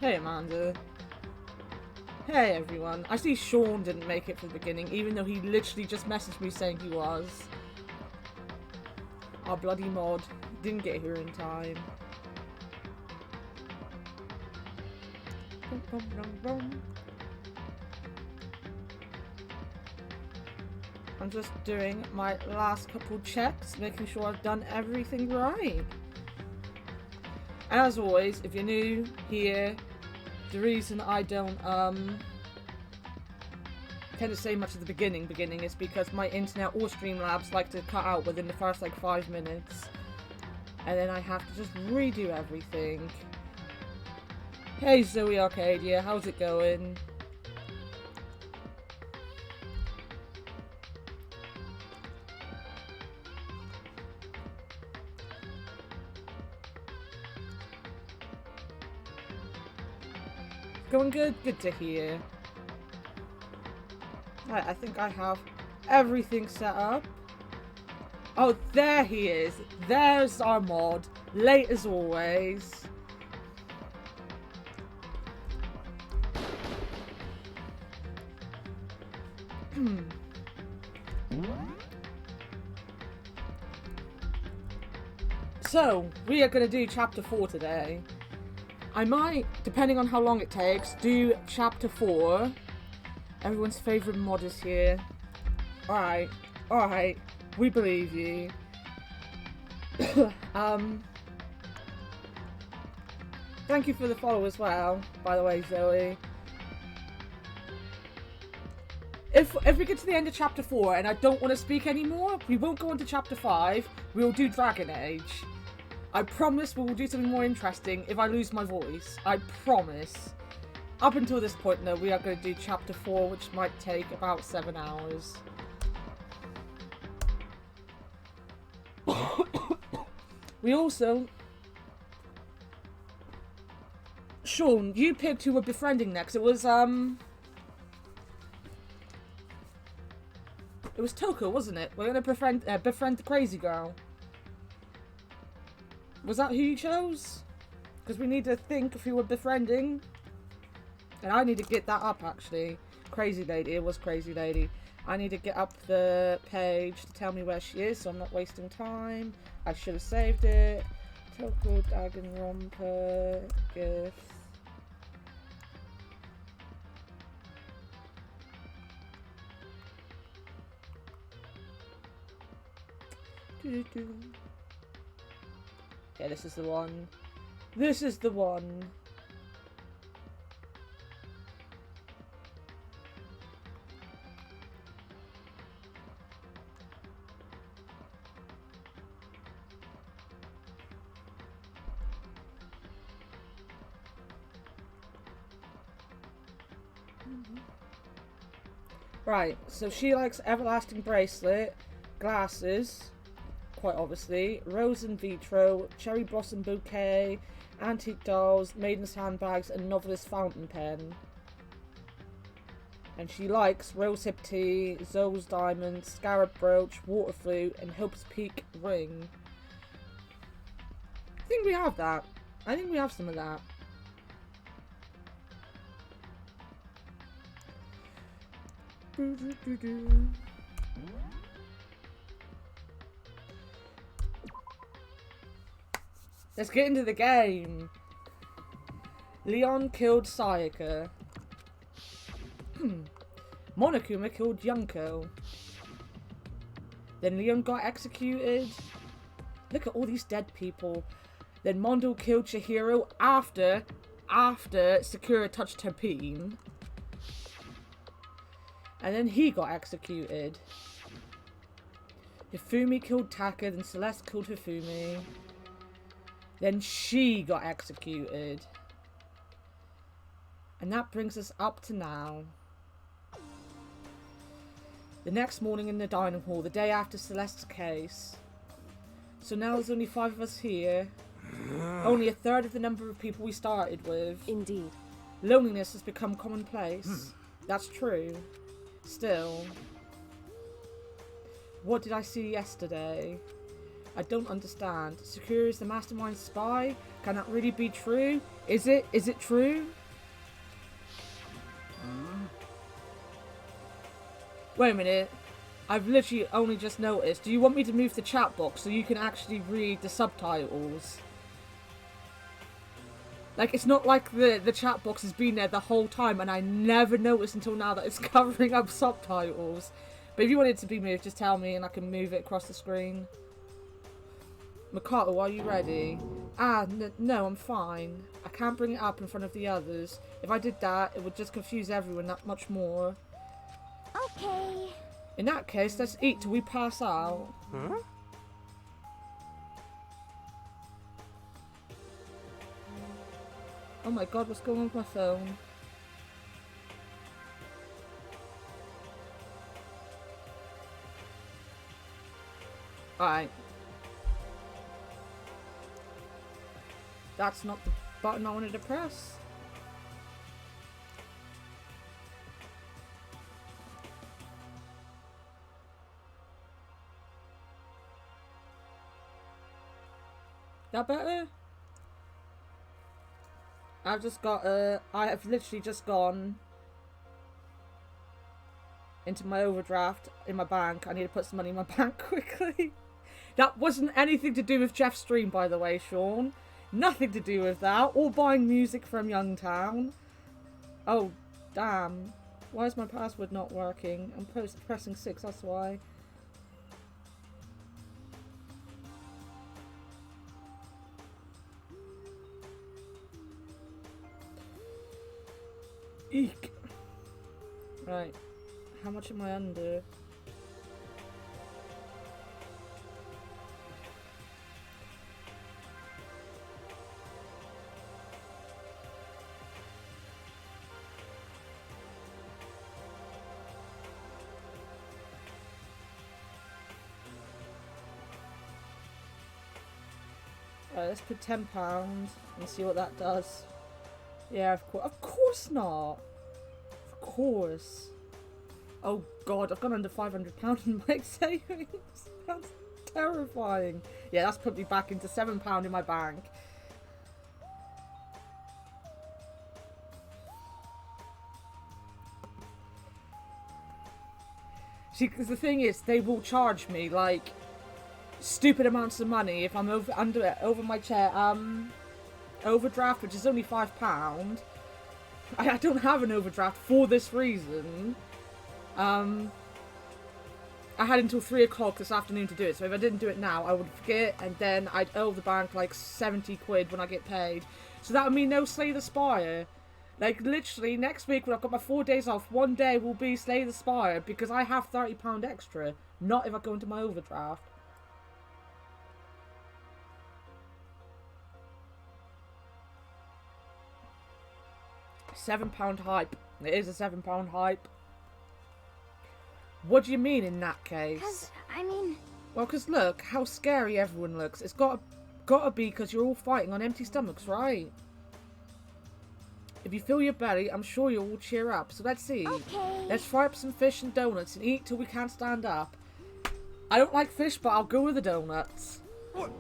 Hey, Amanda. Hey, everyone. I see Sean didn't make it for the beginning, even though he literally just messaged me saying he was. Our bloody mod didn't get here in time. Bum, bum, bum, bum. I'm just doing my last couple checks, making sure I've done everything right. And as always, if you're new here, the reason I don't tend to say much at the beginning is because my internet or Streamlabs like to cut out within the first like 5 minutes. And then I have to just redo everything. Hey Zoe Arcadia, how's it going? Going good? Good to hear. Right, I think I have everything set up. Oh, there he is. There's our mod. Late as always. So, we are going to do chapter 4 today. I might, depending on how long it takes, do chapter 4. Everyone's favourite mod is here. Alright, we believe you. Thank you for the follow as well, by the way, Zoe. If we get to the end of chapter 4 and I don't want to speak anymore, we won't go on to chapter 5, we'll do Dragon Age. I promise we will do something more interesting if I lose my voice. I promise. Up until this point, though, we are going to do chapter 4, which might take about 7 hours. We also... Sean, you picked who we're befriending next. It was Toko, wasn't it? We're going to befriend the crazy girl. Was that who you chose? Because we need to think of who we're befriending. And I need to get that up, actually. Crazy Lady. It was Crazy Lady. I need to get up the page to tell me where she is, so I'm not wasting time. I should have saved it. Toko Danganronpa gift. Okay, this is the one. This is the one. Right, so she likes Everlasting Bracelet, glasses, quite obviously, Rose in Vitro, Cherry Blossom Bouquet, Antique Dolls, Maiden's Handbags, and Novelist Fountain Pen. And she likes Rosehip Tea, Zoe's Diamond, Scarab Brooch, Water Flute, and Hope's Peak Ring. I think we have that. I think we have some of that. Let's get into the game. Leon killed Sayaka. Monokuma killed Yunko. Then Leon got executed. Look at all these dead people. Then Mondo killed Chihiro after Sakura touched her peen. And then he got executed. Hifumi killed Taka, then Celeste killed Hifumi. Then she got executed. And that brings us up to now. The next morning in the dining hall, the day after Celeste's case. So now there's only 5 of us here. Only a third of the number of people we started with. Indeed. Loneliness has become commonplace. That's true. Still. What did I see yesterday? I don't understand. Sakura is the mastermind spy? Can that really be true? Is it? Is it true? Wait a minute. I've literally only just noticed. Do you want me to move the chat box so you can actually read the subtitles? Like, it's not like the chat box has been there the whole time and I never noticed until now that it's covering up subtitles. But if you want it to be moved, just tell me and I can move it across the screen. Makoto, are you ready? No, I'm fine. I can't bring it up in front of the others. If I did that, it would just confuse everyone that much more. Okay. In that case, let's eat till we pass out. Huh? Oh my god, what's going on with my phone? Alright. That's not the button I wanted to press. That better? I have literally just gone into my overdraft in my bank. I need to put some money in my bank quickly. That wasn't anything to do with Jeff's stream, by the way, Sean. Nothing to do with that. Or buying music from Youngtown. Oh, damn. Why is my password not working? I'm pressing 6, that's why. Eek. Right. How much am I under? Right, let's put £10 and see what that does. Yeah, of course not. Of course. Oh god, I've gone under £500 in my savings. That's terrifying. Yeah, that's put me back into £7 in my bank. See, because the thing is, they will charge me like stupid amounts of money if I'm over my chair. Overdraft, which is only £5. I don't have an overdraft for this reason. I had until 3 o'clock this afternoon to do it, so if I didn't do it now, I would forget, and then I'd owe the bank like 70 quid when I get paid. So that would mean no Slay the Spire. Like, literally, next week when I've got my 4 days off, one day will be Slay the Spire, because I have £30 extra, not if I go into my overdraft. £7 hype. It is a £7 hype. What do you mean in that case? 'Cause, I mean... Well, because look how scary everyone looks. It's gotta be because you're all fighting on empty stomachs, right? If you fill your belly, I'm sure you'll all cheer up. So let's see. Okay. Let's fry up some fish and donuts and eat till we can't stand up. I don't like fish, but I'll go with the donuts. What?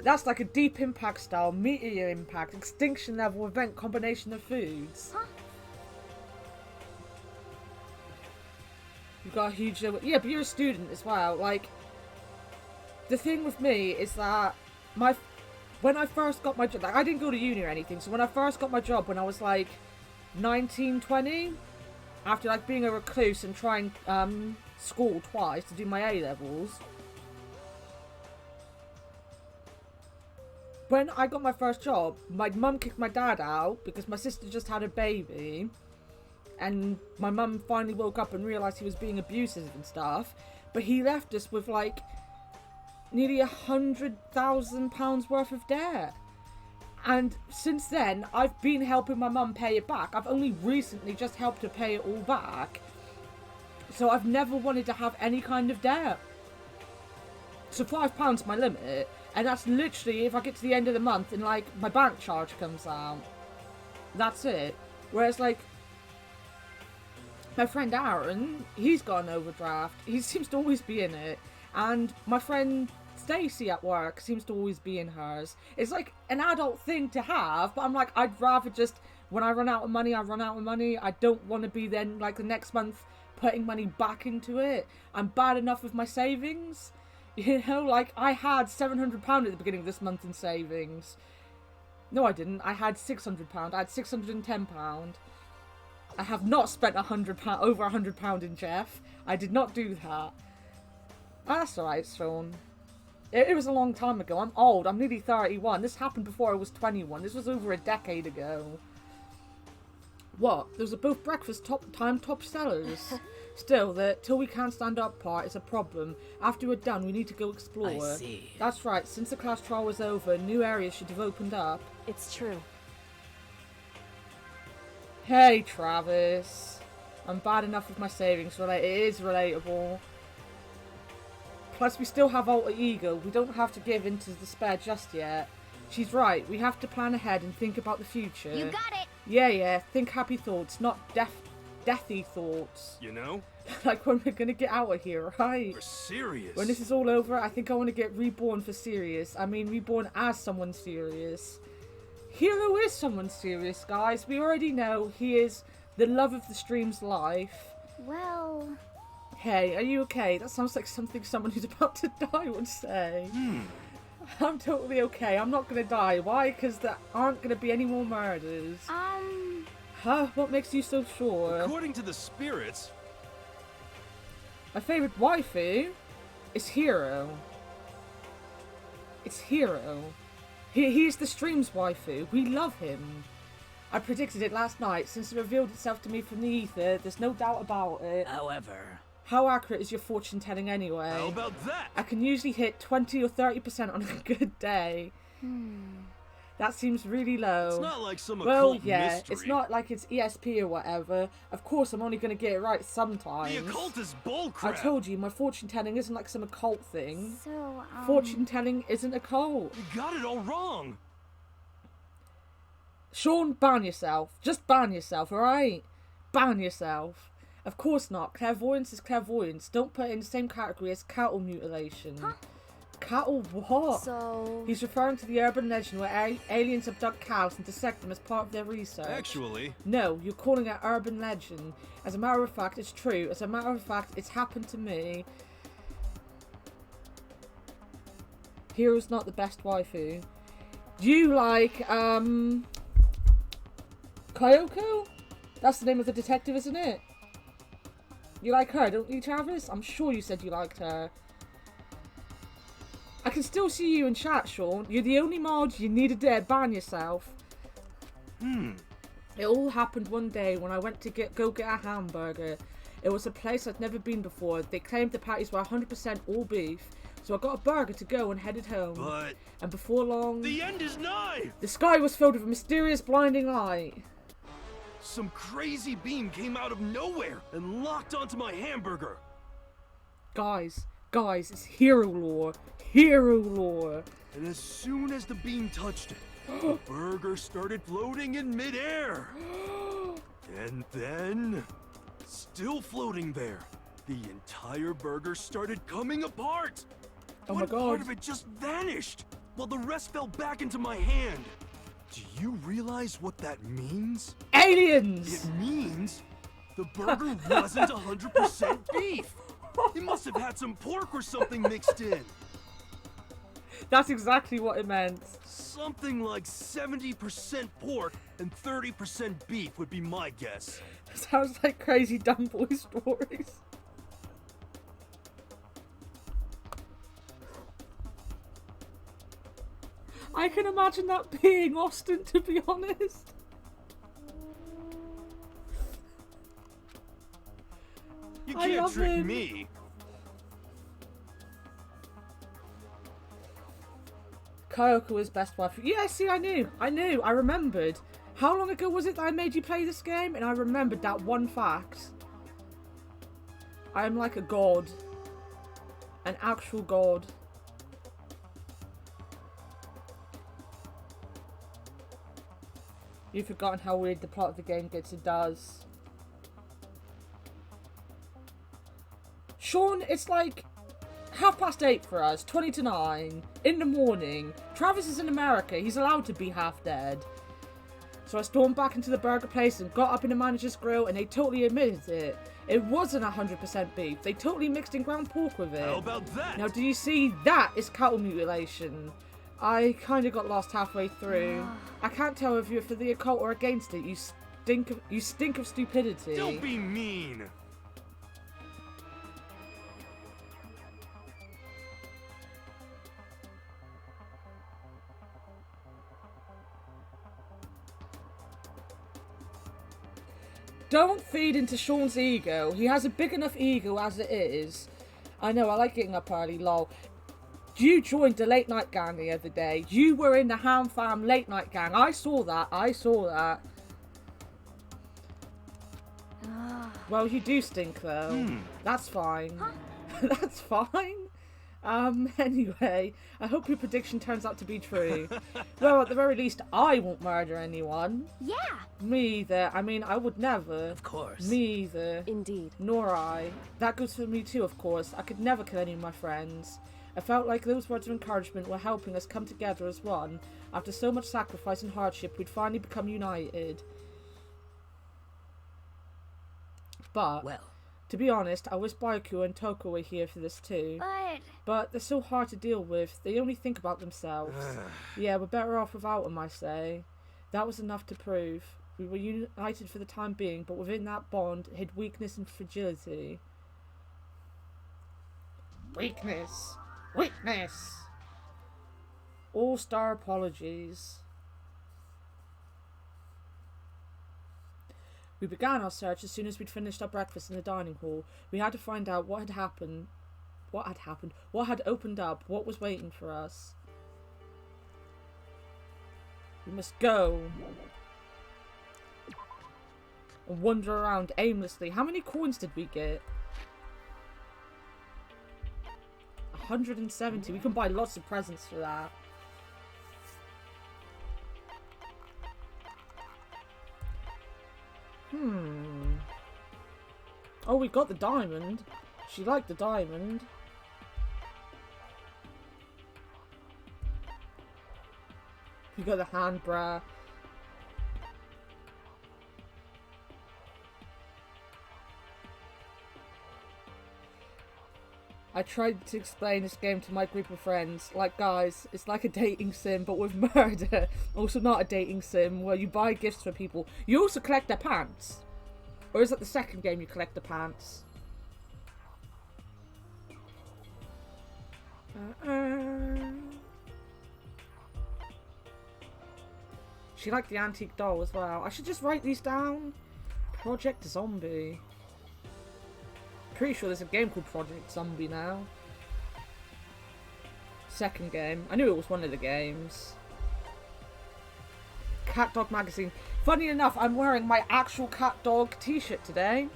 That's like a deep impact style, meteor impact, extinction level event combination of foods. Huh? You've got a huge... Yeah, but you're a student as well. Like, the thing with me is that when I first got my job... Like, I didn't go to uni or anything, so when I first got my job when I was like 19, 20, after like being a recluse and trying school twice to do my A-levels... When I got my first job, my mum kicked my dad out because my sister just had a baby. And my mum finally woke up and realised he was being abusive and stuff. But he left us with like nearly £100,000 worth of debt. And since then, I've been helping my mum pay it back. I've only recently just helped her pay it all back. So I've never wanted to have any kind of debt. So £5 is my limit. And that's literally if I get to the end of the month and like my bank charge comes out. That's it. Whereas like my friend Aaron, he's got an overdraft. He seems to always be in it. And my friend Stacy at work seems to always be in hers. It's like an adult thing to have, but I'm like, I'd rather just, when I run out of money, I run out of money. I don't want to be then, like, the next month putting money back into it. I'm bad enough with my savings. You know, like, I had £700 at the beginning of this month in savings. No, I didn't. I had £600. I had £610. I have not spent £100, over £100 in Jeff. I did not do that. That's alright, Sean. It was a long time ago. I'm old. I'm nearly 31. This happened before I was 21. This was over a decade ago. What? Those are both breakfast top sellers. Still, the till we can't stand up part is a problem. After we're done, we need to go explore. I see. That's right. Since the class trial was over, new areas should have opened up. It's true. Hey, Travis. I'm bad enough with my savings, so it is relatable. Plus, we still have alter ego. We don't have to give in to despair just yet. She's right. We have to plan ahead and think about the future. You got it. Yeah. Think happy thoughts, not deathy thoughts. You know? Like when we're gonna get out of here, right? We're serious. When this is all over, I think I want to get reborn for serious. I mean, reborn as someone serious. Hero is someone serious, guys. We already know he is the love of the stream's life. Well... Hey, are you okay? That sounds like something someone who's about to die would say. I'm totally okay. I'm not gonna die. Why? Because there aren't gonna be any more murders. Huh? What makes you so sure? According to the spirits... My favourite waifu is Hero. It's Hero. He's the stream's waifu. We love him. I predicted it last night. Since it revealed itself to me from the ether, there's no doubt about it. However... How accurate is your fortune telling anyway? How about that? I can usually hit 20 or 30% on a good day. That seems really low. It's not like some well, occult yeah, mystery. it's not like it's ESP or whatever. Of course, I'm only going to get it right sometimes. The occult is bullcrap. I told you, my fortune telling isn't like some occult thing. So, Fortune telling isn't a cult. You got it all wrong. Sean, ban yourself. Just ban yourself, alright? Ban yourself. Of course not. Clairvoyance is clairvoyance. Don't put it in the same category as cattle mutilation. Huh? Cattle what? So... He's referring to the urban legend where aliens abduct cows and dissect them as part of their research. Actually... No, you're calling it urban legend. As a matter of fact, it's true. As a matter of fact, it's happened to me. Hero's not the best waifu. You like, Kyoko? That's the name of the detective, isn't it? You like her, don't you, Travis? I'm sure you said you liked her. I can still see you in chat, Sean. You're the only mod you need to dare ban yourself. It all happened one day when I went to go get a hamburger. It was a place I'd never been before. They claimed the patties were 100% all beef. So I got a burger to go and headed home. But... And before long... the end is nigh! The sky was filled with a mysterious blinding light. Some crazy beam came out of nowhere and locked onto my hamburger. Guys, it's hero lore. Hero lore. And as soon as the beam touched it, the burger started floating in midair. And then, still floating there, the entire burger started coming apart. Oh my One God. part of it just vanished, while the rest fell back into my hand. Do you realize what that means? Aliens! It means the burger wasn't 100% beef. It must have had some pork or something mixed in. That's exactly what it meant. Something like 70% pork and 30% beef would be my guess. Sounds like crazy dumb boy stories. I can imagine that being Austin, to be honest. You I can't love trick him. me. Kyoko is best wife. Yeah, see, I knew. I remembered. How long ago was it that I made you play this game? And I remembered that one fact. I am like a god. An actual god. You've forgotten how weird the plot of the game gets. It does. Sean, it's like... 8:30 for us, 20 to 9, in the morning. Travis is in America, he's allowed to be half dead. So I stormed back into the burger place and got up in the manager's grill, and they totally admitted it. It wasn't 100% beef. They totally mixed in ground pork with it. How about that? Now, do you see? That is cattle mutilation. I kind of got lost halfway through. I can't tell if you're for the occult or against it. You stink of stupidity. Don't be mean. Don't feed into Sean's ego. He has a big enough ego as it is. I know, I like getting up early, lol. You joined the late night gang the other day. You were in the Ham Fam late night gang. I saw that. Well, you do stink, though. That's fine. Huh? That's fine. Anyway, I hope your prediction turns out to be true. Well, at the very least, I won't murder anyone. Yeah. Me either. I mean, I would never. Of course. Me either. Indeed. Nor I. That goes for me too, of course. I could never kill any of my friends. I felt like those words of encouragement were helping us come together as one. After so much sacrifice and hardship, we'd finally become united. But, Well, to be honest, I wish Baiku and Toko were here for this too. But they're so hard to deal with. They only think about themselves. Yeah, we're better off without them, I say. That was enough to prove. We were united for the time being, but within that bond hid weakness and fragility. Weakness. Weakness. All-star apologies. We began our search as soon as we'd finished our breakfast in the dining hall. We had to find out what had happened. What had opened up, what was waiting for us. We must go and wander around aimlessly. How many coins did we get? 170. We can buy lots of presents for that. Oh, we got the diamond. She liked the diamond. We got the hand bra. I tried to explain this game to my group of friends. Like, guys, it's like a dating sim, but with murder. Also not a dating sim where you buy gifts for people. You also collect their pants. Or is it the second game you collect the pants? She liked the antique doll as well. I should just write these down. Project Zombie. Pretty sure there's a game called Project Zombie now. Second game. I knew it was one of the games. Cat Dog Magazine. Funny enough, I'm wearing my actual Cat Dog t-shirt today.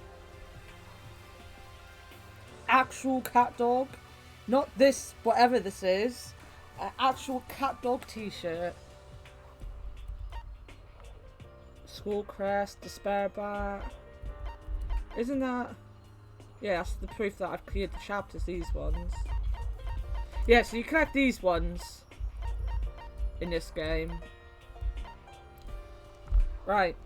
Actual Cat Dog. Not this, whatever this is. An actual Cat Dog t-shirt. School crest, despair bat. Isn't that... Yeah, that's the proof that I've cleared the chapters, these ones. Yeah, so you collect these ones in this game. Right.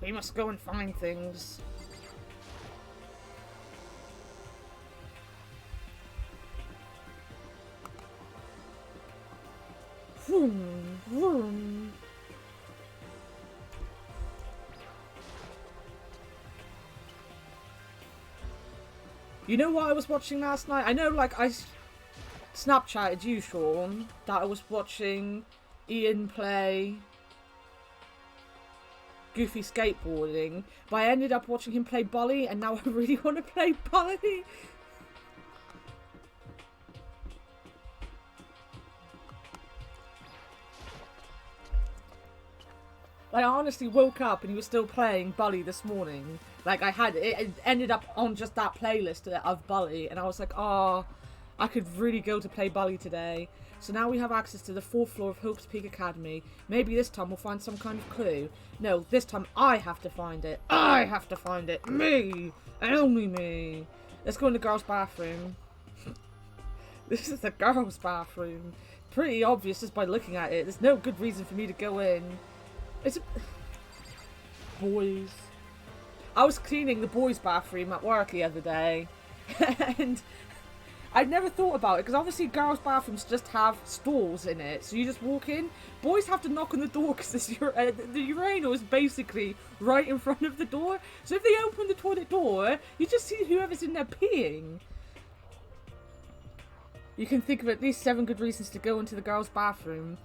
We must go and find things. Vroom, vroom. You know what I was watching last night? I know, like, I Snapchatted you, Sean, that I was watching Ian play Goofy Skateboarding, but I ended up watching him play Bully, and now I really want to play Bully. Like, I honestly woke up and he was still playing Bully this morning. Like, I had it ended up on just that playlist of Bully, and I was like, oh, I could really go to play Bully today. So now we have access to the 4th floor of Hope's Peak Academy. Maybe this time we'll find some kind of clue. No, this time I have to find it. I have to find it. Me! And only me. Let's go in the girls' bathroom. This is the girls' bathroom. Pretty obvious just by looking at it. There's no good reason for me to go in. It's boys. I was cleaning the boys' bathroom at work the other day, and I'd never thought about it because obviously girls' bathrooms just have stalls in it, so you just walk in. Boys have to knock on the door because the urinal is basically right in front of the door. So if they open the toilet door, you just see whoever's in there peeing. You can think of at least 7 good reasons to go into the girls' bathroom.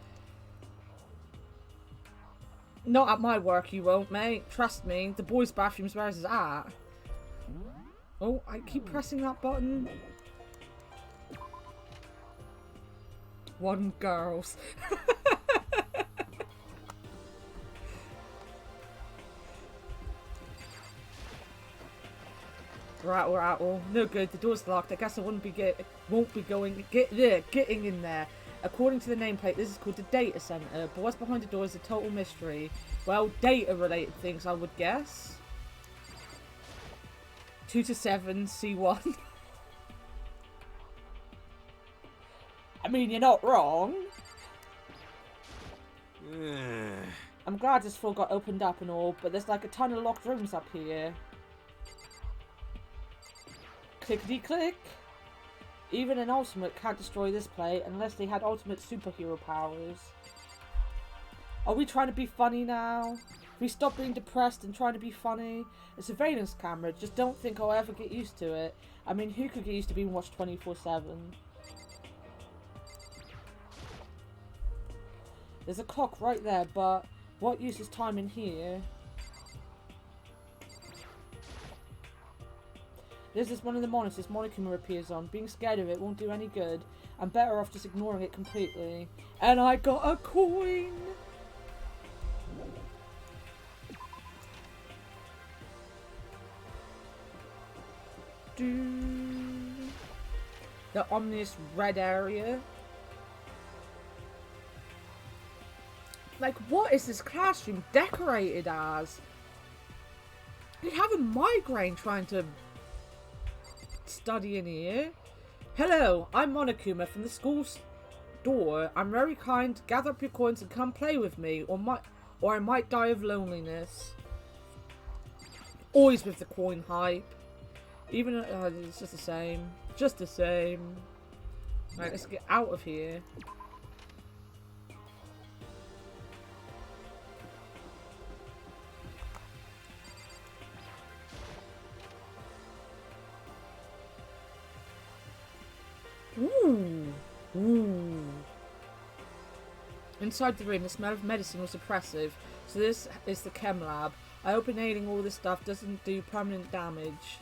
Not at my work, you won't, mate. Trust me. The boys' bathroom's where it's at. Oh, I keep pressing that button. 1 girls. Rattle, rattle. No good. The door's locked. I guess I won't be getting in there. According to the nameplate, this is called the data center, but what's behind the door is a total mystery. Well, data-related things, I would guess. 2 to 7, C1. I mean, you're not wrong. I'm glad this floor got opened up and all, but there's like a ton of locked rooms up here. Clickety-click. Even an ultimate can't destroy this plate unless they had ultimate superhero powers. Are we trying to be funny now? We stop being depressed and trying to be funny? A surveillance camera, just don't think I'll ever get used to it. I mean, who could get used to being watched 24/7? There's a clock right there, but what use is time in here? This is one of the monitors Monokuma appears on. Being scared of it won't do any good. I'm better off just ignoring it completely. And I got a coin! The ominous red area. Like, what is this classroom decorated as? You have a migraine trying to study in here. Hello, I'm Monokuma from the school's door. I'm very kind. Gather up your coins and come play with me, or I might die of loneliness. Always with the coin hype. Even it's just the same. Just the same. Right, let's get out of here. Ooh. Ooh. Inside the room, the smell of medicine was oppressive. So this is the chem lab. I hope inhaling all this stuff doesn't do permanent damage.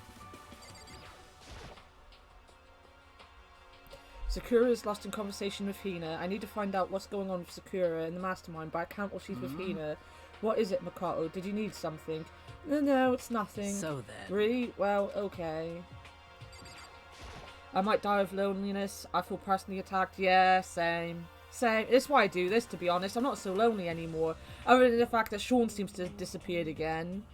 Sakura is lost in conversation with Hina. I need to find out what's going on with Sakura and the mastermind, but I can't while she's with Hina. What is it, Makoto? Did you need something? No, it's nothing. So then. Really? Well, okay. I might die of loneliness. I feel personally attacked. Yeah, same. Same. It's why I do this, to be honest. I'm not so lonely anymore. Other than the fact that Sean seems to have disappeared again.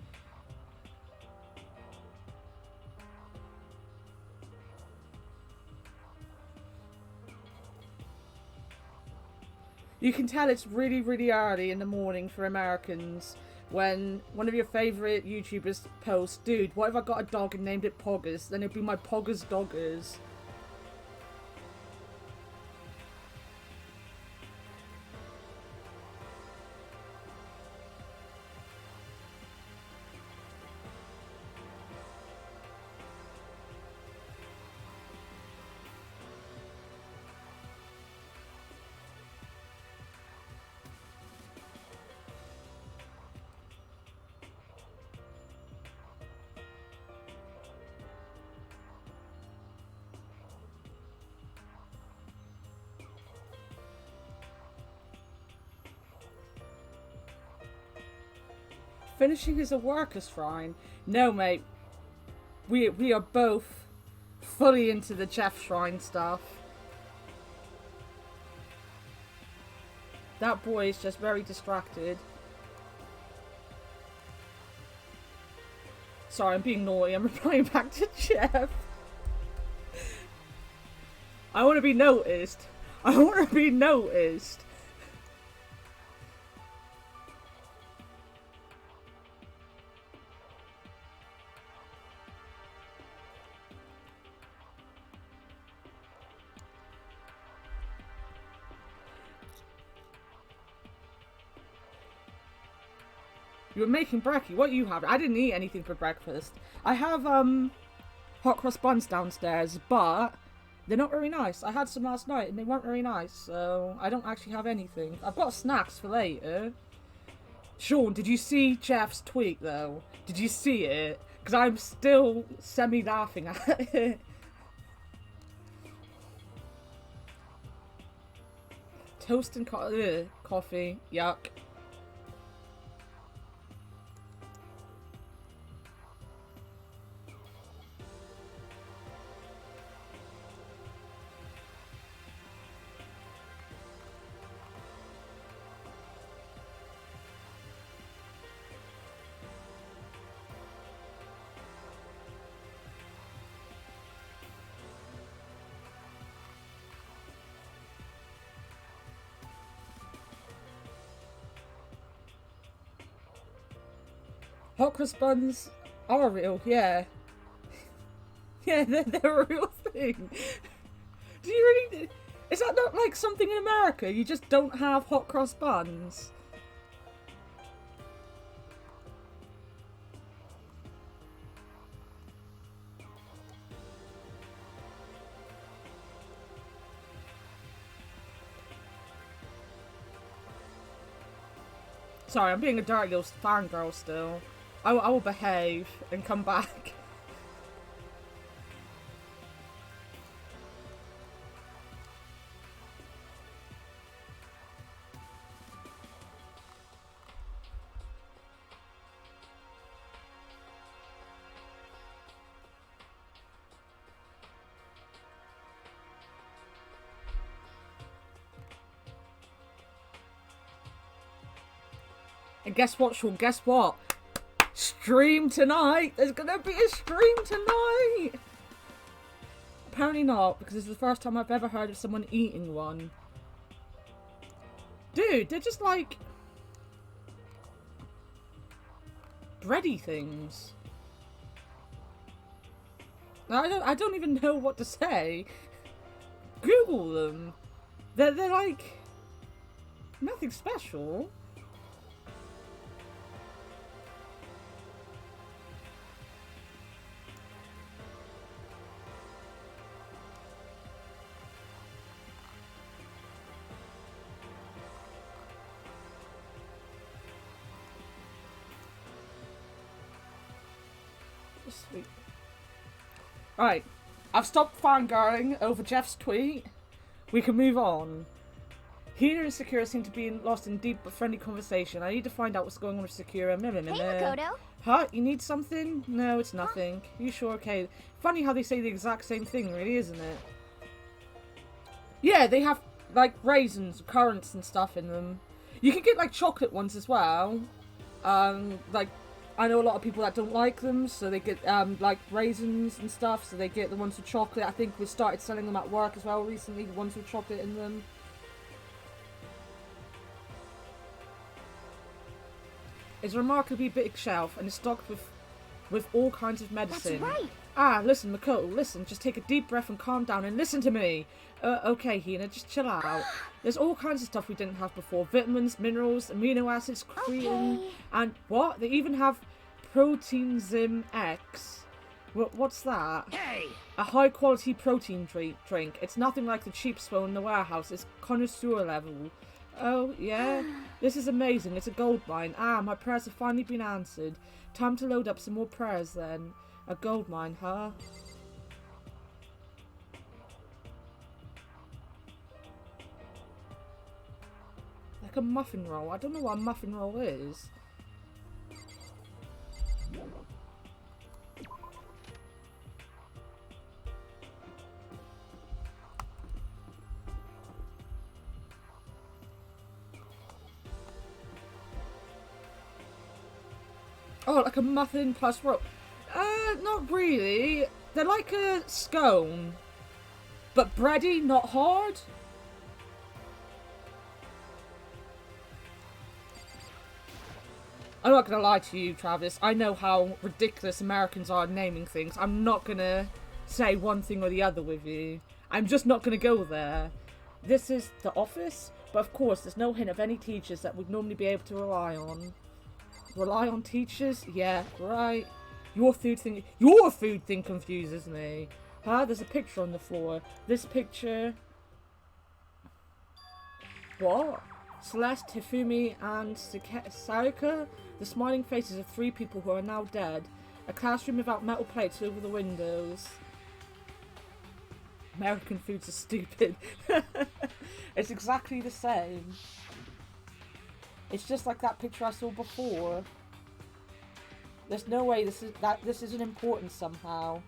You can tell it's really, really early in the morning for Americans when one of your favourite YouTubers posts, dude, what if I got a dog and named it Poggers? Then it'd be my Poggers Doggers. Finishing is a worker's shrine. No, mate. We are both fully into the chef shrine stuff. That boy is just very distracted. Sorry, I'm being naughty. I'm replying back to Jeff. I want to be noticed. I want to be noticed. You were making brekkie. What you have? I didn't eat anything for breakfast. I have hot cross buns downstairs, but they're not very nice. I had some last night and they weren't very nice, so I don't actually have anything. I've got snacks for later. Sean, did you see Jeff's tweet though? Did you see it? Because I'm still semi-laughing at it. Toast and coffee. Yuck. Hot cross buns are real, yeah. Yeah, they're a real thing. Do you really... Is that not like something in America? You just don't have hot cross buns? Sorry, I'm being a dirty little fangirl still. I will behave and come back. And guess what, Sean? Guess what? Stream tonight! There's gonna be a stream tonight! Apparently not, because this is the first time I've ever heard of someone eating one. Dude, they're just like... bready things. I don't even know what to say. Google them. They're like... nothing special. Sweet. Right, I've stopped fangirling over Jeff's tweet. We can move on. Hina and Sakura seem to be lost in deep but friendly conversation. I need to find out what's going on with Sakura. Hey, Makoto. Huh? You need something? No, it's nothing. You sure? Okay. Funny how they say the exact same thing, really, isn't it? Yeah, they have, like, raisins, currants and stuff in them. You can get, like, chocolate ones as well. Like, I know a lot of people that don't like them, so they get, like, raisins and stuff, so they get the ones with chocolate. I think we started selling them at work as well recently, the ones with chocolate in them. It's a remarkably big shelf, and it's stocked with all kinds of medicine. That's right. Ah, listen, Makoto, listen. Just take a deep breath and calm down and listen to me. Okay, Hina, just chill out. There's all kinds of stuff we didn't have before. Vitamins, minerals, amino acids, creatine, and what? They even have Protein Zim X. What's that? Hey! A high-quality protein drink. It's nothing like the cheap swell in the warehouse. It's connoisseur level. Oh, yeah? This is amazing. It's a gold mine. Ah, my prayers have finally been answered. Time to load up some more prayers, then. A gold mine, huh? Like a muffin roll. I don't know what a muffin roll is. Oh, like a muffin plus roll. Not really. They're like a scone. But bready, not hard? I'm not gonna lie to you, Travis. I know how ridiculous Americans are naming things. I'm not gonna say one thing or the other with you. I'm just not gonna go there. This is the office, but of course there's no hint of any teachers that we'd normally be able to rely on. Rely on teachers? Yeah, right. Your food thing confuses me. Huh? There's a picture on the floor. This picture... What? Celeste, Hifumi, and Sakura? The smiling faces of 3 people who are now dead. A classroom without metal plates over the windows. American foods are stupid. It's exactly the same. It's just like that picture I saw before. There's no way this isn't important somehow.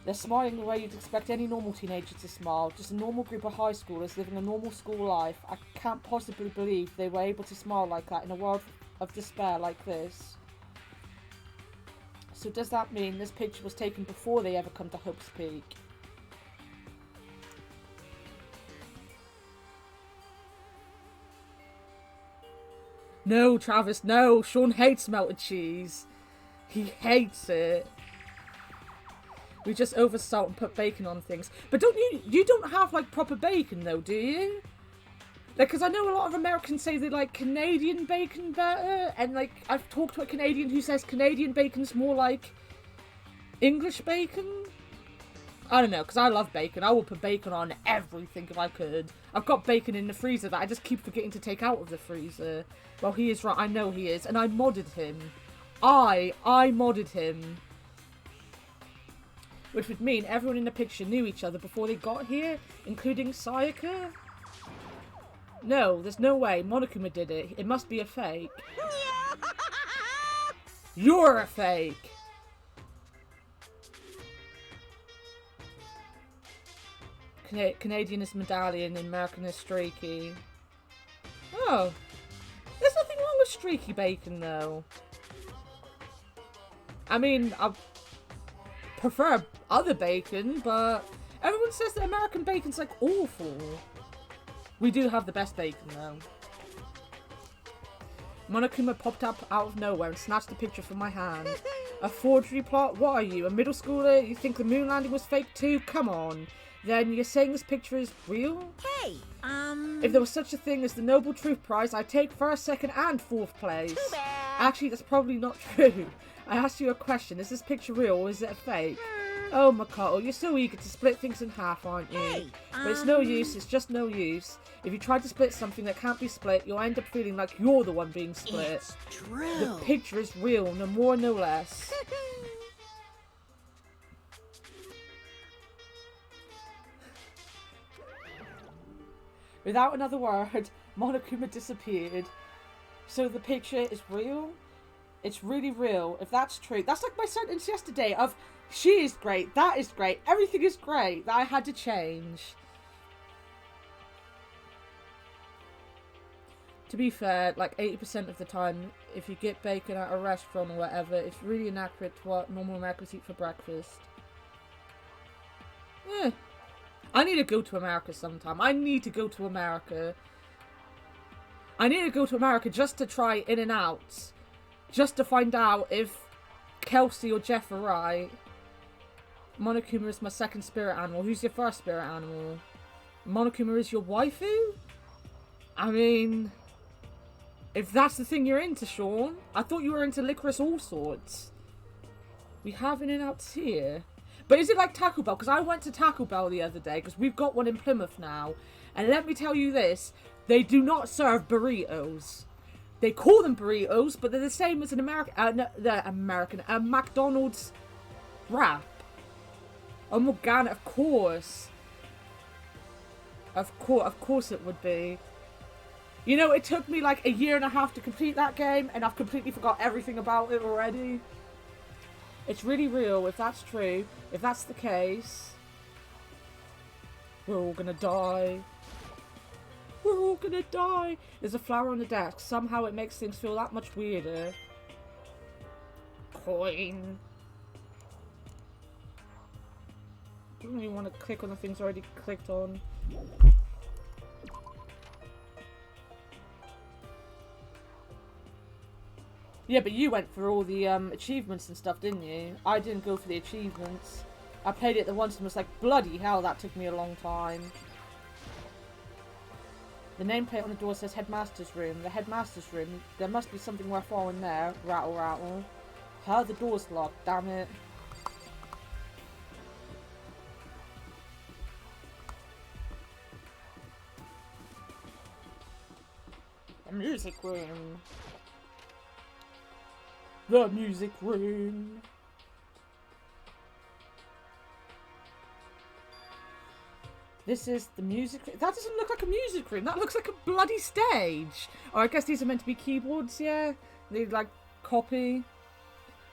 They're smiling the way you'd expect any normal teenager to smile. Just a normal group of high schoolers living a normal school life. I can't possibly believe they were able to smile like that in a world of despair like this. So does that mean this picture was taken before they ever come to Hope's Peak? No, Travis, no. Sean hates melted cheese. He hates it. We just oversalt and put bacon on things. But you don't have like proper bacon though, do you? Like, because I know a lot of Americans say they like Canadian bacon better. And like, I've talked to a Canadian who says Canadian bacon's more like English bacon. I don't know, because I love bacon. I would put bacon on everything if I could. I've got bacon in the freezer that I just keep forgetting to take out of the freezer. Well, he is right. I know he is. And I modded him. I modded him. Which would mean everyone in the picture knew each other before they got here, including Sakura. No, there's no way. Monokuma did it. It must be a fake. You're a fake. Canadian is medallion, American is streaky. Oh. There's nothing wrong with streaky bacon, though. I mean, I prefer other bacon, but everyone says that American bacon's, like, awful. We do have the best bacon, though. Monokuma popped up out of nowhere and snatched the picture from my hand. A forgery plot? What are you, a middle schooler? You think the moon landing was fake, too? Come on. Then you're saying this picture is real? Hey, If there was such a thing as the Noble Truth Prize, I'd take first, second, and fourth place. Too bad. Actually, that's probably not true. I asked you a question. Is this picture real or is it a fake? Oh, Makoto, you're so eager to split things in half, aren't you? Hey, But it's no use. It's just no use. If you try to split something that can't be split, you'll end up feeling like you're the one being split. It's true. The picture is real, no more, no less. Without another word, Monokuma disappeared. So the picture is real? It's really real. If that's true, that's like my sentence yesterday of, she is great, that is great, everything is great, that I had to change. To be fair, like 80% of the time, if you get bacon at a restaurant or whatever, it's really inaccurate to what normal Americans eat for breakfast. Yeah. I need to go to America sometime. I need to go to America. I need to go to America just to try In-N-Out. Just to find out if Kelsey or Jeff are right. Monokuma is my second spirit animal. Who's your first spirit animal? Monokuma is your waifu? I mean, if that's the thing you're into, Sean. I thought you were into licorice all sorts. We have In-N-Outs here. But is it like Taco Bell? Because I went to Taco Bell the other day, because we've got one in Plymouth now. And let me tell you this, they do not serve burritos. They call them burritos, but they're the same as an a McDonald's wrap. Oh, Morgana, of course. Of course it would be. You know, it took me like 1.5 years to complete that game, and I've completely forgot everything about it already. It's really real, if that's true. If that's the case, we're all gonna die. We're all gonna die. There's a flower on the desk. Somehow it makes things feel that much weirder. Coin. don't even want to click on the things I already clicked on. Yeah, but you went for all the achievements and stuff, didn't you? I didn't go for the achievements. I played it the once and was like, bloody hell, that took me a long time. The nameplate on the door says Headmaster's Room. The Headmaster's Room. There must be something worthwhile in there. Rattle, rattle. Huh? The door's locked. Damn it. The music room. The music room. This is the music room. That doesn't look like a music room. That looks like a bloody stage. Oh, I guess these are meant to be keyboards, yeah? They like copy.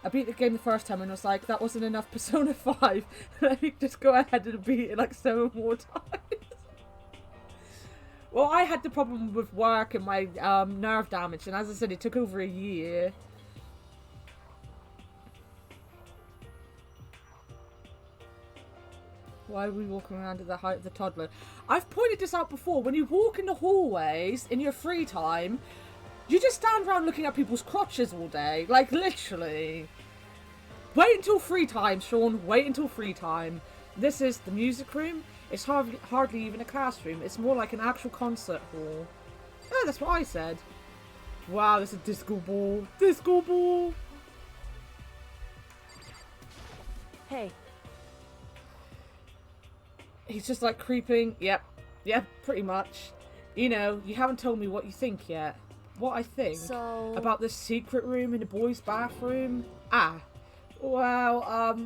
I beat the game the first time and was like, that wasn't enough Persona 5. Let me just go ahead and beat it like 7 more times. Well, I had the problem with work and my nerve damage, and as I said, it took over a year. Why are we walking around at the height of the toddler? I've pointed this out before. When you walk in the hallways in your free time, you just stand around looking at people's crotches all day. Like, literally. Wait until free time, Sean. Wait until free time. This is the music room. It's hardly even a classroom. It's more like an actual concert hall. Oh, that's what I said. Wow, there's a disco ball. Disco ball. Hey. He's just like creeping. Yep, pretty much. You know, you haven't told me what you think yet. What I think about the secret room in the boys' bathroom? Well,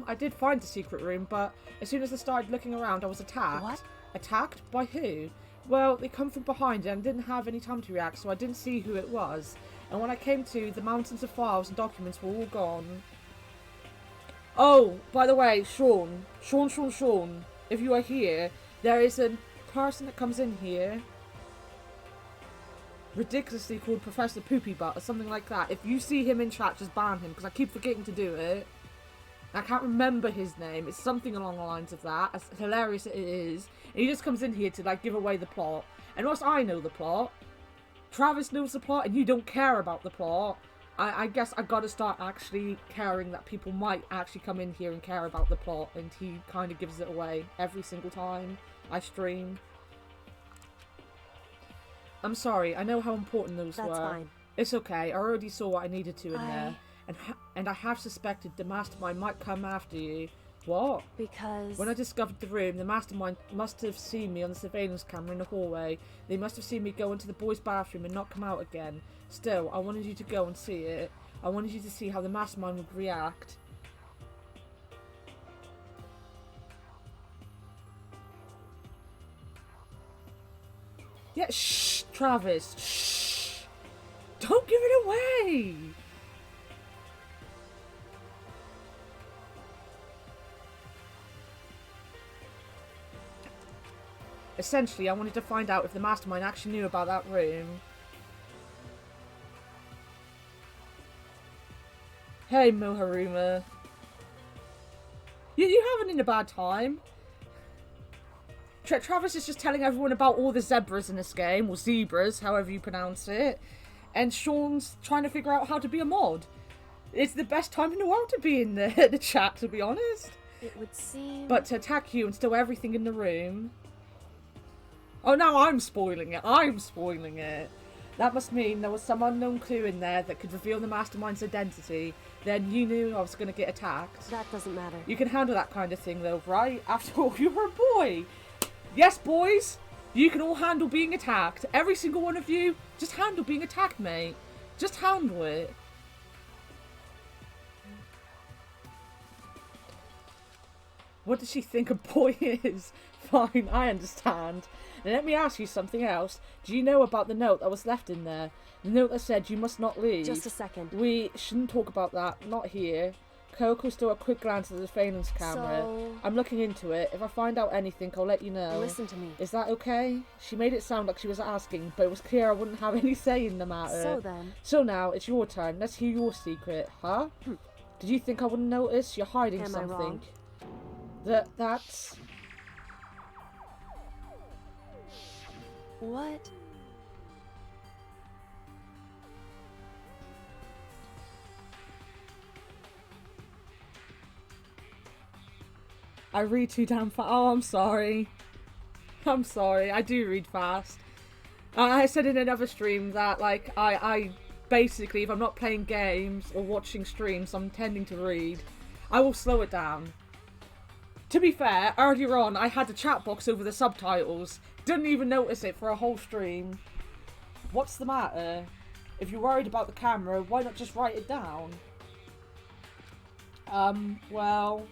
I did find the secret room, but as soon as I started looking around, I was attacked. What? Attacked? By who? Well, they come from behind and didn't have any time to react, so I didn't see who it was. And when I came to, the mountains of files and documents were all gone. Oh, by the way, Sean, if you are here, there is a person that comes in here, ridiculously called Professor Poopy Butt or something like that. If you see him in chat, just ban him, because I keep forgetting to do it. I can't remember his name. It's something along the lines of that, as hilarious as it is. And he just comes in here to, like, give away the plot. And whilst I know the plot, Travis knows the plot, and you don't care about the plot, I guess I gotta start actually caring that people might actually come in here and care about the plot, and he kind of gives it away every single time I stream. I'm sorry, I know how important those were. That's fine. It's okay, I already saw what I needed to in there. And I have suspected the mastermind might come after you. What? Because... When I discovered the room, the mastermind must have seen me on the surveillance camera in the hallway. They must have seen me go into the boys' bathroom and not come out again. Still, I wanted you to go and see it. I wanted you to see how the mastermind would react. Yeah, shh, Travis, shh. Don't give it away. Essentially, I wanted to find out if the mastermind actually knew about that room. Hey, Moharuma. You having a bad time? Travis is just telling everyone about all the zebras in this game, or zebras, however you pronounce it. And Sean's trying to figure out how to be a mod. It's the best time in the world to be in the chat, to be honest. It would seem... But to attack you and steal everything in the room... Oh, now I'm spoiling it. I'm spoiling it. That must mean there was some unknown clue in there that could reveal the mastermind's identity. Then you knew I was going to get attacked. That doesn't matter. You can handle that kind of thing, though, right? After all, you're a boy. Yes, boys. You can all handle being attacked. Every single one of you, just handle being attacked, mate. Just handle it. What does she think a boy is? Fine, I understand. Now let me ask you something else. Do you know about the note that was left in there? The note that said you must not leave. Just a second. We shouldn't talk about that. Not here. Coco stole a quick glance at the surveillance camera. So... I'm looking into it. If I find out anything, I'll let you know. Listen to me. Is that okay? She made it sound like she was asking, but it was clear I wouldn't have any say in the matter. So then... So now, it's your turn. Let's hear your secret, huh? Did you think I wouldn't notice? You're hiding Am I something. wrong? That's... What? I read too damn fast. Oh, I'm sorry. I'm sorry. I do read fast. I said in another stream that, like, I basically, if I'm not playing games or watching streams, I'm tending to read. I will slow it down. To be fair, earlier on, I had the chat box over the subtitles. Didn't even notice it for a whole stream. What's the matter? If you're worried about the camera, why not just write it down? Well...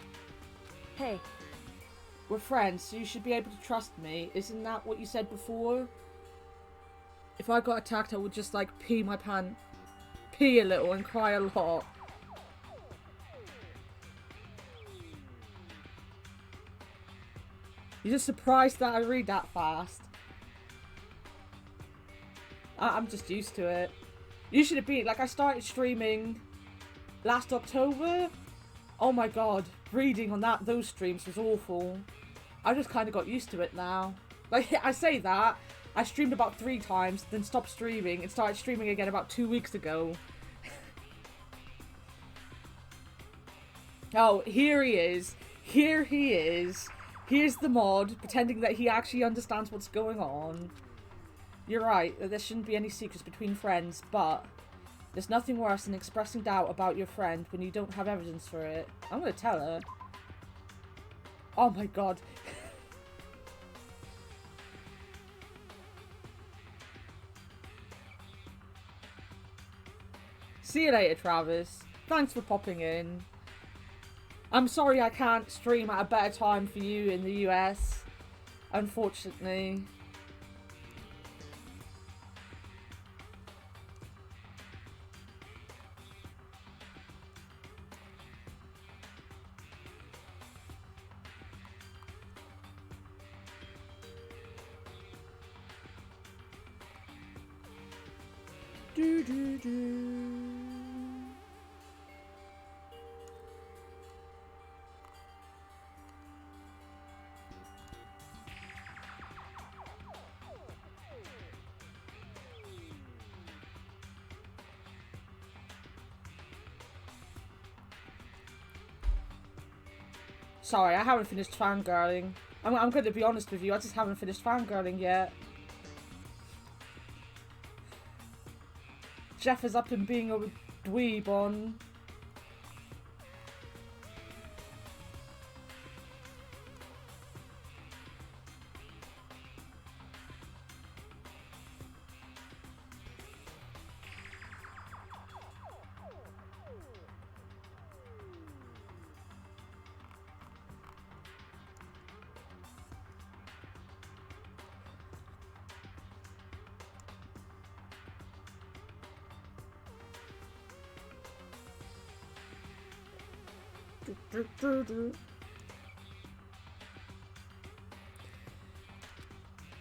Hey. We're friends, so you should be able to trust me. Isn't that what you said before? If I got attacked, I would just, like, pee a little and cry a lot. You're just surprised that I read that fast. I'm just used to it. Usually like, I started streaming last October. Oh my god, reading on those streams was awful. I just kind of got used to it now. Like, I say that, I streamed about 3 times, then stopped streaming, and started streaming again about 2 weeks ago. Oh, here he is. Here he is. Here's the mod, pretending that he actually understands what's going on. You're right, there shouldn't be any secrets between friends, but there's nothing worse than expressing doubt about your friend when you don't have evidence for it. I'm gonna tell her. Oh my god. See you later, Travis. Thanks for popping in. I'm sorry I can't stream at a better time for you in the US, unfortunately. Sorry, I haven't finished fangirling. I'm going to be honest with you, I just haven't finished fangirling yet. Jeff is up in being a dweeb on...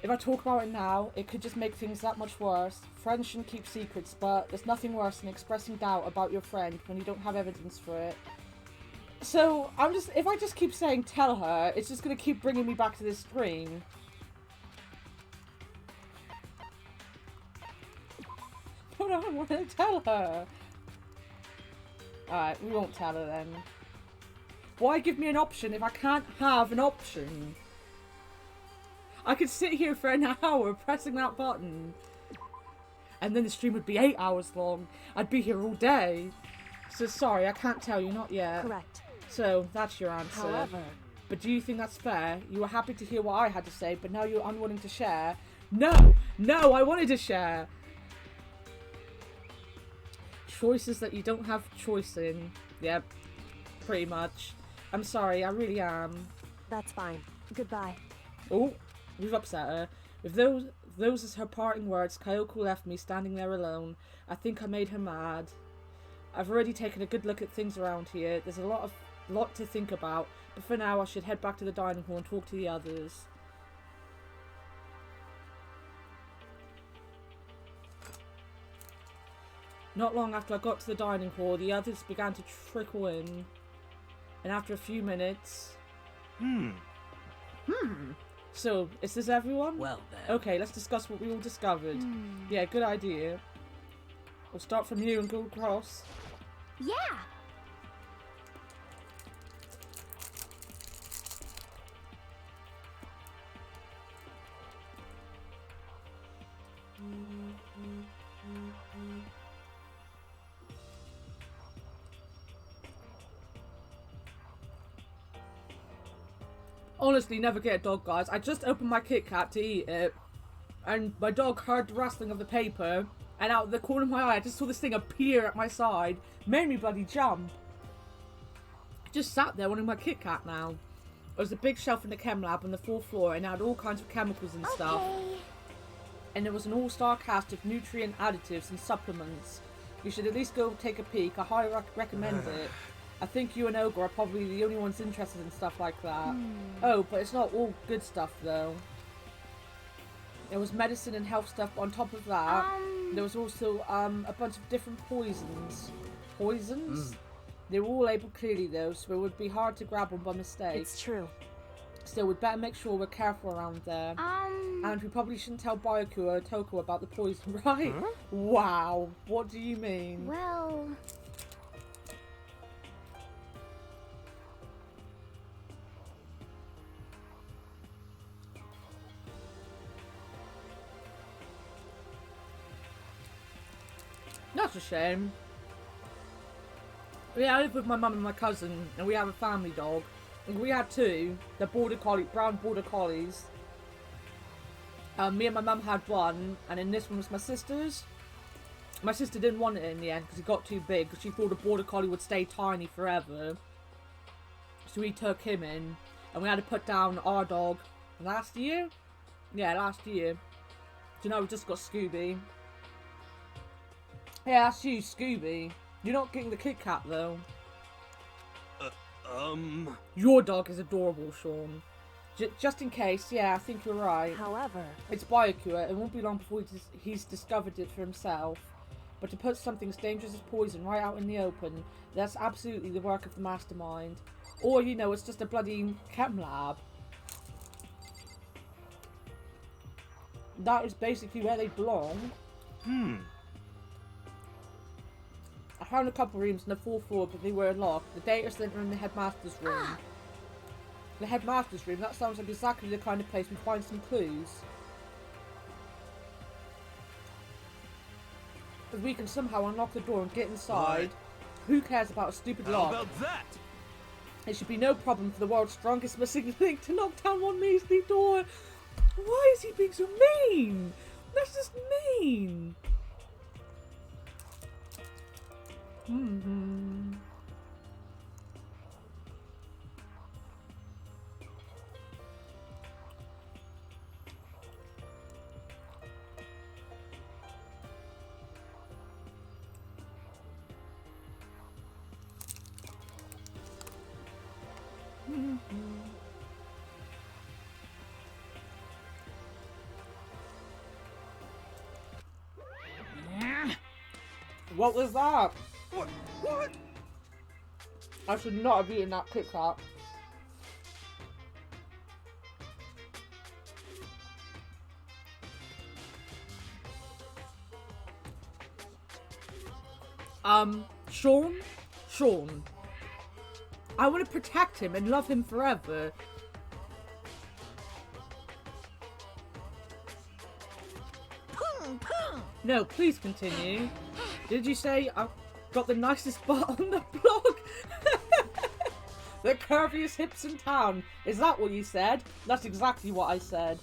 If I talk about it now, it could just make things that much worse. Friends shouldn't keep secrets, but there's nothing worse than expressing doubt about your friend when you don't have evidence for it. So, if I just keep saying tell her, it's just gonna keep bringing me back to this screen. But I don't want to tell her. Alright, we won't tell her then. Why give me an option if I can't have an option? I could sit here for an hour pressing that button. And then the stream would be 8 hours long. I'd be here all day. So sorry, I can't tell you, not yet. Correct. So, that's your answer. However... But do you think that's fair? You were happy to hear what I had to say, but now you're unwilling to share. No! No, I wanted to share! Choices that you don't have choice in. Yep. Pretty much. I'm sorry, I really am. That's fine. Goodbye. Oh, we've upset her. With those as her parting words, Kyoko left me standing there alone. I think I made her mad. I've already taken a good look at things around here. There's a lot to think about, but for now I should head back to the dining hall and talk to the others. Not long after I got to the dining hall, the others began to trickle in. And after a few minutes... So, is this everyone? Well then. Okay, let's discuss what we all discovered. Yeah, good idea. We'll start from you and go across. Yeah. Honestly, never get a dog, guys. I just opened my Kit Kat to eat it, and my dog heard the rustling of the paper, and out of the corner of my eye, I just saw this thing appear at my side. Made me bloody jump. Just sat there wanting my Kit Kat now. There's a big shelf in the chem lab on the 4th floor, and it had all kinds of chemicals and stuff. Okay. And there was an all-star cast of nutrient additives and supplements. You should at least go take a peek. I highly recommend it. I think you and Ogre are probably the only ones interested in stuff like that. Oh, but it's not all good stuff, though. There was medicine and health stuff, but on top of that, there was also a bunch of different poisons. Poisons? They were all labelled clearly, though, so it would be hard to grab one by mistake. It's true. Still, we'd better make sure we're careful around there. And we probably shouldn't tell Byaku or Toko about the poison, right? Huh? Wow. What do you mean? Well... That's a shame. Yeah, I live with my mum and my cousin, and we have a family dog. And we had two. They're border collie, brown border collies. Me and my mum had one, and then this one was my sister's. My sister didn't want it in the end because he got too big, because she thought a border collie would stay tiny forever. So we took him in, and we had to put down our dog last year? Yeah, last year. So now we've just got Scooby. Yeah, that's you, Scooby. You're not getting the Kit Kat, though. Your dog is adorable, Sean. Just in case, yeah, I think you're right. However... It's Byaku. It won't be long before he's discovered it for himself. But to put something as dangerous as poison right out in the open, that's absolutely the work of the mastermind. Or, you know, it's just a bloody chem lab. That is basically where they belong. I found a couple rooms on the 4th floor, but they were locked. The data center and the headmaster's room. The headmaster's room, that sounds like exactly the kind of place we find some clues. If we can somehow unlock the door and get inside, who cares about a stupid lock? How about that? It should be no problem for the world's strongest missing link to knock down one measly door. Why is he being so mean? That's just mean. What was that? What? I should not have eaten that Kit Kat. Sean. I want to protect him and love him forever. No, please continue. Did you say I've got the nicest butt on the block? The curviest hips in town. Is that what you said? That's exactly what I said.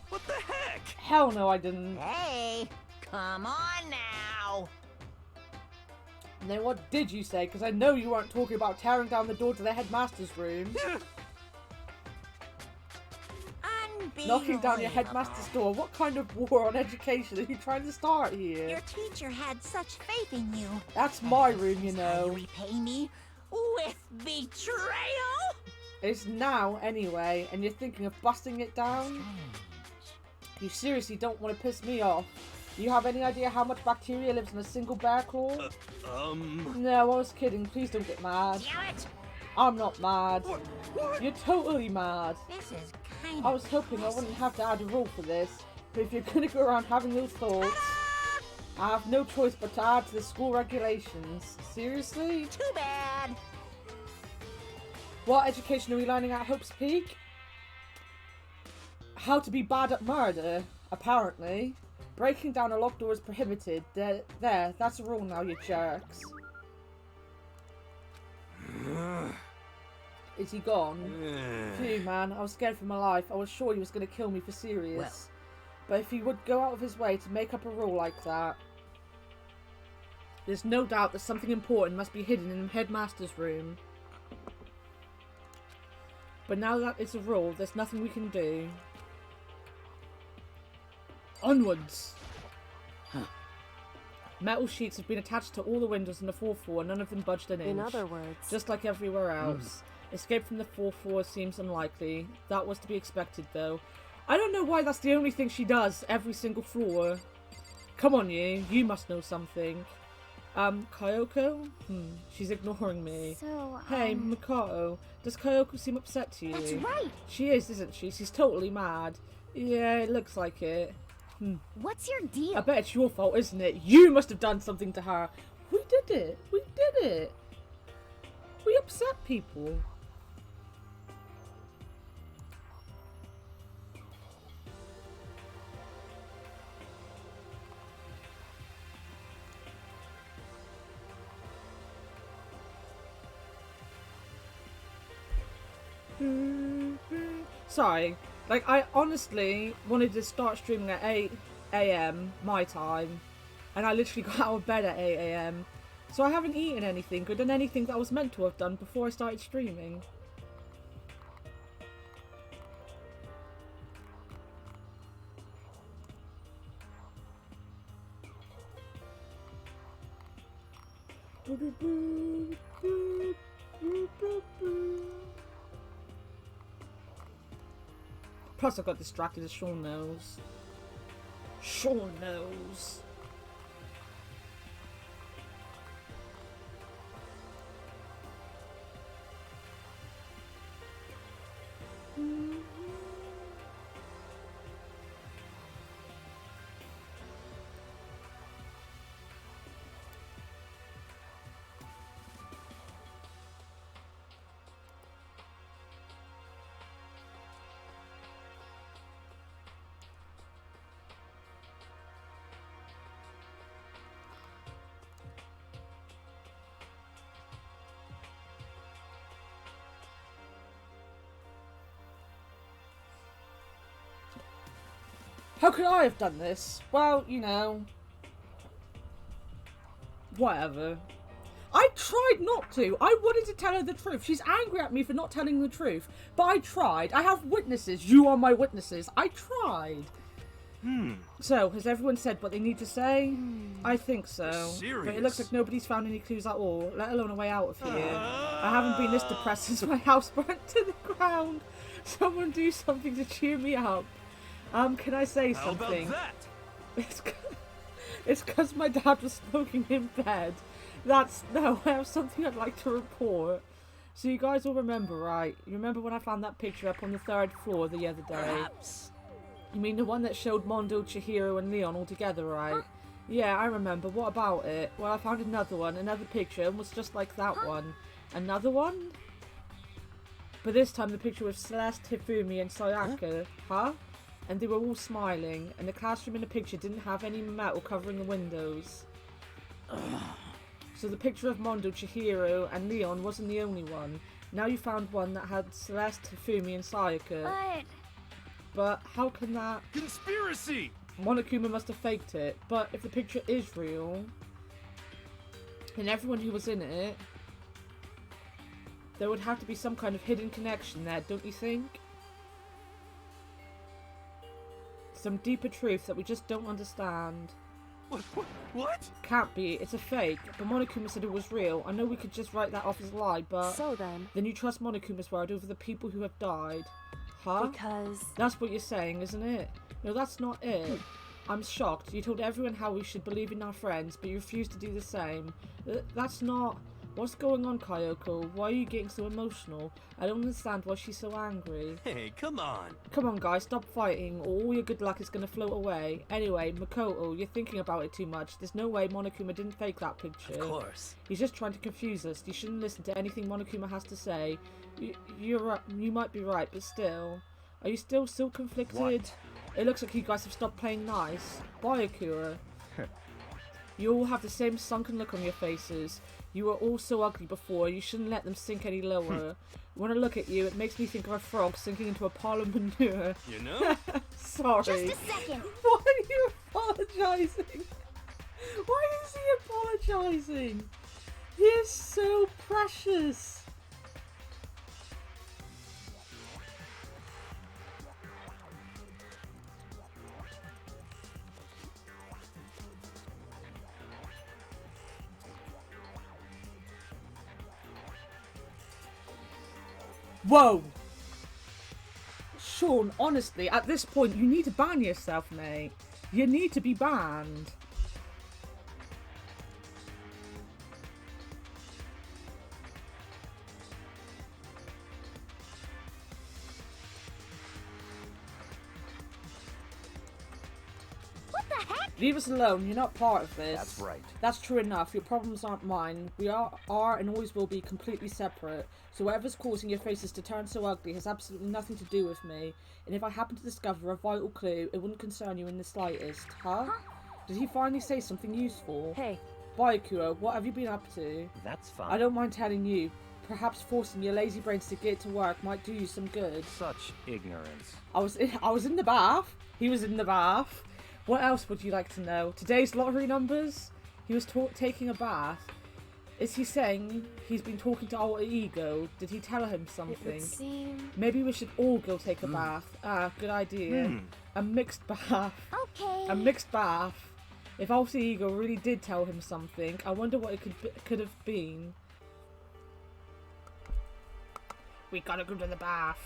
What the heck? Hell no, I didn't. Hey, come on now. And then what did you say? Because I know you weren't talking about tearing down the door to the headmaster's room. Knocking down your headmaster's door. What kind of war on education are you trying to start here? Your teacher had such faith in you. That's my room, you know. You repay me with betrayal? It's now, anyway, and you're thinking of busting it down? You seriously don't want to piss me off. Do you have any idea how much bacteria lives in a single bear claw? No, I was kidding. Please don't get mad. Damn it! I'm not mad. What? You're totally mad. This is kind I was hoping I wouldn't have to add a rule for this, but if you're gonna go around having those thoughts, I have no choice but to add to the school regulations. Seriously? Too bad. What education are we learning at Hope's Peak? How to be bad at murder, apparently. Breaking down a locked door is prohibited. There, that's a rule now, you jerks. Is he gone? Phew, man, I was scared for my life. I was sure he was going to kill me for serious. Well. But if he would go out of his way to make up a rule like that, there's no doubt that something important must be hidden in the headmaster's room. But now that it's a rule, there's nothing we can do. Onwards! Metal sheets have been attached to all the windows in the 4th floor, none of them budged an inch. In other words, Just like everywhere else. Escape from the 4th floor seems unlikely. That was to be expected, though. I don't know why that's the only thing she does every single floor. Come on, you must know something. Kyoko? She's ignoring me. So, Hey, Mikao, does Kyoko seem upset to you? That's right. She is, isn't she? She's totally mad. Yeah, it looks like it. What's your deal? I bet it's your fault, isn't it? You must have done something to her. We did it. We did it. We upset people. Sorry. Like, I honestly wanted to start streaming at 8 AM my time, and I literally got out of bed at 8 AM. So I haven't eaten anything or done anything that I was meant to have done before I started streaming. Plus I got distracted as Sean knows. Sean knows. How could I have done this? Well, you know. Whatever. I tried not to. I wanted to tell her the truth. She's angry at me for not telling the truth. But I tried. I have witnesses. You are my witnesses. I tried. So, has everyone said what they need to say? I think so. Serious? But it looks like nobody's found any clues at all, let alone a way out of here. I haven't been this depressed since my house burnt to the ground. Someone do something to cheer me up. Can I say How something? about that? It's because my dad was smoking in bed. No, I have something I'd like to report. So you guys all remember, right? You remember when I found that picture up on the 3rd floor the other day? Perhaps. You mean the one that showed Mondo, Chihiro and Leon all together, right? Yeah, I remember. What about it? Well, I found another one, another picture, and was just like that one. Another one? But this time the picture was Celeste, Hifumi and Sayaka. Huh? And they were all smiling, and the classroom in the picture didn't have any metal covering the windows. So the picture of Mondo, Chihiro and Leon wasn't the only one. Now you found one that had Celeste, Hifumi and Sayaka. But how can that... Conspiracy! Monokuma must have faked it. But if the picture is real, and everyone who was in it, there would have to be some kind of hidden connection there, don't you think? Some deeper truth that we just don't understand. What? Can't be, it's a fake. But Monokuma said it was real. I know we could just write that off as a lie, but... So then... Then you trust Monokuma's word over the people who have died. Huh? Because... That's what you're saying, isn't it? No, that's not it. I'm shocked. You told everyone how we should believe in our friends, but you refused to do the same. That's not... What's going on, Kyoko? Why are you getting so emotional? I don't understand why she's so angry. Hey, come on. Come on, guys, stop fighting, or all your good luck is going to float away. Anyway, Makoto, you're thinking about it too much. There's no way Monokuma didn't fake that picture. Of course. He's just trying to confuse us. You shouldn't listen to anything Monokuma has to say. You're right. You might be right, but still. Are you still so conflicted? What? It looks like you guys have stopped playing nice. Bye, Akira. You all have the same sunken look on your faces. You were all so ugly before, you shouldn't let them sink any lower. When I look at you, it makes me think of a frog sinking into a pile of manure. You know? Sorry. Just a second. Why are you apologising? Why is he apologising? He is so precious. Whoa! Sean, honestly, at this point, you need to ban yourself, mate. You need to be banned. What the heck? Leave us alone. You're not part of this. That's right. That's true enough. Your problems aren't mine. We are and always will be completely separate. So whatever's causing your faces to turn so ugly has absolutely nothing to do with me. And if I happen to discover a vital clue, it wouldn't concern you in the slightest. Huh? Did he finally say something useful? Hey, Byakuya, what have you been up to? That's fine. I don't mind telling you. Perhaps forcing your lazy brains to get to work might do you some good. Such ignorance. I was in the bath. He was in the bath. What else would you like to know? Today's lottery numbers? He was taking a bath. Is he saying he's been talking to Alter Ego? Did he tell him it something? would seem... Maybe we should all go take a bath. Ah, good idea. A mixed bath. Okay. A mixed bath. If Alter Ego really did tell him something, I wonder what it could have been. We gotta go to the bath.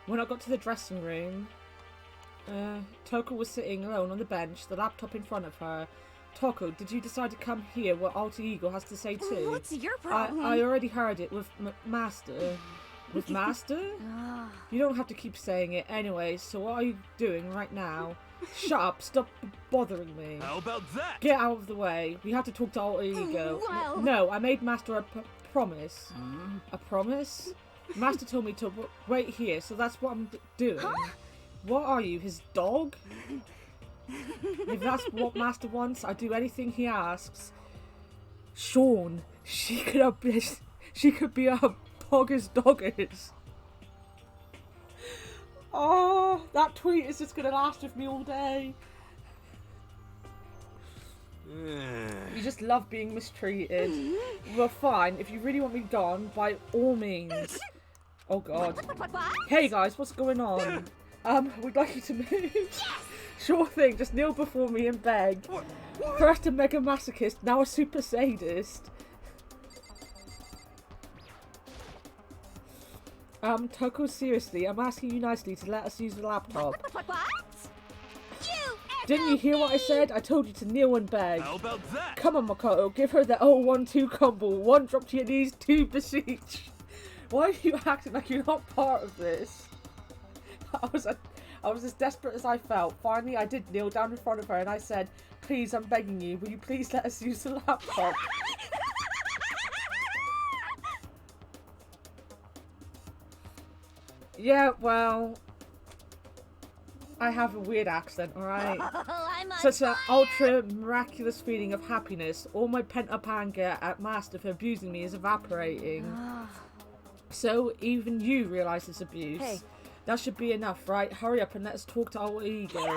When I got to the dressing room, Toko was sitting alone on the bench, the laptop in front of her. Toko, did you decide to come here what Alter Ego has to say too? What's your problem? I already heard it with Master. With Master? You don't have to keep saying it anyway, so what are you doing right now? Shut up, stop bothering me. How about that? Get out of the way. We have to talk to Alter Ego. Well- No, I made Master a promise. A promise? Master told me to wait here, so that's what I'm doing. What are you, his dog? If that's what Master wants, I'd do anything he asks. Sean, she could be a Poggers Doggers. Oh, that tweet is just gonna last with me all day. You just love being mistreated. Well, fine. If you really want me gone, by all means. Oh God. Hey guys, what's going on? We'd like you to move. Sure thing. Just kneel before me and beg. First a mega masochist, now a super sadist. Toko, seriously, I'm asking you nicely to let us use the laptop. What? Didn't you hear what I said? I told you to kneel and beg. How about that? Come on, Makoto, give her the 0-1-2 combo. 1 drop to your knees, 2 beseech. Why are you acting like you're not part of this? I was as desperate as I felt. Finally, I did kneel down in front of her and I said, please, I'm begging you, will you please let us use the laptop? Yeah, well, I have a weird accent, alright? I'm on Such an fire. ultra miraculous feeling of happiness. All my pent up anger at Master for abusing me is evaporating. So even you realise this abuse. Hey. That should be enough, right? Hurry up and let us talk to our ego. You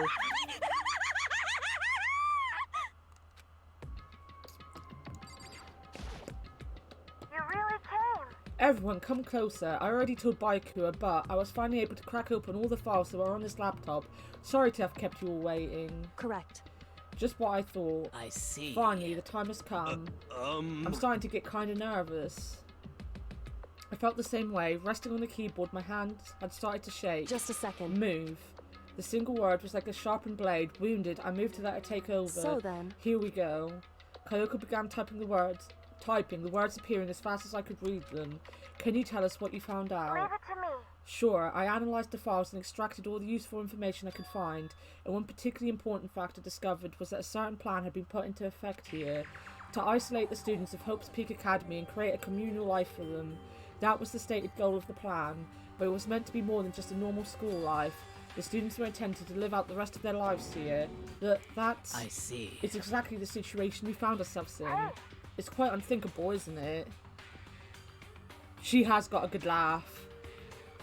really came. Everyone, come closer. I already told Byakuya, but I was finally able to crack open all the files that were on this laptop. Sorry to have kept you all waiting. Correct. Just what I thought. I see. Finally, the time has come. I'm starting to get kind of nervous. I felt the same way. Resting on the keyboard, my hands had started to shake. Just a second. Move. The single word was like a sharpened blade. Wounded, I moved to let it take over. So then. Here we go. Kyoko began typing the words appearing as fast as I could read them. Can you tell us what you found out? Leave it to me. Sure, I analysed the files and extracted all the useful information I could find, and one particularly important fact I discovered was that a certain plan had been put into effect here, to isolate the students of Hope's Peak Academy and create a communal life for them. That was the stated goal of the plan, but it was meant to be more than just a normal school life. The students were intended to live out the rest of their lives here. That's... I see. It's exactly the situation we found ourselves in. It's quite unthinkable, isn't it? She has got a good laugh.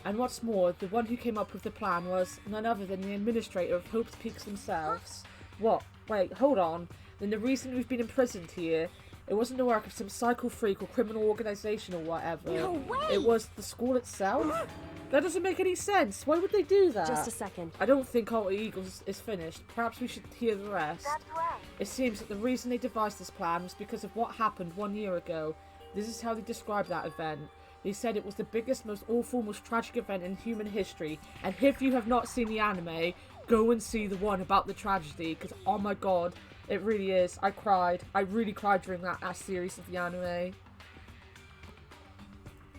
And what's more, the one who came up with the plan was none other than the administrator of Hope's Peaks themselves. What? Wait, hold on. Then the reason we've been imprisoned here, it wasn't the work of some psycho freak or criminal organisation or whatever. No way! It was the school itself? That doesn't make any sense. Why would they do that? Just a second. I don't think Alter Eagles is finished. Perhaps we should hear the rest. That's right. It seems that the reason they devised this plan was because of what happened 1 year ago. This is how they described that event. They said it was the biggest, most awful, most tragic event in human history. And if you have not seen the anime, go and see the one about the tragedy. Because, oh my god, it really is. I cried. I really cried during that series of the anime.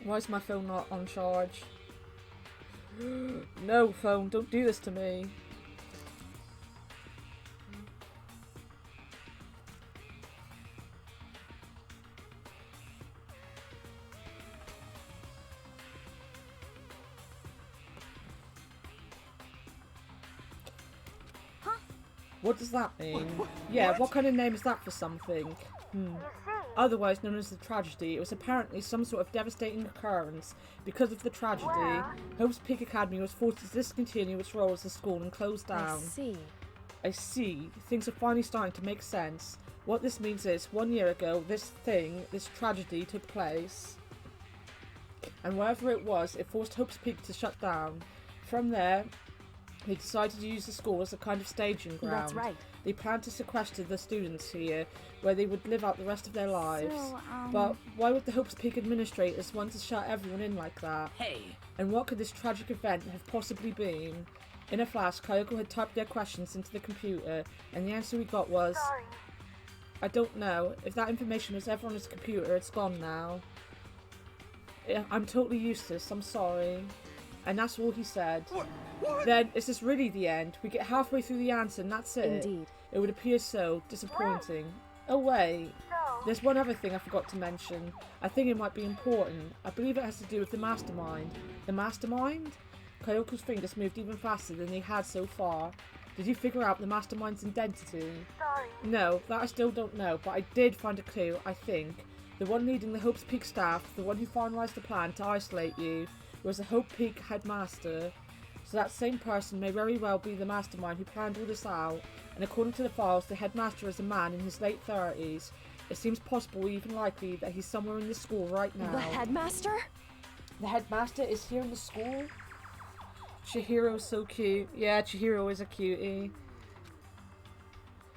Why is my phone not on charge? No, phone, don't do this to me. What does that mean? Yeah, what kind of name is that for something? You see, Otherwise known as the tragedy, it was apparently some sort of devastating occurrence. Because of the tragedy, Well- Hope's Peak Academy was forced to discontinue its role as a school and close I down. see. I see. Things are finally starting to make sense. What this means is, 1 year ago, this tragedy took place. And wherever it was, it forced Hope's Peak to shut down. From there, they decided to use the school as a kind of staging ground. That's right. They planned to sequester the students here, where they would live out the rest of their lives. So, But why would the Hope's Peak administrators want to shut everyone in like that? Hey, And what could this tragic event have possibly been? In a flash, Kyoko had typed their questions into the computer, and the answer we got was, sorry. I don't know. If that information was ever on his computer, it's gone now. Yeah, I'm totally useless, I'm sorry. And that's all he said. Then, is this really the end? We get halfway through the answer and that's it. Indeed. It would appear so. Disappointing. Oh wait. So, There's one other thing I forgot to mention. I think it might be important. I believe it has to do with the mastermind. The mastermind? Kyoko's fingers moved even faster than they had so far. Did you figure out the mastermind's identity? sorry. No, that I still don't know, but I did find a clue, I think. The one leading the Hope's Peak staff, the one who finalised the plan to isolate you, was the Hope Peak headmaster. So that same person may very well be the mastermind who planned all this out, and according to the files, the headmaster is a man in his late 30s. It seems possible, even likely, that he's somewhere in the school right now. The headmaster? The headmaster is here in the school? Chihiro's so cute. Yeah, Chihiro is a cutie.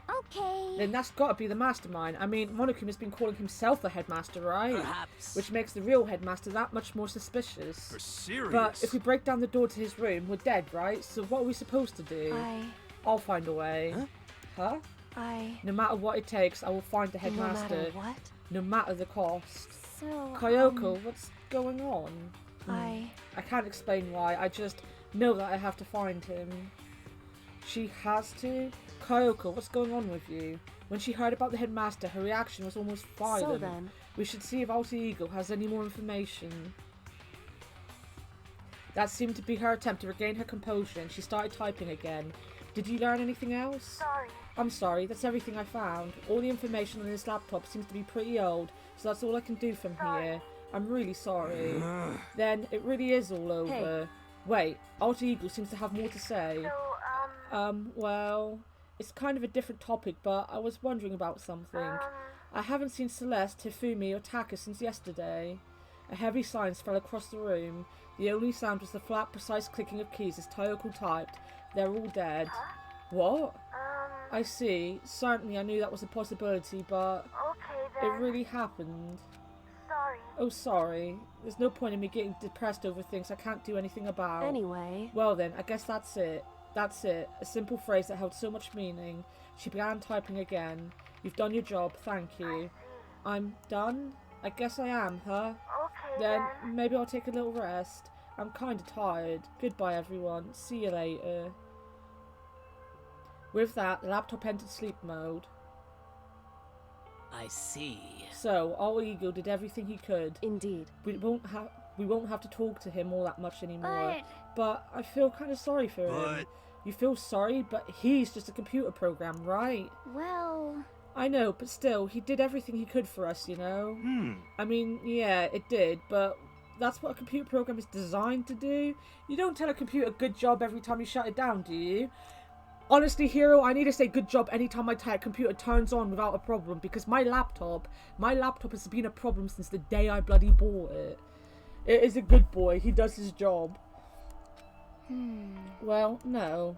Okay. Then that's gotta be the mastermind. I mean, Monokuma's been calling himself the headmaster, right? perhaps. Which makes the real headmaster that much more suspicious. For serious? But if we break down the door to his room, we're dead, right? So what are we supposed to do? I'll find a way. Huh? No matter what it takes, I will find the No headmaster. matter what? No matter the cost. So, Kyoko, what's going on? I can't explain why, I just know that I have to find him. She has to? Kyoko, what's going on with you? When she heard about the headmaster, her reaction was almost violent. So then. We should see if Alter Ego has any more information. That seemed to be her attempt to regain her composure, and she started typing again. Did you learn anything else? sorry. I'm sorry, that's everything I found. All the information on this laptop seems to be pretty old, so that's all I can do from here. I'm really sorry. Then it really is all over. Hey. Wait, Alter Ego seems to have more to say. So, Well, it's kind of a different topic, but I was wondering about something. I haven't seen Celeste, Hifumi, or Taka since yesterday. A heavy silence fell across the room. The only sound was the flat, precise clicking of keys as Tayoko typed. They're all dead. What? I see. Certainly I knew that was a possibility, but okay it then. really happened. Sorry. Oh, sorry. There's no point in me getting depressed over things I can't do anything about. Anyway, Well then, I guess that's it. That's it. A simple phrase that held so much meaning. She began typing again. You've done your job, thank you. I'm done? I guess I am, huh? Okay, Then maybe I'll take a little rest. I'm kinda tired. Goodbye everyone. See you later. With that, the laptop entered sleep mode. I see. So, our ego did everything he could. indeed. We won't have to talk to him all that much anymore. But I feel kind of sorry for him. But You feel sorry, but he's just a computer program, right? well, I know, but still, he did everything he could for us, you know? Hmm. I mean, yeah, it did, but that's what a computer program is designed to do. You don't tell a computer good job every time you shut it down, do you? Honestly, Hero, I need to say good job anytime my computer turns on without a problem, because my laptop has been a problem since the day I bloody bought it. It is a good boy. He does his job. Well, no.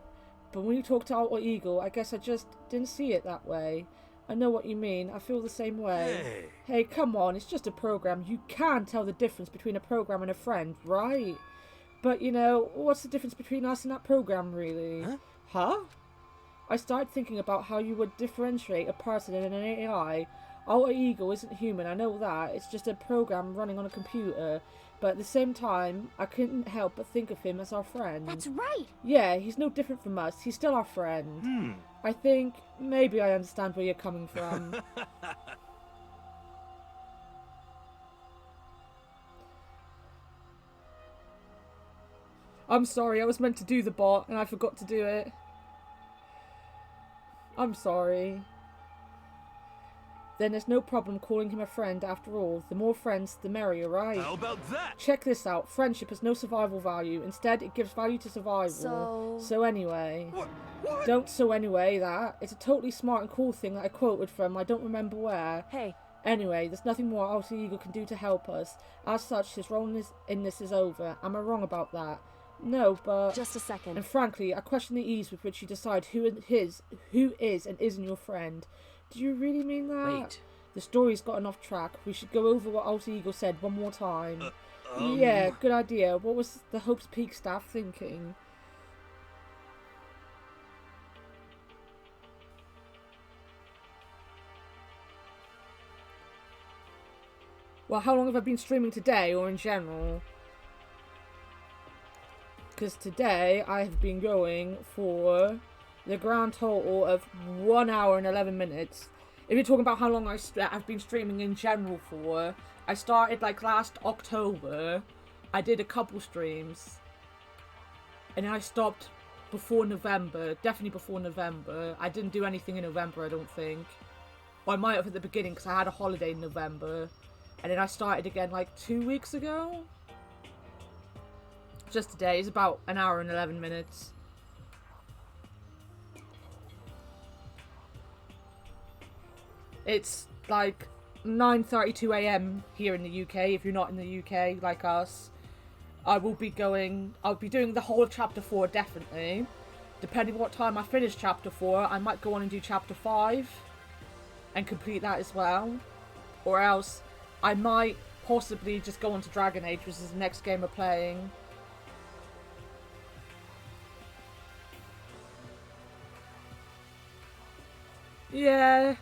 But when you talk to Alter Ego, I guess I just didn't see it that way. I know what you mean. I feel the same way. Hey, come on. It's just a program. You can tell the difference between a program and a friend, right? But, you know, what's the difference between us and that program, really? Huh? I started thinking about how you would differentiate a person and an AI. Alter Ego isn't human, I know that. It's just a program running on a computer. But at the same time, I couldn't help but think of him as our friend. that's right. Yeah, he's no different from us. He's still our friend. I think maybe I understand where you're coming from. I'm sorry, I was meant to do the bot and I forgot to do it. I'm sorry. Then there's no problem calling him a friend after all. The more friends, the merrier, right? How about that? Check this out. Friendship has no survival value. Instead, it gives value to survival. So anyway. What? Don't so anyway that. It's a totally smart and cool thing that I quoted from. I don't remember where. Hey, Anyway, there's nothing more Alter Ego can do to help us. As such, his role in this is over. Am I wrong about that? No, but... just a second. And frankly, I question the ease with which you decide who is and isn't your friend. Do you really mean that? Wait. The story's gotten off track. We should go over what Alter Ego said one more time. Yeah, good idea. What was the Hope's Peak staff thinking? Well, how long have I been streaming today, or in general? Because today I have been going for the grand total of 1 hour and 11 minutes. If you're talking about how long I've been streaming in general for, I started like last October. I did a couple streams. And then I stopped before November. Definitely before November. I didn't do anything in November, I don't think. Or I might have at the beginning because I had a holiday in November. And then I started again like 2 weeks ago. Just today. It's about 1 hour and 11 minutes. It's like 9:32 AM here in the UK. If you're not in the UK like us, I'll be doing the whole of chapter 4 definitely. Depending what time I finish chapter 4, I might go on and do chapter 5 and complete that as well. Or else I might possibly just go on to Dragon Age, which is the next game we're playing. Yeah,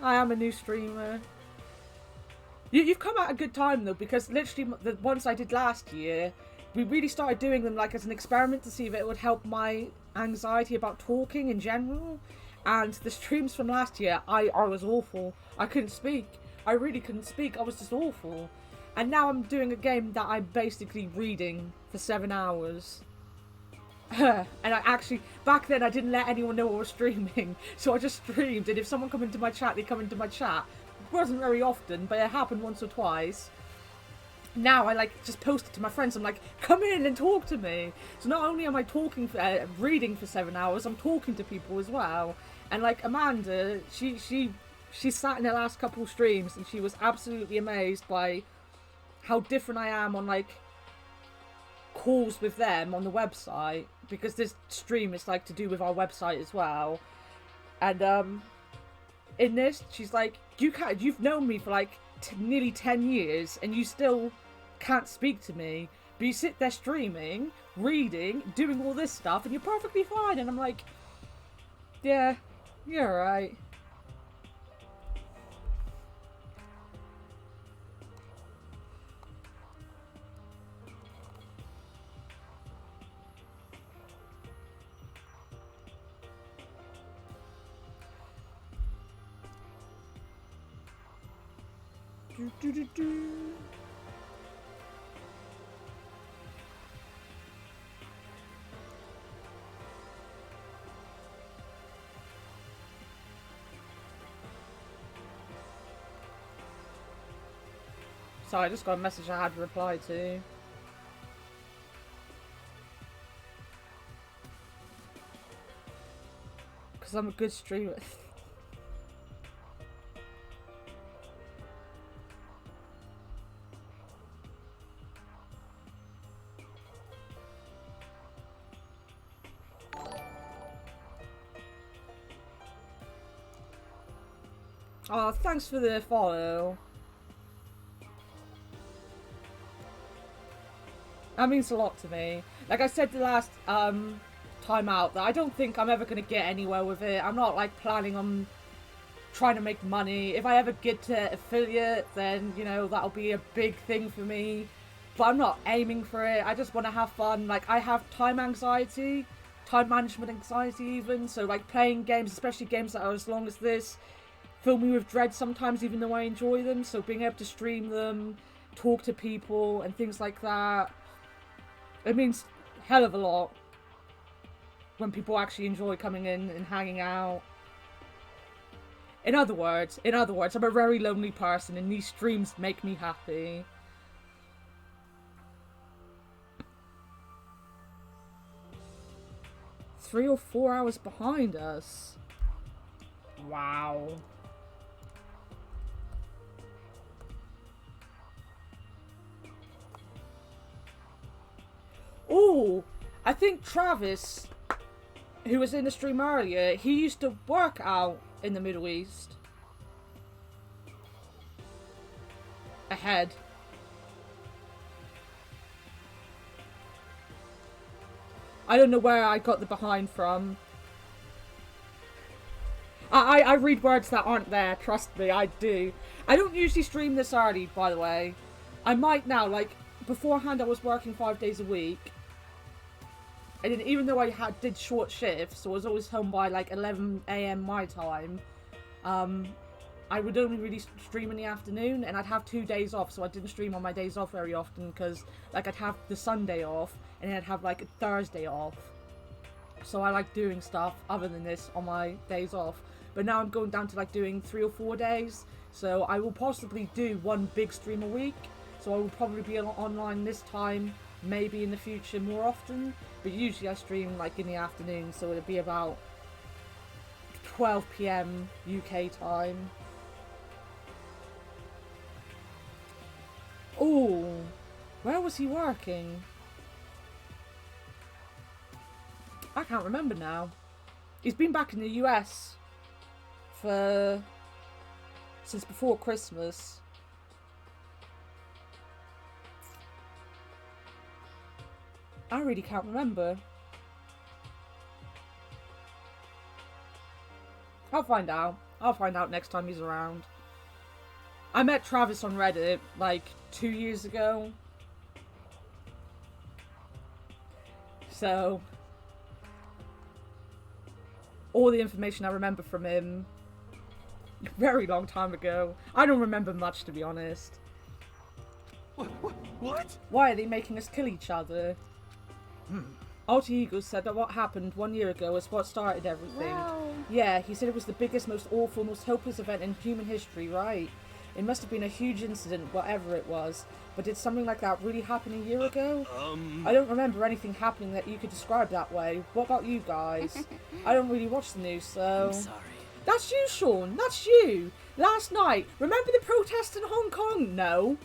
I am a new streamer. You've come at a good time though, because literally the ones I did last year, we really started doing them like as an experiment to see if it would help my anxiety about talking in general. And the streams from last year, I was awful. I couldn't speak. I really couldn't speak. I was just awful. And now I'm doing a game that I'm basically reading for 7 hours. And I actually, back then I didn't let anyone know I was streaming. So I just streamed, and if someone come into my chat, they come into my chat. It wasn't very often, but it happened once or twice. Now I like just post it to my friends. I'm like, come in and talk to me. So not only am I reading for 7 hours, I'm talking to people as well. And like Amanda, she sat in the last couple of streams and she was absolutely amazed by how different I am on like calls with them on the website, because this stream is like to do with our website as well. And in this, she's like, you've known me for like nearly 10 years and you still can't speak to me, but you sit there streaming, reading, doing all this stuff, and you're perfectly fine. And I'm like, yeah, you're right. Do, do, do, do. Sorry, I just got a message I had to reply to. Because I'm a good streamer. Oh, thanks for the follow. That means a lot to me. Like I said the last time out, that I don't think I'm ever going to get anywhere with it. I'm not like planning on trying to make money. If I ever get to affiliate, then, you know, that'll be a big thing for me. But I'm not aiming for it. I just want to have fun. Like, I have time anxiety, time management anxiety even. So like playing games, especially games that are as long as this, fill me with dread sometimes, even though I enjoy them. So being able to stream them, talk to people and things like that, it means hell of a lot when people actually enjoy coming in and hanging out. In other words, I'm a very lonely person and these streams make me happy. Three or 4 hours behind us. Wow. Oh, I think Travis, who was in the stream earlier, he used to work out in the Middle East. Ahead. I don't know where I got the behind from. I read words that aren't there, trust me, I do. I don't usually stream this early, by the way. I might now, like, beforehand I was working 5 days a week. And then even though I did short shifts, so I was always home by like 11 AM my time, I would only really stream in the afternoon, and I'd have 2 days off, so I didn't stream on my days off very often, because like I'd have the Sunday off, and then I'd have like a Thursday off. So I like doing stuff other than this on my days off. But now I'm going down to like doing 3 or 4 days, so I will possibly do one big stream a week. So I will probably be online this time, maybe in the future more often, but usually I stream like in the afternoon, so it'll be about 12 PM UK time. Oh, where was he working? I can't remember now. He's been back in the US since before Christmas. I really can't remember. I'll find out. I'll find out next time he's around. I met Travis on Reddit like 2 years ago. So all the information I remember from him, very long time ago. I don't remember much, to be honest. What? Why are they making us kill each other? Alter Ego said that what happened 1 year ago was what started everything. Whoa. Yeah, he said it was the biggest, most awful, most hopeless event in human history, right? It must have been a huge incident, whatever it was. But did something like that really happen a year ago? I don't remember anything happening that you could describe that way. What about you guys? I don't really watch the news, so... I'm sorry. That's you, Sean. That's you. Last night. Remember the protests in Hong Kong? No.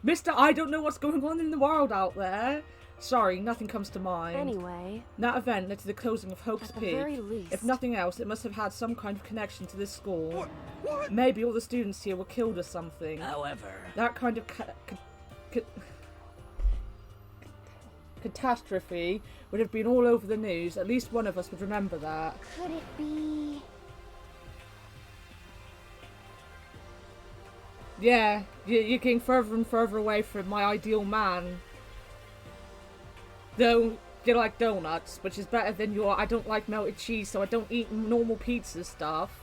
Mr. I don't know what's going on in the world out there. Sorry, nothing comes to mind. Anyway, That event led to the closing of Hope's at the Peak. very least. If nothing else, it must have had some kind of connection to this school. What? Maybe all the students here were killed or something. However, That kind of catastrophe would have been all over the news. At least one of us would remember that. Could it be? Yeah, you're getting further and further away from my ideal man. Though you like donuts, which is better than your I don't like melted cheese, so I don't eat normal pizza stuff.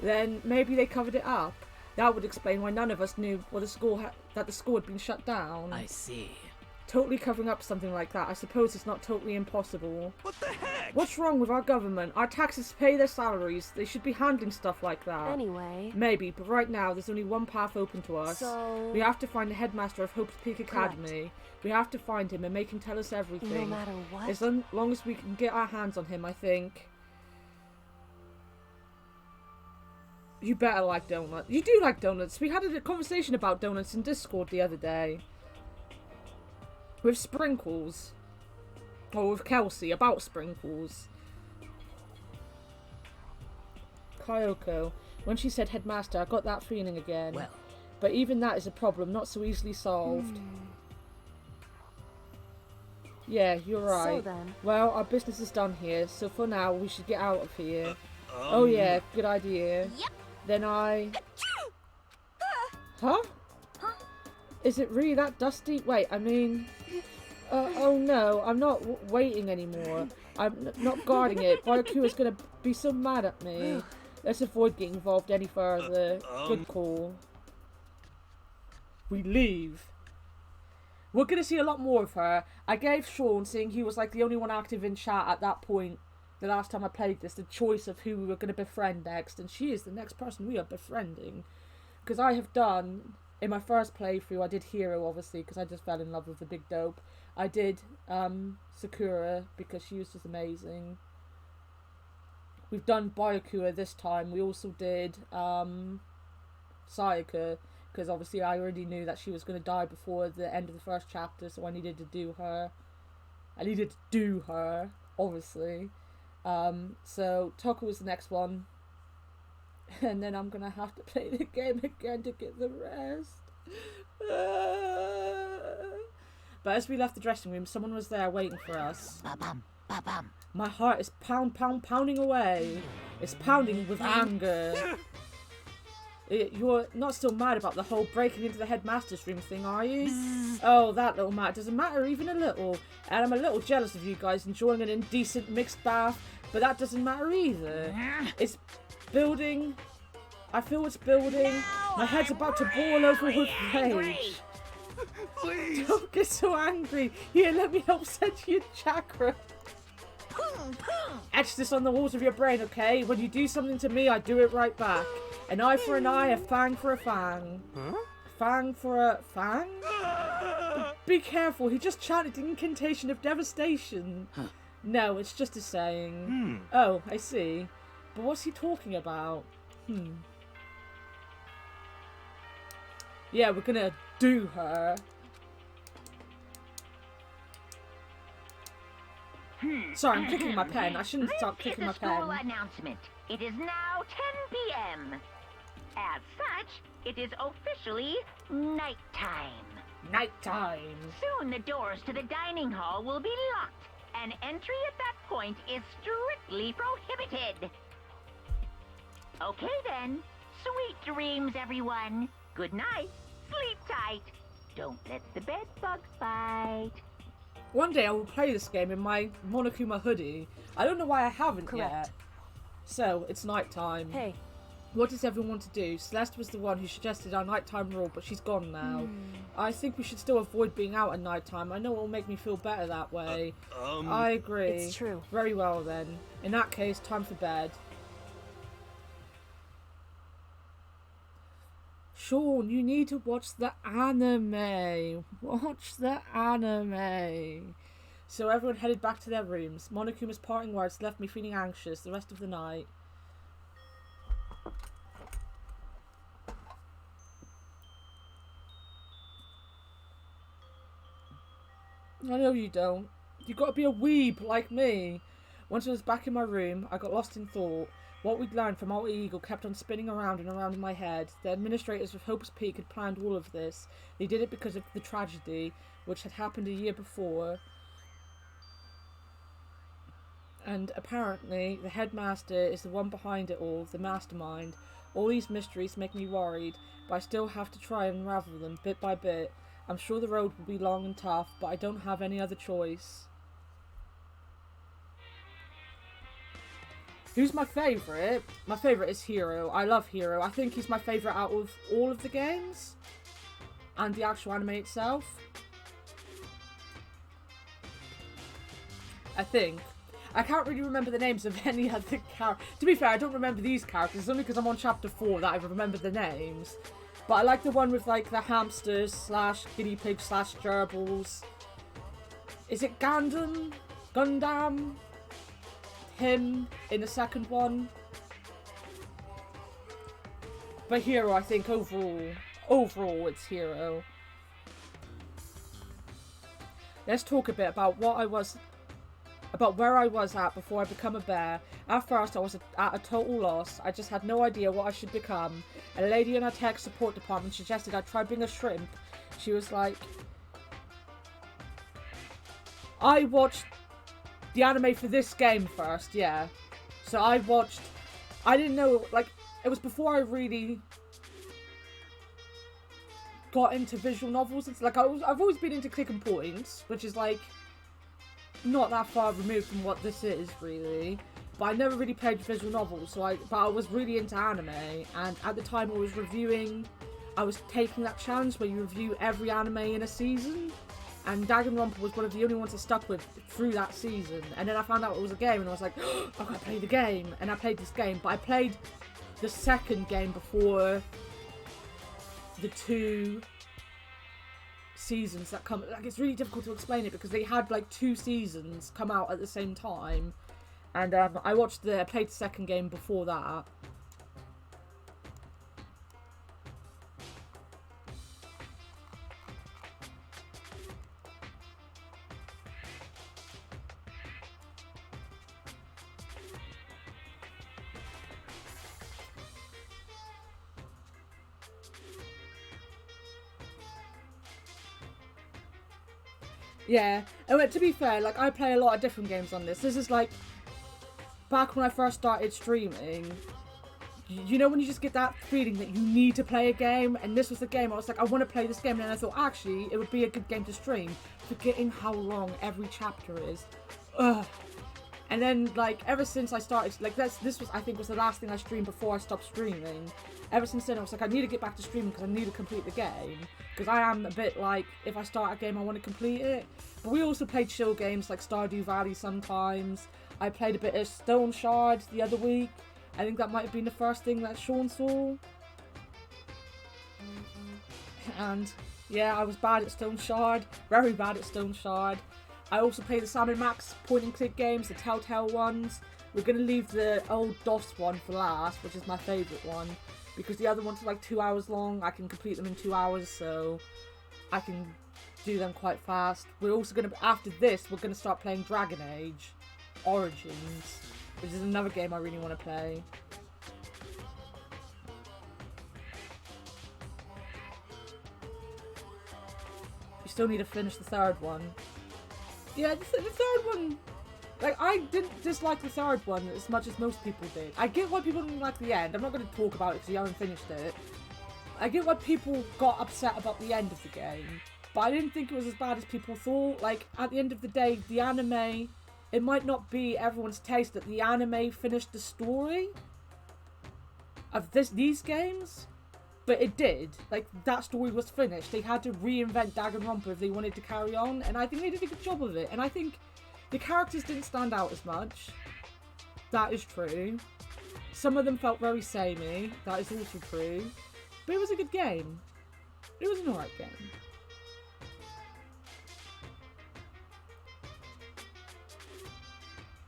Then maybe they covered it up. That would explain why none of us knew what that the school had been shut down. I see. Totally covering up something like that, I suppose it's not totally impossible. What the heck? What's wrong with our government? Our taxes pay their salaries. They should be handling stuff like that. Anyway, Maybe, but right now there's only one path open to us. so We have to find the headmaster of Hope's Peak Academy. We have to find him and make him tell us everything. no matter what. As long as we can get our hands on him, I think. You better like donuts. You do like donuts. We had a conversation about donuts in Discord the other day. With Sprinkles. Or with Kelsey about Sprinkles. Kyoko. When she said headmaster, I got that feeling again. Well, But even that is a problem, not so easily solved. Yeah, you're right. So then, Well, our business is done here, so for now we should get out of here. Oh yeah, good idea. Yep. Then I... Huh? Is it really that dusty? Wait, I mean... oh no, I'm not waiting anymore. I'm not guarding it. Barbecue is gonna be so mad at me. Let's avoid getting involved any further. Good call. We leave. We're gonna see a lot more of her. I gave Sean, seeing he was like the only one active in chat at that point, the last time I played this, the choice of who we were gonna befriend next, and she is the next person we are befriending. Because I have done, in my first playthrough, I did Hero, obviously, because I just fell in love with the big dope. I did Sakura, because she was just amazing. We've done Byakura this time. We also did Sayaka, because obviously I already knew that she was going to die before the end of the first chapter, so I needed to do her. Obviously. So Toku was the next one. And then I'm going to have to play the game again to get the rest. But as we left the dressing room, someone was there waiting for us. ba-bum, ba-bum. My heart is pounding away. It's pounding with anger. You're not still mad about the whole breaking into the headmaster's room thing, are you? Oh, that little matter doesn't matter even a little. And I'm a little jealous of you guys enjoying an indecent mixed bath, but that doesn't matter either. It's building. I feel it's building. My head's about to boil over with rage. Please! Don't get so angry. Here, let me help set your chakra. Etch this on the walls of your brain, okay? When you do something to me, I do it right back. An eye for an eye, a fang for a fang. Huh? Fang for a fang? Be careful, he just chanted the incantation of devastation. No, it's just a saying. Oh, I see. But what's he talking about? Yeah, we're gonna do her. Sorry, I'm clicking my pen. I shouldn't stop clicking my pen. School announcement. It is now 10 p.m. As such, it is officially nighttime. Nighttime. Soon the doors to the dining hall will be locked, and entry at that point is strictly prohibited. Okay then. Sweet dreams, everyone. Good night. Sleep tight. Don't let the bed bugs bite. One day I will play this game in my Monokuma hoodie. I don't know why I haven't Correct. yet. So, it's nighttime. hey, What does everyone want to do? Celeste was the one who suggested our nighttime rule, but she's gone now. I think we should still avoid being out at nighttime. I know it will make me feel better that way. I agree. it's true. Very well then. In that case, time for bed. Sean, you need to watch the anime. Watch the anime. So everyone headed back to their rooms. Monokuma's parting words left me feeling anxious the rest of the night. I know you don't. You gotta be a weeb like me. Once I was back in my room, I got lost in thought. What we'd learned from Alter Eagle kept on spinning around and around in my head. The administrators of Hope's Peak had planned all of this. They did it because of the tragedy, which had happened a year before. And apparently, the headmaster is the one behind it all, the mastermind. All these mysteries make me worried, but I still have to try and unravel them, bit by bit. I'm sure the road will be long and tough, but I don't have any other choice. Who's my favourite? My favourite is Hero. I love Hero. I think he's my favourite out of all of the games. And the actual anime itself. I think. I can't really remember the names of any other characters. To be fair, I don't remember these characters. It's only because I'm on chapter 4 that I remember the names. But I like the one with like the hamsters / guinea pigs / gerbils. Is it Gundam? Gundam? Him in the second one. But Hero, I think overall it's Hero. Let's talk a bit about where I was at before I become a bear. At first I was at a total loss. I just had no idea what I should become. A lady in our tech support department suggested I try being a shrimp. She was like, I watched the anime for this game first, yeah. So I didn't know, like, it was before I really got into visual novels. It's like, I've always been into click and points, which is like, not that far removed from what this is, really. But I never really played visual novels, but I was really into anime, and at the time I was taking that challenge where you review every anime in a season. And Danganronpa was one of the only ones I stuck with through that season. And then I found out it was a game, and I was like, oh, I've got to play the game. And I played this game, but I played the second game before the 2 seasons that come. Like, it's really difficult to explain it because they had like 2 seasons come out at the same time. And I played the second game before that. Yeah, and to be fair, like, I play a lot of different games on this. This is like, back when I first started streaming, you know when you just get that feeling that you need to play a game? And this was the game, I was like, I want to play this game, and then I thought, actually, it would be a good game to stream, forgetting how long every chapter is. Ugh. And then, like, ever since I started, like, this was, I think, was the last thing I streamed before I stopped streaming. Ever since then, I was like, I need to get back to streaming because I need to complete the game. Because I am a bit like, if I start a game, I want to complete it. But we also play chill games like Stardew Valley sometimes. I played a bit of Stone Shard the other week. I think that might have been the first thing that Sean saw. And, yeah, I was bad at Stone Shard. Very bad at Stone Shard. I also play the Sam & Max point-and-click games, the Telltale ones. We're going to leave the old DOS one for last, which is my favourite one. Because the other ones are like 2 hours long. I can complete them in 2 hours, so I can do them quite fast. We're also going to, after this, we're going to start playing Dragon Age Origins, which is another game I really want to play. You still need to finish the third one. Yeah, the third one, like, I didn't dislike the third one as much as most people did. I get why people didn't like the end. I'm not going to talk about it because you haven't finished it. I get why people got upset about the end of the game. But I didn't think it was as bad as people thought. Like, at the end of the day, the anime, it might not be everyone's taste that the anime finished the story of these games. But it did. Like, that story was finished. They had to reinvent Danganronpa if they wanted to carry on. And I think they did a good job of it. And I think the characters didn't stand out as much. That is true. Some of them felt very samey. That is also true. But it was a good game. It was an alright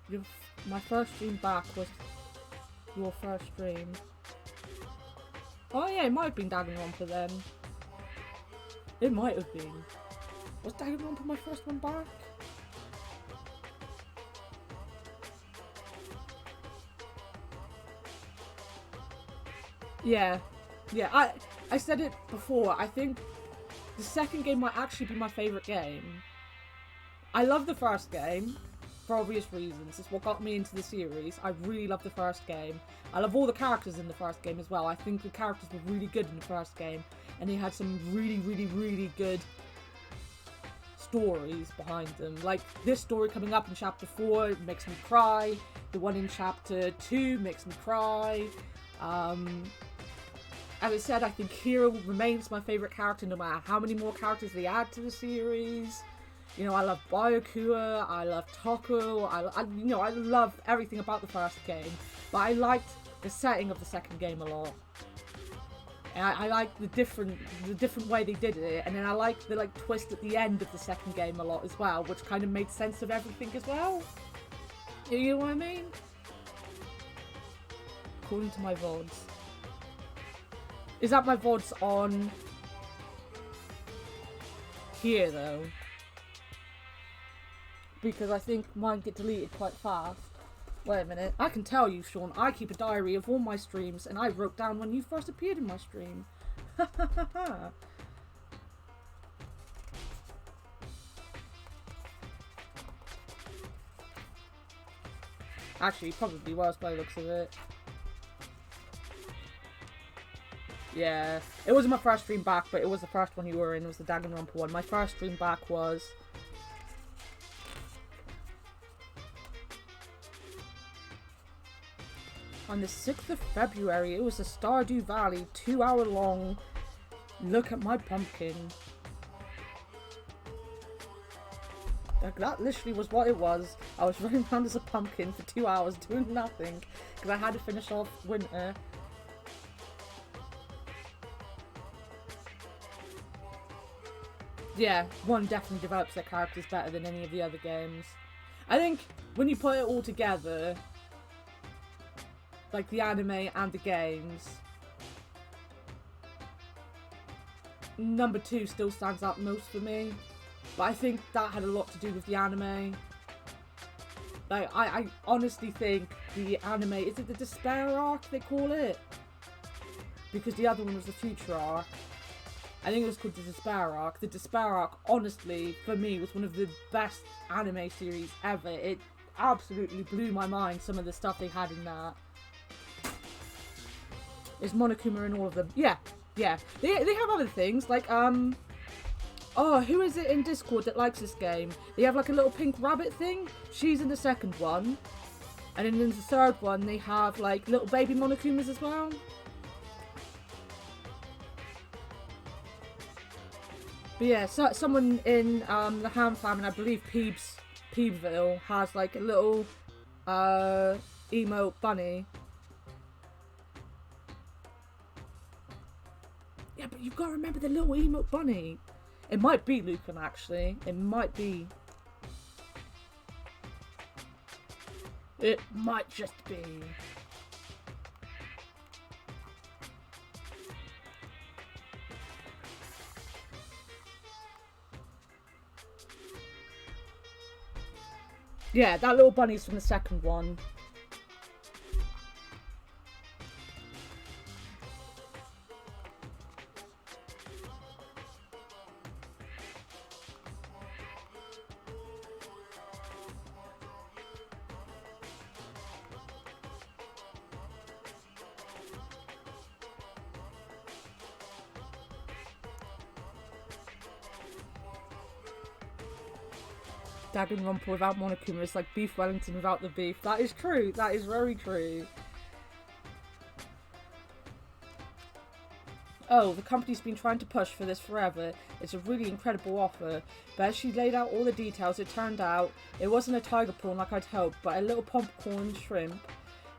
game. My first stream back was your first stream. Oh yeah, it might have been Danganronpa then. It might have been. Was Danganronpa my first one back? Yeah. Yeah, I said it before. I think the second game might actually be my favourite game. I love the first game, for obvious reasons. It's what got me into the series. I really love the first game. I love all the characters in the first game as well. I think the characters were really good in the first game, and they had some really good stories behind them. Like, this story coming up in chapter 4 makes me cry. The one in chapter 2 makes me cry. As I said, I think Hero remains my favourite character no matter how many more characters they add to the series. You know, I love Byokua, I love Toko, I love everything about the first game. But I liked the setting of the second game a lot. And I liked the different way they did it, and then I liked the twist at the end of the second game a lot as well, which kind of made sense of everything as well. You know what I mean? According to my VODs. Is that my VODs on here though? Because I think mine get deleted quite fast. Wait a minute. I can tell you, Sean, I keep a diary of all my streams, and I wrote down when you first appeared in my stream. Ha ha ha ha. Actually, probably was by the looks of it. Yeah, it wasn't my first stream back, but it was the first one you were in. It was the Danganronpa one. My first stream back was... on the 6th of February. It was a Stardew Valley 2-hour long look at my pumpkin. That literally was what it was. I was running around as a pumpkin for 2 hours doing nothing because I had to finish off winter. Yeah, one definitely develops their characters better than any of the other games. I think when you put it all together, like the anime and the games, number 2 still stands out most for me. But I think that had a lot to do with the anime. Like, I honestly think the anime, is it the Despair arc they call it? Because the other one was the Future arc. I think it was called the Despair arc. The Despair arc, honestly, for me, was one of the best anime series ever. It absolutely blew my mind, some of the stuff they had in that. Is Monokuma in all of them? Yeah. They have other things, like, oh, who is it in Discord that likes this game? They have like a little pink rabbit thing. She's in the second one. And then in the third one, they have like little baby Monokumas as well. But yeah, so someone in the Ham family, I believe Peebsville, has like a little emote bunny. Yeah, but you've got to remember the little emote bunny. It might be Lucan, actually. It might be. It might just be. Yeah, that little bunny's from the second one. Danganronpa without Monokuma is like Beef Wellington without the beef. That is true. That is very true. Oh, the company's been trying to push for this forever. It's a really incredible offer. But as she laid out all the details, it turned out it wasn't a tiger prawn like I'd hoped, but a little popcorn shrimp.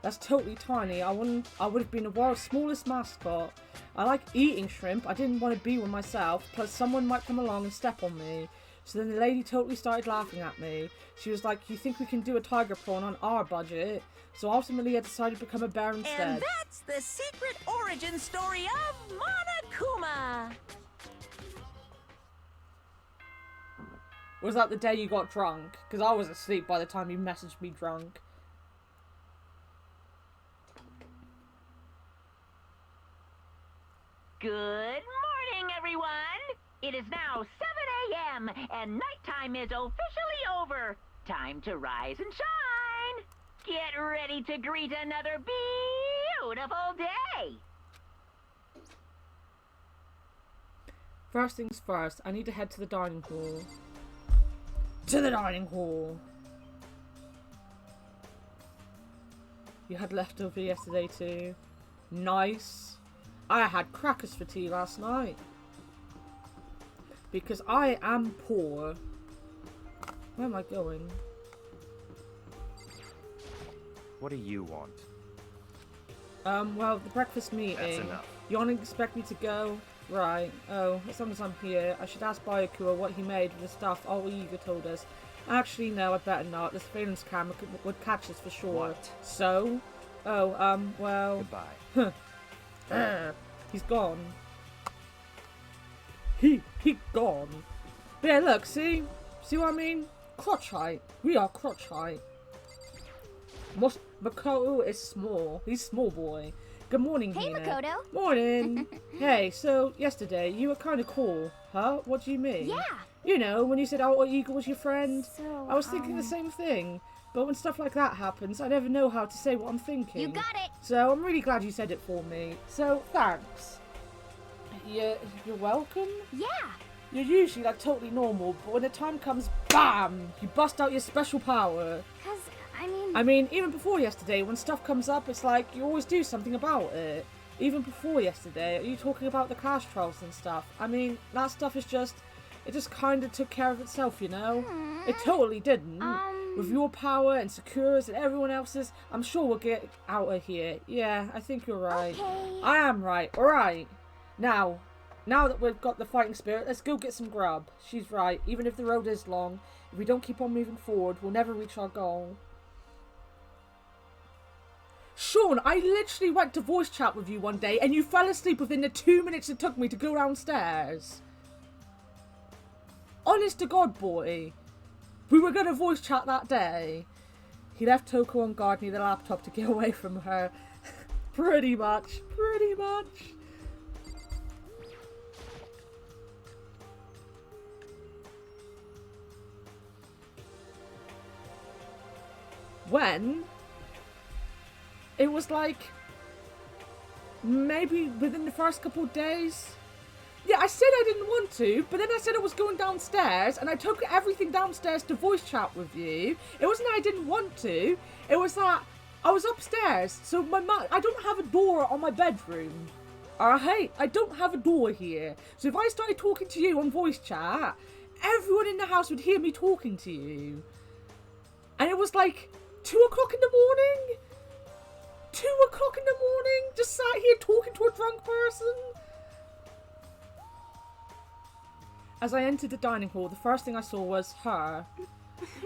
That's totally tiny. I would have been the world's smallest mascot. I like eating shrimp. I didn't want to be one myself. Plus, someone might come along and step on me. So then the lady totally started laughing at me. She was like, "You think we can do a tiger prawn on our budget?" So ultimately I decided to become a bear instead. And that's the secret origin story of Monokuma. Was that the day you got drunk? Because I was asleep by the time you messaged me drunk. Good morning, everyone! It is now 7 a.m. and nighttime is officially over. Time to rise and shine! Get ready to greet another beautiful day! First things first, I need to head to the dining hall. To the dining hall! You had leftover yesterday too. Nice. I had crackers for tea last night. Because I am poor. Where am I going? What do you want? Well, the breakfast meeting. That's enough. You don't expect me to go? Right. Oh, as long as I'm here, I should ask Bayakura what he made with the stuff all Iga told us. Actually, no, I better not. The surveillance camera would catch us for sure. What? So? Oh, well... Goodbye. He's gone. He gone. But yeah, look, see what I mean? Crotch height. We are crotch height. Makoto is small. He's small boy. Good morning, Hey, Hina. Makoto. Morning. Hey, so yesterday you were kind of cool, huh? What do you mean? Yeah. You know, when you said Aoi Eagle was your friend, So, I was thinking the same thing. But when stuff like that happens, I never know how to say what I'm thinking. You got it. So I'm really glad you said it for me. So thanks. You're welcome. Yeah. You're usually like totally normal, but when the time comes, BAM! You bust out your special power. Cause I mean, even before yesterday, when stuff comes up, it's like you always do something about it. Even before yesterday, are you talking about the class trials and stuff? I mean, that stuff is just, it just kind of took care of itself, you know? It totally didn't. With your power and Sakura's and everyone else's, I'm sure we'll get out of here. Yeah, I think you're right. Okay. I am right. Alright. Now that we've got the fighting spirit, let's go get some grub. She's right. Even if the road is long, if we don't keep on moving forward, we'll never reach our goal. Sean, I literally went to voice chat with you one day and you fell asleep within the 2 minutes it took me to go downstairs. Honest to God, boy. We were going to voice chat that day. He left Toko on guard near the laptop to get away from her. Pretty much. When it was like maybe within the first couple of days. Yeah, I said I didn't want to, but then I said I was going downstairs and I took everything downstairs to voice chat with you. It wasn't that I didn't want to, it was that I was upstairs, so I don't have a door on my bedroom. Alright? I don't have a door here. So if I started talking to you on voice chat, everyone in the house would hear me talking to you. And it was like 2 o'clock in the morning? 2 o'clock in the morning? Just sat here talking to a drunk person? As I entered the dining hall, the first thing I saw was her.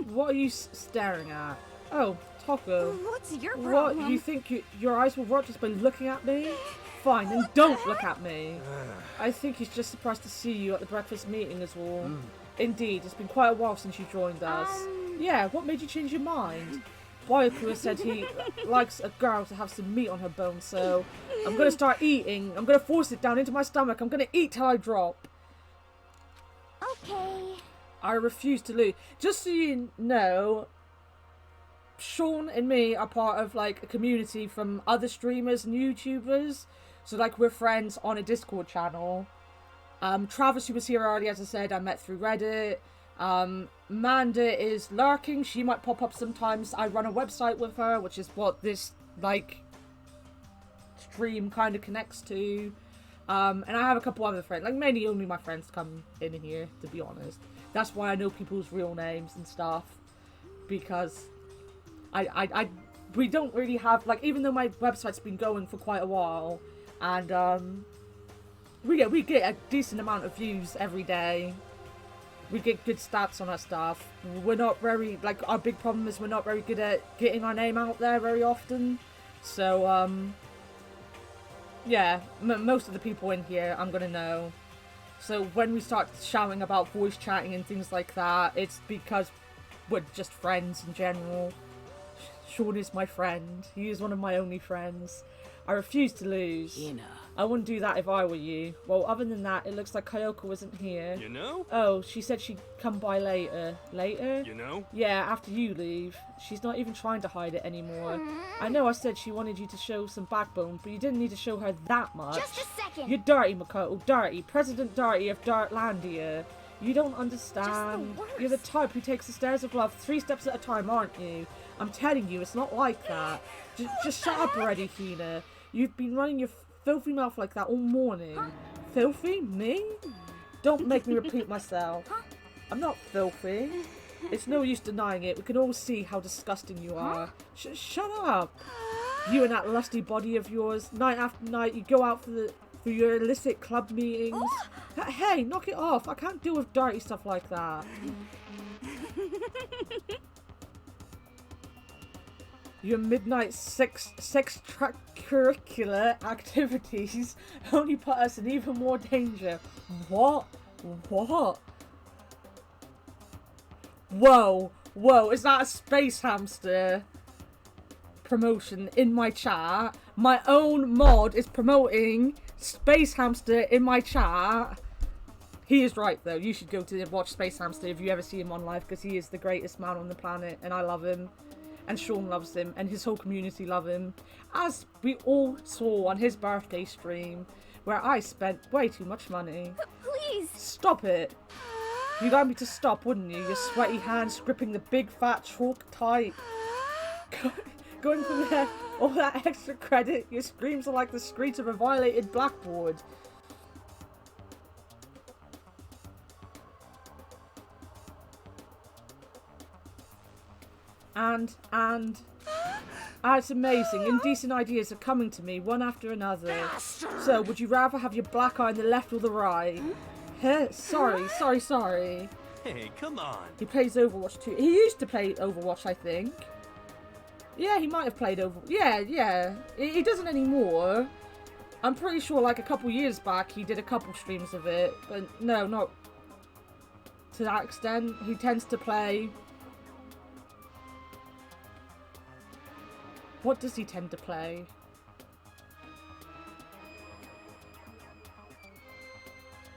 What are you staring at? Oh, Toko. What's your What, problem? you think your eyes will rot just by looking at me? Fine, then don't look at me. I think he's just surprised to see you at the breakfast meeting as well. Indeed, it's been quite a while since you joined us. Yeah, what made you change your mind? Bayakura said he likes a girl to have some meat on her bones, so I'm gonna start eating. I'm gonna force it down into my stomach. I'm gonna eat till I drop. Okay. I refuse to lose. Just so you know, Sean and me are part of like a community from other streamers and YouTubers. So like we're friends on a Discord channel. Travis, who was here earlier, as I said, I met through Reddit. Manda is lurking. She might pop up sometimes. I run a website with her, which is what this like stream kind of connects to. And I have a couple other friends, like mainly only my friends come in here, to be honest. That's why I know people's real names and stuff, because we don't really have, like, even though my website's been going for quite a while, and we get a decent amount of views every day. We get good stats on our stuff. We're not very, like, our big problem is we're not very good at getting our name out there very often. So, yeah, most of the people in here I'm gonna know. So when we start shouting about voice chatting and things like that, it's because we're just friends in general. Sean is my friend. He is one of my only friends. I refuse to lose. I wouldn't do that if I were you. Well, other than that, it looks like Kyoko isn't here. You know? Oh, she said she'd come by later. Later? You know? Yeah, after you leave. She's not even trying to hide it anymore. I know I said she wanted you to show some backbone, but you didn't need to show her that much. Just a second. You're dirty, Makoto. Dirty. President Dirty of Dirtlandia. You don't understand. Just the worst. You're the type who takes the stairs of love 3 steps at a time, aren't you? I'm telling you, it's not like that. Just shut up already, Hina. You've been running your filthy mouth like that all morning. Filthy? Me? Don't make me repeat myself. I'm not filthy. It's no use denying it. We can all see how disgusting you are. Shut up. You and that lusty body of yours. Night after night, you go out for your illicit club meetings. Hey, knock it off. I can't deal with dirty stuff like that. Your midnight extracurricular activities only put us in even more danger. What? What? Whoa. Whoa, is that a space hamster promotion in my chat? My own mod is promoting Space Hamster in my chat. He is right, though. You should go to watch Space Hamster if you ever see him on live, because he is the greatest man on the planet, and I love him. And Sean loves him, and his whole community love him. As we all saw on his birthday stream, where I spent way too much money. Please. Stop it. You'd like me to stop, wouldn't you? Your sweaty hands gripping the big fat chalk tight. Going from there, all that extra credit, your screams are like the screech of a violated blackboard. And it's amazing. Indecent ideas are coming to me, one after another. So, would you rather have your black eye on the left or the right? Huh? Sorry. Hey, come on. He plays Overwatch too. He used to play Overwatch, I think. Yeah, he might have played Yeah. He doesn't anymore. I'm pretty sure, like, a couple years back, he did a couple streams of it. But no, not to that extent. He tends to play... What does he tend to play?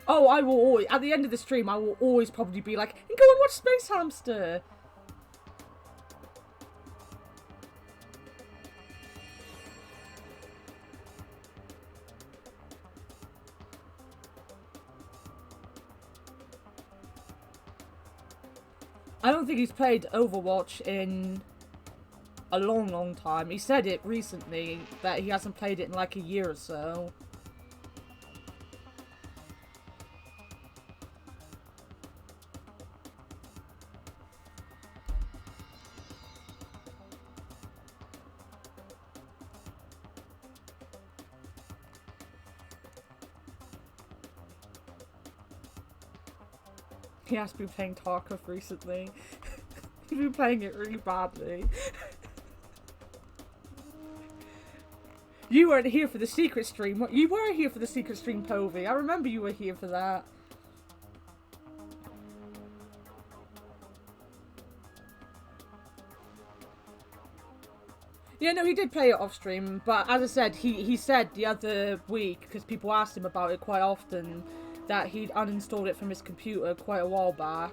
Oh, I will always... At the end of the stream, I will always probably be like, go and watch Space Hamster! I don't think he's played Overwatch in a long time. He said it recently that he hasn't played it in like a year or so. He has been playing Tarkov recently. He's been playing it really badly. You weren't here for the secret stream. You were here for the secret stream, Povey. I remember you were here for that. Yeah, no, he did play it off stream, but as I said, he said the other week, because people asked him about it quite often, that he'd uninstalled it from his computer quite a while back.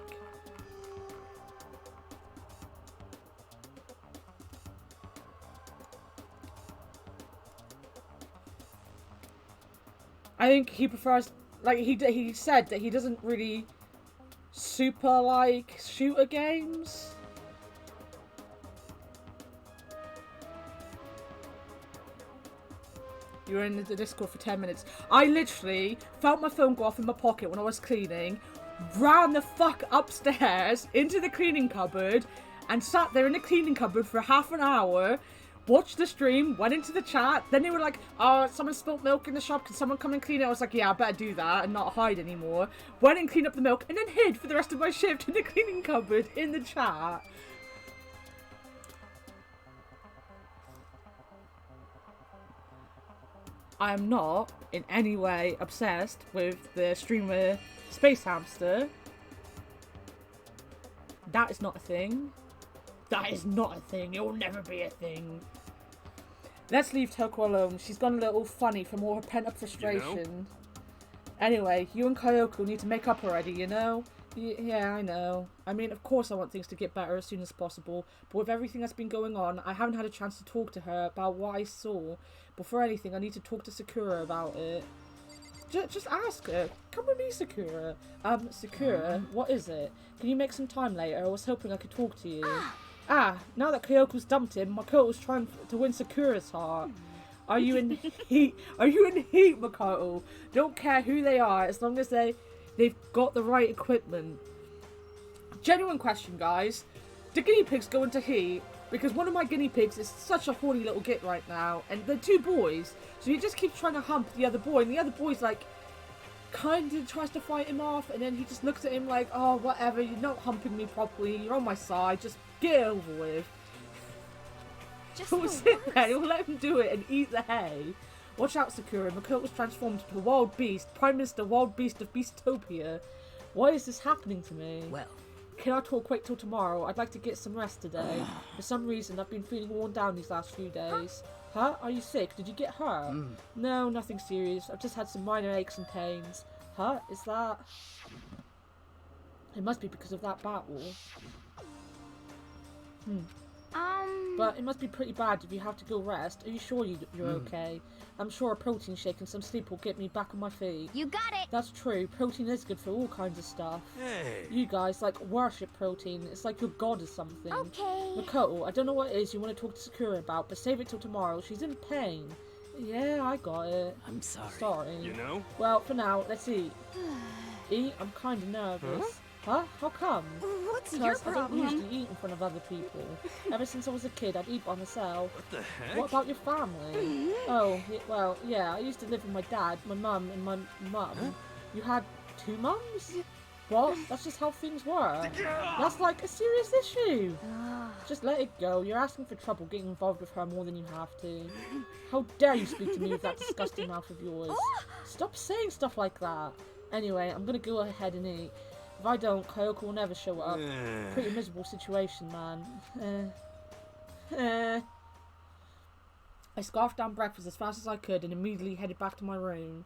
I think he prefers, like, he said that he doesn't really super like shooter games. You were in the Discord for 10 minutes. I literally felt my phone go off in my pocket when I was cleaning, ran the fuck upstairs into the cleaning cupboard, and sat there in the cleaning cupboard for half an hour, watched the stream, went into the chat, then they were like, oh, someone spilt milk in the shop, can someone come and clean it? I was like, yeah, I better do that and not hide anymore. Went and cleaned up the milk, and then hid for the rest of my shift in the cleaning cupboard in the chat. I am not in any way obsessed with the streamer Space Hamster. That is not a thing. That is not a thing. It will never be a thing. Let's leave Toko alone. She's gone a little funny from all her pent-up frustration. You know? Anyway, you and Kyoko need to make up already, you know? Yeah, I know. I mean, of course I want things to get better as soon as possible, but with everything that's been going on, I haven't had a chance to talk to her about what I saw. Before anything, I need to talk to Sakura about it. Just ask her. Come with me, Sakura. Sakura, what is it? Can you make some time later? I was hoping I could talk to you. Now that Kyoko's dumped him, Makoto's trying to win Sakura's heart. Are you in heat? Are you in heat, Makoto? Don't care who they are, as long as they've got the right equipment. Genuine question, guys. Do guinea pigs go into heat? Because one of my guinea pigs is such a horny little git right now, and they're two boys, so he just keeps trying to hump the other boy, and the other boy's like, kind of tries to fight him off, and then he just looks at him like, oh, whatever, you're not humping me properly, you're on my side, just get it over with. Just He'll sit there, he'll let him do it and eat the hay. Watch out, Sakura. Makoto's transformed into a wild beast, Prime Minister Wild Beast of Beastopia. Why is this happening to me? Well, Can I talk wait till tomorrow? I'd like to get some rest today. For some reason, I've been feeling worn down these last few days. Huh? Are you sick? Did you get hurt? No, nothing serious. I've just had some minor aches and pains. Huh? Is that... It must be because of that battle. But it must be pretty bad if you have to go rest. Are you sure you're okay? I'm sure a protein shake and some sleep will get me back on my feet. You got it. That's true. Protein is good for all kinds of stuff. Hey. You guys, like, worship protein. It's like your god or something. Okay. Makoto, I don't know what it is you want to talk to Sakura about, but save it till tomorrow. She's in pain. Yeah, I got it. I'm sorry. Sorry. You know? Well, for now, let's eat. Eat? I'm kind of nervous. Huh? How come? What's your Because I don't problem? usually eat in front of other people. Ever since I was a kid, I'd eat by myself. What the heck? What about your family? Oh, well, yeah, I used to live with my dad, my mum, and my mum. You had two mums? What? That's just how things were. That's like a serious issue. Just let it go. You're asking for trouble getting involved with her more than you have to. How dare you speak to me with that disgusting mouth of yours? Stop saying stuff like that. Anyway, I'm gonna go ahead and eat. If I don't, Kyoko will never show up. Pretty miserable situation, man. I scarfed down breakfast as fast as I could and immediately headed back to my room.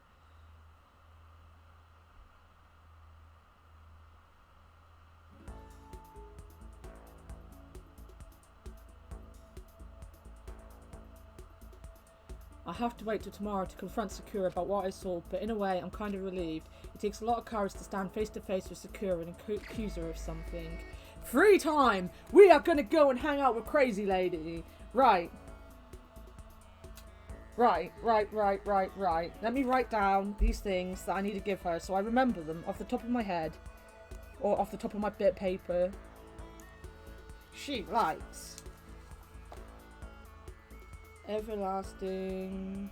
I have to wait till tomorrow to confront Sakura about what I saw, but in a way I'm kind of relieved. It takes a lot of courage to stand face to face with Sakura and accuse her of something. Free time! We are gonna go and hang out with Crazy Lady! Right. Right. Let me write down these things that I need to give her so I remember them off the top of my head. Or off the top of my bit of paper. She writes... Everlasting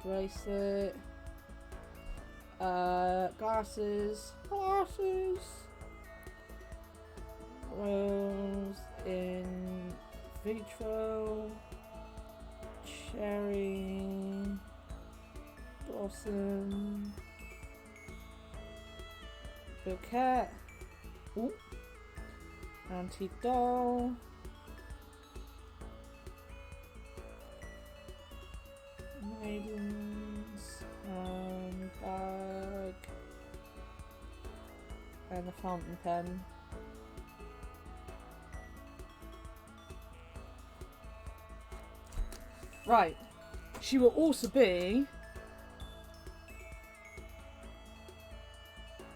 bracelet, glasses, rose in vitro, cherry blossom, bouquet, ooh, antique doll, maiden's handbag, and a fountain pen. Right. She will also be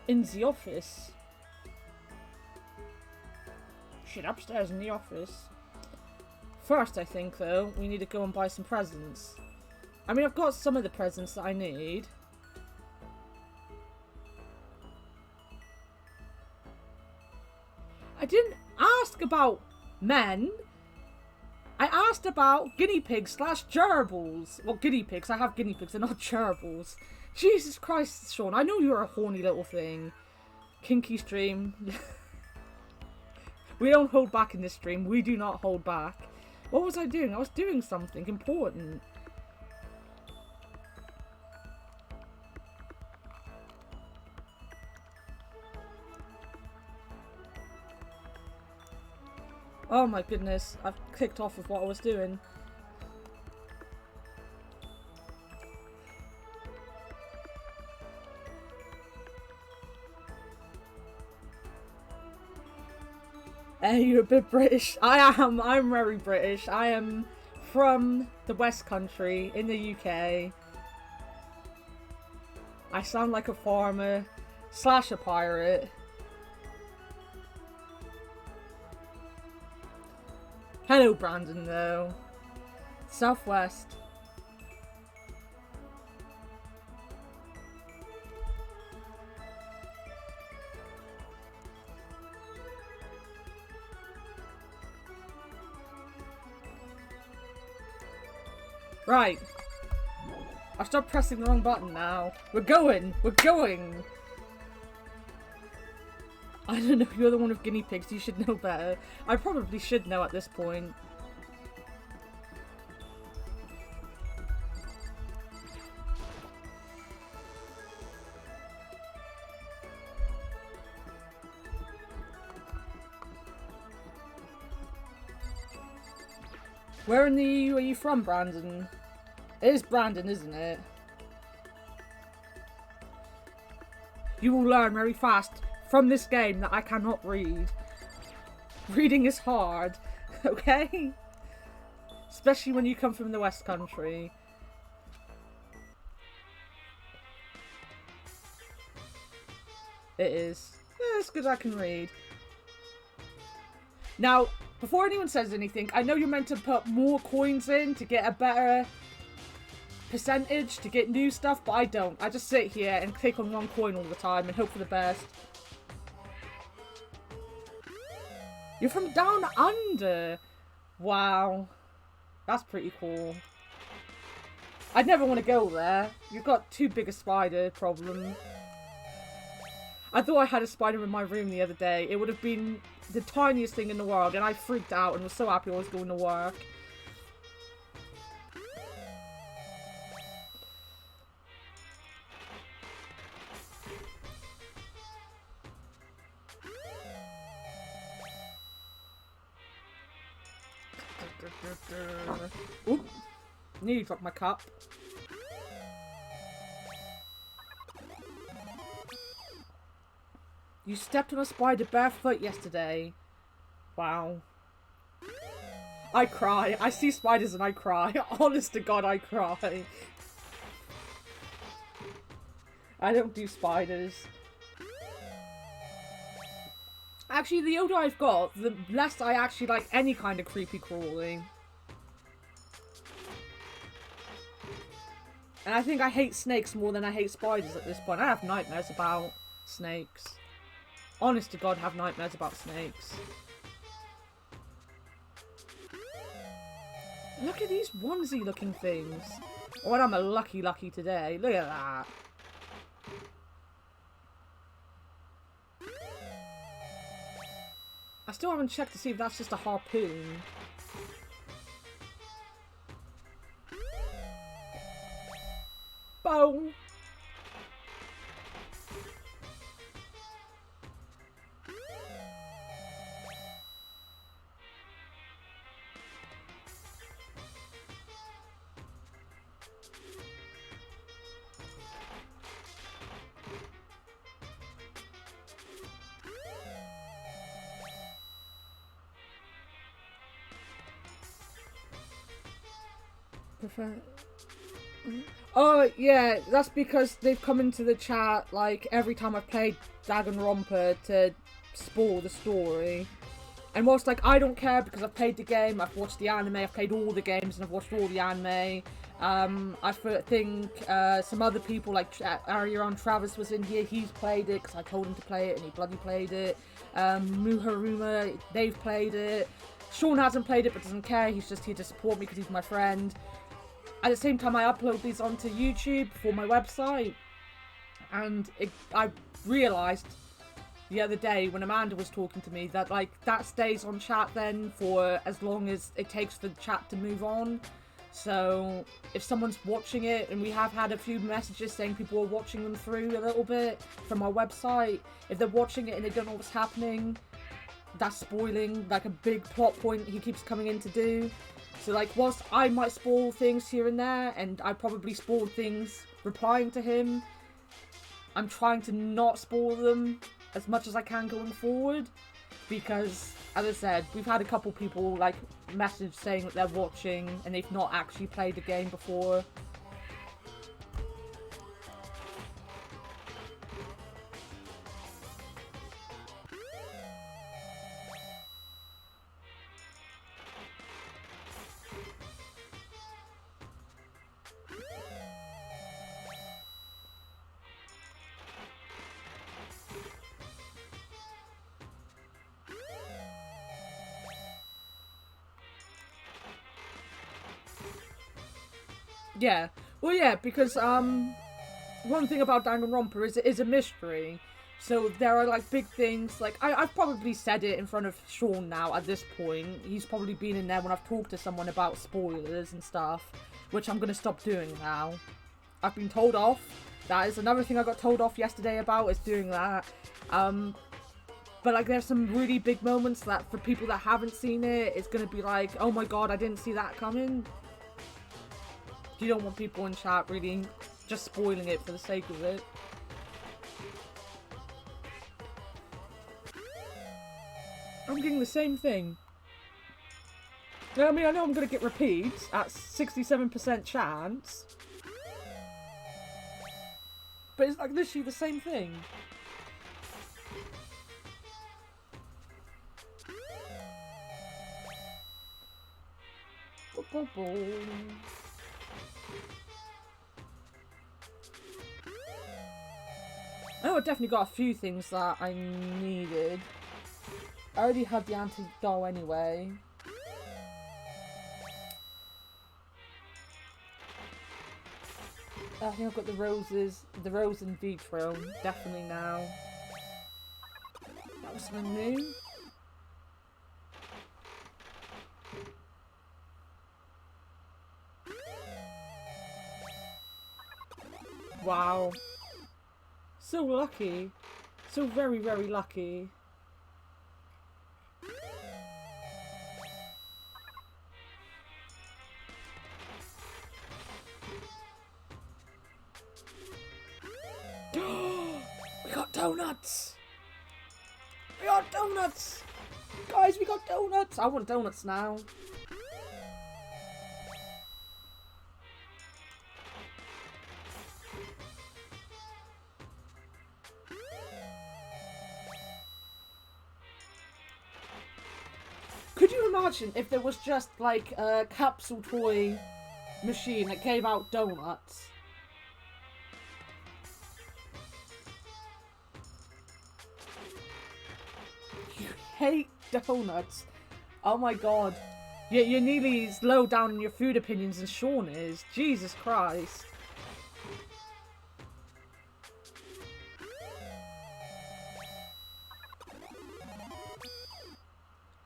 in the office. She's upstairs in the office. First, I think, though, we need to go and buy some presents. I mean, I've got some of the presents that I need. I didn't ask about men. I asked about guinea pigs / gerbils. Well, guinea pigs. I have guinea pigs. They're not gerbils. Jesus Christ, Sean. I know you're a horny little thing. Kinky stream. We don't hold back in this stream. We do not hold back. What was I doing? I was doing something important. Oh my goodness, I've clicked off of what I was doing. Hey, you're a bit British. I am. I'm very British. I am from the West Country in the UK. I sound like a farmer / a pirate. Hello, Brandon, though. Southwest. Right. I've stopped pressing the wrong button now. We're going! We're going! I don't know, you're the one with guinea pigs, you should know better. I probably should know at this point. Where in the EU are you from, Brandon? It is Brandon, isn't it? You will learn very fast from this game that I cannot read. Reading is hard, okay? Especially when you come from the West Country. It is. Yeah, it's good I can read. Now, before anyone says anything, I know you're meant to put more coins in to get a better percentage to get new stuff, but I don't. I just sit here and click on one coin all the time and hope for the best. You're from down under. Wow. That's pretty cool. I'd never want to go there. You've got too big a spider problem. I thought I had a spider in my room the other day. It would have been the tiniest thing in the world, and I freaked out and was so happy I was going to work. Oop. Nearly dropped my cup. You stepped on a spider barefoot yesterday. Wow. I cry. I see spiders and I cry. Honest to God, I cry. I don't do spiders. Actually, the older I've got, the less I actually like any kind of creepy crawling. And I think I hate snakes more than I hate spiders at this point. I have nightmares about snakes. Honest to God, have nightmares about snakes. Look at these onesie looking things. Oh, and I'm a lucky today. Look at that. I still haven't checked to see if that's just a harpoon. Bow. Oh, yeah, that's because they've come into the chat, like, every time I've played Danganronpa to spoil the story. And whilst, like, I don't care because I've played the game, I've watched the anime, I've played all the games, and I've watched all the anime. I think some other people, like Arion Travis was in here, he's played it because I told him to play it, and he bloody played it. Muharuma, they've played it. Sean hasn't played it but doesn't care, he's just here to support me because he's my friend. At the same time, I upload these onto YouTube for my website, and I realised the other day when Amanda was talking to me that, like, that stays on chat then for as long as it takes for the chat to move on. So if someone's watching it, and we have had a few messages saying people are watching them through a little bit from our website, if they're watching it and they don't know what's happening, that's spoiling like a big plot point he keeps coming in to do. So like, whilst I might spoil things here and there, and I probably spoiled things replying to him, I'm trying to not spoil them as much as I can going forward, because, as I said, we've had a couple people like message saying that they're watching and they've not actually played the game before. Yeah, well, yeah, because one thing about Danganronpa is it is a mystery, so there are like big things. Like I've probably said it in front of Sean now at this point. He's probably been in there when I've talked to someone about spoilers and stuff, which I'm gonna stop doing now. I've been told off. That is another thing I got told off yesterday about, is doing that. But like, there's some really big moments that for people that haven't seen it, it's gonna be like, oh my god, I didn't see that coming. You don't want people in chat really just spoiling it for the sake of it. I'm getting the same thing. I mean, I know I'm gonna get repeats at 67% chance. But it's like literally the same thing. I know I definitely got a few things that I needed. I already had the antidote anyway. I think I've got the rose in vitro, definitely now. That was something new. Wow. So lucky. So very, very lucky. We got donuts! We got donuts! Guys, we got donuts! I want donuts now. Could you imagine if there was just like a capsule toy machine that gave out donuts? You hate donuts. Oh my god. You're nearly as low down in your food opinions as Sean is. Jesus Christ.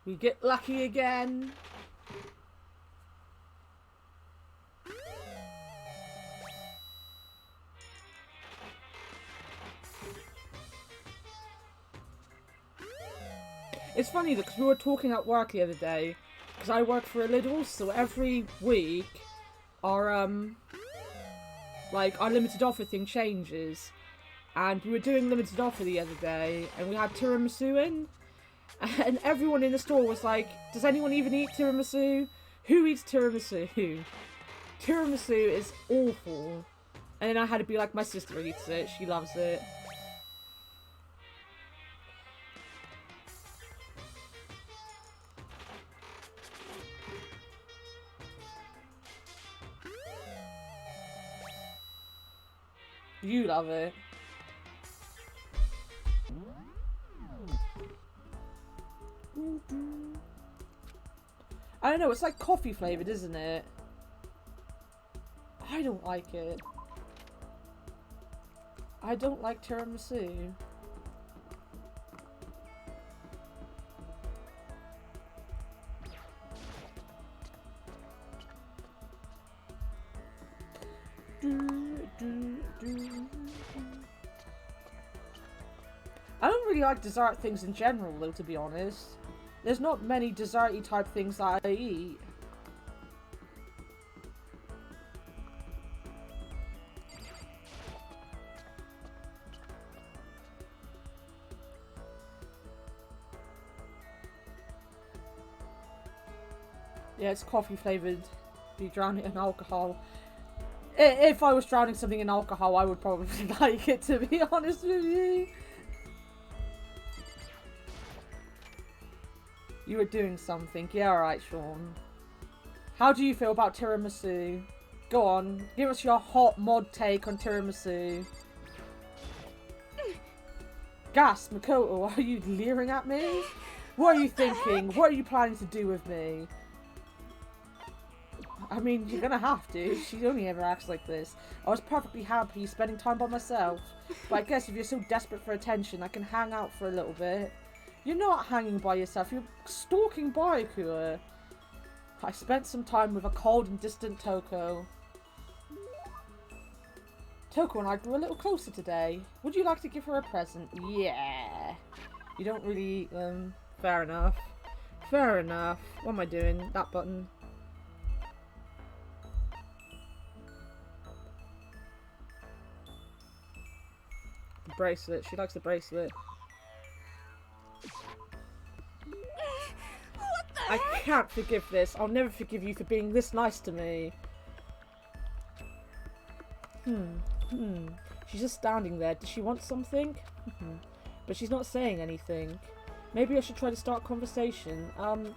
We get lucky again. It's funny because we were talking at work the other day, because I work for a Lidl, so every week our like our limited offer thing changes, and we were doing limited offer the other day, and we had tiramisu in. And everyone in the store was like, does anyone even eat tiramisu? Who eats tiramisu? Tiramisu is awful. And then I had to be like, my sister eats it. She loves it. You love it. I don't know, it's like coffee flavoured, isn't it? I don't like it. I don't like tiramisu. I don't really like dessert things in general, though, to be honest. There's not many desserty type things that I eat. Yeah, it's coffee flavoured. Be drowning in alcohol. If I was drowning something in alcohol, I would probably like it, to be honest with you. You were doing something. Yeah, alright, Sean. How do you feel about tiramisu? Go on, give us your hot mod take on tiramisu. Gas, Makoto, are you leering at me? What are you thinking? What are you planning to do with me? I mean, you're gonna have to. She only ever acts like this. I was perfectly happy spending time by myself. But I guess if you're so desperate for attention, I can hang out for a little bit. You're not hanging by yourself. You're stalking Bayakura. I spent some time with a cold and distant Toko. Toko and I grew a little closer today. Would you like to give her a present? Yeah. You don't really, fair enough. Fair enough. What am I doing? That button. The bracelet. She likes the bracelet. I can't forgive this. I'll never forgive you for being this nice to me. She's just standing there. Does she want something? But she's not saying anything. Maybe I should try to start a conversation.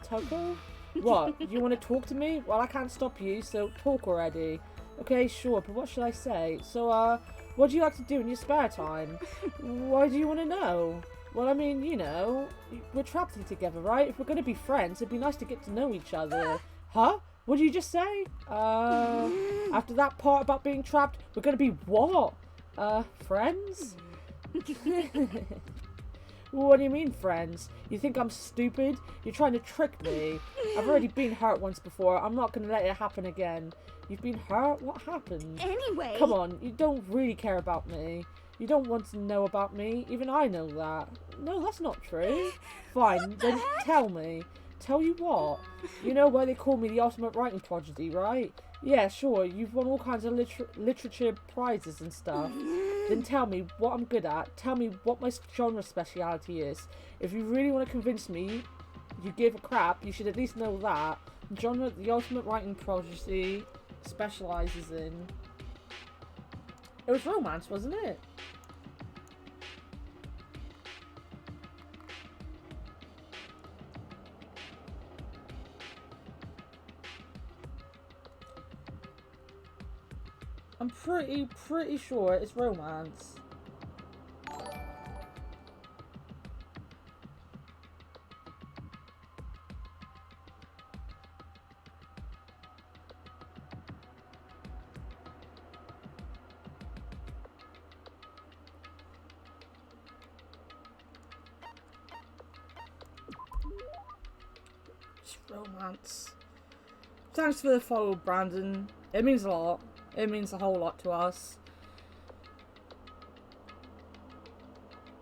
Toko? What? You want to talk to me? Well, I can't stop you, so talk already. Okay, sure, but what should I say? So, what do you like to do in your spare time? Why do you want to know? Well, I mean, you know, we're trapped here together, right? If we're going to be friends, it'd be nice to get to know each other. Huh? What did you just say? After that part about being trapped, we're going to be what? Friends? What do you mean, friends? You think I'm stupid? You're trying to trick me. I've already been hurt once before. I'm not going to let it happen again. You've been hurt? What happened? Anyway. Come on, you don't really care about me. You don't want to know about me. Even I know that. No, that's not true. Fine, then tell me. Tell you what? You know why they call me the ultimate writing prodigy, right? Yeah, sure, you've won all kinds of literature prizes and stuff. Then tell me what I'm good at. Tell me what my genre speciality is. If you really want to convince me you give a crap, you should at least know that. Genre the ultimate writing prodigy specializes in... It was romance, wasn't it? I'm pretty sure it's romance. It's romance. Thanks for the follow, Brandon. It means a lot. It means a whole lot to us.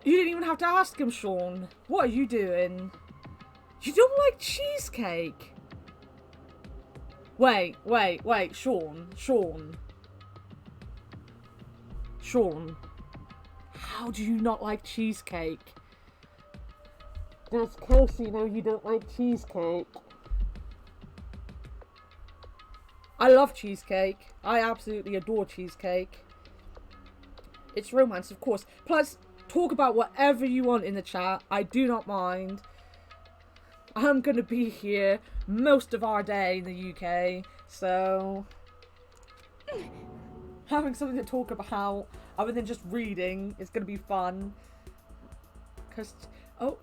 You didn't even have to ask him, Sean. What are you doing? You don't like cheesecake? Wait, Sean. How do you not like cheesecake? That's close, you know you don't like cheesecake. I love cheesecake. I absolutely adore cheesecake. It's romance, of course. Plus, talk about whatever you want in the chat. I do not mind. I'm going to be here most of our day in the UK. So, having something to talk about other than just reading is going to be fun. Because, oh,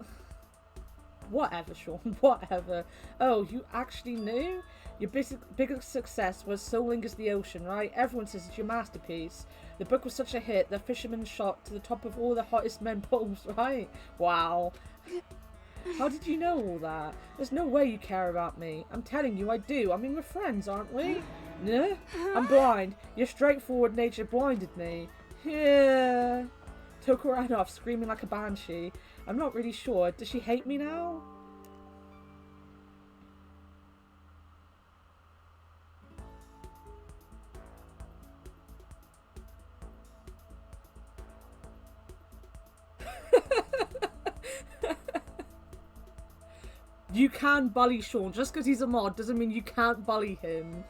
whatever, Sean, whatever. Oh, you actually knew? Your biggest success was So Lingers the Ocean, right? Everyone says it's your masterpiece. The book was such a hit, the fisherman shot to the top of all the hottest men polls, right? Wow. How did you know all that? There's no way you care about me. I'm telling you, I do. I mean, we're friends, aren't we? No? I'm blind. Your straightforward nature blinded me. Yeah. Toko ran off, screaming like a banshee. I'm not really sure. Does she hate me now? You can bully Sean. Just because he's a mod doesn't mean you can't bully him.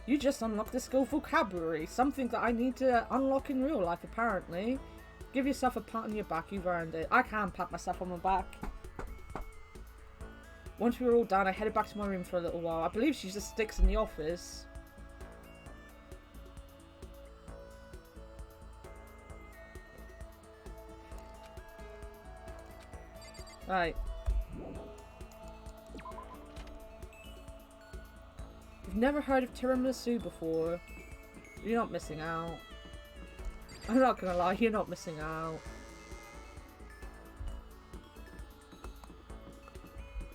You just unlocked the skill vocabulary. Something that I need to unlock in real life, apparently. Give yourself a pat on your back. You've earned it. I can pat myself on my back. Once we were all done, I headed back to my room for a little while. I believe she just sticks in the office. Right. You've never heard of tiramisu before. You're not missing out. I'm not gonna lie, you're not missing out.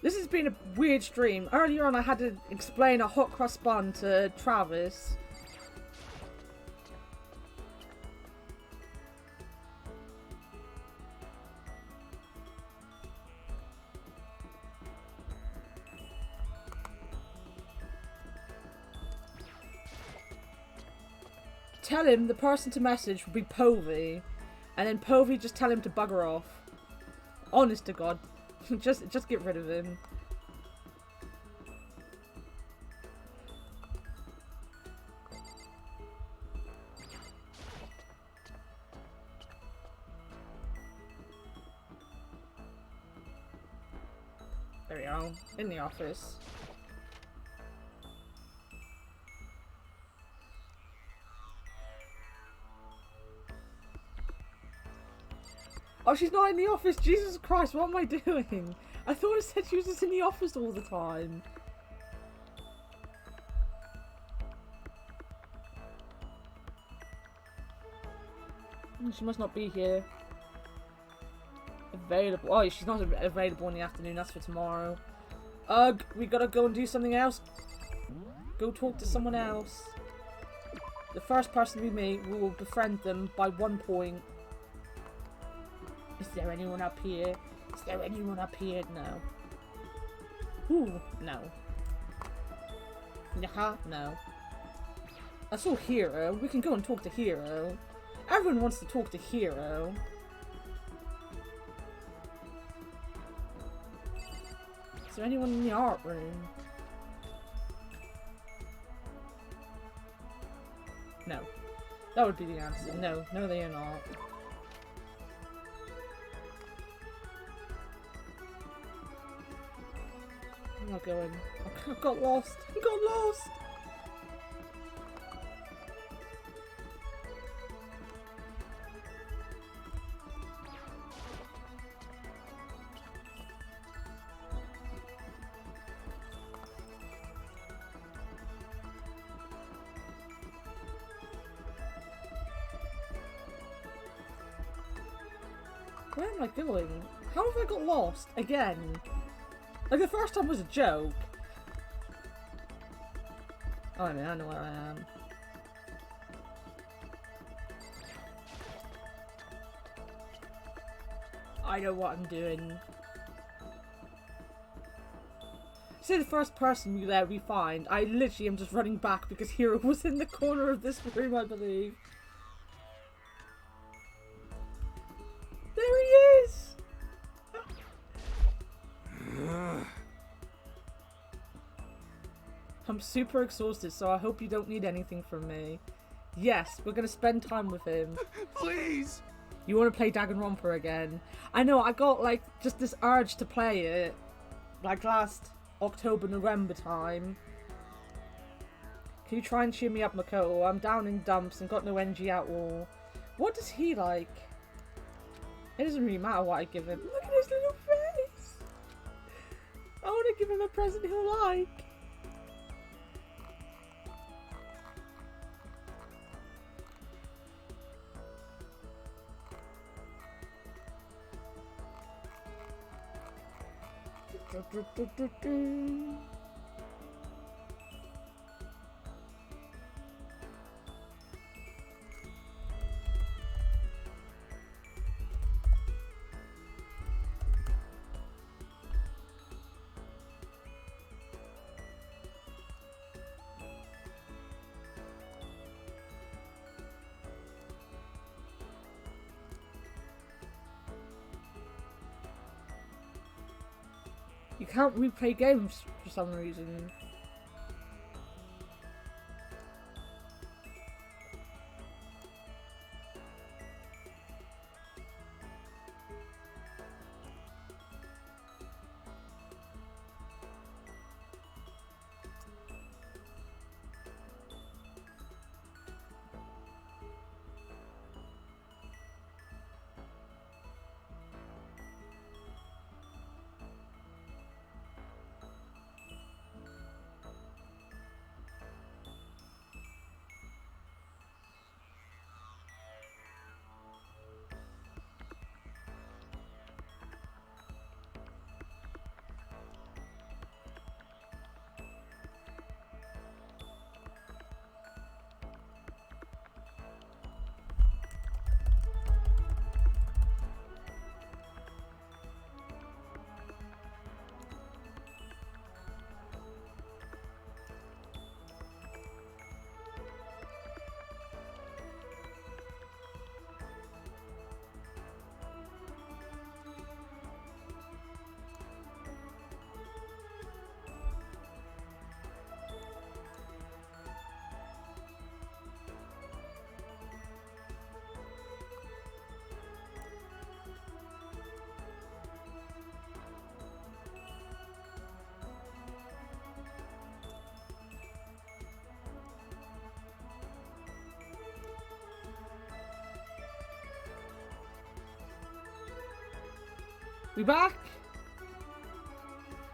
This has been a weird stream. Earlier on I had to explain a hot cross bun to Travis. Tell him the person to message would be Povey, and then Povey just tell him to bugger off. Honest to God. just get rid of him. There we go. In the office. Oh, she's not in the office. Jesus Christ, what am I doing? I thought it said she was just in the office all the time. She must not be here. Available. Oh, she's not available in the afternoon. That's for tomorrow. Ugh, we gotta go and do something else. Go talk to someone else. The first person we meet, we will befriend them by 1 point. Is there anyone up here? Is there anyone up here? No. Ooh, no. No. I saw Hero. We can go and talk to Hero. Everyone wants to talk to Hero. Is there anyone in the art room? No. That would be the answer. No. No, they are not. I'm not going. I got lost. I got lost. Where am I going? How have I got lost again? Like, the first time was a joke. Oh, I mean, I know where I am. I know what I'm doing. Say the first person we find, I literally am just running back because Hero was in the corner of this room, I believe. There he is! I'm super exhausted, so I hope you don't need anything from me. Yes, we're gonna spend time with him. Please! You wanna play Danganronpa again? I know, I got, like, just this urge to play it. Like, last October, November time. Can you try and cheer me up, Makoto? I'm down in dumps and got no energy at all. What does he like? It doesn't really matter what I give him. Look at his little face! I wanna give him a present he'll like. You can't replay games for some reason. We back?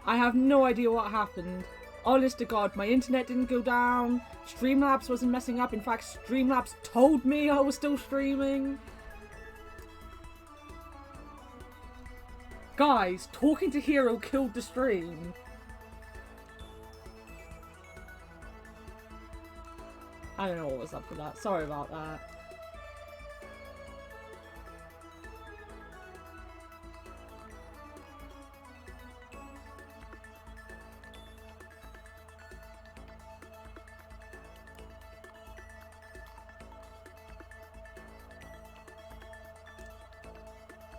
I have no idea what happened. Honest to God, my internet didn't go down. Streamlabs wasn't messing up. In fact, Streamlabs told me I was still streaming. Guys, talking to Hero killed the stream. I don't know what was up with that. Sorry about that.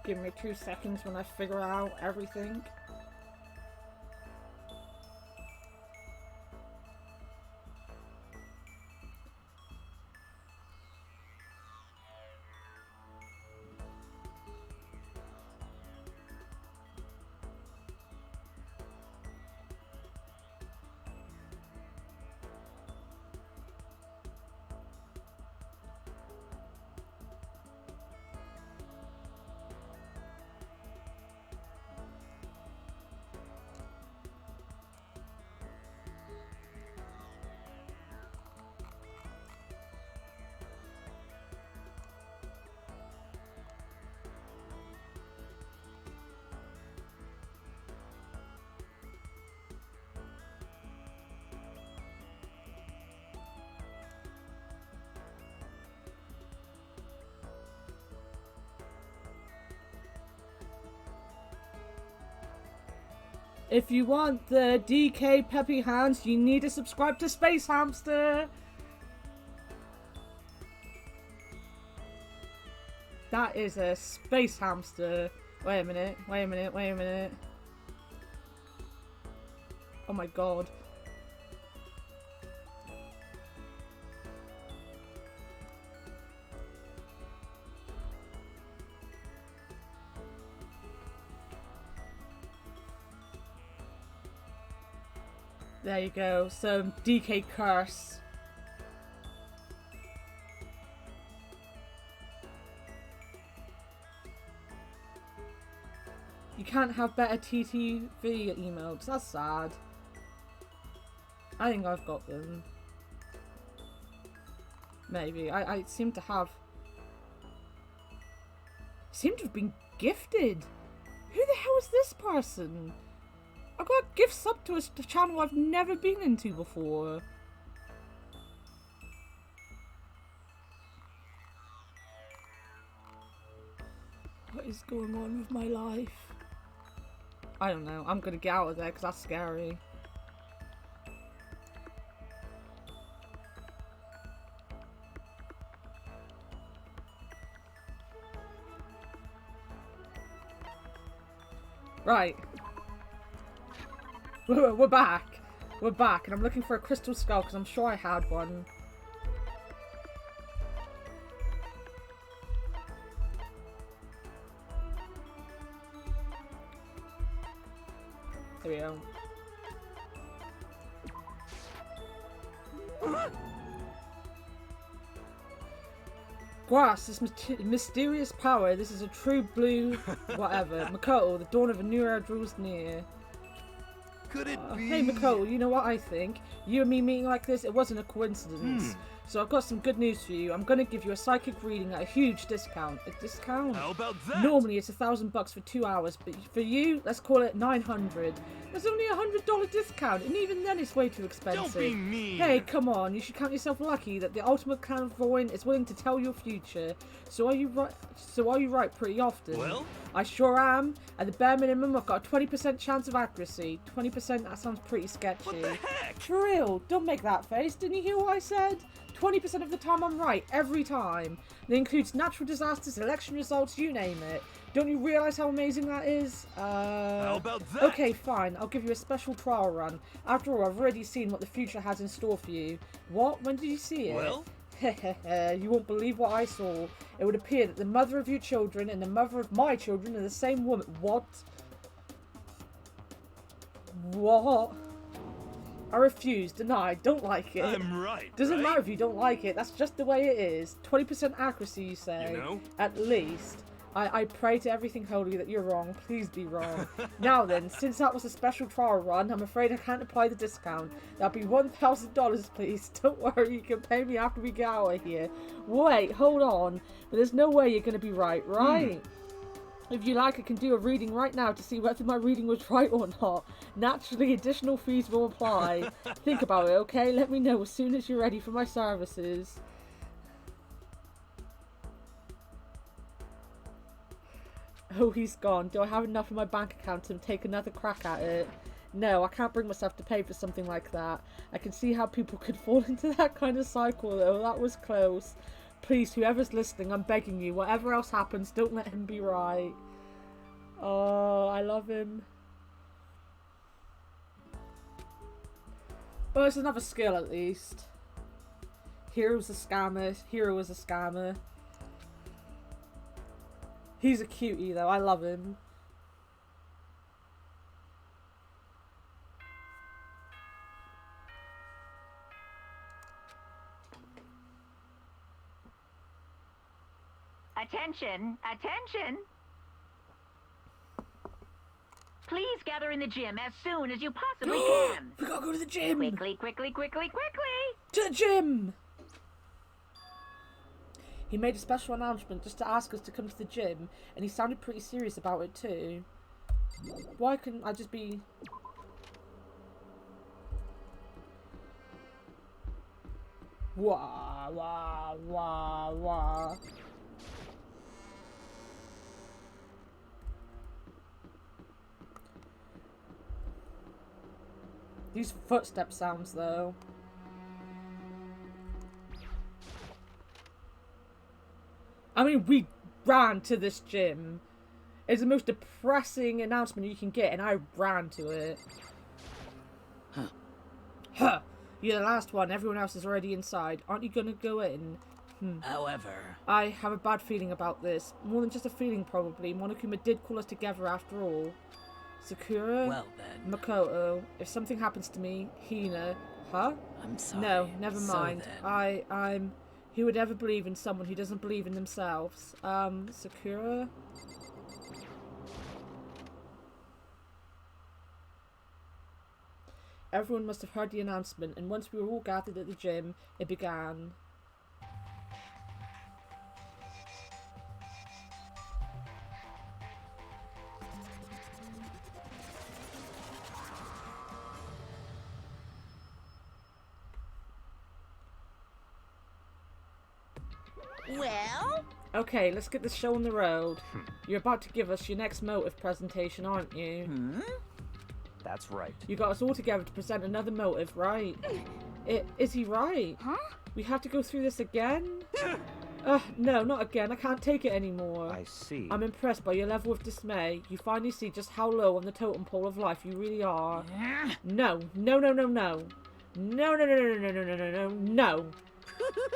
Give me 2 seconds when I figure out everything. If you want the DK Peppy Hands, you need to subscribe to Space Hamster. That is a Space Hamster. Wait a minute, wait a minute, wait a minute. Oh my god. There you go, some DK curse. You can't have better TTV emotes, that's sad. I think I've got them. Maybe, I seem to have... seem to have been gifted. Who the hell is this person? I got gifts up to a channel I've never been into before. What is going on with my life? I don't know. I'm gonna get out of there because that's scary. Right. We're back. We're back, and I'm looking for a crystal skull because I'm sure I had one. There we go. Grass, this mysterious power. This is a true blue whatever. Makoto, the dawn of a new era draws near. Could it be? Hey Makoto, you know what I think? You and me meeting like this, it wasn't a coincidence. So I've got some good news for you. I'm gonna give you a psychic reading at a huge discount. A discount? How about that? Normally it's $1,000 for 2 hours, but for you, let's call it $900. There's only a $100 discount, and even then it's way too expensive. Don't be mean. Hey, come on! You should count yourself lucky that the ultimate clairvoyant is willing to tell your future. So are you right? Pretty often? Well, I sure am. At the bare minimum, I've got a 20% chance of accuracy. 20%? That sounds pretty sketchy. what the heck? For real, don't make that face. Didn't you hear what I said? 20% of the time I'm right, every time. That includes natural disasters, election results, you name it. Don't you realise how amazing that is? How about that? Okay, fine. I'll give you a special trial run. After all, I've already seen what the future has in store for you. What? When did you see it? Well? You won't believe what I saw. It would appear that the mother of your children and the mother of my children are the same woman. What? What? I refuse, deny, don't like it. I'm right. Doesn't right? matter if you don't like it, that's just the way it is. 20% accuracy, you say? You know? At least. I pray to everything holy that you're wrong. Please be wrong. Now then, since that was a special trial run, I'm afraid I can't apply the discount. That'll be $1,000, please. Don't worry, you can pay me after we get out of here. Wait, hold on. But there's no way you're going to be right, right? If you like, I can do a reading right now to see whether my reading was right or not. Naturally, additional fees will apply. Think about it, okay? Let me know as soon as you're ready for my services. Oh, he's gone. Do I have enough in my bank account to take another crack at it? No, I can't bring myself to pay for something like that. I can see how people could fall into that kind of cycle, though. That was close. Please, whoever's listening, I'm begging you. Whatever else happens, don't let him be right. Oh, I love him. Well, it's another skill, at least. Hero's a scammer. Hero is a scammer. He's a cutie, though. I love him. Attention! Attention! Please gather in the gym as soon as you possibly can. We gotta go to the gym! Quickly, quickly, quickly, quickly! To the gym! He made a special announcement just to ask us to come to the gym, and he sounded pretty serious about it too. Why couldn't I just be... Wah, wah, wah, wah. These footstep sounds, though. I mean, we ran to this gym. It's the most depressing announcement you can get, and I ran to it. Huh. Huh. You're the last one. Everyone else is already inside. Aren't you gonna go in? However, I have a bad feeling about this. More than just a feeling, probably. Monokuma did call us together after all. Sakura? well then, Makoto. If something happens to me, Hina. Huh? I'm sorry. No, never So mind. then- I'm... Who would ever believe in someone who doesn't believe in themselves? Sakura? Everyone must have heard the announcement, and once we were all gathered at the gym, it began. Well, Okay, let's get this show on the road. You're about to give us your next motive presentation, aren't you? That's right. You got us all together to present another motive, right? Is he right? Huh? We have to go through this again? No, not again. I can't take it anymore. I see. I'm impressed by your level of dismay. You finally see just how low on the totem pole of life you really are. No, no, no, no, no. No, no, no, no, no, no, no, no, no, no.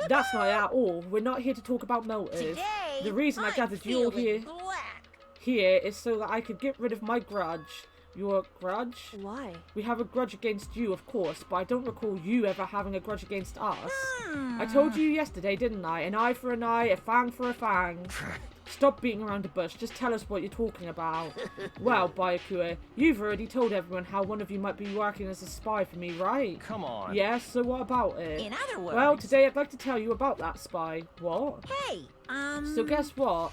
That's not it at all. We're not here to talk about motives. Today, The reason I gathered you all feeling black. here is so that I could get rid of my grudge. Your grudge? Why? We have a grudge against you, of course, but I don't recall you ever having a grudge against us. I told you yesterday, didn't I? An eye for an eye, a fang for a fang. Stop beating around the bush, just tell us what you're talking about. Well, Bayakua, you've already told everyone how one of you might be working as a spy for me, right? Come on. Yes, so what about it? In other words... Well, today I'd like to tell you about that spy. What? Hey, So guess what?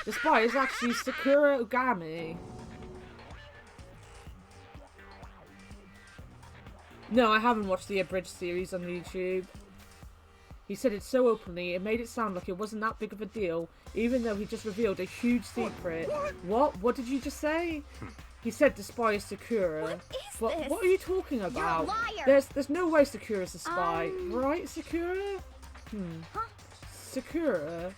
The spy is actually Sakura Ogami. No, I haven't watched the abridged series on YouTube. He said it so openly, it made it sound like it wasn't that big of a deal, even though he just revealed a huge secret. What? What did you just say? He said the spy is Sakura. What is this? What are you talking about? You're a liar. There's no way Sakura's a spy, right, Sakura? Sakura?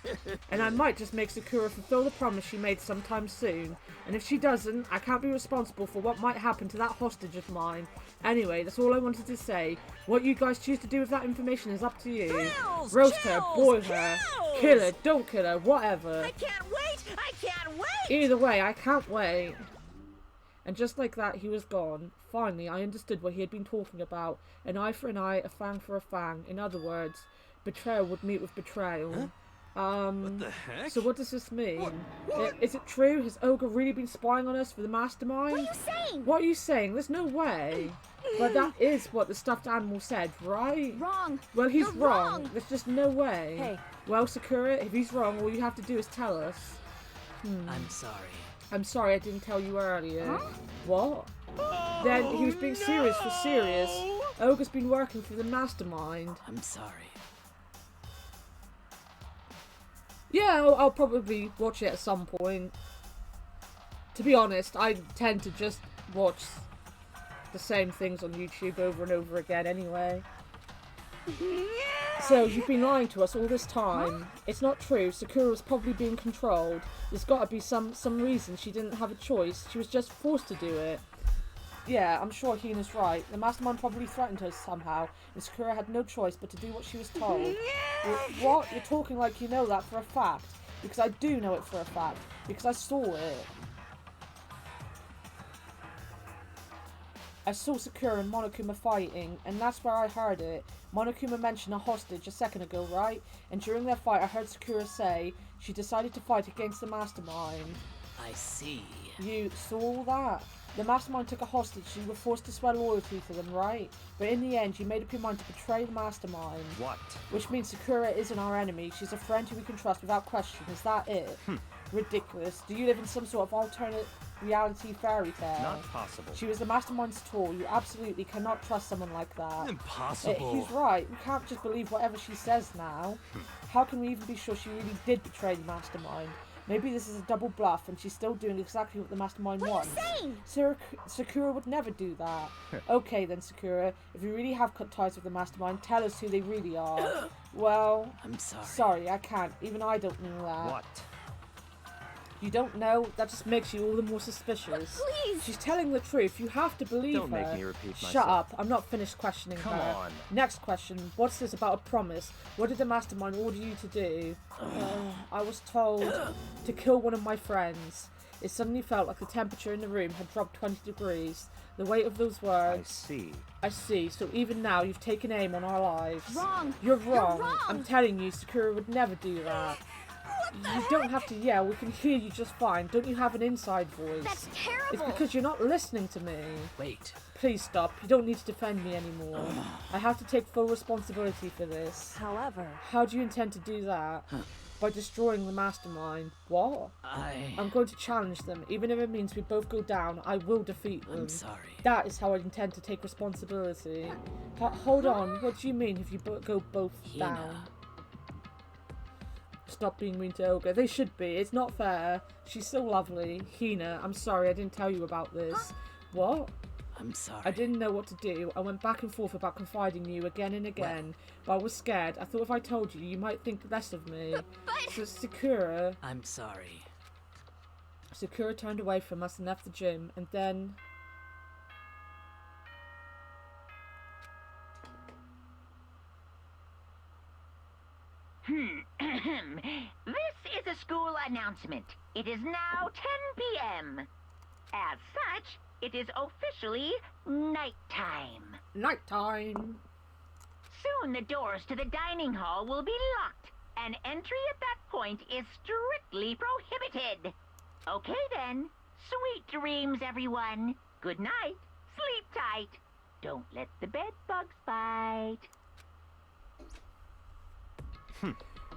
And I might just make Sakura fulfill the promise she made sometime soon. And if she doesn't, I can't be responsible for what might happen to that hostage of mine. Anyway, that's all I wanted to say. What you guys choose to do with that information is up to you. Thrills, Roast her, chills, boil her, kills. kill her, don't kill her, whatever. I can't wait! I can't wait! Either way, I can't wait. And just like that, he was gone. Finally, I understood what he had been talking about. An eye for an eye, a fang for a fang. In other words, betrayal would meet with betrayal. What the heck? So what does this mean? Is it true? Has Ogre really been spying on us for the mastermind? What are you saying? What are you saying? There's no way. But that is what the stuffed animal said, right? Wrong. Well, he's You're wrong. wrong. There's just no way. Hey. Well, Sakura, if he's wrong, all you have to do is tell us. I'm sorry. I'm sorry I didn't tell you earlier. Huh? What? Then he was being serious for serious. Ogre's been working for the mastermind. I'm sorry. Yeah, I'll probably watch it at some point. To be honest, I tend to just watch the same things on YouTube over and over again anyway. So, you've been lying to us all this time. It's not true. Sakura was probably being controlled. There's got to be some reason she didn't have a choice. She was just forced to do it. Yeah, I'm sure Hina's right. The mastermind probably threatened her somehow, and Sakura had no choice but to do what she was told. What? You're talking like you know that for a fact. Because I do know it for a fact. Because I saw it. I saw Sakura and Monokuma fighting, and that's where I heard it. Monokuma mentioned a hostage a second ago, right? And during their fight, I heard Sakura say she decided to fight against the mastermind. I see. You saw all that? The mastermind took a hostage, so you were forced to swear loyalty to them, right? But in the end, you made up your mind to betray the mastermind. What? Which means Sakura isn't our enemy. She's a friend who we can trust without question. Is that it? Ridiculous. Do you live in some sort of alternate reality fairy tale? Not possible. She was the mastermind's tool. You absolutely cannot trust someone like that. Impossible. He's right. We can't just believe whatever she says now. How can we even be sure she really did betray the mastermind? Maybe this is a double bluff and she's still doing exactly what the mastermind wants. What are you saying? Sakura would never do that. Okay then, Sakura. If you really have cut ties with the mastermind, tell us who they really are. Well, I'm sorry. sorry, I can't. Even I don't know that. What? You don't know? That just makes you all the more suspicious. Please. She's telling the truth. You have to believe Don't her. make me repeat myself. Shut up. I'm not finished questioning Come her. on. Next question. What's this about a promise? What did the mastermind order you to do? I was told to kill one of my friends. It suddenly felt like the temperature in the room had dropped 20 degrees. The weight of those I words. see. I see. So even now, you've taken aim on our lives. Wrong. You're wrong. You're wrong. I'm telling you, Sakura would never do that. You don't have to yell. We can hear you just fine. Don't you have an inside voice? That's terrible. It's because you're not listening to me. Wait. Please stop. You don't need to defend me anymore. I have to take full responsibility for this. However, How do you intend to do that? By destroying the mastermind. What? I'm going to challenge them. Even if it means we both go down, I will defeat them. I'm sorry. That is how I intend to take responsibility. Hold on. What do you mean if you go both down? Hina. Stop being mean to Olga. They should be. It's not fair. She's so lovely. Hina, I'm sorry I didn't tell you about this. What? I'm sorry. I didn't know what to do. I went back and forth about confiding in you again and again, but I was scared. I thought if I told you, you might think less of me. So Sakura... I'm sorry. Sakura turned away from us and left the gym, and then... This is a school announcement. It is now 10 p.m. As such, it is officially nighttime. Nighttime! Soon the doors to the dining hall will be locked, and entry at that point is strictly prohibited. Okay then, sweet dreams, everyone. Good night, sleep tight. Don't let the bed bugs bite.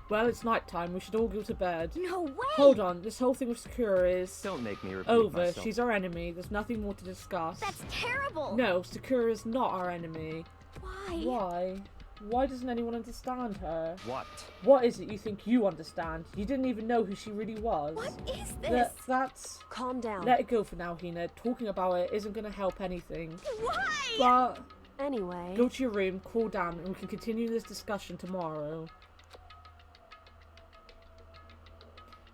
Well, it's nighttime. We should all go to bed. No way! Hold on. This whole thing with Sakura is... Don't make me repeat over. myself. She's our enemy. There's nothing more to discuss. That's terrible! No, Sakura is not our enemy. Why? Why? Why doesn't anyone understand her? What? What is it you think you understand? You didn't even know who she really was. What is this? That's... Calm down. Let it go for now, Hina. Talking about it isn't going to help anything. Why? But... Anyway. Go to your room, cool down, and we can continue this discussion tomorrow.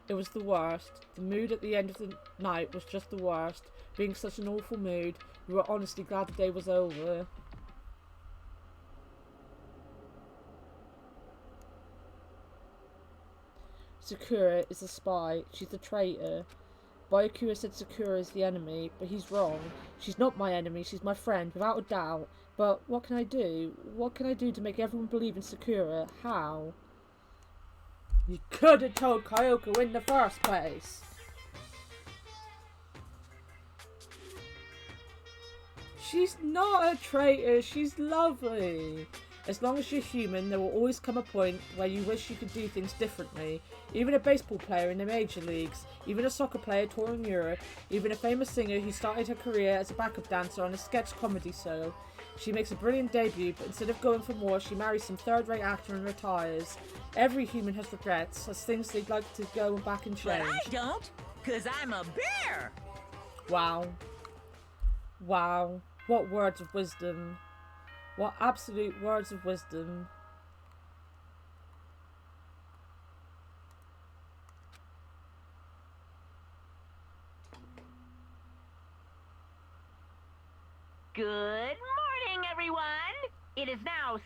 It was the worst. The mood at the end of the night was just the worst. Being such an awful mood, we were honestly glad the day was over. Sakura is a spy. She's a traitor. Byakuya said Sakura is the enemy, but he's wrong. She's not my enemy, she's my friend, without a doubt. But what can I do? What can I do to make everyone believe in Sakura? How? You could have told Kyoko in the first place. She's not a traitor, she's lovely. As long as you're human, there will always come a point where you wish you could do things differently. Even a baseball player in the major leagues, even a soccer player touring Europe, even a famous singer who started her career as a backup dancer on a sketch comedy show. She makes a brilliant debut, but instead of going for more, she marries some third-rate actor and retires. Every human has regrets, has things they'd like to go back and change. But I don't, 'cause I'm a bear. Wow. Wow. What words of wisdom. What absolute words of wisdom. Good morning, everyone! It is now 7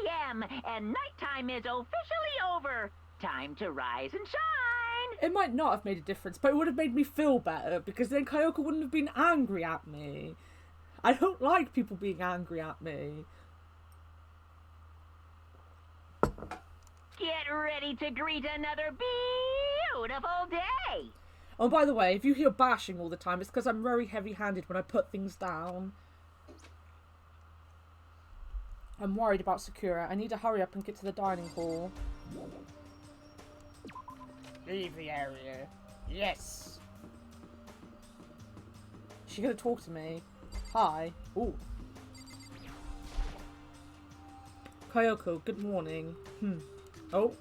a.m. and nighttime is officially over. Time to rise and shine! It might not have made a difference, but it would have made me feel better, because then Kyoko wouldn't have been angry at me. I don't like people being angry at me. Get ready to greet another beautiful day! Oh, by the way, if you hear bashing all the time, it's because I'm very heavy-handed when I put things down. I'm worried about Sakura. I need to hurry up and get to the dining hall. Leave the area. Yes. She gonna talk to me? Hi. Ooh. Kyoko, good morning. Oh.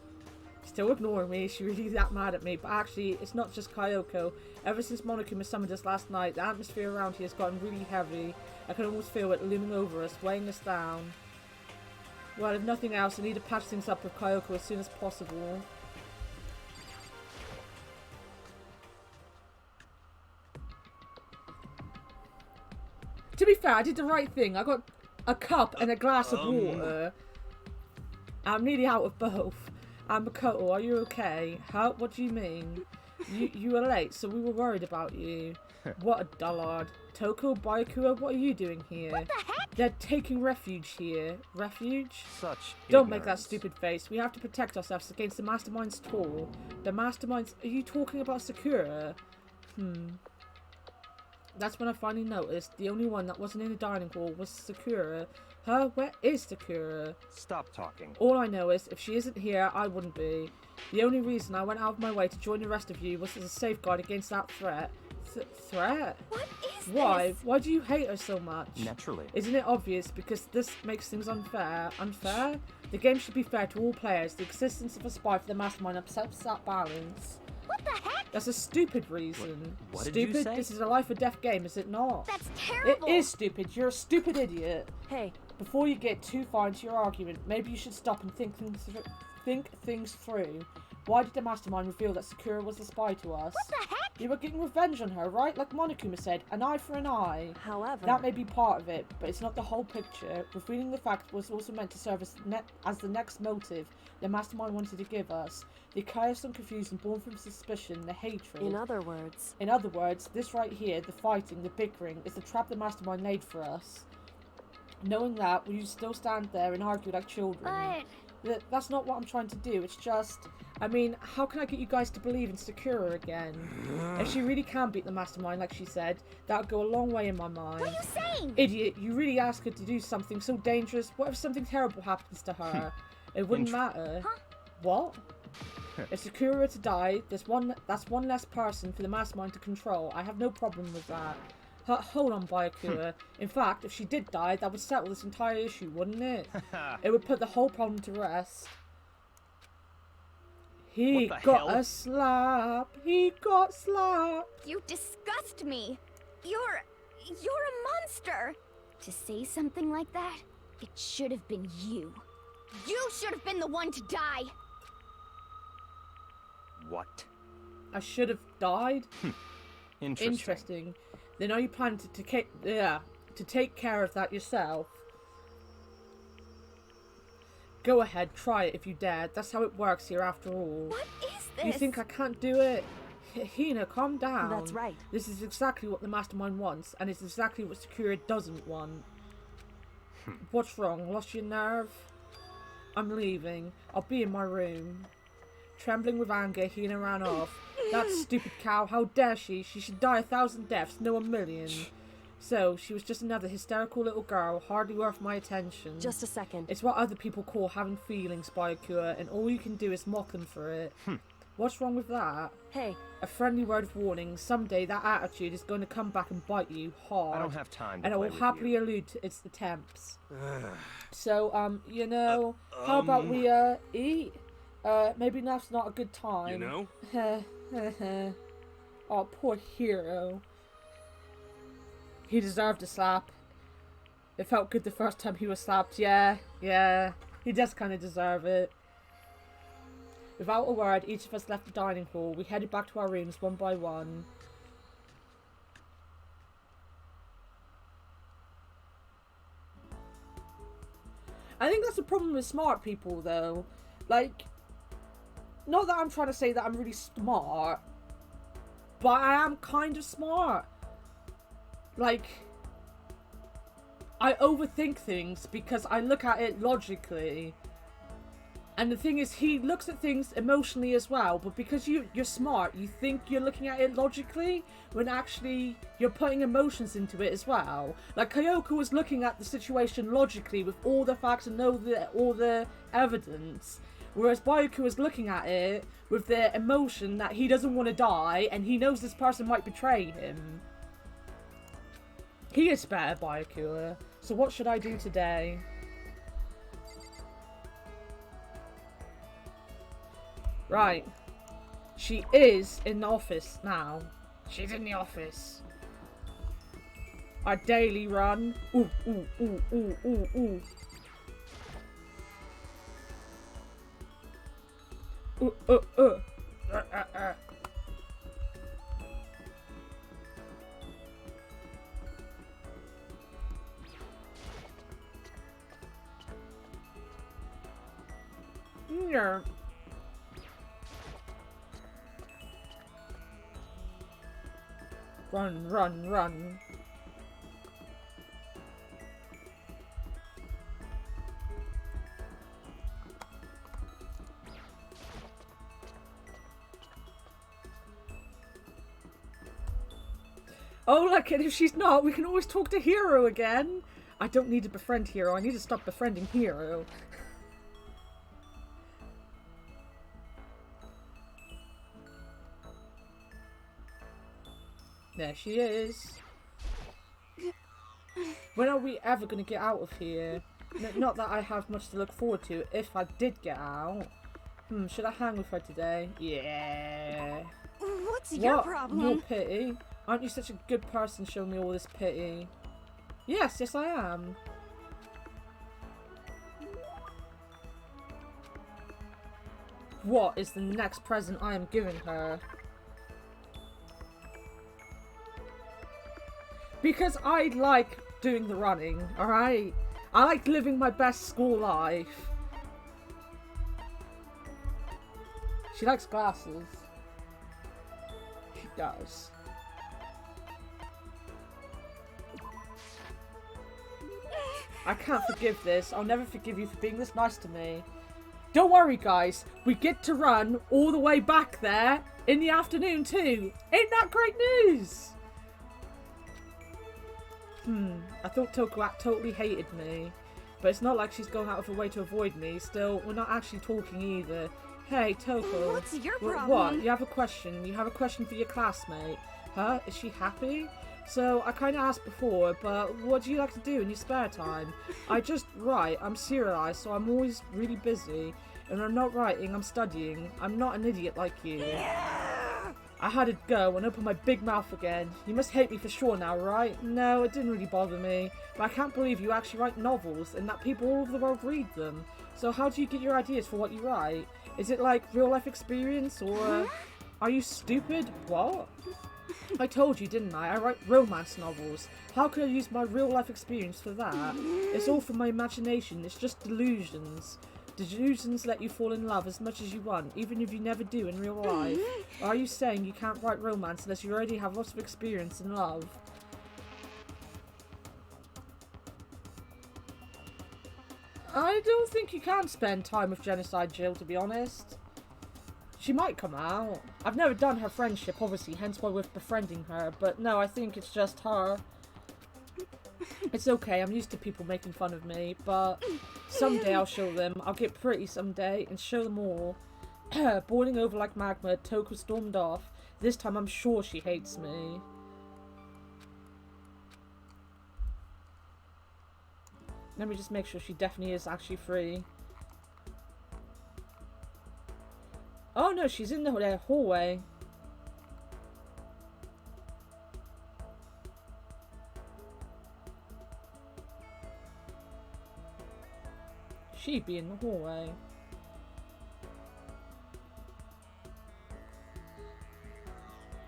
Still ignoring me. She really that mad at me. But actually, it's not just Kyoko. Ever since Monokuma summoned us last night, the atmosphere around here has gotten really heavy. I can almost feel it looming over us, weighing us down. Well, if nothing else, I need to patch things up with Kyoko as soon as possible. To be fair, I did the right thing. I got a cup and a glass of water. I'm nearly out of both. Makoto, are you okay? How? What do you mean? You were late, so we were worried about you. What a dullard. Toko, Byakuya, what are you doing here? What the heck? They're taking refuge here. Refuge? Such Don't make that ignorance. stupid face. We have to protect ourselves against the mastermind's toll. The masterminds... Are you talking about Sakura? That's when I finally noticed the only one that wasn't in the dining hall was Sakura. Where is Sakura? Stop talking. All I know is, if she isn't here, I wouldn't be. The only reason I went out of my way to join the rest of you was as a safeguard against that threat. Threat? What is Why? this? Why do you hate her so much? Naturally. Isn't it obvious? Because this makes things unfair. Unfair? The game should be fair to all players. The existence of a spy for the mastermind upsets that balance. What the heck? That's a stupid reason. What did Stupid? you say? This is a life or death game, is it not? That's It terrible. is stupid. You're a stupid idiot. Hey, Before you get too far into your argument, maybe you should stop and think things through. Why did the mastermind reveal that Sakura was a spy to us? What the heck? You were getting revenge on her, right? Like Monokuma said, an eye for an eye. however, That may be part of it, but it's not the whole picture. Revealing the fact was also meant to serve as the next motive the mastermind wanted to give us. The chaos and confusion born from suspicion, the hatred. in other words, In other words, this right here, the fighting, the bickering, is the trap the mastermind laid for us. Knowing that, will you still stand there and argue like children? That's not what I'm trying to do. It's just, I mean, how can I get you guys to believe in Sakura again? If she really can beat the mastermind, like she said, that would go a long way in my mind. What are you saying? Idiot, you really asked her to do something so dangerous. What if something terrible happens to her? It wouldn't matter. Huh? What? If Sakura were to die, that's one less person for the mastermind to control. I have no problem with that. Hold on, Byakuya. In fact, if she did die, that would settle this entire issue, wouldn't it? It would put the whole problem to rest. He What the got hell? a slap. He got slapped. You disgust me. You're a monster. To say something like that, it should have been you. You should have been the one to die. What? I should have died. Interesting. Then are you planning to take care of that yourself? Go ahead, try it if you dare. That's how it works here after all. What is this? You think I can't do it? Hina, calm down. That's right. This is exactly what the mastermind wants, and it's exactly what Sakura doesn't want. What's wrong? Lost your nerve? I'm leaving. I'll be in my room. Trembling with anger, Hina ran off. That stupid cow, how dare she? She should die 1,000 deaths, no 1,000,000. So, she was just another hysterical little girl, hardly worth my attention. just a second. It's what other people call having feelings, Byakuya, and all you can do is mock them for it. What's wrong with that? Hey, A friendly word of warning, someday that attitude is going to come back and bite you hard. I don't have time to And I play will with happily you. allude to its attempts. So, you know, how about we, eat? Maybe now's not a good time. You know? Oh, poor hero. He deserved a slap. It felt good the first time he was slapped. Yeah. He does kind of deserve it. Without a word, each of us left the dining hall. We headed back to our rooms one by one. I think that's the problem with smart people, though. Like, not that I'm trying to say that I'm really smart, but I am kind of smart. Like, I overthink things because I look at it logically. And the thing is, he looks at things emotionally as well, but because you're smart, you think you're looking at it logically, when actually you're putting emotions into it as well. Like, Kyoko was looking at the situation logically with all the facts and all the evidence, whereas Byakuya was looking at it with the emotion that he doesn't want to die, and he knows this person might betray him. He is better, Byakuya. So what should I do today? Right. She is in the office now. She's in the office. Our daily run. Ooh, ooh, ooh, ooh, ooh, ooh. Ooh. No. Run, run, run. Oh, look, and if she's not, we can always talk to Hero again. I don't need to befriend Hero. I need to stop befriending Hero. There she is. When are we ever going to get out of here? Not that I have much to look forward to if I did get out. Should I hang with her today? Yeah. What's your What? problem? More pity? Aren't you such a good person showing me all this pity? Yes, yes I am. What is the next present I am giving her? Because I like doing the running, alright? I like living my best school life. She likes glasses. She does. I can't forgive this. I'll never forgive you for being this nice to me. Don't worry, guys. We get to run all the way back there in the afternoon, too. Ain't that great news? I thought Tokuak totally hated me. But it's not like she's going out of her way to avoid me. Still, we're not actually talking either. Hey, Toko. What's your problem? What? You have a question. You have a question for your classmate. Huh? Is she happy? So, I kind of asked before, but what do you like to do in your spare time? I just write. I'm serialized, so I'm always really busy. And I'm not writing, I'm studying. I'm not an idiot like you. I had to go and open my big mouth again. You must hate me for sure now, right? No, it didn't really bother me. But I can't believe you actually write novels and that people all over the world read them. So how do you get your ideas for what you write? Is it like real life experience or... Are you stupid? What? I told you, didn't I? I write romance novels. How could I use my real life experience for that? It's all from my imagination. It's just delusions. Delusions let you fall in love as much as you want, even if you never do in real life. Or are you saying you can't write romance unless you already have lots of experience in love? I don't think you can spend time with Genocide Jill, to be honest. She might come out. I've never done her friendship, obviously, hence why we're befriending her. But no, I think it's just her. It's okay, I'm used to people making fun of me, but someday I'll show them. I'll get pretty someday and show them all. Boiling over like magma, Toko stormed off. This time I'm sure she hates me. Let me just make sure she definitely is actually free. Oh no, she's in the hallway. She'd be in the hallway.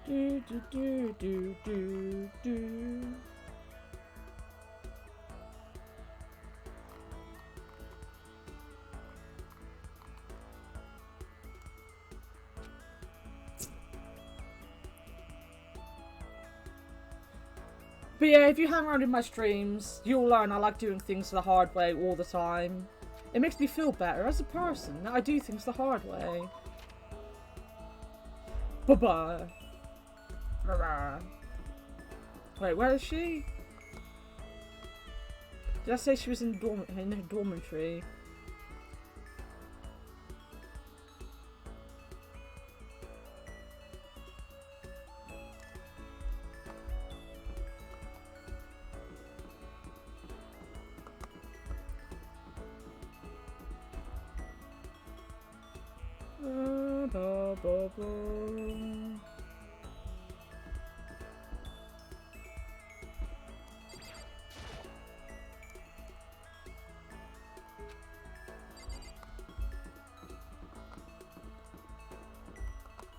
Do do do do do do. But yeah, if you hang around in my streams, you'll learn I like doing things the hard way all the time. It makes me feel better as a person that I do things the hard way. Bye-bye. Wait, where is she? Did I say she was in her dormitory?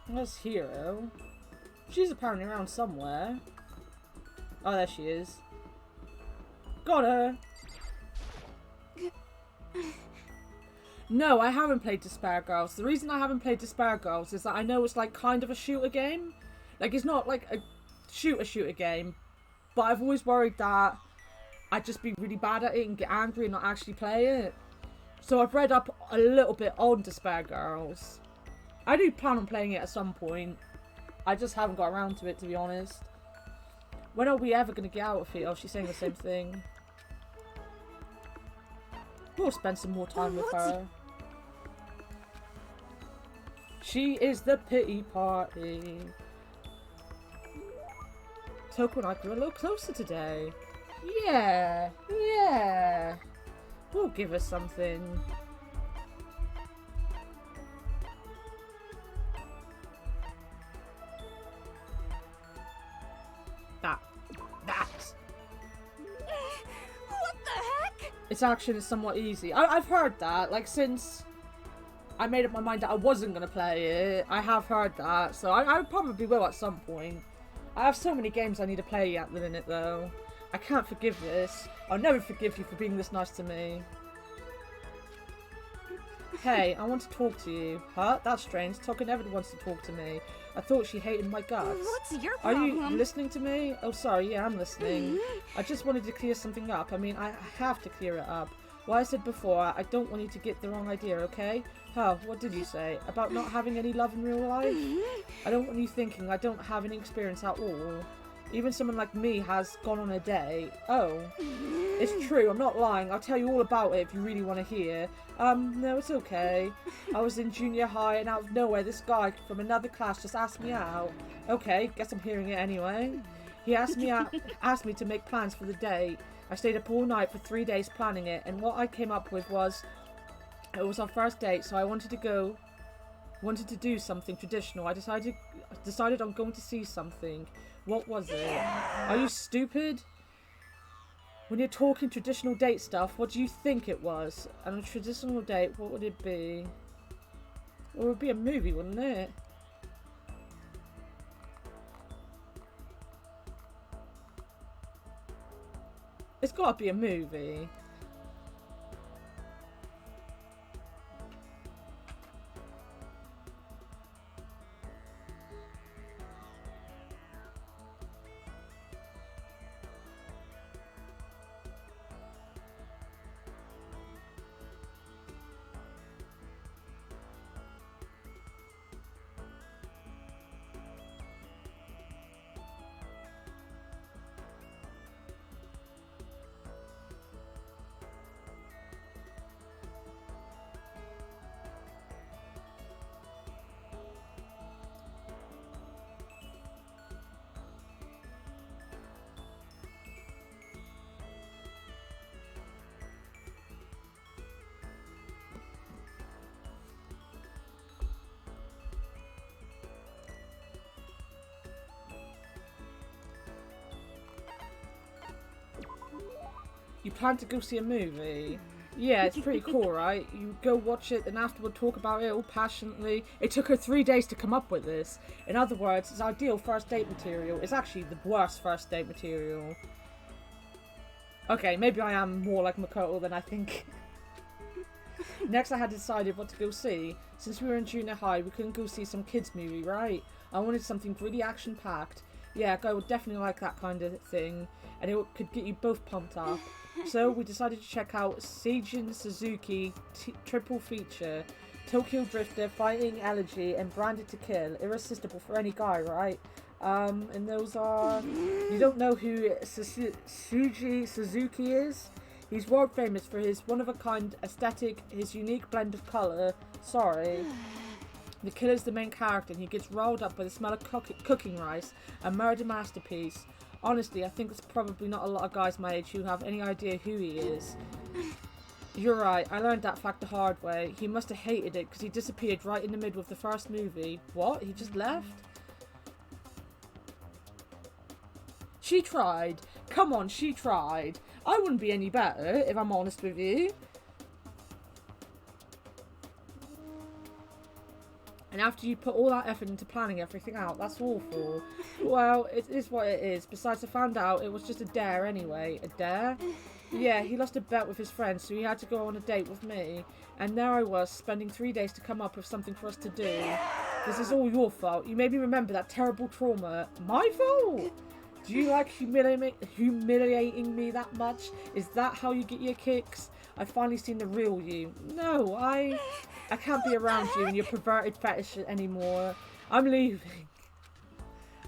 Where's Hero? She's apparently around somewhere. Oh, there she is. Got her! No, I haven't played Despair Girls. The reason I haven't played Despair Girls is that I know it's like kind of a shooter game. Like, it's not like a shooter game. But I've always worried that I'd just be really bad at it and get angry and not actually play it. So I've read up a little bit on Despair Girls. I do plan on playing it at some point. I just haven't got around to it, to be honest. When are we ever going to get out of here? Oh, she's saying the same thing. We'll spend some more time with her. She is the pity party. Toko and I grew a little closer today. Yeah, yeah. We'll give her something. its action is somewhat easy. I've heard that, like, since I made up my mind that I wasn't going to play it, I have heard that, so I probably will at some point. I have so many games I need to play at the minute, though. I can't forgive this. I'll never forgive you for being this nice to me. Hey, I want to talk to you. Huh? That's strange. Taka never wants to talk to me. I thought she hated my guts. What's your Are problem? you listening to me? Oh, sorry. Yeah, I'm listening. I just wanted to clear something up. I mean, I have to clear it up. What I said before, I don't want you to get the wrong idea, okay? Huh, what did you say? About not having any love in real life? I don't want you thinking I don't have any experience at all. Even someone like me has gone on a date. Oh, it's true, I'm not lying. I'll tell you all about it if you really want to hear. No, it's okay. I was in junior high and out of nowhere this guy from another class just asked me out. Okay, guess I'm hearing it anyway. He asked me to make plans for the date. I stayed up all night for 3 days planning it, and what I came up with was, it was our first date, so I wanted to do something traditional. I decided on going to see something. What was it? Are you stupid? When you're talking traditional date stuff, what do you think it was? And a traditional date, what would it be? Well, it would be a movie, wouldn't it? It's gotta be a movie. You plan to go see a movie? Yeah, it's pretty cool, right? You go watch it and afterward talk about it all passionately. It took her 3 days to come up with this. In other words, it's ideal first date material. It's actually the worst first date material. Okay, maybe I am more like Makoto than I think. Next, I had decided what to go see. Since we were in junior high, we couldn't go see some kids movie, right? I wanted something really action-packed. Yeah, a guy would definitely like that kind of thing, and it could get you both pumped up. So we decided to check out Seijin Suzuki triple feature. Tokyo Drifter, Fighting Elegy, and Branded to Kill. Irresistible for any guy, right? And those are... You don't know who Suji Suzuki is? He's world famous for his one-of-a-kind aesthetic, his unique blend of colour. Sorry. The killer's the main character and he gets rolled up by the smell of cooking rice, a murder masterpiece. Honestly, I think there's probably not a lot of guys my age who have any idea who he is. You're right, I learned that fact the hard way. He must have hated it because he disappeared right in the middle of the first movie. What? He just left? She tried. Come on, she tried. I wouldn't be any better, if I'm honest with you. And after you put all that effort into planning everything out, that's awful. Well, it is what it is. Besides, I found out it was just a dare anyway. A dare? Yeah, he lost a bet with his friends, so he had to go on a date with me. And there I was, spending 3 days to come up with something for us to do. This is all your fault. You made me remember that terrible trauma. My fault? Do you like humiliating me that much? Is that how you get your kicks? I've finally seen the real you. No, I can't be around you and your perverted fetish anymore. I'm leaving.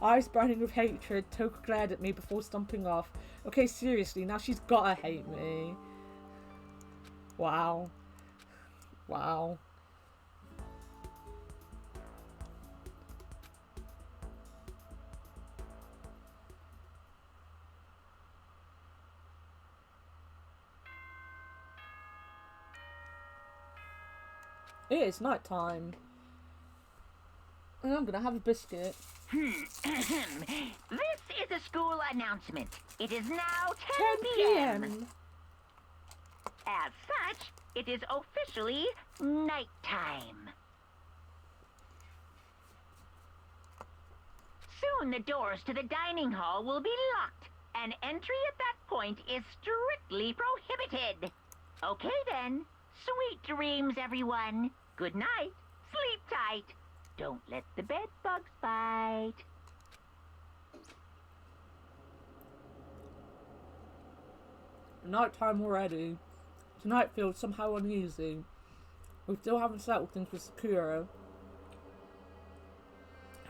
Eyes burning with hatred, Toka glared at me before stomping off. Okay, seriously, now she's gotta hate me. Wow. Wow. It is night time. And I'm gonna have a biscuit. This is a school announcement. It is now 10 10 p.m. p.m. As such, it is officially nighttime. Soon the doors to the dining hall will be locked, and entry at that point is strictly prohibited. Okay then, sweet dreams, everyone. Good night, sleep tight. Don't let the bed bugs bite. Nighttime already. Tonight feels somehow uneasy. We still haven't settled things with Sakura.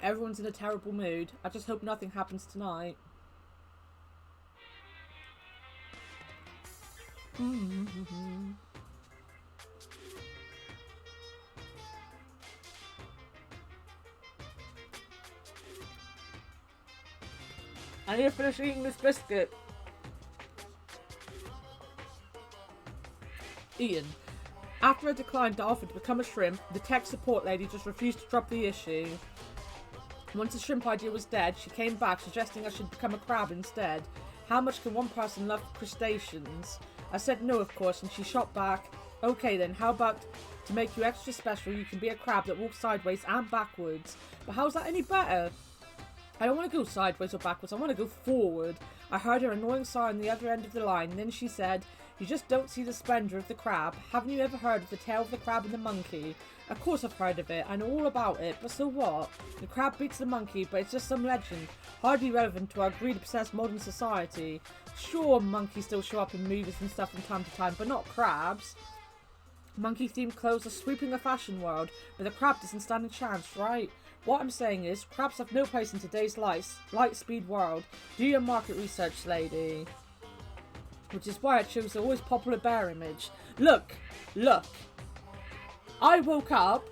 Everyone's in a terrible mood. I just hope nothing happens tonight. I need to finish eating this biscuit. Ian. After I declined to offer to become a shrimp, the tech support lady just refused to drop the issue. Once the shrimp idea was dead, she came back suggesting I should become a crab instead. How much can one person love crustaceans? I said no, of course, and she shot back, okay then, how about to make you extra special, you can be a crab that walks sideways and backwards. But how's that any better? I don't want to go sideways or backwards, I want to go forward. I heard her annoying sigh on the other end of the line, and then she said, you just don't see the splendour of the crab. Haven't you ever heard of the tale of the crab and the monkey? Of course I've heard of it, I know all about it, but so what? The crab beats the monkey, but it's just some legend, hardly relevant to our greed-obsessed modern society. Sure, monkeys still show up in movies and stuff from time to time, but not crabs. Monkey-themed clothes are sweeping the fashion world, but the crab doesn't stand a chance, right? What I'm saying is, crabs have no place in today's light-speed world. Do your market research, lady. Which is why I chose the always popular bear image. Look! I woke up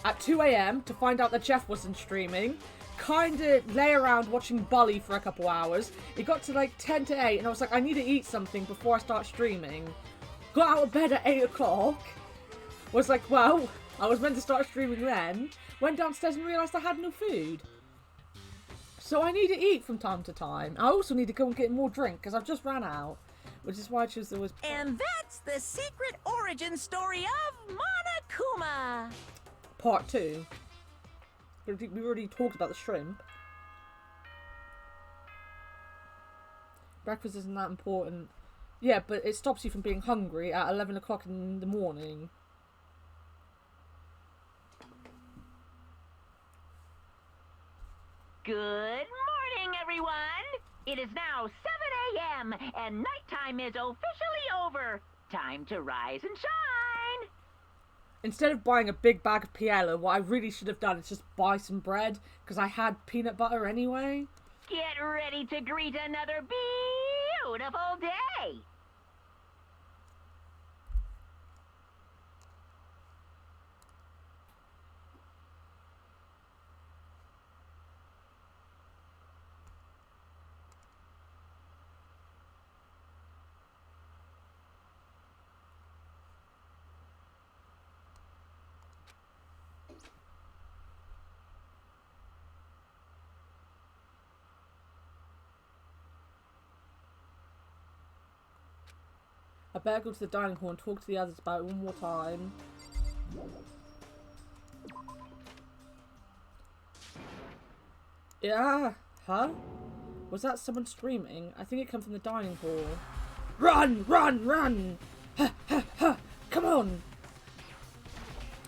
at 2 AM to find out that Jeff wasn't streaming. Kinda lay around watching Ballad for a couple hours. It got to like 10 to 8 and I was like, I need to eat something before I start streaming. Got out of bed at 8 o'clock. Was like, well, I was meant to start streaming then. Went downstairs and realised I had no food. So I need to eat from time to time. I also need to go and get more drink because I've just ran out. Which is why I chose the was. And that's the secret origin story of Monokuma. Part 2. We already talked about the shrimp. Breakfast isn't that important. Yeah, but it stops you from being hungry at 11 o'clock in the morning. Good morning, everyone! It is now 7 a.m. and nighttime is officially over. Time to rise and shine! Instead of buying a big bag of Piella, what I really should have done is just buy some bread, because I had peanut butter anyway. Get ready to greet another beautiful day! I better go to the dining hall and talk to the others about it one more time. Yeah, huh? Was that someone screaming? I think it came from the dining hall. Run! Run! Run! Ha ha ha! Come on!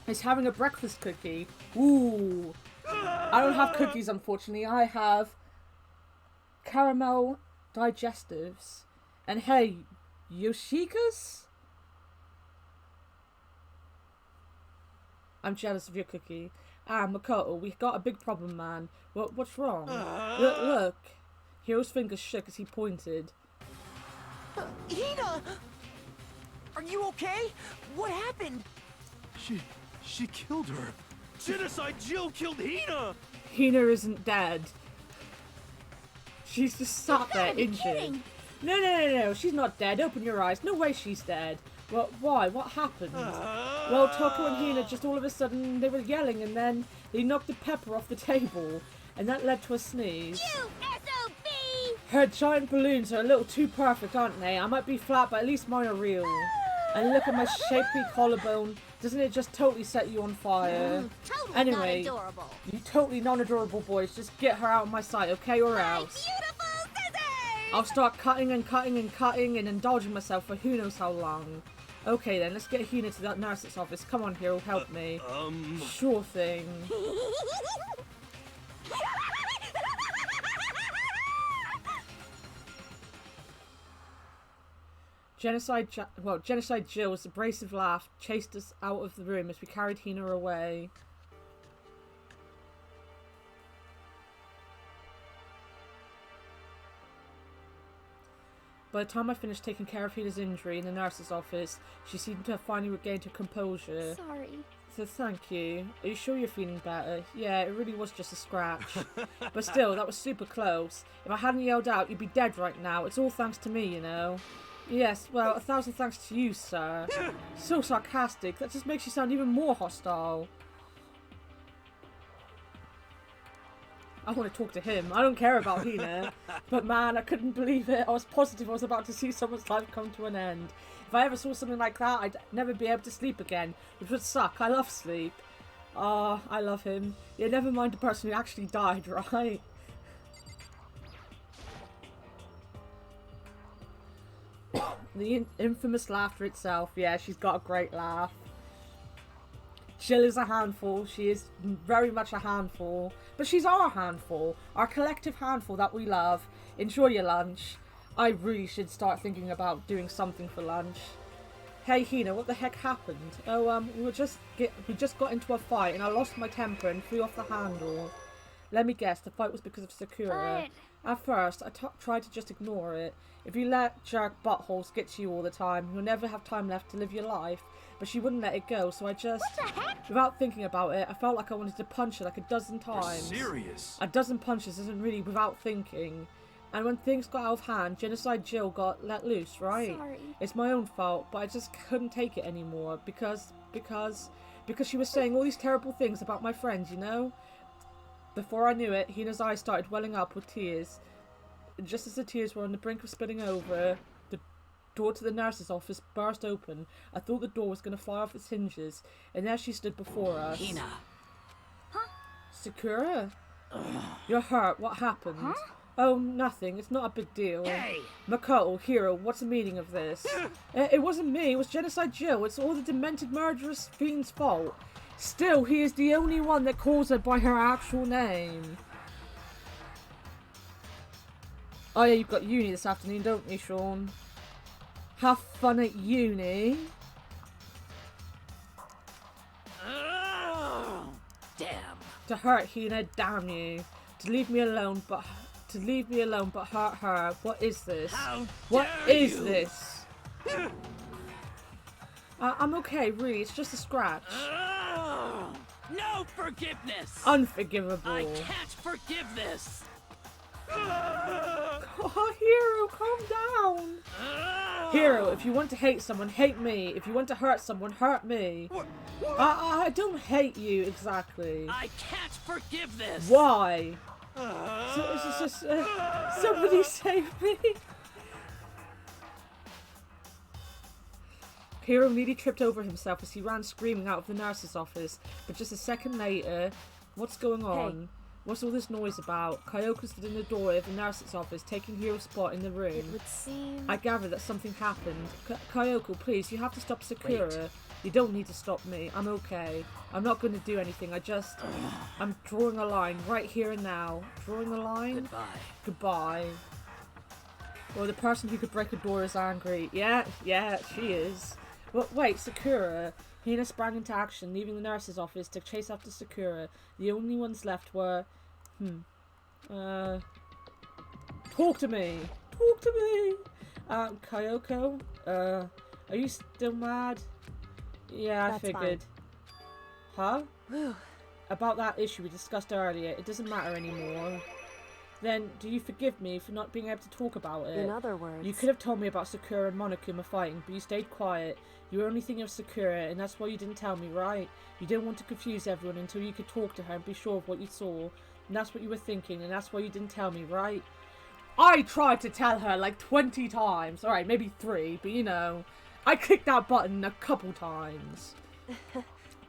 He's having a breakfast cookie. Ooh! I don't have cookies, unfortunately. I have caramel digestives. And hey, Yoshika's? I'm jealous of your cookie. Ah, Makoto, we got a big problem, man. What's wrong? Look. Hiro's fingers shook as he pointed. Hina! Are you okay? What happened? She killed her. Genocide Jill killed Hina! Hina isn't dead. She's just sat there injured. Kidding. No, she's not dead. Open your eyes. No way she's dead. Well, why? What happened? Well, Toko and Hina just all of a sudden, they were yelling and then they knocked the pepper off the table. And that led to a sneeze. You SOB! Her giant balloons are a little too perfect, aren't they? I might be flat, but at least mine are real. And look at my shapely collarbone. Doesn't it just totally set you on fire? Totally Anyway, not adorable. you totally non-adorable boys, just get her out of my sight, okay, or else Beautiful scissors! I'll start cutting and cutting and cutting and indulging myself for who knows how long. Okay then, let's get Hina to that nurse's office. Come on, Hero, help me. Sure thing. Genocide Jill's abrasive laugh chased us out of the room as we carried Hina away. By the time I finished taking care of Hina's injury in the nurse's office, she seemed to have finally regained her composure. Sorry. So thank you. Are you sure you're feeling better? Yeah, it really was just a scratch. But still, that was super close. If I hadn't yelled out, you'd be dead right now. It's all thanks to me, you know. Yes, well, 1,000 thanks to you, sir. So sarcastic. That just makes you sound even more hostile. I want to talk to him. I don't care about Hina. But man, I couldn't believe it. I was positive I was about to see someone's life come to an end. If I ever saw something like that, I'd never be able to sleep again, which would suck. I love sleep. Ah, I love him. Yeah, never mind the person who actually died, right? The infamous laughter itself. Yeah, she's got a great laugh. Jill is a handful. She is very much a handful. But she's our handful. Our collective handful that we love. Enjoy your lunch. I really should start thinking about doing something for lunch. Hey Hina, what the heck happened? Oh, we just got into a fight and I lost my temper and flew off the handle. Let me guess, the fight was because of Sakura. At first, I tried to just ignore it. If you let jerk buttholes get to you all the time, you'll never have time left to live your life. But she wouldn't let it go, so I just... What the heck? Without thinking about it, I felt like I wanted to punch her like a dozen times. You're serious? A dozen punches isn't really without thinking. And when things got out of hand, Genocide Jill got let loose, right? Sorry. It's my own fault, but I just couldn't take it anymore because she was saying all these terrible things about my friends, you know? Before I knew it, Hina's eyes started welling up with tears. Just as the tears were on the brink of spilling over, the door to the nurse's office burst open. I thought the door was going to fly off its hinges, and there she stood before us. Hina. Huh? Sakura? You're hurt. What happened? Huh? Oh, nothing. It's not a big deal. Hey! Makoto, Hero, what's the meaning of this? It wasn't me. It was Genocide Jill. It's all the demented murderous fiend's fault. Still, he is the only one that calls her by her actual name. Oh yeah, you've got uni this afternoon, don't you, Sean? Have fun at uni. Damn. To hurt Hina, damn you. To leave me alone, but hurt her. What is this? What is this? I'm okay, really. It's just a scratch. No forgiveness. Unforgivable. I can't forgive this. Oh, Hero, calm down. Hero, if you want to hate someone, hate me. If you want to hurt someone, hurt me. I don't hate you exactly. I can't forgive this. Why? Somebody save me. Hero nearly tripped over himself as he ran screaming out of the nurse's office, but just a second later, what's going on? Hey. What's all this noise about? Kyoko stood in the doorway of the nurse's office, taking Hero's spot in the room. It would seem... I gather that something happened. Kyoko, please, you have to stop Sakura. Wait. You don't need to stop me. I'm okay. I'm not going to do anything. I'm drawing a line right here and now. Drawing a line? Goodbye. Goodbye. Well, the person who could break a door is angry. Yeah, she is. But wait, Sakura. Hina sprang into action, leaving the nurse's office to chase after Sakura. The only ones left were... Talk to me! Talk to me! Kyoko? Are you still mad? Yeah, That's I figured. Huh? About that issue we discussed earlier. It doesn't matter anymore. Then, do you forgive me for not being able to talk about it? In other words... You could have told me about Sakura and Monokuma fighting, but you stayed quiet. You were only thinking of Sakura, and that's why you didn't tell me, right? You didn't want to confuse everyone until you could talk to her and be sure of what you saw. And that's what you were thinking, and that's why you didn't tell me, right? I tried to tell her like 20 times. Alright, maybe 3, but you know. I clicked that button a couple times.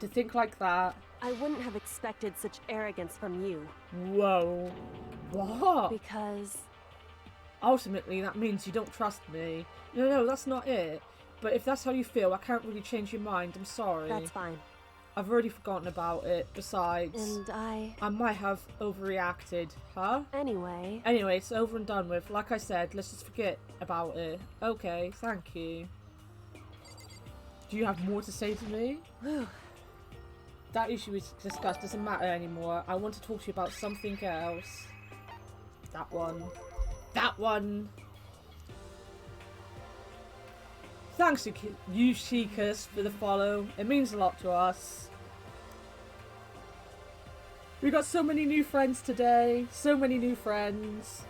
To think like that. I wouldn't have expected such arrogance from you. Whoa. What? Because... Ultimately, that means you don't trust me. No, that's not it. But if that's how you feel, I can't really change your mind. I'm sorry. That's fine. I've already forgotten about it. Besides... And I might have overreacted. Huh? Anyway, it's over and done with. Like I said, let's just forget about it. Okay, thank you. Do you have more to say to me? That issue is discussed doesn't matter anymore. I want to talk to you about something else. That one. That one! Thanks, Eusekus, for the follow. It means a lot to us. We got so many new friends today. So many new friends.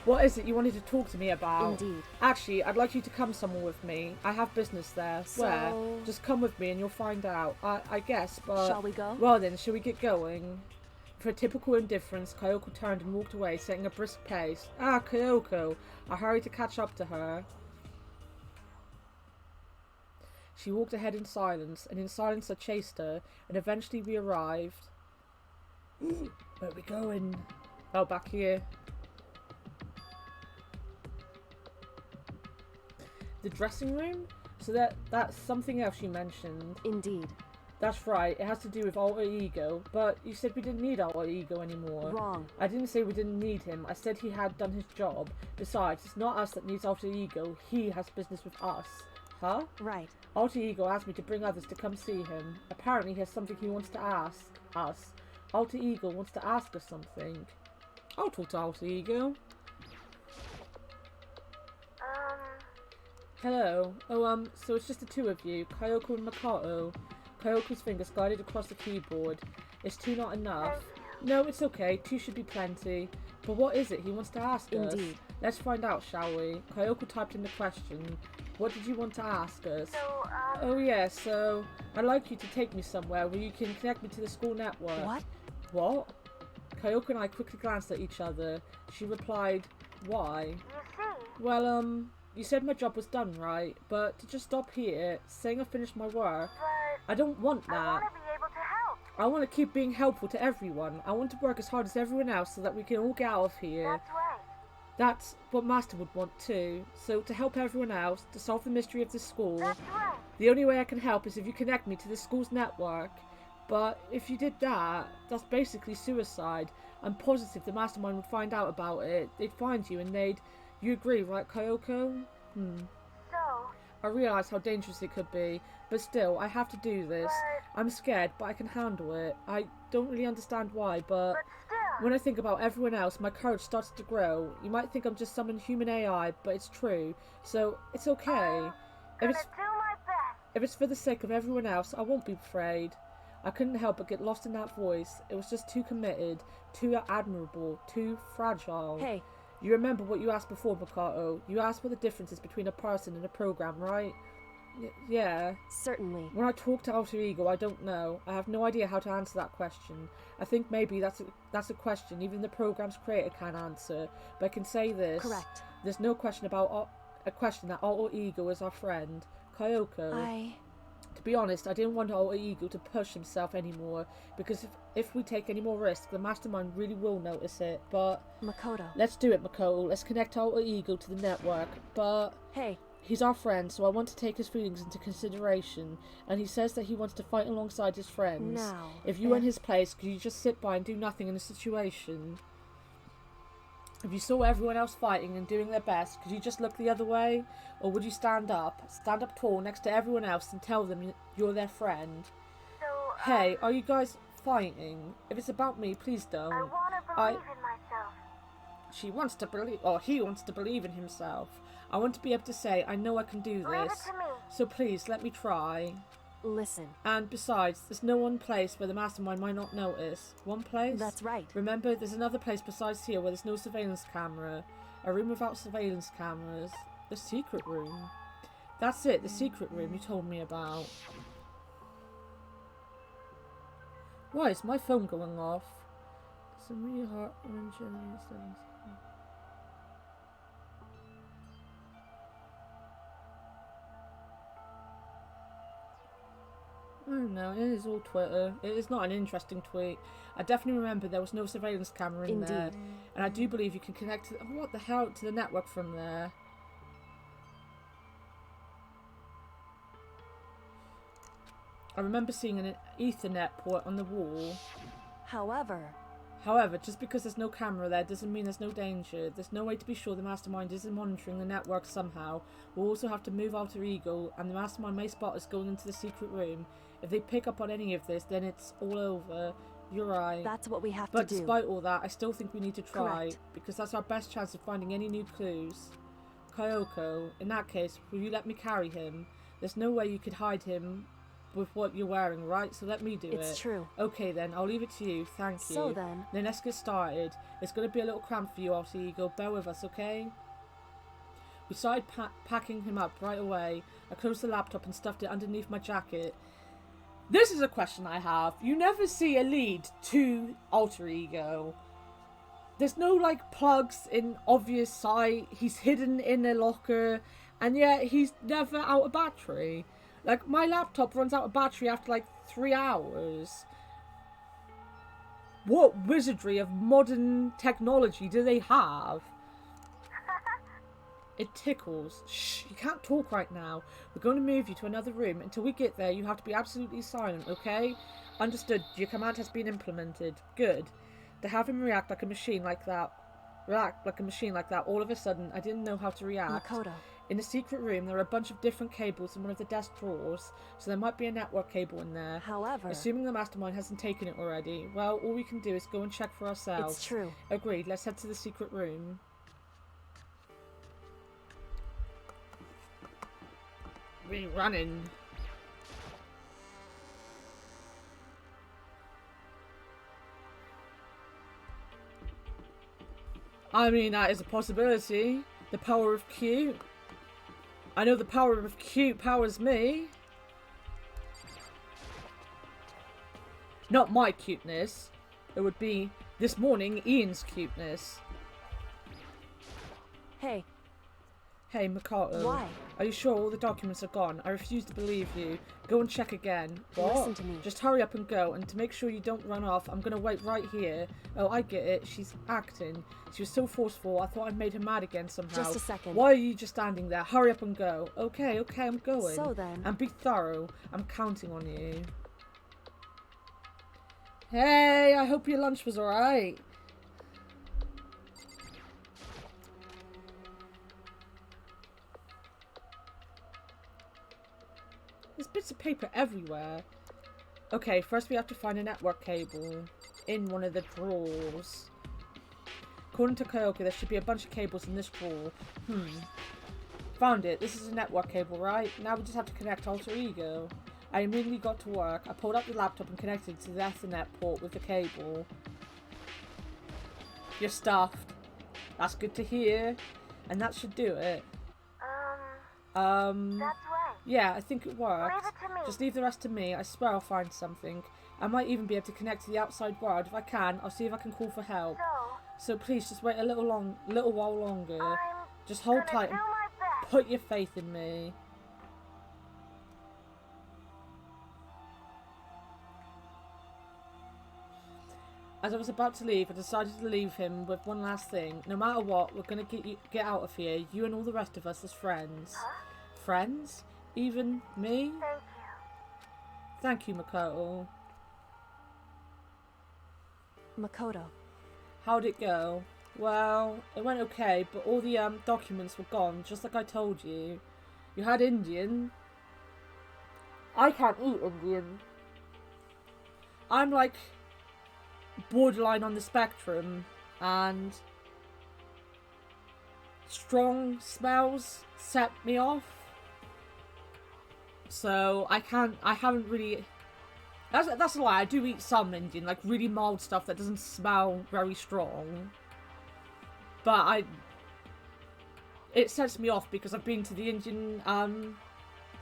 What is it you wanted to talk to me about? Indeed. Actually, I'd like you to come somewhere with me. I have business there. So... Where? Just come with me and you'll find out. I guess, but... Shall we go? Well then, shall we get going? For a typical indifference, Kyoko turned and walked away, setting a brisk pace. Ah, Kyoko! I hurried to catch up to her. She walked ahead in silence, and in silence I chased her, and eventually we arrived. Where are we going? Oh, back here. The dressing room? So that's something else you mentioned. Indeed. That's right, it has to do with alter ego, but you said we didn't need alter ego anymore. Wrong. I didn't say we didn't need him, I said he had done his job. Besides, it's not us that needs alter ego, he has business with us. Huh? Right. Alter ego asked me to bring others to come see him. Apparently he has something he wants to ask us. Alter ego wants to ask us something. I'll talk to alter ego. Hello. Oh, so it's just the two of you, Kyoko and Makoto. Kyoko's fingers glided across the keyboard. Is 2 not enough? No, it's okay. 2 should be plenty. But what is it he wants to ask us? Indeed. Let's find out, shall we? Kyoko typed in the question. What did you want to ask us? Oh yeah, so I'd like you to take me somewhere where you can connect me to the school network. What? What? Kyoko and I quickly glanced at each other. She replied, why? You see? Well, you said my job was done, right? But to just stop here, saying I finished my work, But I don't want that. I want to be able to help. I want to keep being helpful to everyone. I want to work as hard as everyone else so that we can all get out of here. That's right. That's what Master would want too. So to help everyone else, to solve the mystery of this school, That's right. the only way I can help is if you connect me to the school's network. But if you did that, that's basically suicide. I'm positive the mastermind would find out about it. They'd find you and they'd... You agree, right, Kyoko? So, I realise how dangerous it could be, but still, I have to do this. I'm scared, but I can handle it. I don't really understand why, but still. when I think about everyone else, my courage starts to grow. You might think I'm just some inhuman AI, but it's true. So, it's okay. Gonna do my best. If it's for the sake of everyone else, I won't be afraid. I couldn't help but get lost in that voice. It was just too committed, too admirable, too fragile. Hey. You remember what you asked before, Makoto. You asked what the difference is between a person and a program, right? Yeah. Certainly. When I talk to Alter Ego, I don't know. I have no idea how to answer that question. I think maybe that's a question even the program's creator can't answer. But I can say this. Correct. There's no question about a question that Alter Ego is our friend. Kyoko. To be honest, I didn't want Alter Ego to push himself anymore, because if we take any more risk, the mastermind really will notice it, but... Makoto. Let's do it, Makoto. Let's connect Alter Ego to the network, but... Hey. He's our friend, so I want to take his feelings into consideration, and he says that he wants to fight alongside his friends. Now, if you were in his place, could you just sit by and do nothing in a situation? If you saw everyone else fighting and doing their best, could you just look the other way? Or would you stand up tall next to everyone else and tell them you're their friend? So, Hey, are you guys fighting? If it's about me, please don't. I want to believe in myself. She wants to believe, or he wants to believe in himself. I want to be able to say, I know I can do Leave this. it to me. So please, let me try. Listen. And besides, there's no one place where the mastermind might not notice. One place? That's right. Remember, there's another place besides here where there's no surveillance camera. A room without surveillance cameras. The secret room. That's it, the secret room you told me about. Why is my phone going off? Some really heart-wrenching things. No, it is all Twitter. It is not an interesting tweet. I definitely remember there was no surveillance camera in there. And I do believe you can connect to, what the hell, to the network from there. I remember seeing an Ethernet port on the wall. However, just because there's no camera there doesn't mean there's no danger. There's no way to be sure the Mastermind isn't monitoring the network somehow. We'll also have to move Alter Ego, and the Mastermind may spot us going into the secret room. If they pick up on any of this, then it's all over. You're right. That's what we have to do. But despite all that, I still think we need to try. Correct. Because that's our best chance of finding any new clues. Kyoko, in that case, will you let me carry him? There's no way you could hide him with what you're wearing, right? So let me do it. It's true. Okay then, I'll leave it to you. Thank you. So then let's get started. It's going to be a little cramped for you, Alter Ego. Bear with us, okay? We started packing him up right away. I closed the laptop and stuffed it underneath my jacket. This is a question I have. You never see a lead to Alter Ego. There's no, like, plugs in obvious sight. He's hidden in a locker. And yet, he's never out of battery. Like, my laptop runs out of battery after, like, 3 hours. What wizardry of modern technology do they have? It tickles. Shh, you can't talk right now. We're going to move you to another room. Until we get there, you have to be absolutely silent, okay? Understood. Your command has been implemented. Good. To have him react like a machine like that, all of a sudden, I didn't know how to react. Makoto. In the secret room, there are a bunch of different cables in one of the desk drawers, so there might be a network cable in there. However, assuming the Mastermind hasn't taken it already, well, all we can do is go and check for ourselves. It's true. Agreed, let's head to the secret room. We're running. I mean, that is a possibility. The power of Q. I know the power of Q powers me. Not my cuteness. It would be, this morning, Ian's cuteness. Hey. Hey, Makoto. Why? Are you sure all the documents are gone? I refuse to believe you. Go and check again. What? Listen to me. Just hurry up and go, and to make sure you don't run off, I'm gonna wait right here. Oh, I get it. She's acting. She was so forceful, I thought I'd made her mad again somehow. Just a second. Why are you just standing there? Hurry up and go. Okay, I'm going. So then. And be thorough. I'm counting on you. Hey, I hope your lunch was alright. There's bits of paper everywhere. Okay, first we have to find a network cable in one of the drawers. According to Kyoko, there should be a bunch of cables in this drawer. Found it. This is a network cable, right? Now we just have to connect Alter Ego. I immediately got to work. I pulled up the laptop and connected to the Ethernet port with the cable. You're stuffed. That's good to hear. And that should do it. That's right. Yeah, I think it worked. Leave it to me. Just leave the rest to me. I swear I'll find something. I might even be able to connect to the outside world. If I can, I'll see if I can call for help. So please, just wait a little while longer. Just hold tight and put your faith in me. As I was about to leave, I decided to leave him with one last thing. No matter what, we're gonna get out of here. You and all the rest of us as friends. Friends? Even me? Thank you, Makoto. Makoto. How'd it go? Well, it went okay, but all the documents were gone, just like I told you. You had Indian. I can't eat Indian. I'm like borderline on the spectrum, and strong smells set me off. So I haven't really, that's a lie, I do eat some Indian, like really mild stuff that doesn't smell very strong. But it sets me off because I've been to the Indian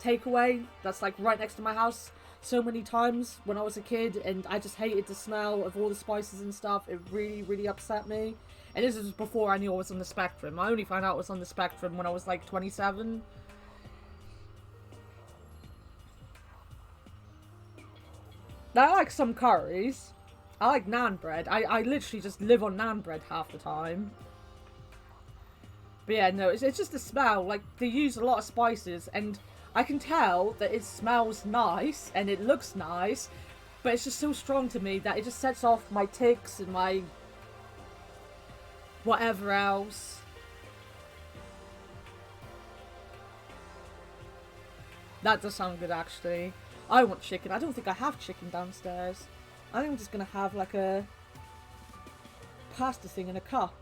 takeaway that's like right next to my house so many times when I was a kid, and I just hated the smell of all the spices and stuff. It really, really upset me. And this was before I knew I was on the spectrum. I only found out I was on the spectrum when I was like 27. I like some curries. I like naan bread. I literally just live on naan bread half the time. But yeah, no, it's just the smell. Like, they use a lot of spices, and I can tell that it smells nice, and it looks nice, but it's just so strong to me that it just sets off my tics and my whatever else. That does sound good, actually. I want chicken. I don't think I have chicken downstairs. I think I'm just going to have, like, a pasta thing in a cup.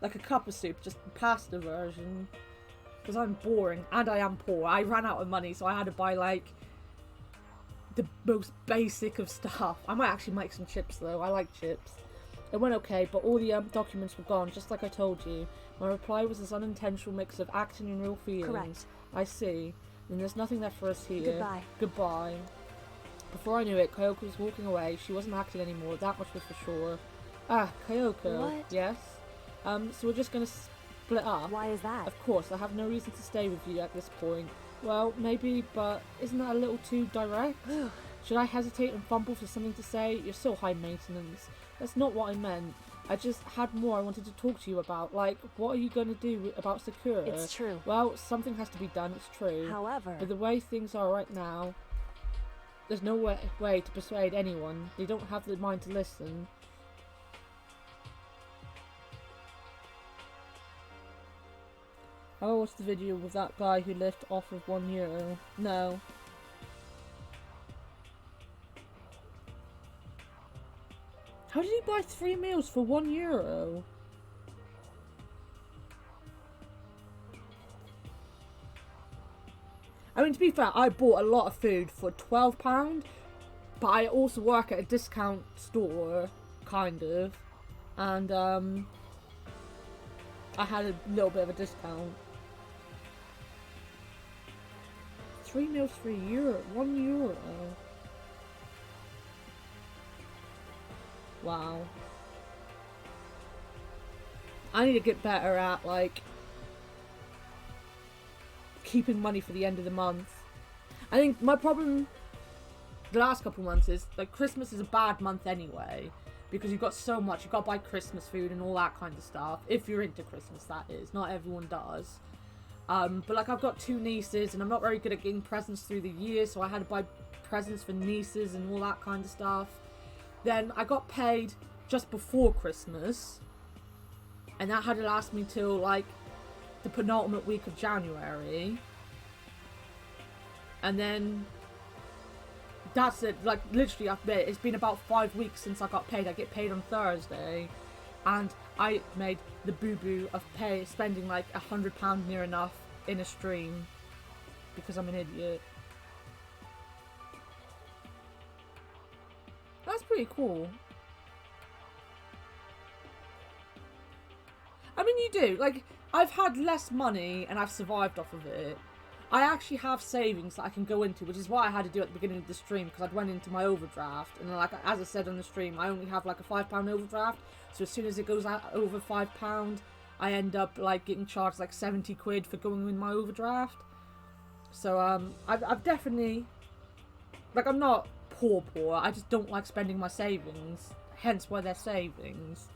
Like a cup of soup, just pasta version. Because I'm boring, and I am poor. I ran out of money, so I had to buy, like, the most basic of stuff. I might actually make some chips, though. I like chips. It went okay, but all the documents were gone, just like I told you. My reply was this unintentional mix of acting and real feelings. Correct. I see. Then there's nothing left for us here. Goodbye. Goodbye. Before I knew it, Kyoko was walking away. She wasn't acting anymore, that much was for sure. Ah, Kyoko. What? Yes? So we're just gonna split up? Why is that? Of course, I have no reason to stay with you at this point. Well, maybe, but isn't that a little too direct? Should I hesitate and fumble for something to say? You're so high maintenance. That's not what I meant. I just had more I wanted to talk to you about. Like, what are you going to do about Sakura? It's true. Well, something has to be done, it's true. However... But the way things are right now, there's no way to persuade anyone. They don't have the mind to listen. Have I watched the video with that guy who lived off of €1? No. How did he buy 3 meals for €1? I mean, to be fair, I bought a lot of food for £12, but I also work at a discount store, kind of, and I had a little bit of a discount. 3 meals for €1. Wow. I need to get better at, like, keeping money for the end of the month. I think my problem the last couple months is, like, Christmas is a bad month anyway. Because you've got so much. You've got to buy Christmas food and all that kind of stuff. If you're into Christmas, that is. Not everyone does. But, like, I've got 2 nieces, and I'm not very good at getting presents through the year, so I had to buy presents for nieces and all that kind of stuff. Then I got paid just before Christmas, and that had to last me till, like, the penultimate week of January. And then that's it. Like, literally, it's been about 5 weeks since I got paid. I get paid on Thursday, and I made the boo-boo of spending like £100 near enough in a stream because I'm an idiot. That's pretty cool. I mean, you do. Like, I've had less money and I've survived off of it. I actually have savings that I can go into, which is what I had to do at the beginning of the stream, because I'd went into my overdraft, and like, as I said on the stream, I only have like a £5 overdraft, so as soon as it goes out over £5, I end up like getting charged like 70 quid for going in my overdraft. So I've definitely, like, I'm not poor, I just don't like spending my savings, hence why they're savings.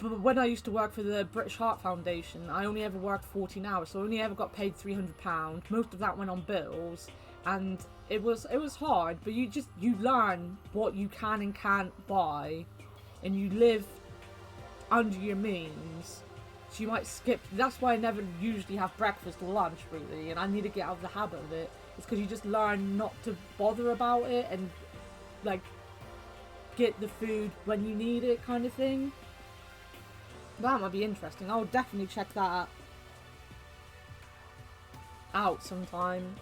But when I used to work for the British Heart Foundation, I only ever worked 14 hours, so I only ever got paid £300. Most of that went on bills, and it was hard, but you learn what you can and can't buy, and you live under your means. So you might skip. That's why I never usually have breakfast or lunch, really, and I need to get out of the habit of it. It's because you just learn not to bother about it and, like, get the food when you need it, kind of thing. That might be interesting. I'll definitely check that out sometime.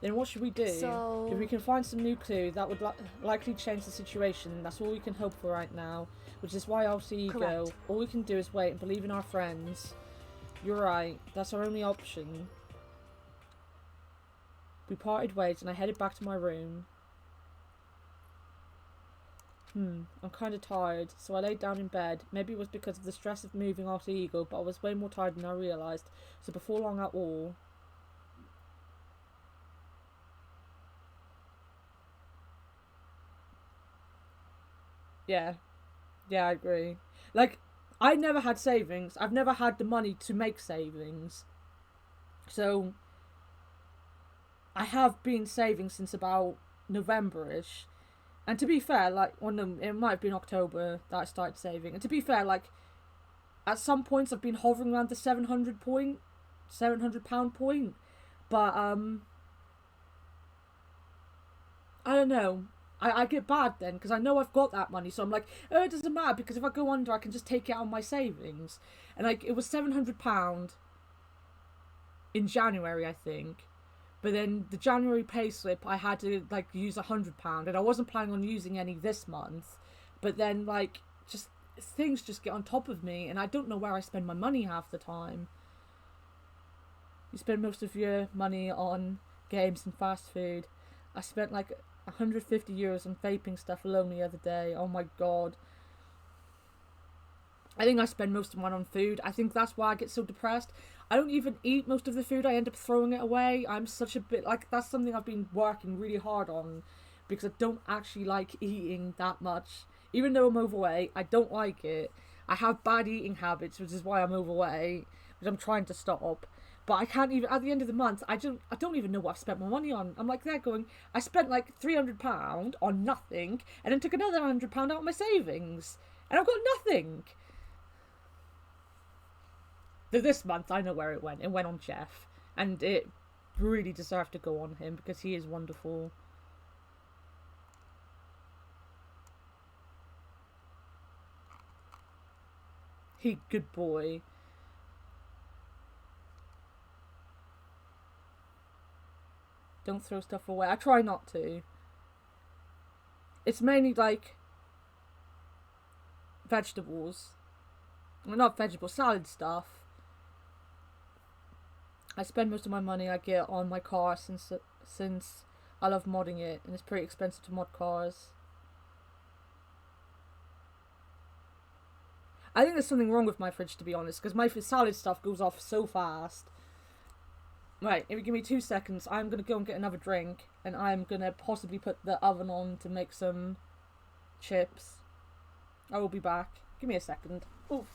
Then what should we do? So... if we can find some new clue, that would likely change the situation. That's all we can hope for right now. Which is why I'll see you go. All we can do is wait and believe in our friends. You're right. That's our only option. We parted ways and I headed back to my room. I'm kind of tired, so I laid down in bed. Maybe it was because of the stress of moving Alter Ego, but I was way more tired than I realised. So before long at all... Yeah. Yeah, I agree. Like, I never had savings. I've never had the money to make savings. So, I have been saving since about November-ish. And to be fair, like, it might have been October that I started saving. And to be fair, like, at some points I've been hovering around the £700 point. But, I don't know. I get bad then, because I know I've got that money, so I'm like, oh, it doesn't matter, because if I go under, I can just take it out of my savings. And, like, it was £700 in January, I think. But then the January payslip, I had to, like, use £100, and I wasn't planning on using any this month. But then, like, just, things just get on top of me, and I don't know where I spend my money half the time. You spend most of your money on games and fast food. I spent, like, 150 euros on vaping stuff alone the other day. Oh my god. I think I spend most of mine on food. I think that's why I get so depressed. I don't even eat most of the food. I end up throwing it away. I'm such a bit... Like, that's something I've been working really hard on. Because I don't actually like eating that much. Even though I'm overweight, I don't like it. I have bad eating habits, which is why I'm overweight. Which I'm trying to stop. But I can't even... At the end of the month, I don't even know what I've spent my money on. I'm like there going... I spent like £300 on nothing. And then took another £100 out of my savings. And I've got nothing. This month, I know where it went. It went on Jeff. And it really deserved to go on him because he is wonderful. He good boy. Don't throw stuff away. I try not to. It's mainly like vegetables. Well, not vegetables, salad stuff. I spend most of my money I get on my car since I love modding it, and it's pretty expensive to mod cars. I think there's something wrong with my fridge, to be honest, because my salad stuff goes off so fast. Right, if you give me 2 seconds, I'm going to go and get another drink, and I'm going to possibly put the oven on to make some chips. I will be back. Give me a second. Oof.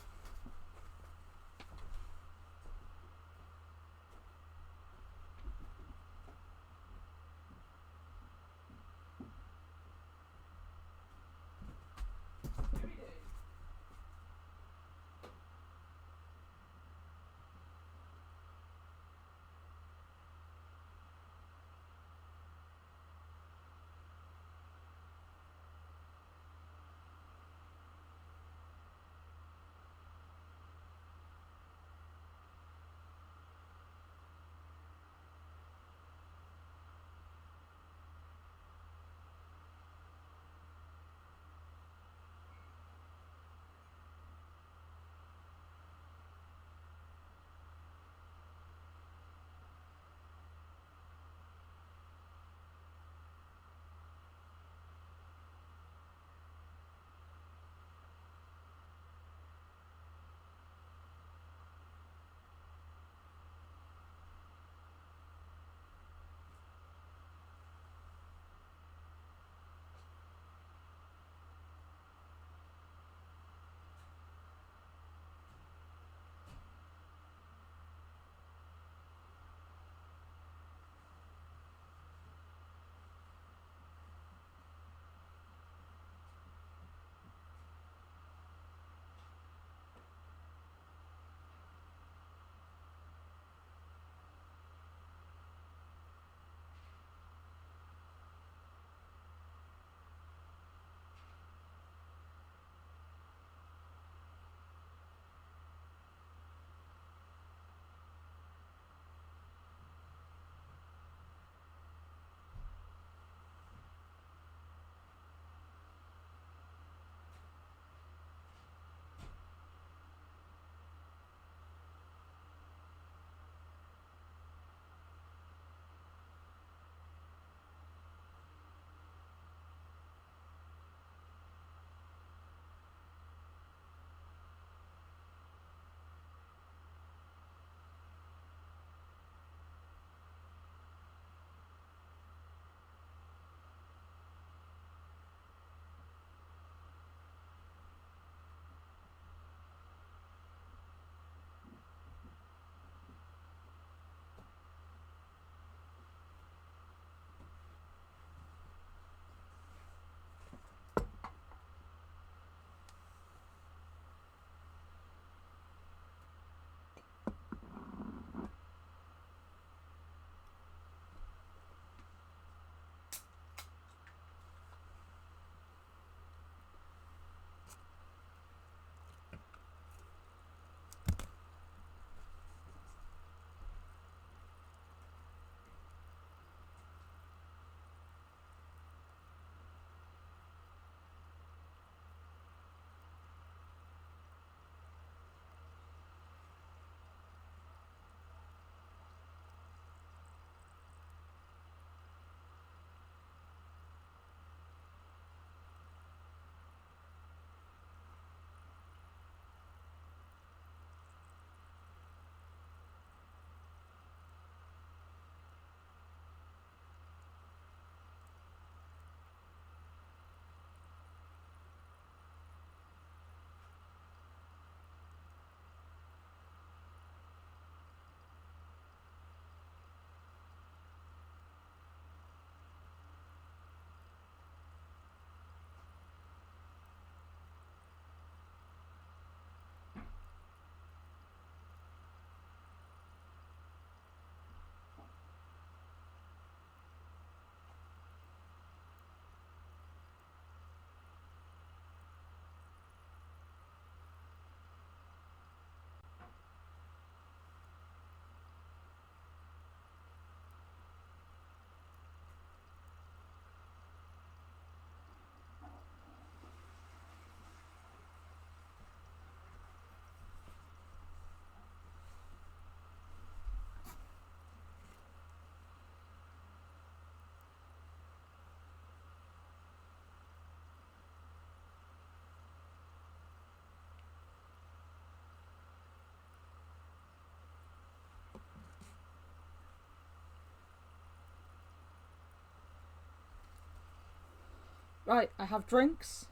Right, I have drinks.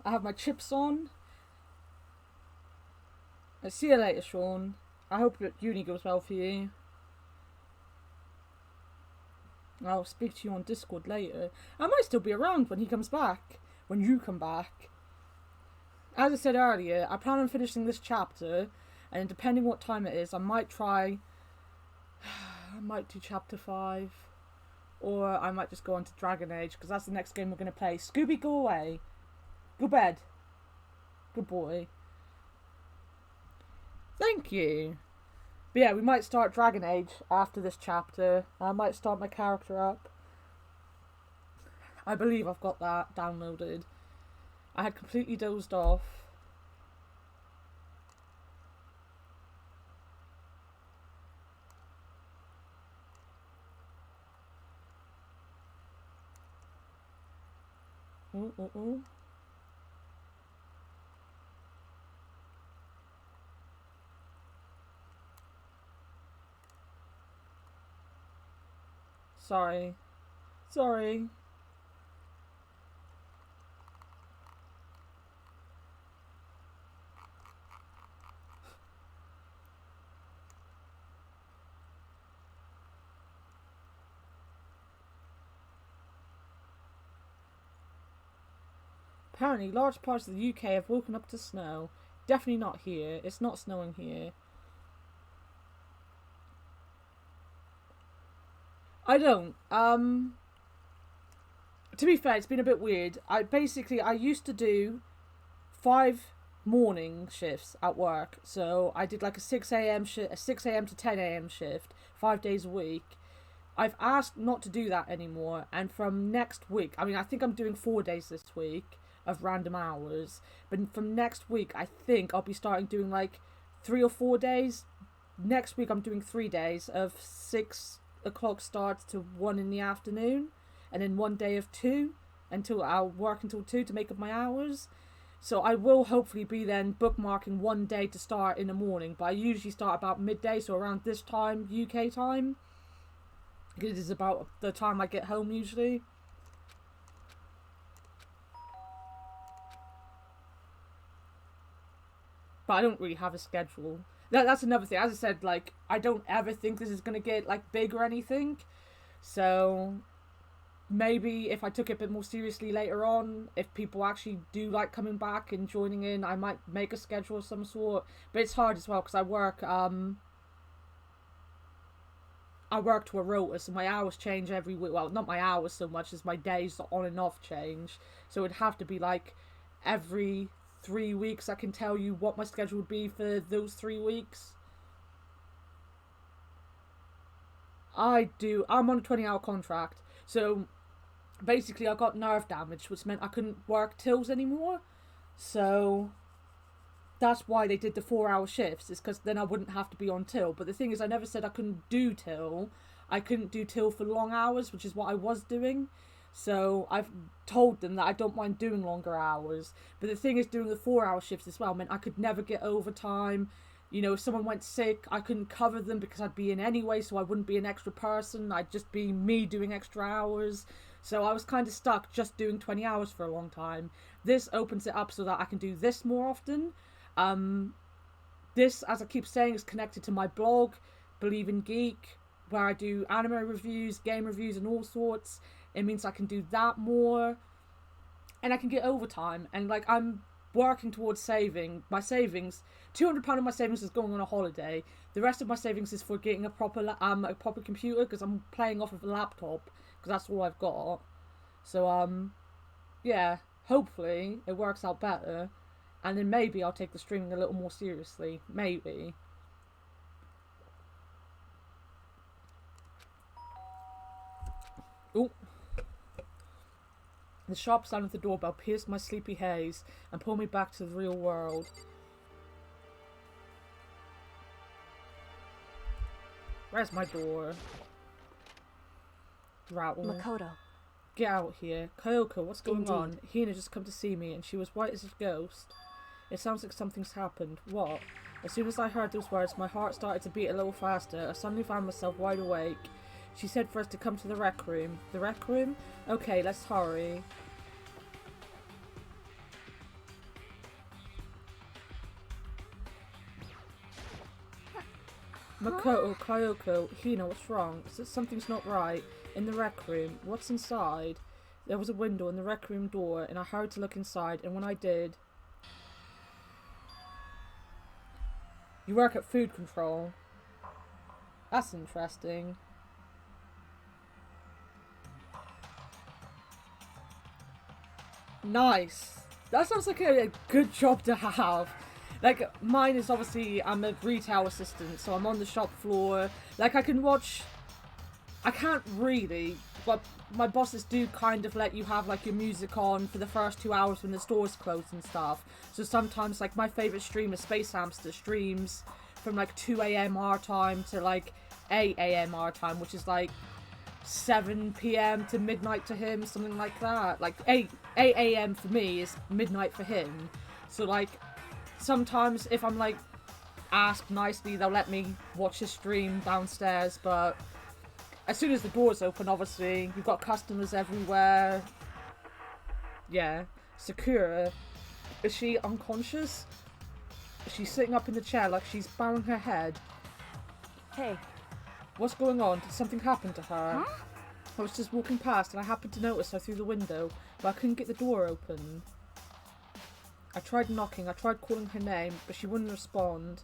I have my chips on. I'll see you later, Sean. I hope your uni goes well for you. I'll speak to you on Discord later. I might still be around when he comes back. When you come back. As I said earlier, I plan on finishing this chapter, and depending what time it is, I might try... I might do chapter 5. Or I might just go on to Dragon Age, because that's the next game we're going to play. Scooby, go away. Go bed. Good boy. Thank you. But yeah, we might start Dragon Age after this chapter. I might start my character up. I believe I've got that downloaded. I had completely dozed off. Ooh. Sorry. Apparently, large parts of the UK have woken up to snow. Definitely not here. It's not snowing here. I don't. To be fair, it's been a bit weird. I used to do 5 morning shifts at work. So I did like a 6 a.m. a 6 a.m. to 10 a.m. shift, 5 days a week. I've asked not to do that anymore, and from next week, I mean, I think I'm doing 4 days this week of random hours, but from next week, I think I'll be starting doing like 3 or 4 days. Next week, I'm doing 3 days of 6 o'clock starts to 1 in the afternoon, and then 1 day of 2 until I'll work until 2 to make up my hours. So I will hopefully be then bookmarking 1 day to start in the morning, but I usually start about midday, so around this time, UK time. It is about the time I get home usually. But I don't really have a schedule. That's another thing. As I said, like, I don't ever think this is going to get, like, big or anything. So, maybe if I took it a bit more seriously later on, if people actually do like coming back and joining in, I might make a schedule of some sort. But it's hard as well, because I work to a rota, so my hours change every week. Well, not my hours so much as my days on and off change. So it'd have to be like every 3 weeks I can tell you what my schedule would be for those 3 weeks. I'm on a 20-hour contract. So basically I got nerve damage, which meant I couldn't work tills anymore. So that's why they did the 4-hour shifts, is because then I wouldn't have to be on till. But the thing is, I never said I couldn't do till. I couldn't do till for long hours, which is what I was doing. So I've told them that I don't mind doing longer hours. But the thing is, doing the 4-hour shifts as well meant I could never get overtime. You know, if someone went sick, I couldn't cover them because I'd be in anyway, so I wouldn't be an extra person. I'd just be me doing extra hours. So I was kind of stuck just doing 20 hours for a long time. This opens it up so that I can do this more often. This, as I keep saying, is connected to my blog, Believe in Geek, where I do anime reviews, game reviews, and all sorts. It means I can do that more, and I can get overtime. And like, I'm working towards saving my savings. £200 of my savings is going on a holiday. The rest of my savings is for getting a proper computer, because I'm playing off of a laptop, because that's all I've got. So yeah, hopefully it works out better. And then maybe I'll take the streaming a little more seriously. Maybe. Ooh. The sharp sound of the doorbell pierced my sleepy haze and pulled me back to the real world. Where's my door? Rattle. Makoto. Get out here. Kyoko, what's going Indeed. on? Hina just come to see me and she was white as a ghost. It sounds like something's happened. What? As soon as I heard those words, my heart started to beat a little faster. I suddenly found myself wide awake. She said for us to come to the rec room. The rec room? Okay, let's hurry. Makoto, Kyoko, Hina, what's wrong? Something's not right. In the rec room. What's inside? There was a window in the rec room door, and I hurried to look inside, and when I did... You work at food control. That's interesting. Nice. That sounds like a good job to have. Like, mine is obviously, I'm a retail assistant, so I'm on the shop floor. Like, I can watch... I can't really, but my bosses do kind of let you have, like, your music on for the first 2 hours when the store's closed and stuff. So sometimes, like, my favourite streamer, Space Hamster, streams from, like, 2 AM our time to, like, 8 AM our time, which is, like, 7 PM to midnight to him, something like that. Like, 8 AM for me is midnight for him. So, like, sometimes if I'm, like, asked nicely, they'll let me watch his stream downstairs, but as soon as the doors open, obviously, you've got customers everywhere. Yeah. Sakura, is she unconscious? Is she sitting up in the chair like she's bowing her head? Hey. What's going on? Did something happen to her? Huh? I was just walking past and I happened to notice her through the window, but I couldn't get the door open. I tried knocking, I tried calling her name, but she wouldn't respond.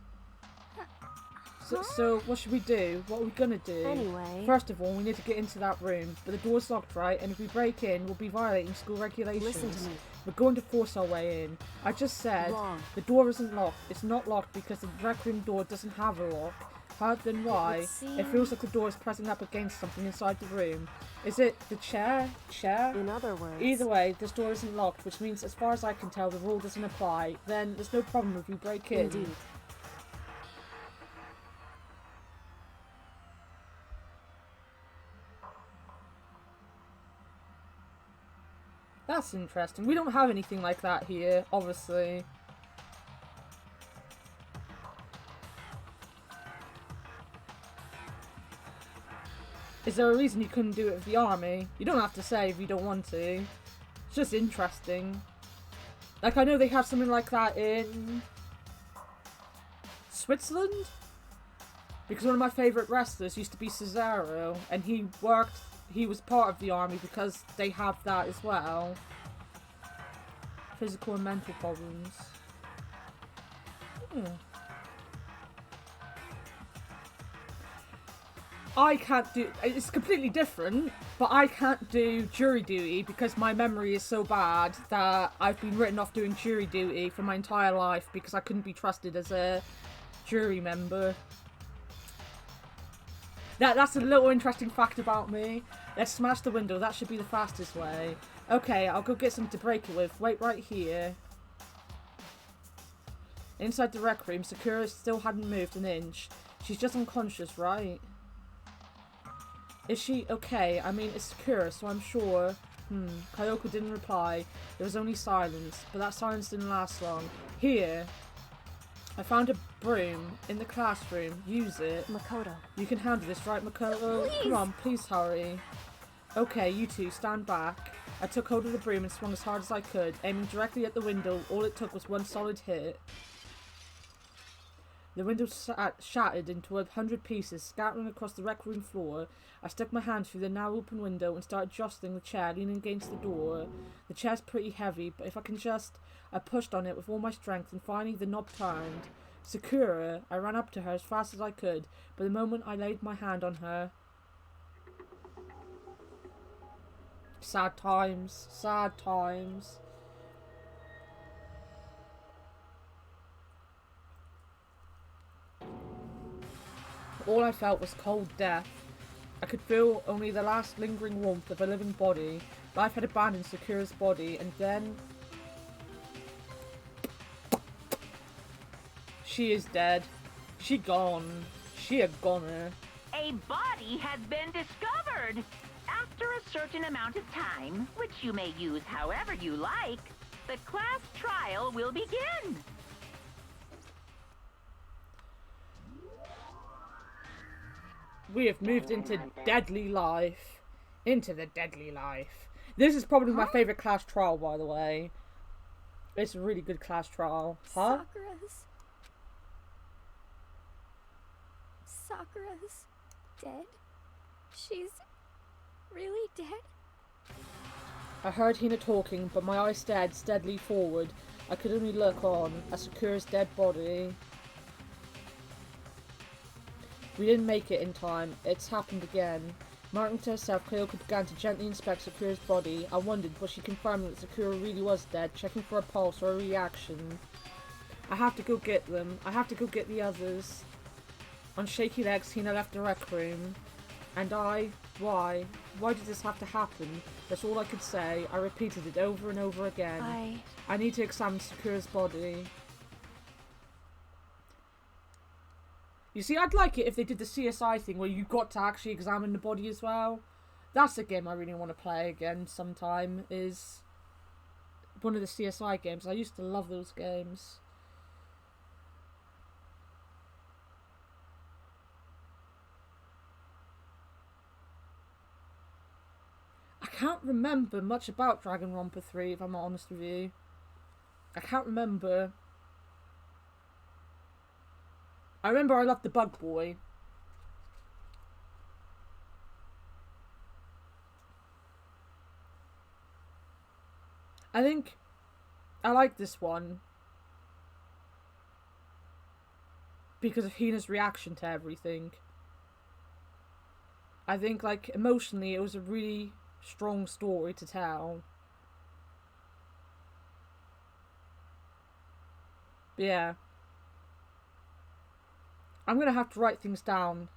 So what should we do? What are we gonna do? Anyway. First of all, we need to get into that room, but the door's locked, right? And if we break in, we'll be violating school regulations. Listen to me. We're going to force our way in. I just said Wrong. The door isn't locked. It's not locked because the rec room door doesn't have a lock. How then why? It feels like the door is pressing up against something inside the room. Is it the chair? Chair? In other words. Either way, this door isn't locked, which means as far as I can tell, the rule doesn't apply. Then there's no problem if we break in. Indeed. That's interesting. We don't have anything like that here, obviously. Is there a reason you couldn't do it with the army? You don't have to say if you don't want to. It's just interesting. Like, I know they have something like that in Switzerland? Because one of my favourite wrestlers used to be Cesaro, and he was part of the army because they have that as well. Physical and mental problems. I can't do... It's completely different, but I can't do jury duty because my memory is so bad that I've been written off doing jury duty for my entire life because I couldn't be trusted as a jury member. That's a little interesting fact about me. Let's smash the window. That should be the fastest way. Okay, I'll go get something to break it with. Wait right here. Inside the rec room, Sakura still hadn't moved an inch. She's just unconscious, right? Is she okay? I mean, it's Sakura, so I'm sure. Kyoko didn't reply. There was only silence, but that silence didn't last long. Here. I found a broom in the classroom. Use it. Makoto. You can handle this, right, Makoto? Please. Come on, please hurry. Okay, you two, stand back. I took hold of the broom and swung as hard as I could, aiming directly at the window. All it took was one solid hit. The window shattered into 100 pieces, scattering across the rec room floor. I stuck my hand through the now open window and started jostling the chair, leaning against the door. The chair's pretty heavy, but if I can just... I pushed on it with all my strength, and finally the knob turned. Sakura, I ran up to her as fast as I could, but the moment I laid my hand on her... Sad times. Sad times. All I felt was cold death. I could feel only the last lingering warmth of a living body. Life had abandoned Sakura's body, and then... She is dead. She gone. She a goner. A body has been discovered. After a certain amount of time, which you may use however you like, the class trial will begin. We have moved into deadly life. Into the deadly life. This is probably my favourite class trial, by the way. It's a really good class trial. Huh? Sakura's dead? She's really dead? I heard Hina talking, but my eyes stared steadily forward. I could only look on at Sakura's dead body. We didn't make it in time. It's happened again. Muttering to herself, Kyoko began to gently inspect Sakura's body. I wondered, was she confirming that Sakura really was dead, checking for a pulse or a reaction? I have to go get them. I have to go get the others. On shaky legs, Hina left the rec room. And why? Why did this have to happen? That's all I could say. I repeated it over and over again. I need to examine Sakura's body. You see, I'd like it if they did the CSI thing where you got to actually examine the body as well. That's a game I really want to play again sometime, is one of the CSI games. I used to love those games. I can't remember much about Danganronpa 3, if I'm honest with you. I can't remember. I remember I loved the Bug Boy. I think I like this one because of Hina's reaction to everything. I think, like, emotionally it was a really strong story to tell. But yeah. I'm going to have to write things down.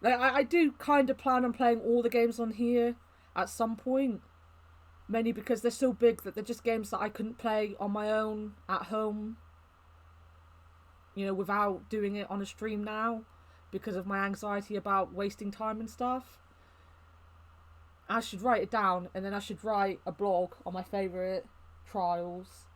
Like, I do kind of plan on playing all the games on here at some point. Mainly because they're so big that they're just games that I couldn't play on my own at home. You know, without doing it on a stream now. Because of my anxiety about wasting time and stuff. I should write it down, and then I should write a blog on my favourite trials.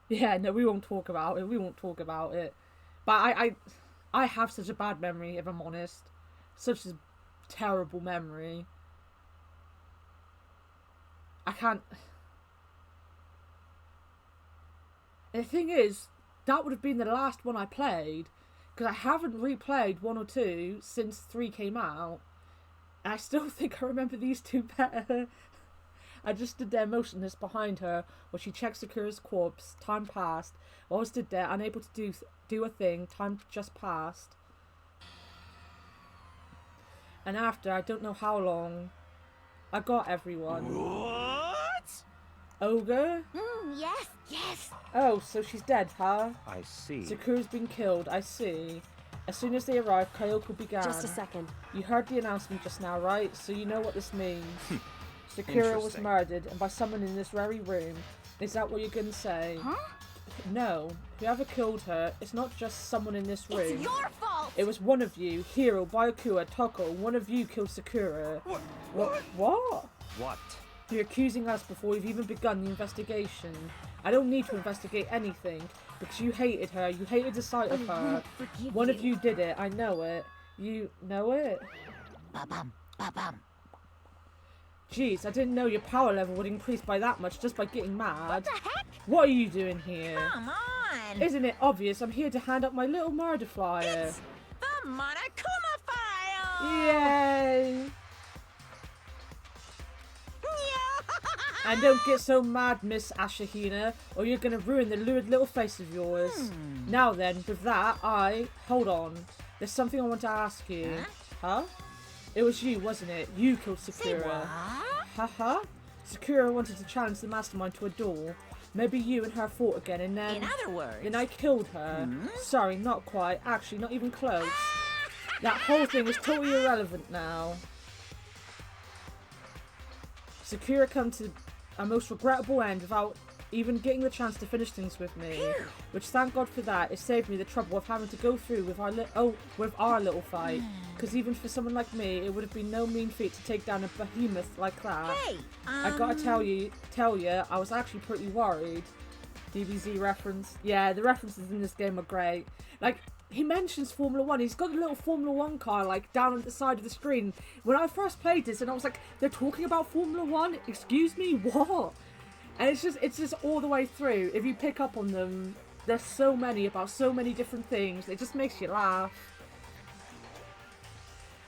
Yeah, no, we won't talk about it. We won't talk about it. But I have such a bad memory, if I'm honest. Such a terrible memory. I can't... And the thing is, that would have been the last one I played. Because I haven't replayed 1 or 2 since 3 came out. And I still think I remember these two better. I just stood there motionless behind her while she checked Sakura's corpse. Time passed. While I stood there, unable to do a thing. Time just passed. And after, I don't know how long, I got everyone. What? Ogre? Yes. Oh, so she's dead, huh? I see. Sakura's been killed, I see. As soon as they arrived, Kyoko began. Just a second. You heard the announcement just now, right? So you know what this means. Sakura was murdered, and by someone in this very room. Is that what you're gonna say? Huh? No. Whoever killed her, it's not just someone in this room. It's your fault! It was one of you, Hiro, Byakuya, Toko. One of you killed Sakura. What? What? You're accusing us before we've even begun the investigation. I don't need to investigate anything, because you hated her. You hated the sight of her. One of you did it. I know it. You know it? Ba-bum, ba-bum. Jeez, I didn't know your power level would increase by that much just by getting mad. What the heck? What are you doing here? Come on! Isn't it obvious? I'm here to hand out my little murder flyer. It's the Monokuma file! Yay! And don't get so mad, Miss Ashahina, or you're gonna ruin the lurid little face of yours. Now then, with that, hold on. There's something I want to ask you. Huh? It was you, wasn't it? You killed Sakura. Haha. Sakura wanted to challenge the mastermind to a duel. Maybe you and her fought again, and then... In other words... Then I killed her. Sorry, not quite. Actually, not even close. That whole thing is totally irrelevant now. Sakura come to a most regrettable end without even getting the chance to finish things with me. Which, thank God for that, it saved me the trouble of having to go through with our little fight. Because even for someone like me, it would have been no mean feat to take down a behemoth like that. Hey, I gotta tell you, I was actually pretty worried. DBZ reference. Yeah, the references in this game are great. Like, he mentions Formula 1. He's got a little Formula 1 car, like, down on the side of the screen. When I first played this, and I was like, they're talking about Formula 1? Excuse me, what? And it's just all the way through. If you pick up on them, there's so many about so many different things. It just makes you laugh.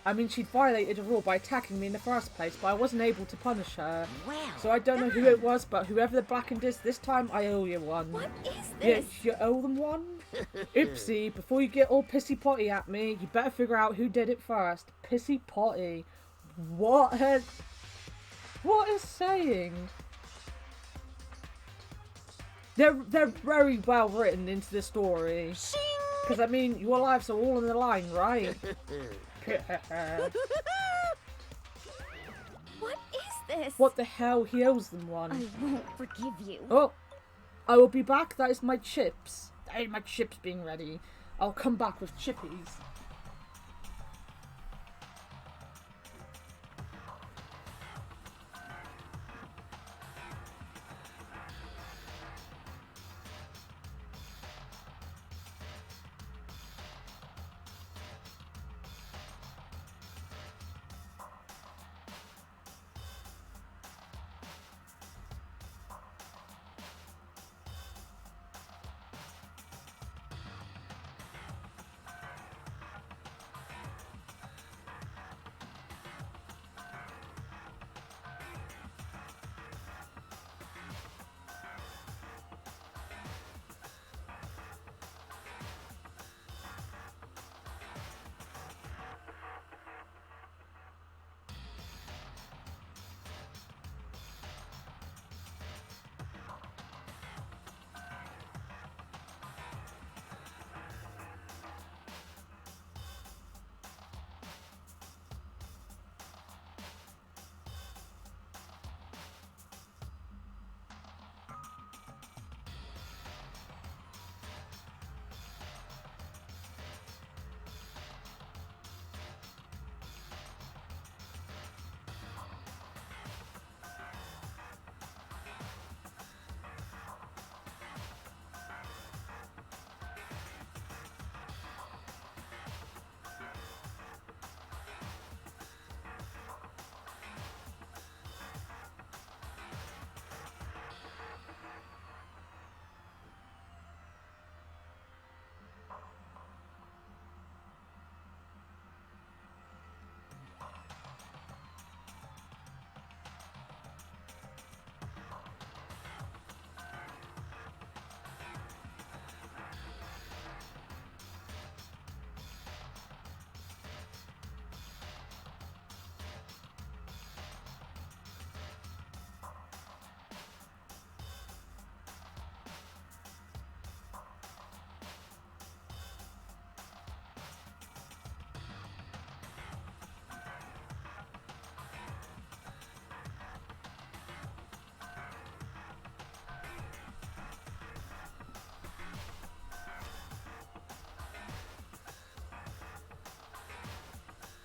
I mean, she'd violated a rule by attacking me in the first place, but I wasn't able to punish her. Well so I don't know who it was, but whoever the blackened is, this time I owe you one. What is this? You owe them one? Oopsie, before you get all pissy potty at me, you better figure out who did it first. Pissy potty. What is saying? They're very well written into the story. Because, I mean, your lives are all on the line, right? What is this? What the hell? He owes them one. I won't forgive you. Oh, I will be back. That is my chips. That is my chips being ready. I'll come back with chippies.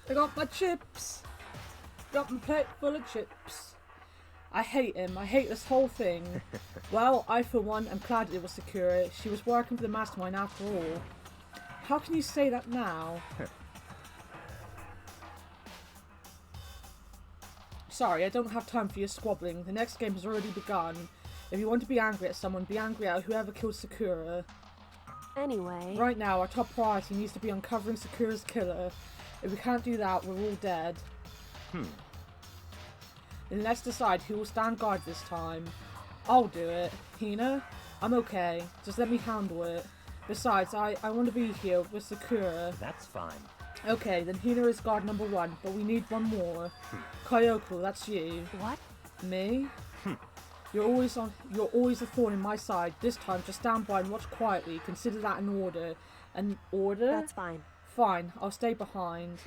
I got my chips. Got my plate full of chips. I hate him. I hate this whole thing. Well, I for one am glad it was Sakura. She was working for the mastermind after all. How can you say that now? Sorry, I don't have time for your squabbling. The next game has already begun. If you want to be angry at someone, be angry at whoever killed Sakura. Anyway... Right now, our top priority needs to be uncovering Sakura's killer. If we can't do that, we're all dead. Then let's decide who will stand guard this time. I'll do it. Hina? I'm okay. Just let me handle it. Besides, I want to be here with Sakura. That's fine. Okay, then Hina is guard number 1, but we need one more. Kyoko, that's you. What? Me? You're always a thorn in my side. This time, just stand by and watch quietly. Consider that an order. An order? That's fine. Fine, I'll stay behind.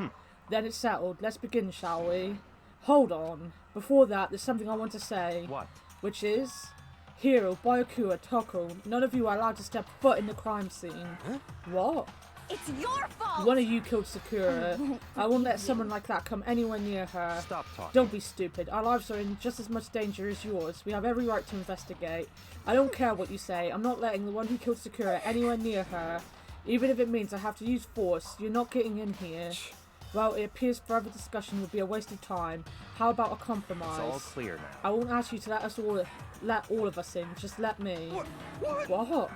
Then it's settled. Let's begin, shall we? Hold on. Before that, there's something I want to say. What? Which is... Hiro, Byakuya, Toko, none of you are allowed to step foot in the crime scene. Huh? What? It's your fault! One of you killed Sakura. I won't let someone like that come anywhere near her. Stop talking. Don't be stupid. Our lives are in just as much danger as yours. We have every right to investigate. I don't care what you say. I'm not letting the one who killed Sakura anywhere near her. Even if it means I have to use force, you're not getting in here. Well, it appears further discussion would be a waste of time. How about a compromise? It's all clear now. I won't ask you to let all of us in. Just let me. What? What?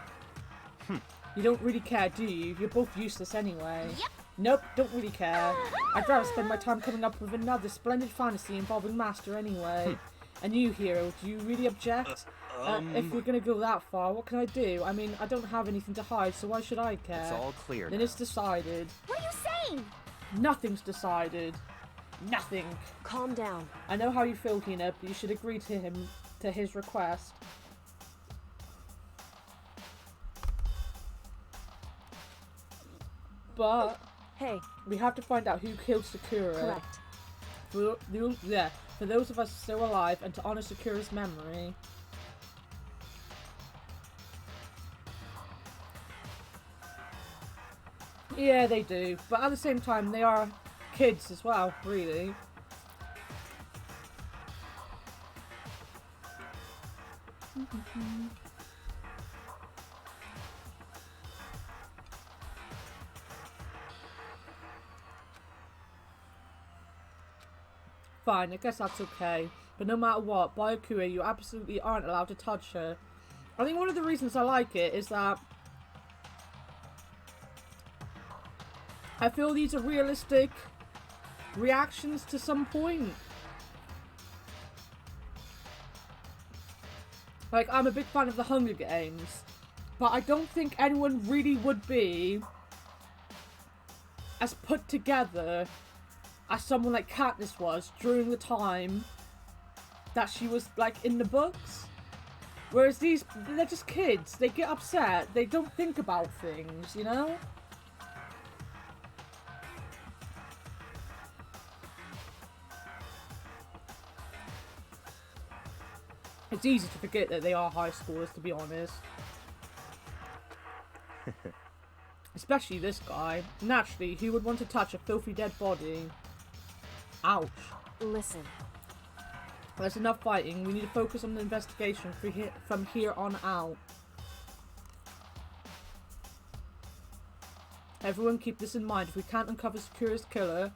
You don't really care, do you? You're both useless anyway. Yep. Nope, don't really care. I'd rather spend my time coming up with another splendid fantasy involving Master anyway. And you, Hero, do you really object? If we're gonna go that far, what can I do? I mean, I don't have anything to hide, so why should I care? It's all clear Then now. it's decided. What are you saying? Nothing's decided. Nothing. Calm down. I know how you feel, Hina, but you should agree to his request. But Hey, we have to find out who killed Sakura. correct. For those of us still alive, and to honor Sakura's memory. Yeah, they do. But at the same time, they are kids as well, really. Fine, I guess that's okay. But no matter what, Bayakura, you absolutely aren't allowed to touch her. I think one of the reasons I like it is that I feel these are realistic reactions to some point. Like, I'm a big fan of the Hunger Games, but I don't think anyone really would be as put together as someone like Katniss was during the time that she was, like, in the books. Whereas these, they're just kids. They get upset. They don't think about things, you know? It's easy to forget that they are high schoolers, to be honest. Especially this guy. Naturally, who would want to touch a filthy dead body? Ouch. Listen, There's enough fighting. We need to focus on the investigation from here on out. Everyone keep this in mind. If we can't uncover Sakura's killer,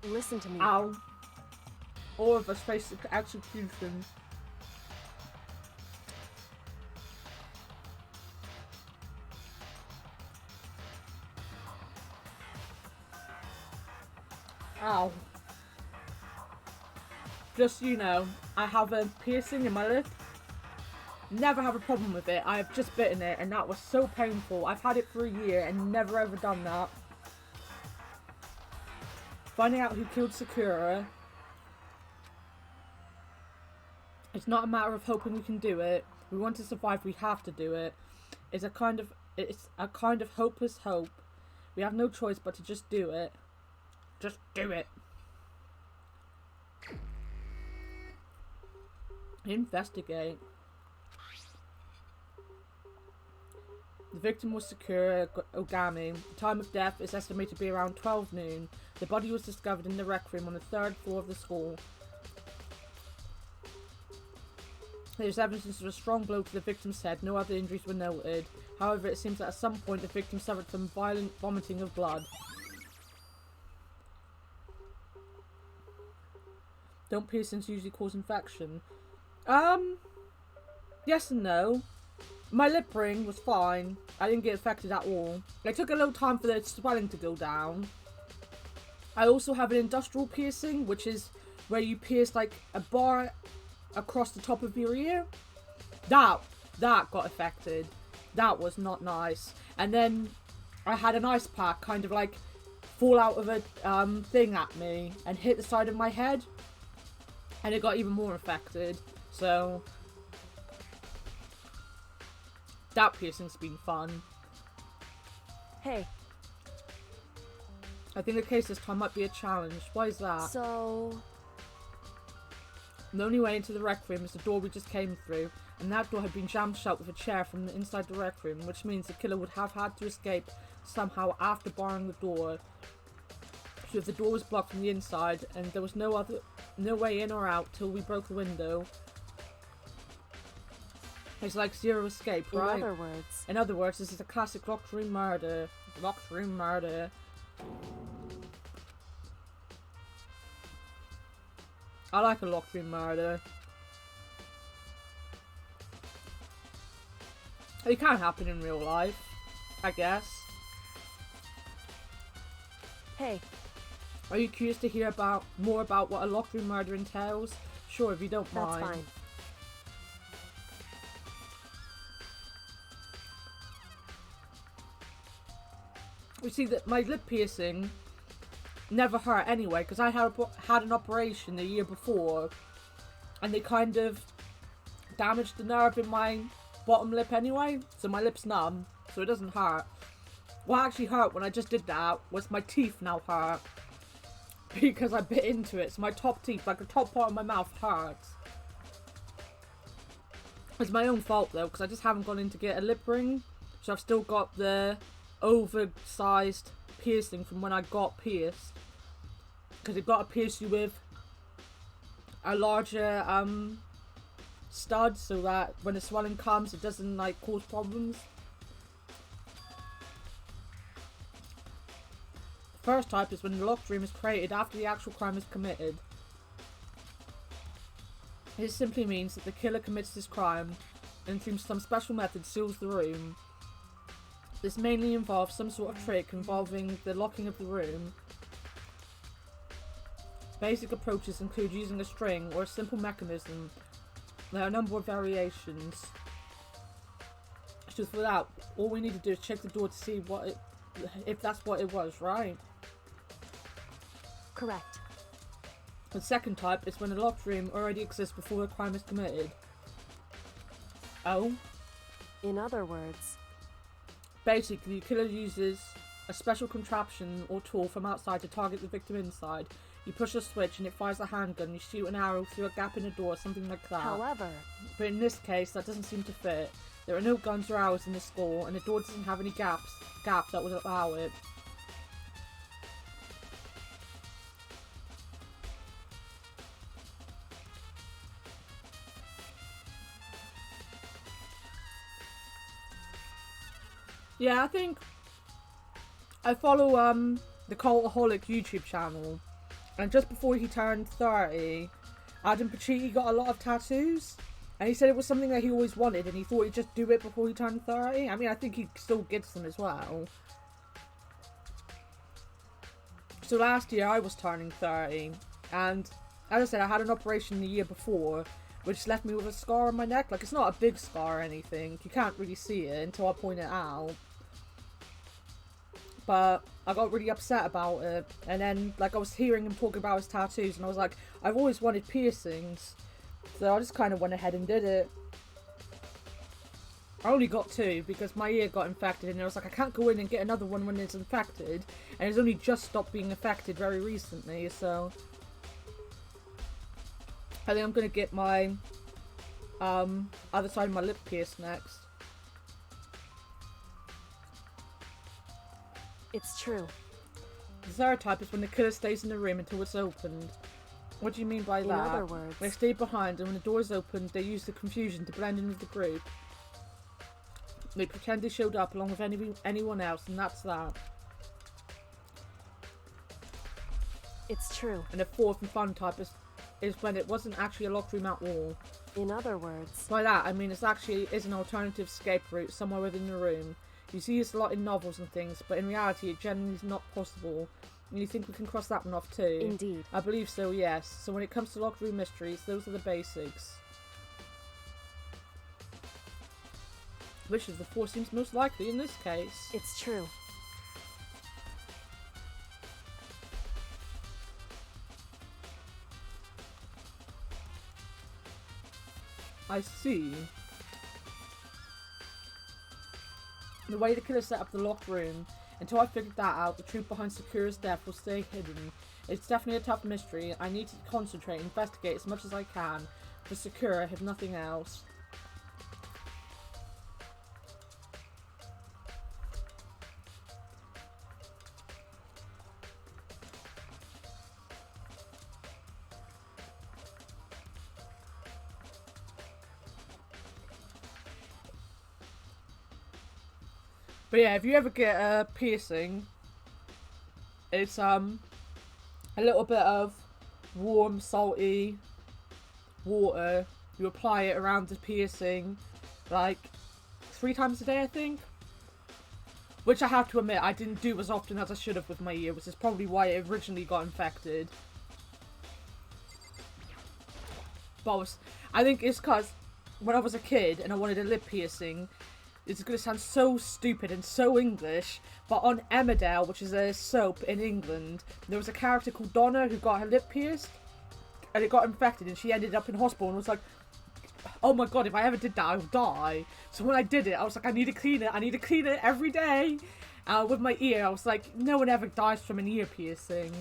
listen to me. ow, all of us face execution. Ow. Just so you know, I have a piercing in my lip. Never have a problem with it. I have just bitten it and that was so painful. I've had it for a year and never ever done that. Finding out who killed Sakura. It's not a matter of hoping we can do it. We want to survive, we have to do it. It's a kind of hopeless hope. We have no choice but to just do it. Just do it. Investigate. The victim was Sakura Ogami. The time of death is estimated to be around 12 noon. The body was discovered in the rec room on the 3rd floor of the school. There's evidence of a strong blow to the victim's head. No other injuries were noted. However, it seems that at some point the victim suffered from violent vomiting of blood. Don't piercings usually cause infection? Yes and no. My lip ring was fine. I didn't get affected at all. It took a little time for the swelling to go down. I also have an industrial piercing, which is where you pierce like a bar across the top of your ear. That got affected. That was not nice. And then I had an ice pack kind of like fall out of a thing at me and hit the side of my head. And it got even more affected. So that piercing's been fun. Hey, I think the case this time might be a challenge. Why is that? so... The only way into the rec room is the door we just came through, and that door had been jammed shut with a chair from the inside the rec room, which means the killer would have had to escape somehow after barring the door. So if the door was blocked from the inside, and there was no way in or out till we broke the window, it's like zero escape, right? In other words, this is a classic locked room murder. Locked room murder. I like a locked room murder. It can happen in real life, I guess. Hey, Are you curious to hear more about what a locked room murder entails? Sure, if you don't that's mind. fine. You see, that my lip piercing never hurt anyway, because I had an operation the year before, and they kind of damaged the nerve in my bottom lip anyway, so my lip's numb, so it doesn't hurt. What actually hurt when I just did that was my teeth now hurt, because I bit into it, so my top teeth, like the top part of my mouth, hurts. It's my own fault though, because I just haven't gone in to get a lip ring, so I've still got the oversized piercing from when I got pierced, because they've got to pierce you with a larger stud so that when the swelling comes it doesn't like cause problems. The first type is when the locked room is created after the actual crime is committed. This simply means that the killer commits this crime and through some special method seals the room. This mainly involves some sort of trick involving the locking of the room. Basic approaches include using a string or a simple mechanism. There are a number of variations. Just for that, all we need to do is check the door to see if that's what it was, right? Correct. The second type is when the locked room already exists before the crime is committed. Oh? In other words, Basically, the killer uses a special contraption or tool from outside to target the victim inside. You push a switch and it fires a handgun. You shoot an arrow through a gap in the door, something like that. however, But in this case, that doesn't seem to fit. There are no guns or arrows in the score, and the door doesn't have any gaps that would allow it. Yeah, I think I follow the Cultaholic YouTube channel, and just before he turned 30, Adam Pacitti got a lot of tattoos, and he said it was something that he always wanted, and he thought he'd just do it before he turned 30. I mean, I think he still gets them as well. So last year I was turning 30, and as I said, I had an operation the year before, which left me with a scar on my neck. Like, it's not a big scar or anything, you can't really see it until I point it out. But I got really upset about it, and then like I was hearing him talking about his tattoos, and I was like, I've always wanted piercings, so I just kind of went ahead and did it. I only got 2 because my ear got infected, and I was like, I can't go in and get another one when it's infected, and it's only just stopped being affected very recently, so I think I'm gonna get my other side of my lip pierced next. it's true. The third type is when the killer stays in the room until it's opened. What do you mean by that? In other words, They stay behind, and when the door is opened, they use the confusion to blend in with the group. They pretend they showed up along with anyone else, and that's that. it's true. And the fourth and fun type is when it wasn't actually a locked room at all. In other words, By that, I mean it's actually is an alternative escape route somewhere within the room. You see this a lot in novels and things, but in reality it generally is not possible. And you think we can cross that one off too? indeed. I believe so, yes. So when it comes to locked room mysteries, those are the basics. Which of the 4 seems most likely in this case? It's true. I see. The way the killer set up the locked room, until I figured that out, the truth behind Sakura's death will stay hidden. It's definitely a tough mystery. I need to concentrate and investigate as much as I can for Sakura, if nothing else. But yeah, if you ever get a piercing, it's a little bit of warm, salty water. You apply it around the piercing, like 3 times a day, I think. Which I have to admit, I didn't do as often as I should have with my ear, which is probably why it originally got infected. But I think it's because when I was a kid and I wanted a lip piercing, it's going to sound so stupid and so English, but on Emmerdale, which is a soap in England, there was a character called Donna who got her lip pierced, and it got infected, and she ended up in hospital and was like, oh my god, if I ever did that, I would die. So when I did it, I was like, I need to clean it. I need to clean it every day. With my ear, I was like, no one ever dies from an ear piercing.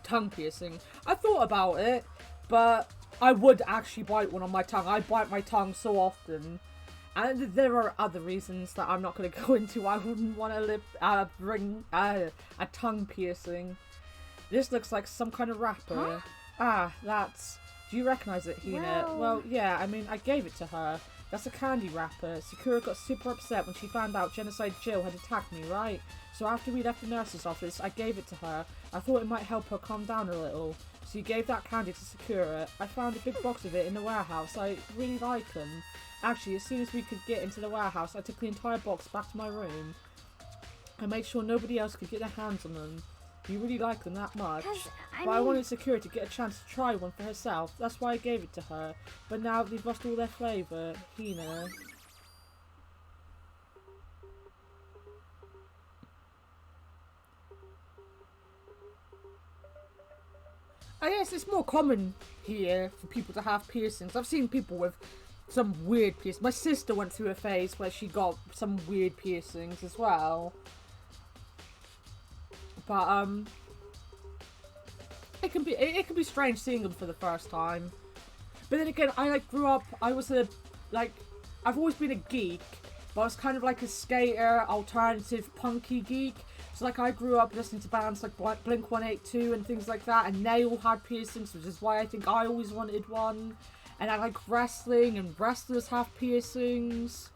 Tongue piercing. I thought about it, but I would actually bite one on my tongue. I bite my tongue so often. And there are other reasons that I'm not going to go into. I wouldn't want to bring a tongue piercing. This looks like some kind of wrapper. Huh? Ah, that's... Do you recognise it, Hina? Well, yeah, I mean, I gave it to her. That's a candy wrapper. Sakura got super upset when she found out Genocide Jill had attacked me, right? So after we left the nurse's office, I gave it to her. I thought it might help her calm down a little. So you gave that candy to Sakura. I found a big box of it in the warehouse. I really like them. Actually, as soon as we could get into the warehouse, I took the entire box back to my room. I made sure nobody else could get their hands on them. You really like them that much. I wanted Sakura to get a chance to try one for herself. That's why I gave it to her. But now they've lost all their flavour. Hina. I guess it's more common here for people to have piercings. I've seen people with some weird piercings. My sister went through a phase where she got some weird piercings as well. But it can be strange seeing them for the first time. But then again, I grew up. I was I've always been a geek, but I was kind of like a skater, alternative, punky geek. So I grew up listening to bands like Blink-182 and things like that, and they all had piercings, which is why I think I always wanted one. And I like wrestling, and wrestlers have piercings.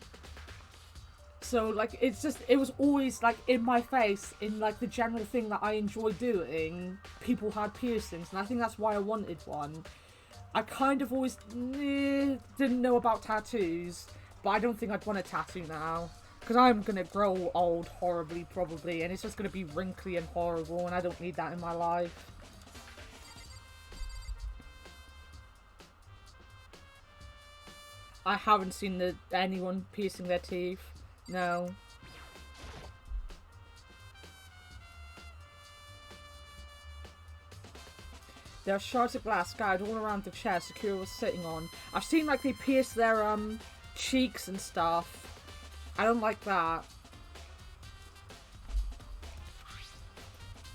So, it was always, in my face, in, the general thing that I enjoy doing, people had piercings, and I think that's why I wanted one. I kind of always didn't know about tattoos, but I don't think I'd want a tattoo now. Because I'm going to grow old horribly, probably, and it's just going to be wrinkly and horrible, and I don't need that in my life. I haven't seen anyone piercing their teeth. No. There are shards of glass scattered all around the chair Sakura was sitting on. I've seen they pierce their cheeks and stuff. I don't like that.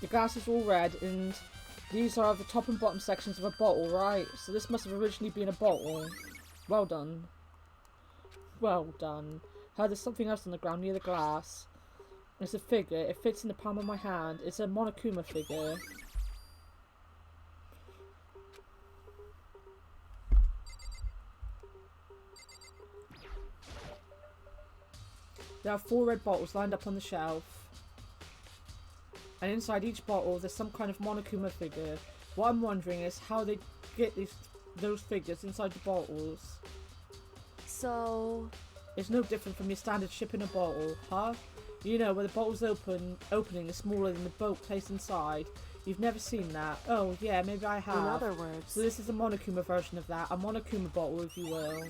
The glass is all red, and these are the top and bottom sections of a bottle, right? So this must have originally been a bottle. Well done. Well done. There's something else on the ground near the glass. It's a figure. It fits in the palm of my hand. It's a Monokuma figure. There are 4 red bottles lined up on the shelf. And inside each bottle there's some kind of Monokuma figure. What I'm wondering is how they get those figures inside the bottles. So... It's no different from your standard ship in a bottle, huh? You know, where the bottle's opening is smaller than the boat placed inside. You've never seen that. Oh, yeah, maybe I have. In other words... So this is a Monokuma version of that. A Monokuma bottle, if you will.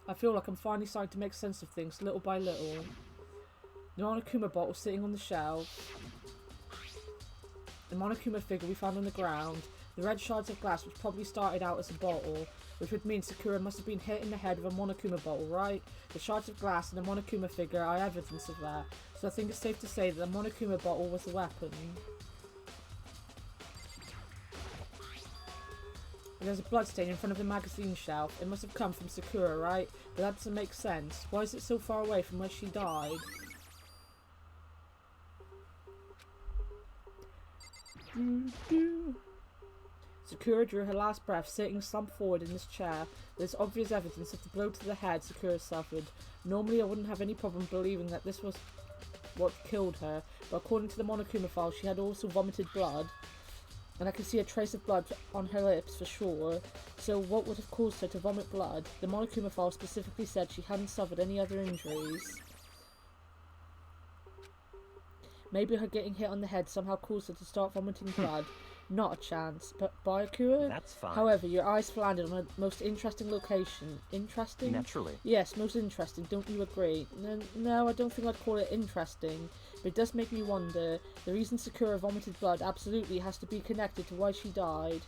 I feel like I'm finally starting to make sense of things, little by little. The Monokuma bottle sitting on the shelf. The Monokuma figure we found on the ground. The red shards of glass, which probably started out as a bottle, which would mean Sakura must have been hit in the head with a Monokuma bottle, right? The shards of glass and the Monokuma figure are evidence of that, so I think it's safe to say that the Monokuma bottle was the weapon. There's a bloodstain in front of the magazine shelf. It must have come from Sakura, right? But that doesn't make sense. Why is it so far away from where she died? Sakura drew her last breath, sitting slumped forward in this chair. There's obvious evidence of the blow to the head Sakura suffered. Normally I wouldn't have any problem believing that this was what killed her, but according to the Monokuma file, she had also vomited blood. And I can see a trace of blood on her lips for sure. So what would have caused her to vomit blood? The Monokuma file specifically said she hadn't suffered any other injuries. Maybe her getting hit on the head somehow caused her to start vomiting blood. Not a chance. But Bayakura? That's fine. However, your eyes landed on a most interesting location. Interesting? Naturally. Yes, most interesting. Don't you agree? No, I don't think I'd call it interesting. But it does make me wonder. The reason Sakura vomited blood absolutely has to be connected to why she died.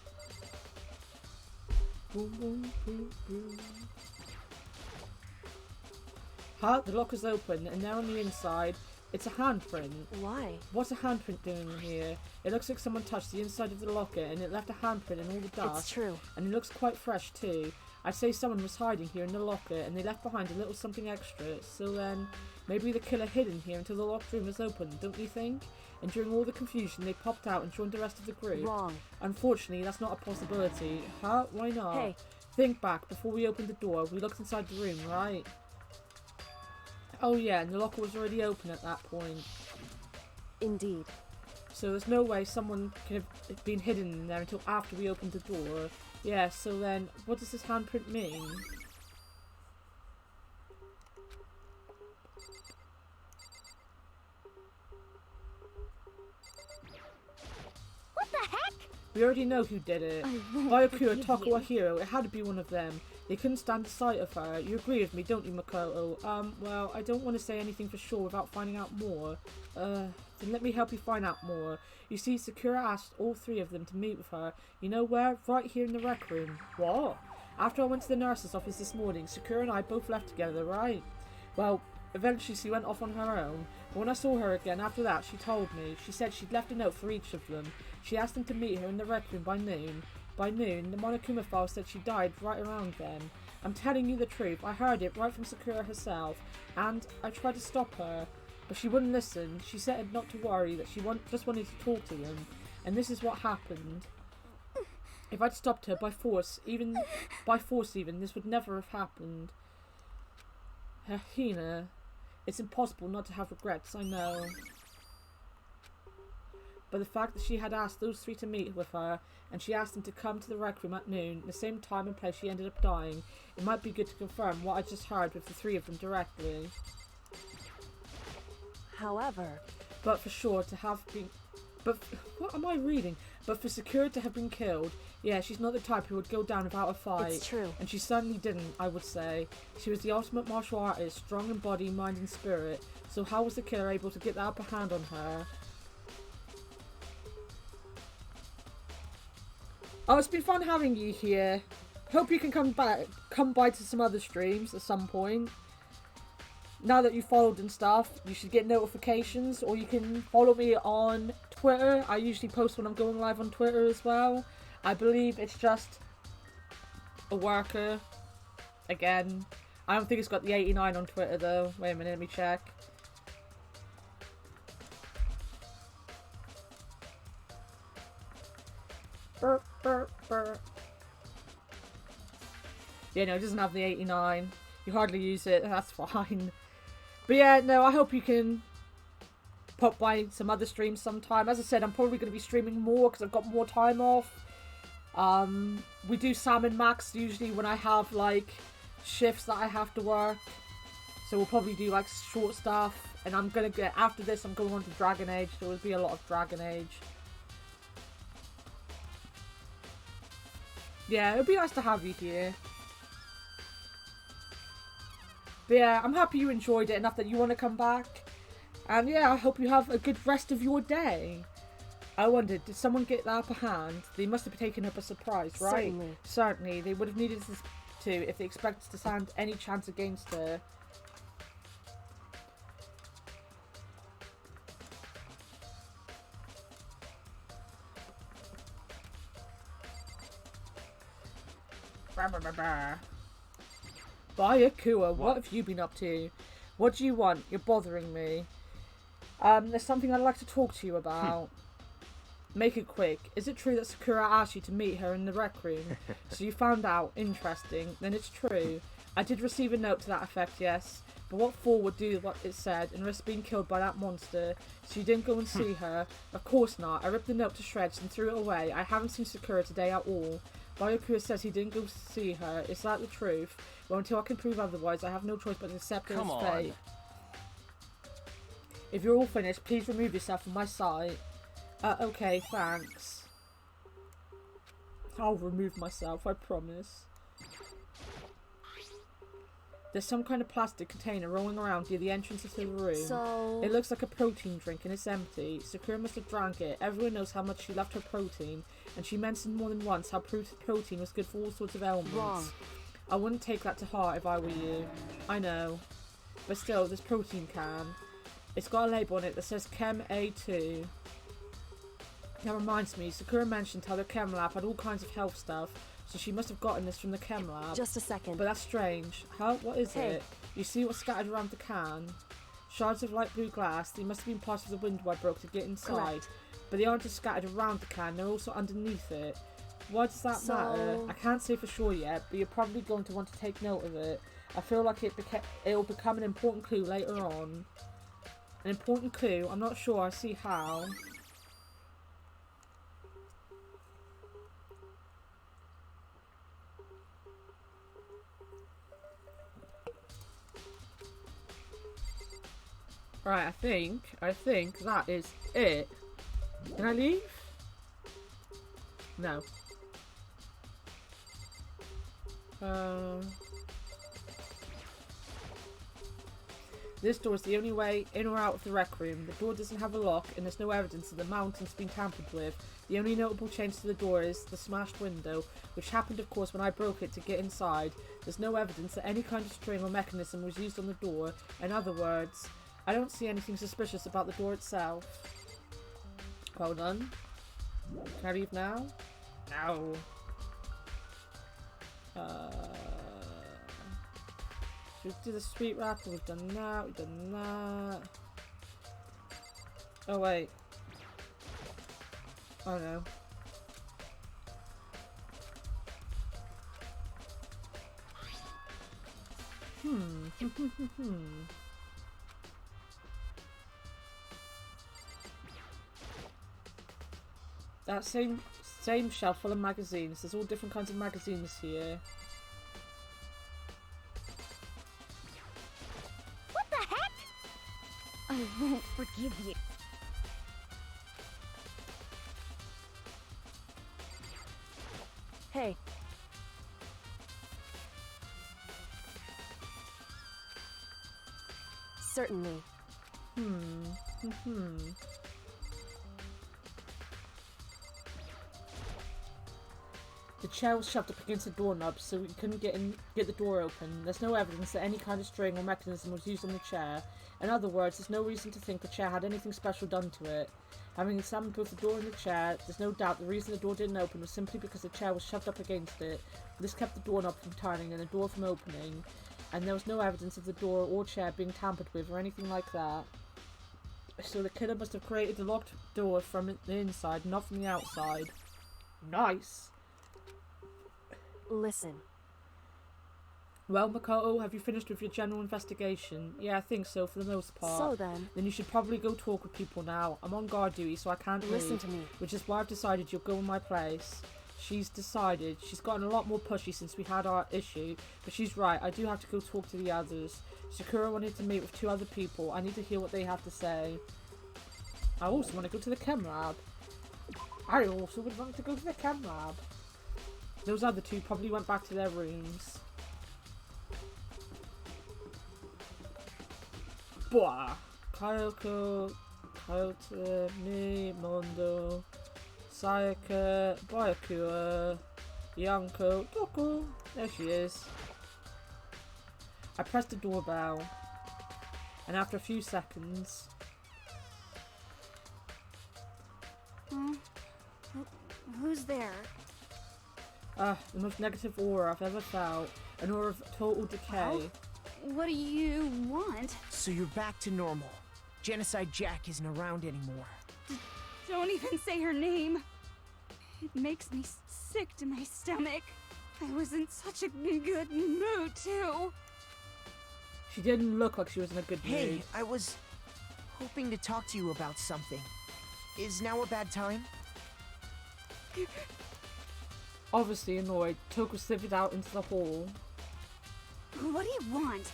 Huh? The lock is open, and there on the inside, it's a handprint. Why? What's a handprint doing here? It looks like someone touched the inside of the locker, and it left a handprint in all the dust. It's true. And it looks quite fresh too. I'd say someone was hiding here in the locker, and they left behind a little something extra. So then, maybe the killer hid in here until the locked room was open, don't you think? And during all the confusion, they popped out and joined the rest of the group. Wrong. Unfortunately, that's not a possibility. Huh? Why not? Hey. Think back. Before we opened the door, we looked inside the room, right? Oh yeah, and the locker was already open at that point. Indeed. So there's no way someone could have been hidden in there until after we opened the door. Yeah, so then, what does this handprint mean? What the heck? We already know who did it. Bayakura, Tokuwa Hiro, it had to be one of them. They couldn't stand the sight of her. You agree with me, don't you, Makoto? Well, I don't want to say anything for sure without finding out more. Then let me help you find out more. You see, Sakura asked all three of them to meet with her. You know where? Right here in the rec room. What? After I went to the nurse's office this morning, Sakura and I both left together, right? Well, eventually she went off on her own. But when I saw her again after that, she told me. She said she'd left a note for each of them. She asked them to meet her in the rec room by noon. By noon, the Monokuma file said she died right around then. I'm telling you the truth, I heard it right from Sakura herself, and I tried to stop her, but she wouldn't listen. She said not to worry, that she just wanted to talk to them, and this is what happened. If I'd stopped her by force even, this would never have happened. Hina, it's impossible not to have regrets, I know. But the fact that she had asked those three to meet with her, and she asked them to come to the rec room at noon, the same time and place she ended up dying, it might be good to confirm what I just heard with the three of them directly. However... But for sure to have been... what am I reading? But for Sakura to have been killed, yeah, she's not the type who would go down without a fight. It's true. And she certainly didn't, I would say. She was the ultimate martial artist, strong in body, mind and spirit. So how was the killer able to get the upper hand on her? Oh, it's been fun having you here. Hope you can come by to some other streams at some point. Now that you followed and stuff, you should get notifications, or you can follow me on Twitter. I usually post when I'm going live on Twitter as well. I believe it's just a worker. Again, I don't think it's got the 89 on Twitter though. Wait a minute, let me check. Burp, burp, burp. Yeah, no, it doesn't have the 89. You hardly use it, that's fine. But yeah, no, I hope you can pop by some other streams sometime. As I said, I'm probably going to be streaming more because I've got more time off. We do Sam and Max usually when I have, like, shifts that I have to work. So we'll probably do, like, short stuff. And I'm going to get, after this, I'm going on to Dragon Age. There will be a lot of Dragon Age. Yeah, it would be nice to have you here. But yeah, I'm happy you enjoyed it enough that you want to come back. And yeah, I hope you have a good rest of your day. I wondered, did someone get the upper hand? They must have taken her by surprise, right? Certainly. Certainly. They would have needed this to if they expected to stand any chance against her. Bayakura, what have you been up to? What do you want? You're bothering me. There's something I'd like to talk to you about. Make it quick. Is it true that Sakura asked you to meet her in the rec room? So you found out. Interesting. Then it's true. I did receive a note to that effect, yes. But what for would do what it said and risk being killed by that monster? So you didn't go and see her? Of course not. I ripped the note to shreds and threw it away. I haven't seen Sakura today at all. Bayakura says he didn't go see her. Is that the truth? Well, until I can prove otherwise, I have no choice but to accept his fate. If you're all finished, please remove yourself from my sight. Okay, thanks. I'll remove myself, I promise. There's some kind of plastic container rolling around near the entrance to the room. So... It looks like a protein drink and it's empty. Sakura must have drank it. Everyone knows how much she loved her protein. And she mentioned more than once how protein was good for all sorts of ailments. Wrong. I wouldn't take that to heart if I were you. I know. But still, this protein can. It's got a label on it that says Chem A2. That reminds me, Sakura mentioned how the Chem Lab had all kinds of health stuff. So she must have gotten this from the Chem Lab. Just a second. But that's strange. Huh? What is it? You see what's scattered around the can? Shards of light blue glass. They must have been part of the window I broke to get inside. Correct. But they aren't just scattered around the can, they're also underneath it. Why does that matter? I can't say for sure yet, but you're probably going to want to take note of it. I feel like it'll become an important clue later on. An important clue? I'm not sure I see how. Right, I think that is it. Can I leave? No. This door is the only way in or out of the rec room. The door doesn't have a lock and there's no evidence that the mounting's been tampered with. The only notable change to the door is the smashed window, which happened of course when I broke it to get inside. There's no evidence that any kind of string or mechanism was used on the door. In other words, I don't see anything suspicious about the door itself. Well done. Can I leave now? No. Should we do the sweet wrapper? We've done that, we've done that. Oh wait. Oh no. That same shelf full of magazines. There's all different kinds of magazines here. What the heck? I won't forgive you. Hey. Certainly. The chair was shoved up against the doorknob so we couldn't get the door open. There's no evidence that any kind of string or mechanism was used on the chair. In other words, there's no reason to think the chair had anything special done to it. Having examined both the door and the chair, there's no doubt the reason the door didn't open was simply because the chair was shoved up against it. This kept the doorknob from turning and the door from opening. And there was no evidence of the door or chair being tampered with or anything like that. So the killer must have created the locked door from the inside, not from the outside. Nice! Listen. Well, Makoto, have you finished with your general investigation? Yeah, I think so, for the most part. So then... Then you should probably go talk with people now. I'm on guard duty, so I can't Listen leave, to me. which is why I've decided you'll go in my place. She's decided. She's gotten a lot more pushy since we had our issue, but she's right. I do have to go talk to the others. Sakura wanted to meet with 2 other people. I need to hear what they have to say. I also want to go to the chem lab. I also would like to go to the chem lab. Those other 2 probably went back to their rooms. Boah! Kyoko, Kyoto, me, Mondo, Sayaka, Bayakura, Yanko, Doku. There she is. I pressed the doorbell, and after a few seconds... Who's there? The most negative aura I've ever felt. An aura of total decay. What do you want? So you're back to normal. Genocide Jack isn't around anymore. Don't even say her name. It makes me sick to my stomach. I was in such a good mood, too. She didn't look like she was in a good mood. Hey, I was hoping to talk to you about something. Is now a bad time? Obviously annoyed, Toko slithered out into the hall. What do you want?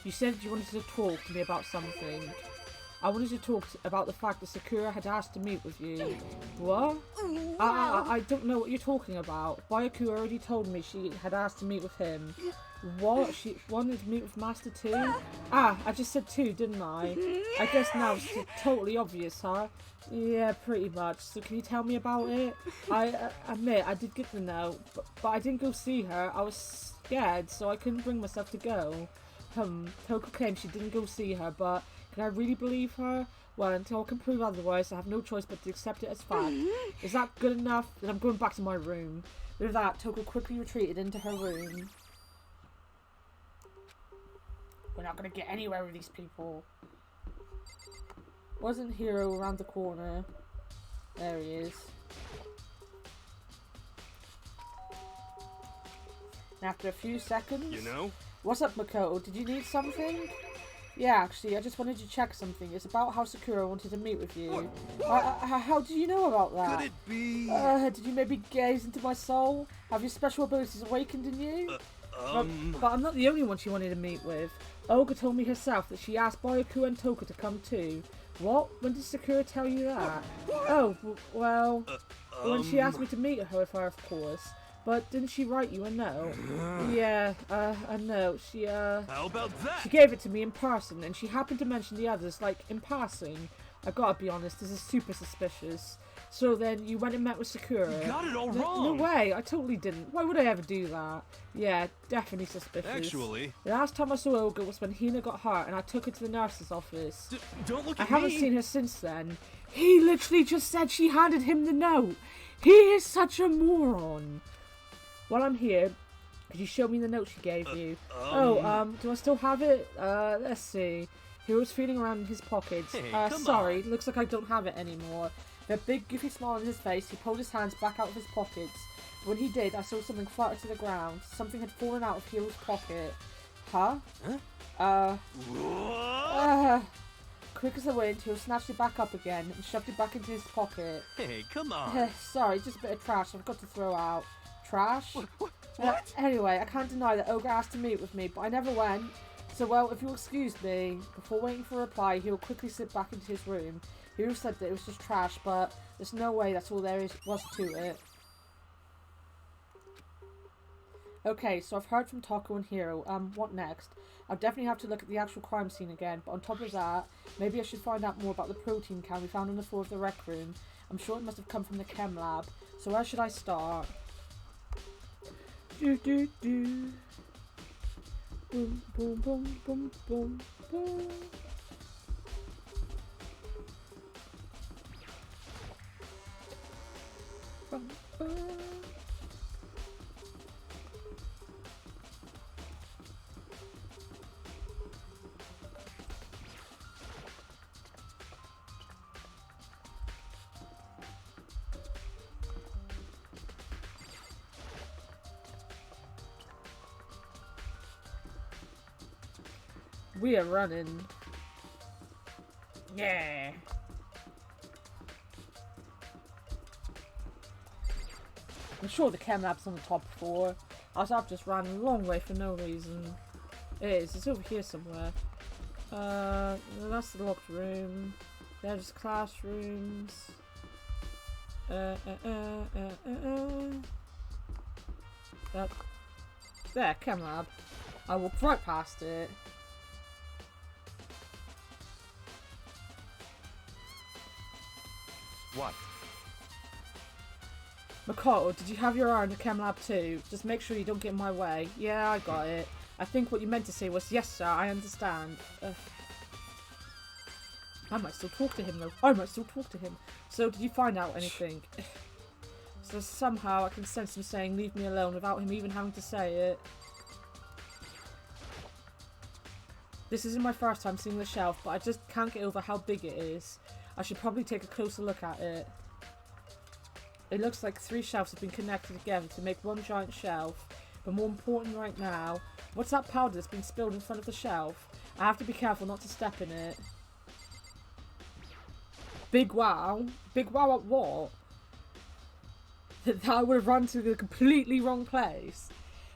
You said you wanted to talk to me about something. I wanted to talk about the fact that Sakura had asked to meet with you. What? I don't know what you're talking about. Byaku already told me she had asked to meet with him. What? She wanted to meet with Master 2? Ah, I just said 2, didn't I? I guess now it's totally obvious, huh? Yeah, pretty much. So can you tell me about it? I admit, I did get the note, but I didn't go see her. I was scared, so I couldn't bring myself to go. Toko claims she didn't go see her, but can I really believe her? Well, until I can prove otherwise, I have no choice but to accept it as fact. Is that good enough? Then I'm going back to my room. With that, Toko quickly retreated into her room. We're not going to get anywhere with these people. Wasn't Hero around the corner? There he is. And after a few seconds... You know? What's up, Makoto? Did you need something? Yeah, actually, I just wanted to check something. It's about how Sakura wanted to meet with you. How do you know about that? Could it be... Did you maybe gaze into my soul? Have your special abilities awakened in you? But I'm not the only one she wanted to meet with. Olga told me herself that she asked Byaku and Toko to come too. What? When did Sakura tell you that? Oh, well... when she asked me to meet her with her, of course. But didn't she write you a note? Yeah, a note. How about that? She gave it to me in person, and she happened to mention the others, like, in passing. I gotta be honest, this is super suspicious. So then, you went and met with Sakura. You got it all No wrong! way, I totally didn't. Why would I ever do that? Yeah, definitely suspicious. Actually... The last time I saw Olga was when Hina got hurt, and I took her to the nurse's office. Don't look at I haven't me. seen her since then. He literally just said she handed him the note. He is such a moron. While I'm here, could you show me the note she gave you? Do I still have it? Let's see. He was feeling around in his pockets. Hey, sorry, looks like I don't have it anymore. With a big goofy smile on his face, he pulled his hands back out of his pockets. When he did, I saw something flutter to the ground. Something had fallen out of Hiro's pocket. Huh? Quick as a wind, Hiro snatched it back up again and shoved it back into his pocket. Hey, come on. Sorry, just a bit of trash I've got to throw out. Trash? What? Anyway, I can't deny that Olga asked to meet with me, but I never went. So, well, if you'll excuse me, before waiting for a reply, he'll quickly slip back into his room. Hiro said that it was just trash, but there's no way that's all there was to it. Okay, so I've heard from Toko and Hiro. What next? I'll definitely have to look at the actual crime scene again, but on top of that, maybe I should find out more about the protein can we found on the floor of the rec room. I'm sure it must have come from the chem lab. So where should I start? Do do do. Boom boom boom boom boom boom. Bum, bum. We are running. Yeah. I'm sure the chem lab's on the top floor. I've just ran a long way for no reason. It is. It's over here somewhere. That's the locked room. There's classrooms. There, chem lab. I walked right past it. What? Makoto, did you have your eye on the chem lab too? Just make sure you don't get in my way. Yeah, I got it. I think what you meant to say was, yes sir, I understand. I might still talk to him though. I might still talk to him. So, did you find out anything? So somehow I can sense him saying, leave me alone, without him even having to say it. This isn't my first time seeing the shelf, but I just can't get over how big it is. I should probably take a closer look at it. It looks like 3 shelves have been connected together to make one giant shelf. But more important right now, what's that powder that's been spilled in front of the shelf? I have to be careful not to step in it. Big wow. Big wow at what? That I would have run to the completely wrong place.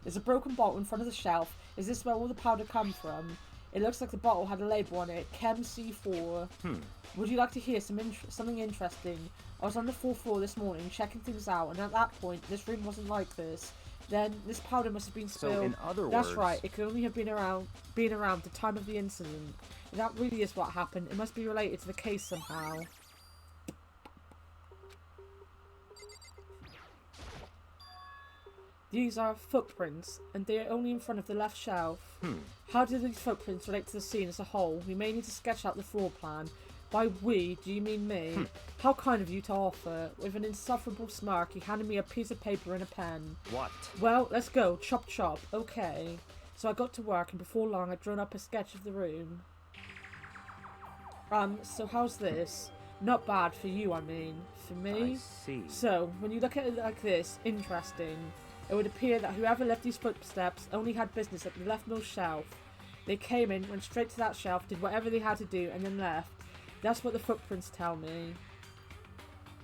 There's a broken bottle in front of the shelf. Is this where all the powder come from? It looks like the bottle had a label on it. Chem C4. Would you like to hear something interesting? I was on the 4th floor this morning checking things out, and at that point, this room wasn't like this. Then, this powder must have been spilled. So in other words... That's right, it could only have been around the time of the incident. If that really is what happened, it must be related to the case somehow. These are footprints, and they are only in front of the left shelf. How do these footprints relate to the scene as a whole? We may need to sketch out the floor plan. By we, do you mean me? How kind of you to offer. With an insufferable smirk, he handed me a piece of paper and a pen. What? Well, let's go. Chop chop. Okay. So I got to work, and before long I'd drawn up a sketch of the room. So how's this? Not bad for you, I mean. For me? I see. So, when you look at it like this, interesting. It would appear that whoever left these footsteps only had business at the leftmost shelf. They came in, went straight to that shelf, did whatever they had to do, and then left. That's what the footprints tell me.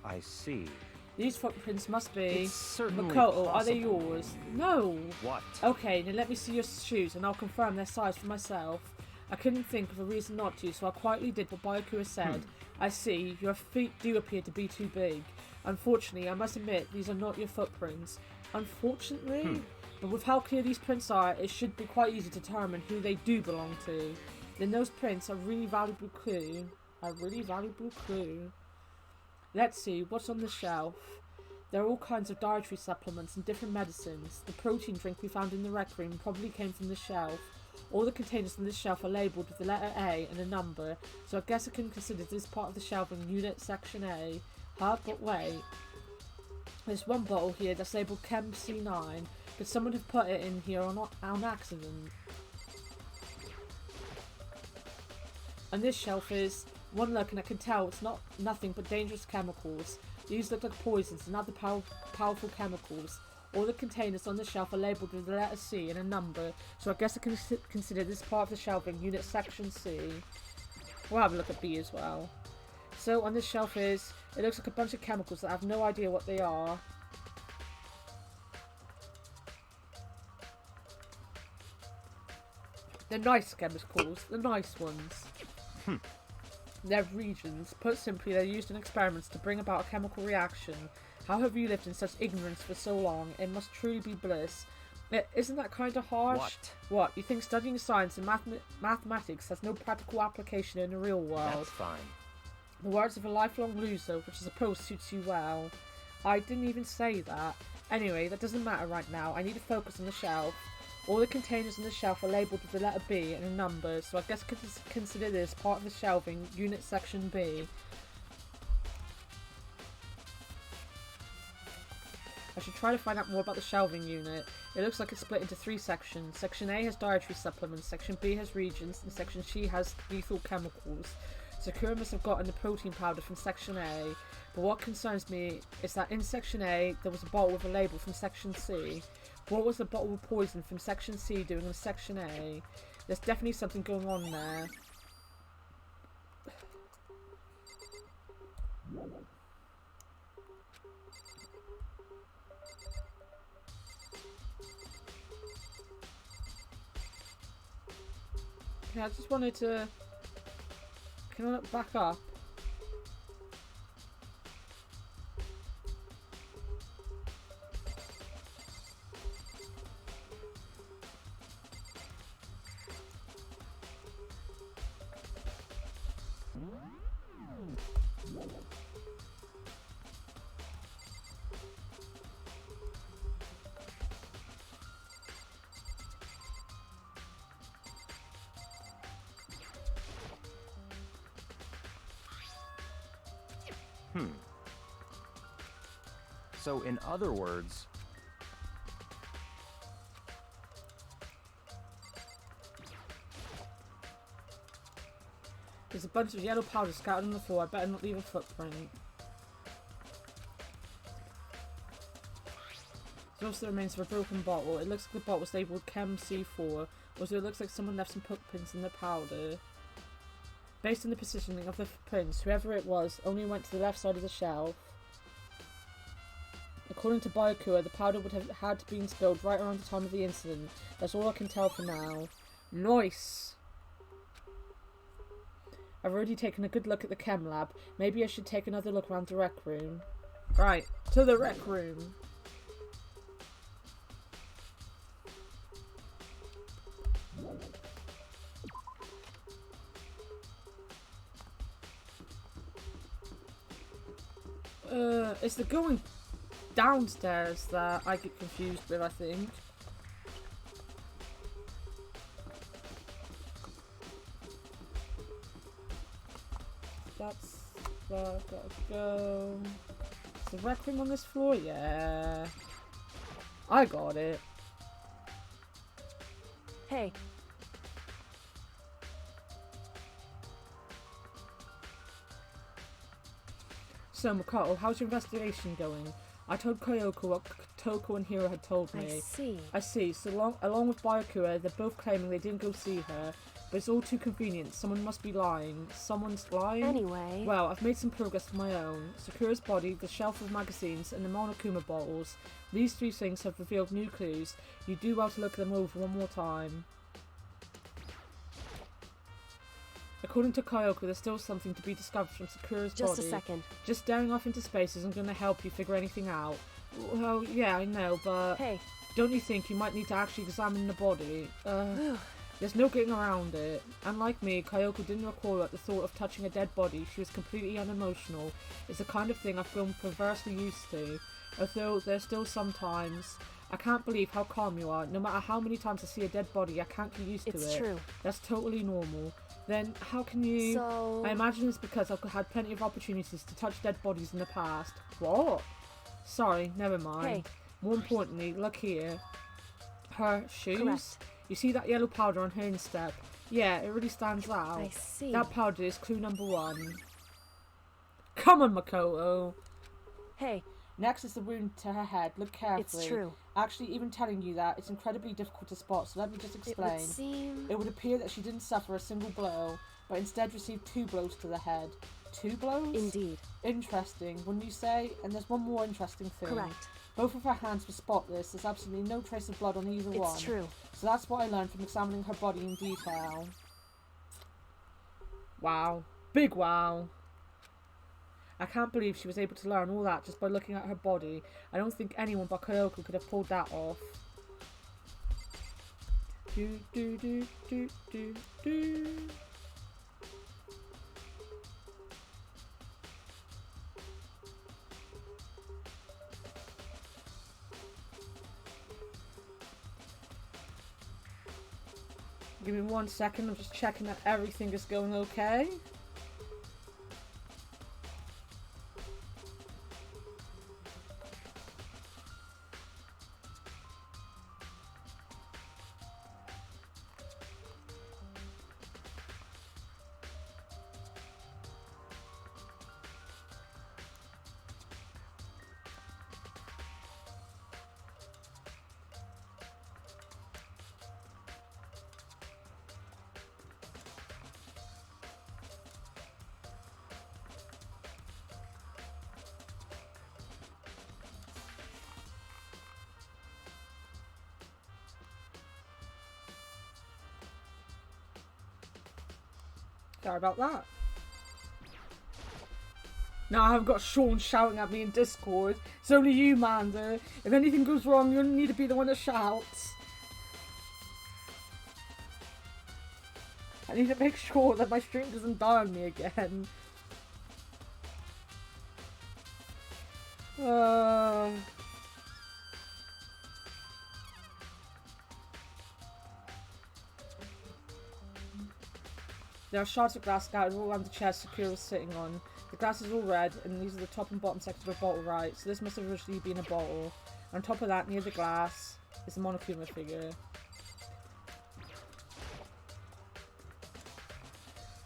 I see. These footprints must be... It's certainly Makoto, are they possible. yours? No! What? Okay, then let me see your shoes and I'll confirm their size for myself. I couldn't think of a reason not to, so I quietly did what Byakuya said. I see, your feet do appear to be too big. Unfortunately, I must admit, these are not your footprints. Unfortunately? But with how clear these prints are, it should be quite easy to determine who they do belong to. Then those prints are a really valuable clue. Let's see, what's on the shelf? There are all kinds of dietary supplements and different medicines. The protein drink we found in the rec room probably came from the shelf. All the containers on this shelf are labelled with the letter A and a number, so I guess I can consider this part of the shelving unit section A. But wait. There's one bottle here that's labelled Chem C9, but someone have put it in here on accident. And this shelf is... One look and I can tell it's nothing but dangerous chemicals. These look like poisons and other powerful chemicals. All the containers on the shelf are labelled with the letter C and a number, so I guess I can consider this part of the shelving unit section C. We'll have a look at B as well. So on this shelf it looks like a bunch of chemicals that I have no idea what they are. They're nice chemicals, the nice ones. They're regions. Put simply, they're used in experiments to bring about a chemical reaction. How have you lived in such ignorance for so long? It must truly be bliss. Isn't that kind of harsh? What? You think studying science and mathematics has no practical application in the real world? That's fine. The words of a lifelong loser, which I suppose suits you well. I didn't even say that. Anyway, that doesn't matter right now. I need to focus on the shelf. All the containers on the shelf are labelled with the letter B and a number, so I guess I could consider this part of the shelving, unit section B. I should try to find out more about the shelving unit. It looks like it's split into 3 sections. Section A has dietary supplements, Section B has reagents, and Section C has lethal chemicals. Sakura must have gotten the protein powder from Section A, but what concerns me is that in Section A there was a bottle with a label from Section C. What was the bottle of poison from Section C doing in Section A? There's definitely something going on there. Okay, I just wanted to... Can I look back up? So, in other words... There's a bunch of yellow powder scattered on the floor. I better not leave a footprint. There's also the remains of a broken bottle. It looks like the bottle was labelled Chem C4. Also, it looks like someone left some footprints in the powder. Based on the positioning of the prints, whoever it was only went to the left side of the shelf. According to Bayakura, the powder would have had been spilled right around the time of the incident. That's all I can tell for now. Nice! I've already taken a good look at the chem lab. Maybe I should take another look around the rec room. Right, to the rec room. It's the going downstairs that I get confused with, I think. That's where I've got to go. Is the rec room on this floor? Yeah. I got it. Hey. So, Makoto, how's your investigation going? I told Kyoko what Toko and Hiro had told me. I see. So, along with Bayakura, they're both claiming they didn't go see her. But it's all too convenient. Someone must be lying. Someone's lying? Anyway. Well, I've made some progress of my own. Sakura's body, the shelf of magazines, and the Monokuma bottles. These 3 things have revealed new clues. You do well to look them over one more time. According to Kyoko, there's still something to be discovered from Sakura's body. Just a second. Just staring off into space isn't going to help you figure anything out. Well, yeah, I know, but... Hey. Don't you think you might need to actually examine the body? There's no getting around it. Unlike me, Kyoko didn't recoil at the thought of touching a dead body. She was completely unemotional. It's the kind of thing I've grown perversely used to. Although there's still sometimes... I can't believe how calm you are. No matter how many times I see a dead body, I can't get used to it. It's true. That's totally normal. Then how can you... So... I imagine it's because I've had plenty of opportunities to touch dead bodies in the past. What? Sorry, never mind. Hey. More importantly, look here. Her shoes? Correct. You see that yellow powder on her instep? Yeah, it really stands out. I see. That powder is clue number 1. Come on, Makoto! Hey. Next is the wound to her head. Look carefully. It's true. Actually, even telling you that, it's incredibly difficult to spot, so let me just explain. It would appear that she didn't suffer a single blow, but instead received 2 blows to the head. 2 blows? Indeed. Interesting, wouldn't you say? And there's one more interesting thing. Correct. Both of her hands were spotless. There's absolutely no trace of blood on either one. It's true. So that's what I learned from examining her body in detail. Wow. Big wow. I can't believe she was able to learn all that just by looking at her body. I don't think anyone but Kyoko could have pulled that off. Do do do do do do. Give me 1 second, I'm just checking that everything is going okay. Sorry about that. Now I haven't got Sean shouting at me in Discord. It's only you, Manda. If anything goes wrong, you need to be the one that shouts. I need to make sure that my stream doesn't die on me again. There are shards of glass scattered all around the chair Sakura was sitting on. The glass is all red, and these are the top and bottom sections of a bottle, right? So this must have originally been a bottle. On top of that, near the glass, is the Monokuma figure.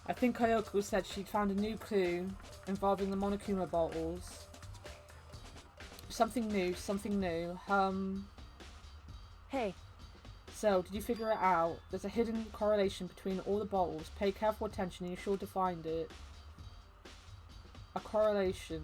I think Kyoko said she'd found a new clue involving the Monokuma bottles. something new, something new. Hey, So, did you figure it out? There's a hidden correlation between all the bottles. Pay careful attention and you're sure to find it. A correlation.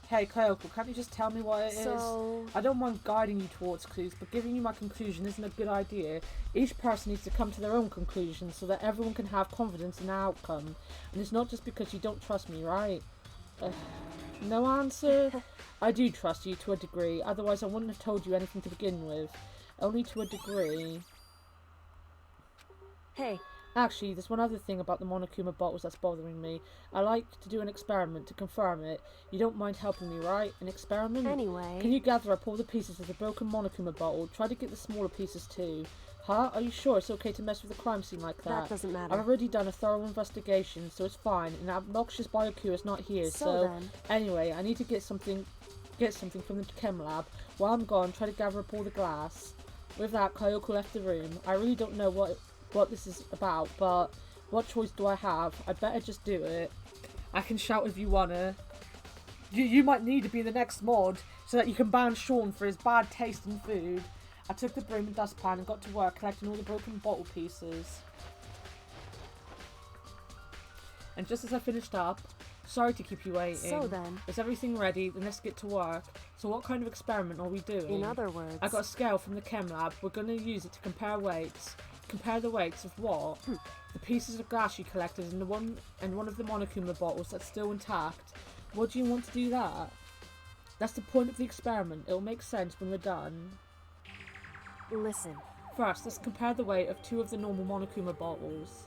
Hey, Kyoko, can't you just tell me what it is? so... I don't mind guiding you towards clues, but giving you my conclusion isn't a good idea. Each person needs to come to their own conclusion so that everyone can have confidence in the outcome. And it's not just because you don't trust me, right? No answer? I do trust you to a degree, otherwise I wouldn't have told you anything to begin with. Only to a degree. Hey, Actually, there's one other thing about the Monokuma bottles that's bothering me. I like to do an experiment to confirm it. You don't mind helping me, right? An experiment? anyway... Can you gather up all the pieces of the broken Monokuma bottle? Try to get the smaller pieces too. Huh? Are you sure it's okay to mess with the crime scene like that? That doesn't matter. I've already done a thorough investigation, so it's fine. An obnoxious Byakuya is not here, so... then... Anyway, I need to get something from the chem lab. While I'm gone, try to gather up all the glass. With that, Kyoko left the room. I really don't know what this is about, but what choice do I have? I better just do it. I can shout if you wanna. You might need to be the next mod so that you can ban Sean for his bad taste in food. I took the broom and dustpan and got to work collecting all the broken bottle pieces. And just as I finished up, sorry to keep you waiting. So then... Is everything ready? Then let's get to work. So what kind of experiment are we doing? In other words... I got a scale from the chem lab. We're going to use it to compare weights. Compare the weights of what? The pieces of glass you collected and one of the Monokuma bottles that's still intact. What do you want to do that? That's the point of the experiment. It'll make sense when we're done. Listen. First, let's compare the weight of 2 of the normal Monokuma bottles.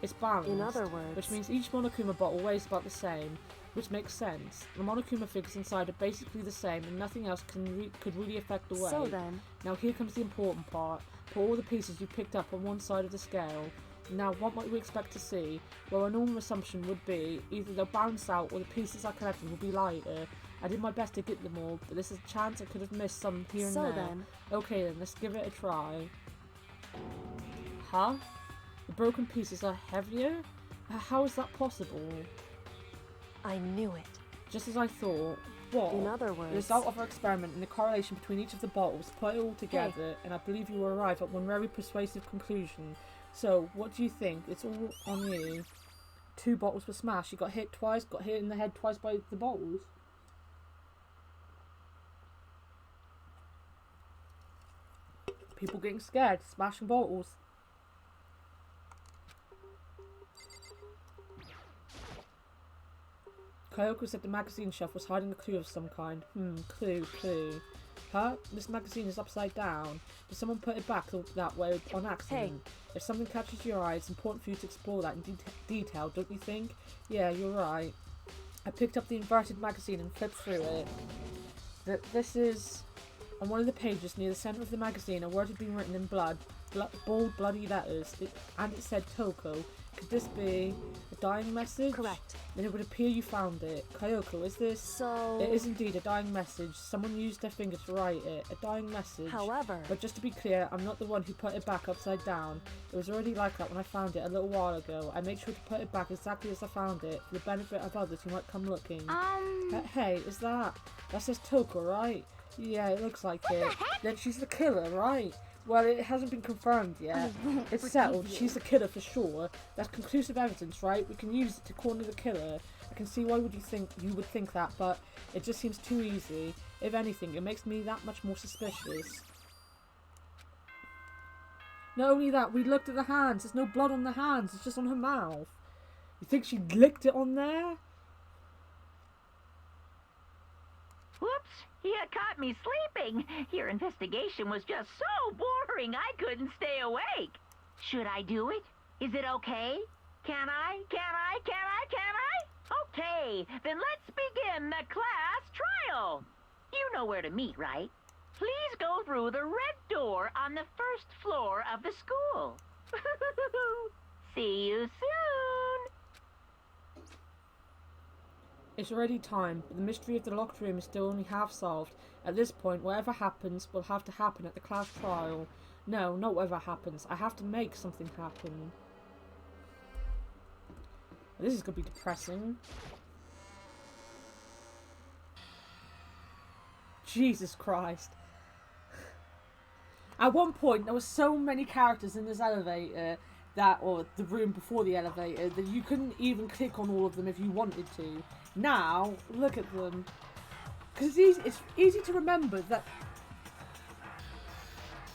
It's balanced. In other words... Which means each Monokuma bottle weighs about the same, which makes sense. The Monokuma figures inside are basically the same and nothing else could really affect the weight. So then... Now here comes the important part. Put all the pieces you picked up on one side of the scale. Now what might we expect to see? Well, a normal assumption would be either they'll balance out or the pieces I collected will be lighter. I did my best to get them all, but there's a chance I could have missed some here and there. So then... Okay then, let's give it a try. Huh? The broken pieces are heavier? How is that possible? I knew it. Just as I thought. What? In other words... The result of our experiment and the correlation between each of the bottles, put it all together, and I believe you will arrive at one very persuasive conclusion. So, what do you think? It's all on you. 2 bottles were smashed. You got hit twice, got hit in the head twice by the bottles. People getting scared, smashing bottles. Kyoko said the magazine shelf was hiding a clue of some kind. Clue. Huh? This magazine is upside down. Did someone put it back that way on accident? Hey. If something catches your eye, it's important for you to explore that in detail, don't you think? Yeah, you're right. I picked up the inverted magazine and flipped through it. This is... On one of the pages near the centre of the magazine, a word had been written in bold, bloody letters, and it said Toko. Could this be a dying message? Correct. Then it would appear you found it. Kyoko, is this... So... It is indeed a dying message. Someone used their finger to write it. A dying message. However... But just to be clear, I'm not the one who put it back upside down. It was already like that when I found it a little while ago. I made sure to put it back exactly as I found it, for the benefit of others who might come looking. Hey, is that... That says Toko, right? Yeah, it looks like it. Then she's the killer, right? Well, it hasn't been confirmed yet. It's settled. She's the killer for sure. That's conclusive evidence, right? We can use it to corner the killer. I can see why you would think that, but it just seems too easy. If anything, it makes me that much more suspicious. Not only that, we looked at the hands. There's no blood on the hands. It's just on her mouth. You think she licked it on there? Whoops! You caught me sleeping. Your investigation was just so boring I couldn't stay awake. Should I do it? Is it okay? Can I? Okay, then let's begin the class trial. You know where to meet, right? Please go through the red door on the first floor of the school. See you soon. It's already time, but the mystery of the locked room is still only half solved. At this point, whatever happens will have to happen at the class trial. No, not whatever happens. I have to make something happen. This is gonna be depressing. Jesus Christ. At one point, there were so many characters in this elevator or the room before the elevator, that you couldn't even click on all of them if you wanted to. Now, look at them. Because it's easy to remember that,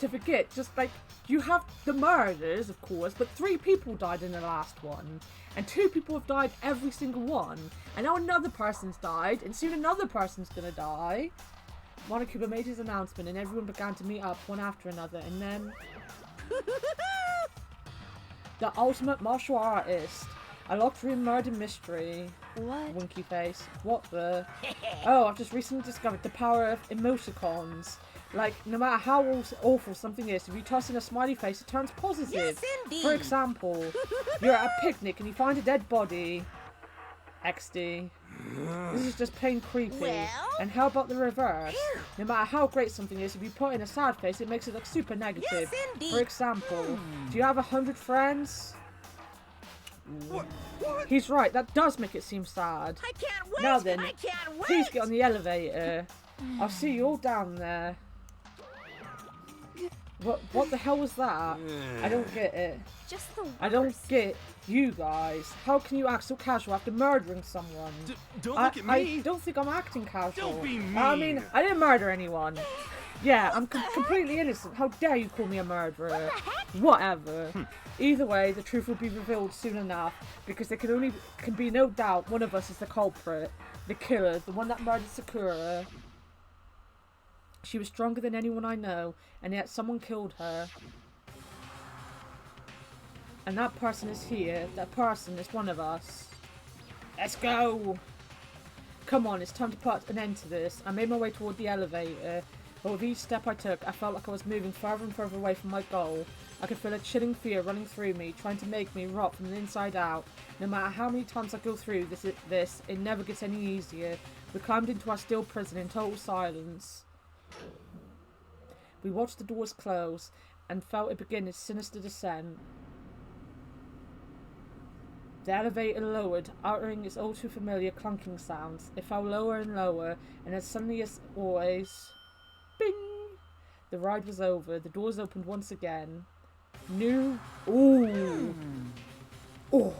to forget, just like, you have the murders, of course, but 3 people died in the last one. And 2 people have died every single one. And now another person's died, and soon another person's gonna die. Monokuma made his announcement, and everyone began to meet up one after another, and then... the ultimate martial artist. A locked room murder mystery. What? Winky face. What the? Oh, I've just recently discovered the power of emoticons. Like, no matter how awful something is, if you toss in a smiley face, it turns positive. Yes, indeed. For example, you're at a picnic and you find a dead body. XD. This is just plain creepy. Well? And how about the reverse? No matter how great something is, if you put in a sad face, it makes it look super negative. Yes, indeed. For example, do you have 100 friends? What? He's right, that does make it seem sad. I can't wait! Now then, I can't wait! please get on the elevator. I'll see you all down there. What the hell was that? I don't get it. Just the worst. I don't get you guys. How can you act so casual after murdering someone? Don't look at me! I don't think I'm acting casual. Don't be I mean. mean, I didn't murder anyone. Yeah, I'm completely innocent. How dare you call me a murderer? Whatever. Either way, the truth will be revealed soon enough, because there can be no doubt one of us is the culprit, the killer, the one that murdered Sakura. She was stronger than anyone I know, and yet someone killed her. And that person is here. That person is one of us. Let's go! Come on, it's time to put an end to this. I made my way toward the elevator, but with each step I took, I felt like I was moving further and further away from my goal. I could feel a chilling fear running through me, trying to make me rot from the inside out. No matter how many times I go through this, it never gets any easier. We climbed into our steel prison in total silence. We watched the doors close, and felt it begin its sinister descent. The elevator lowered, uttering its all too familiar clunking sounds. It fell lower and lower, and as suddenly as always... Bing! The ride was over. The doors opened once again. New... Ooh! Oh!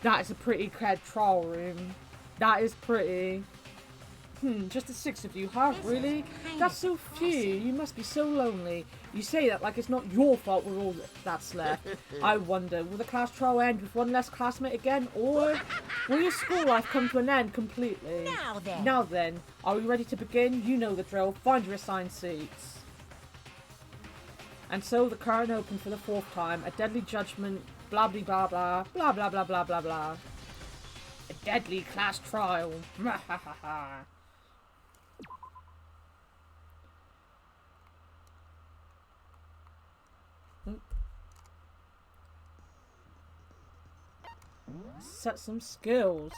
That is a pretty cred trial room. That is pretty. Just the 6 of you, huh? Really? That's so few. You must be so lonely. You say that like it's not your fault we're all that's left. I wonder, will the class trial end with one less classmate again, or will your school life come to an end completely? Now then, are we ready to begin? You know the drill. Find your assigned seats. And so the curtain opened for the 4th time. A deadly judgment, blah blah blah blah, blah blah blah blah blah blah. A deadly class trial. Set some skills.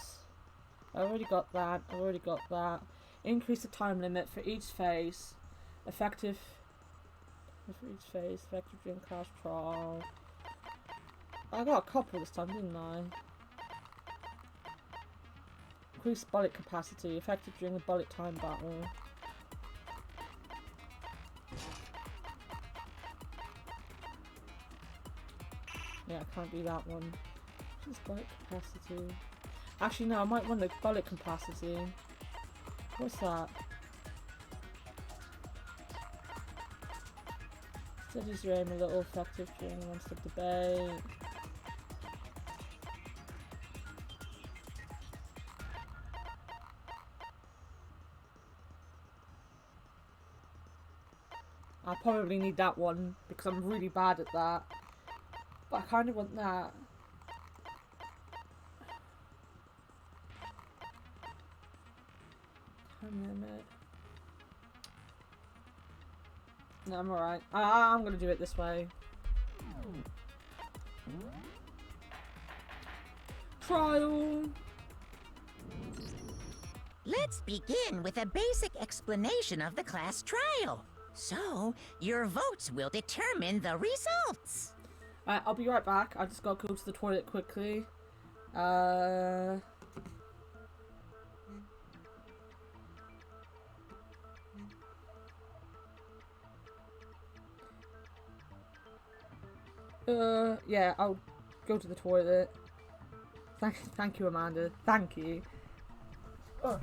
I already got that. Increase the time limit for each phase. Effective during class trial. I got a couple this time, didn't I? Increase bullet capacity. Effective during the bullet time battle. Yeah, I can't do that one. Just bullet capacity. Actually, no, I might want the bullet capacity. What's that? Steadies your aim a little, effective during one-step debate. I probably need that one because I'm really bad at that. But I kind of want that. Time limit. No, I'm alright. I'm gonna do it this way. Trial! Let's begin with a basic explanation of the class trial. So, your votes will determine the results. I'll be right back. I just gotta go to the toilet quickly. Yeah, I'll go to the toilet. Thank you, Amanda. Thank you. Oh.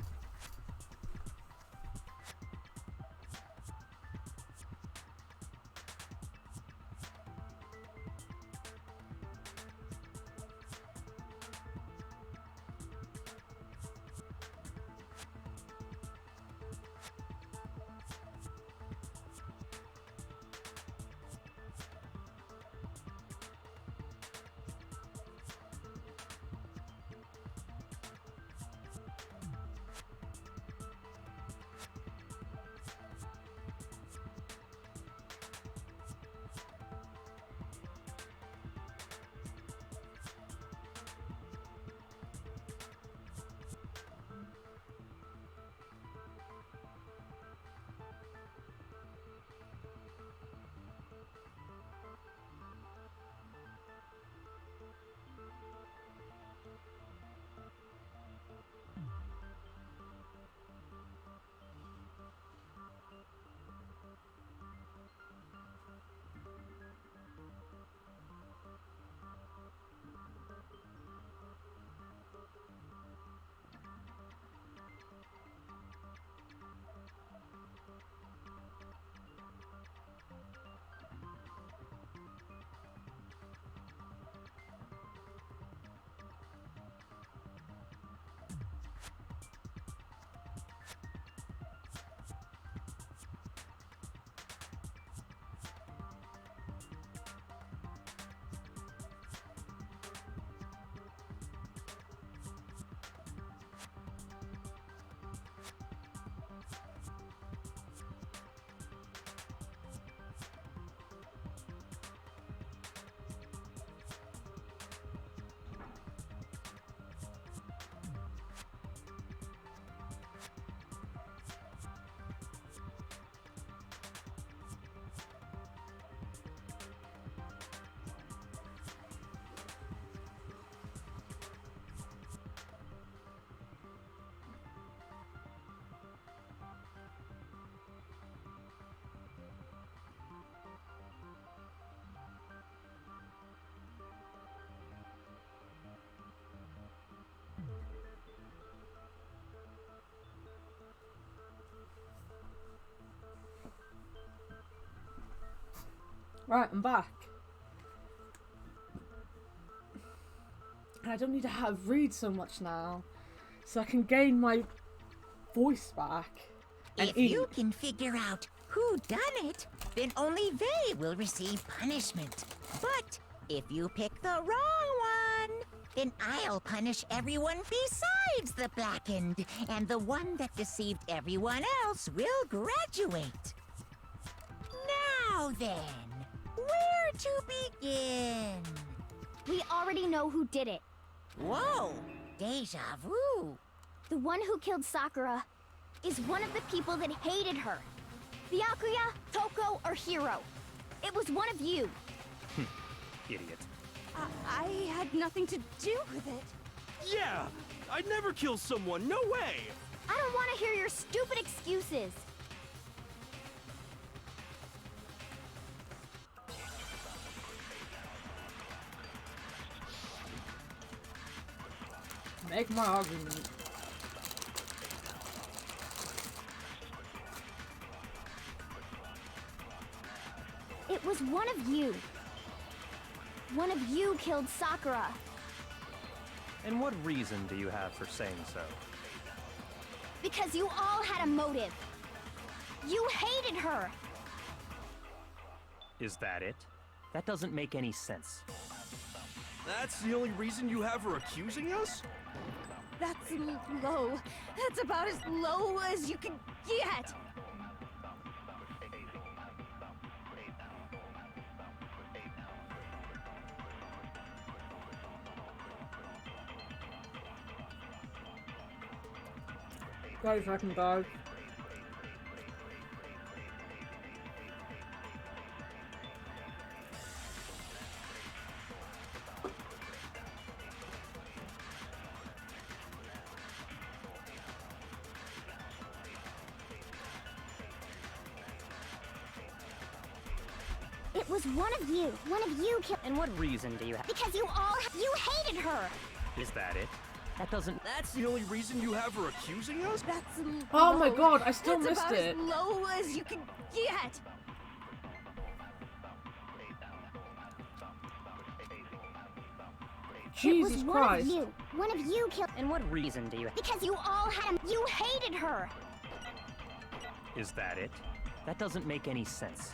Right, I'm back. I don't need to read so much now, so I can gain my voice back. And If you can figure out who done it, then only they will receive punishment. But if you pick the wrong one, then I'll punish everyone besides the blackened, and the one that deceived everyone else will graduate. Now then, where to begin? We already know who did it. Whoa, deja vu. The one who killed Sakura is one of the people that hated her. Byakuya, Toko, or Hiro. It was one of you. Idiot. I had nothing to do with it. Yeah! I'd never kill someone, no way! I don't want to hear your stupid excuses. Make my argument. It was one of you. One of you killed Sakura. And what reason do you have for saying so? Because you all had a motive. You hated her. Is that it? That doesn't make any sense. That's the only reason you have her accusing us? That's low. That's about as low as you can get. Guys, I can go. It was one of you. One of you killed. And what reason do you have? Because you hated her. Is that it? That doesn't. That's the only reason you have her accusing us? That's Oh my low. god, I still That's missed about it. as low as you can get. Jesus it was Christ. One of you. One of you killed. And what reason do you have? Because you all had him. You hated her. Is that it? That doesn't make any sense.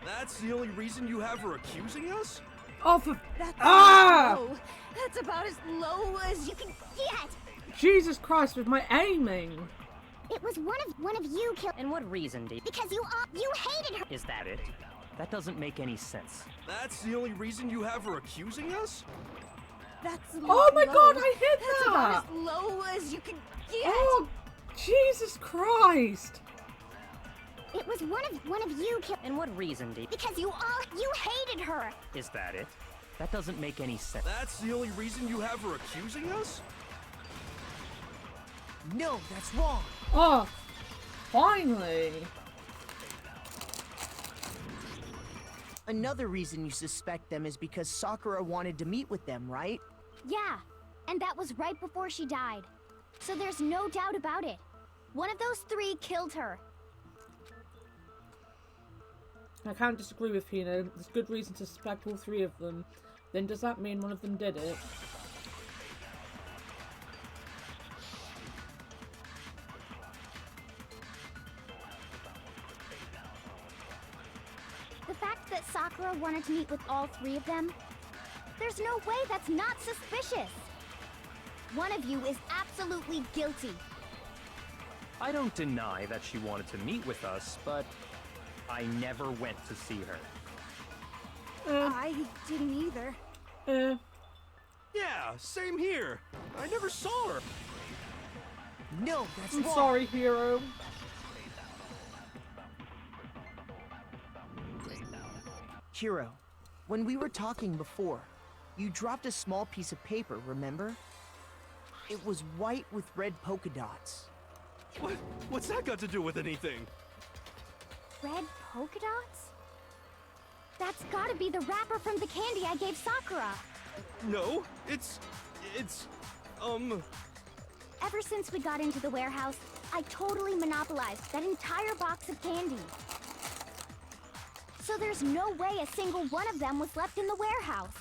That's the only reason you have her accusing us? Oh, for... That's Ah! low. That's about as low as you can get. Jesus Christ, with my aiming. It was one of you killed. And what reason do you... Because you hated her. Is that it? That doesn't make any sense. That's the only reason you have her accusing us? That's Oh my low. god, I hit That's that! about as low as you can get. Oh, Jesus Christ! It was one of you killed. And what reason do you... Because you hated her. Is that it? That doesn't make any sense. That's the only reason you have her accusing us? No, that's wrong. Oh, finally. Another reason you suspect them is because Sakura wanted to meet with them, right? Yeah, and that was right before she died. So there's no doubt about it. One of those three killed her. I can't disagree with Hina. There's good reason to suspect all three of them. Then does that mean one of them did it? The fact that Sakura wanted to meet with all three of them, there's no way that's not suspicious. One of you is absolutely guilty. I don't deny that she wanted to meet with us, but I never went to see her. I didn't either. Yeah, same here. I never saw her. No, that's I'm wrong. sorry, Hero. Hiro, when we were talking before, you dropped a small piece of paper, remember? It was white with red polka dots. What's that got to do with anything? Red polka dots? That's gotta be the wrapper from the candy I gave Sakura. No, it's... Ever since we got into the warehouse, I totally monopolized that entire box of candy. So there's no way a single one of them was left in the warehouse.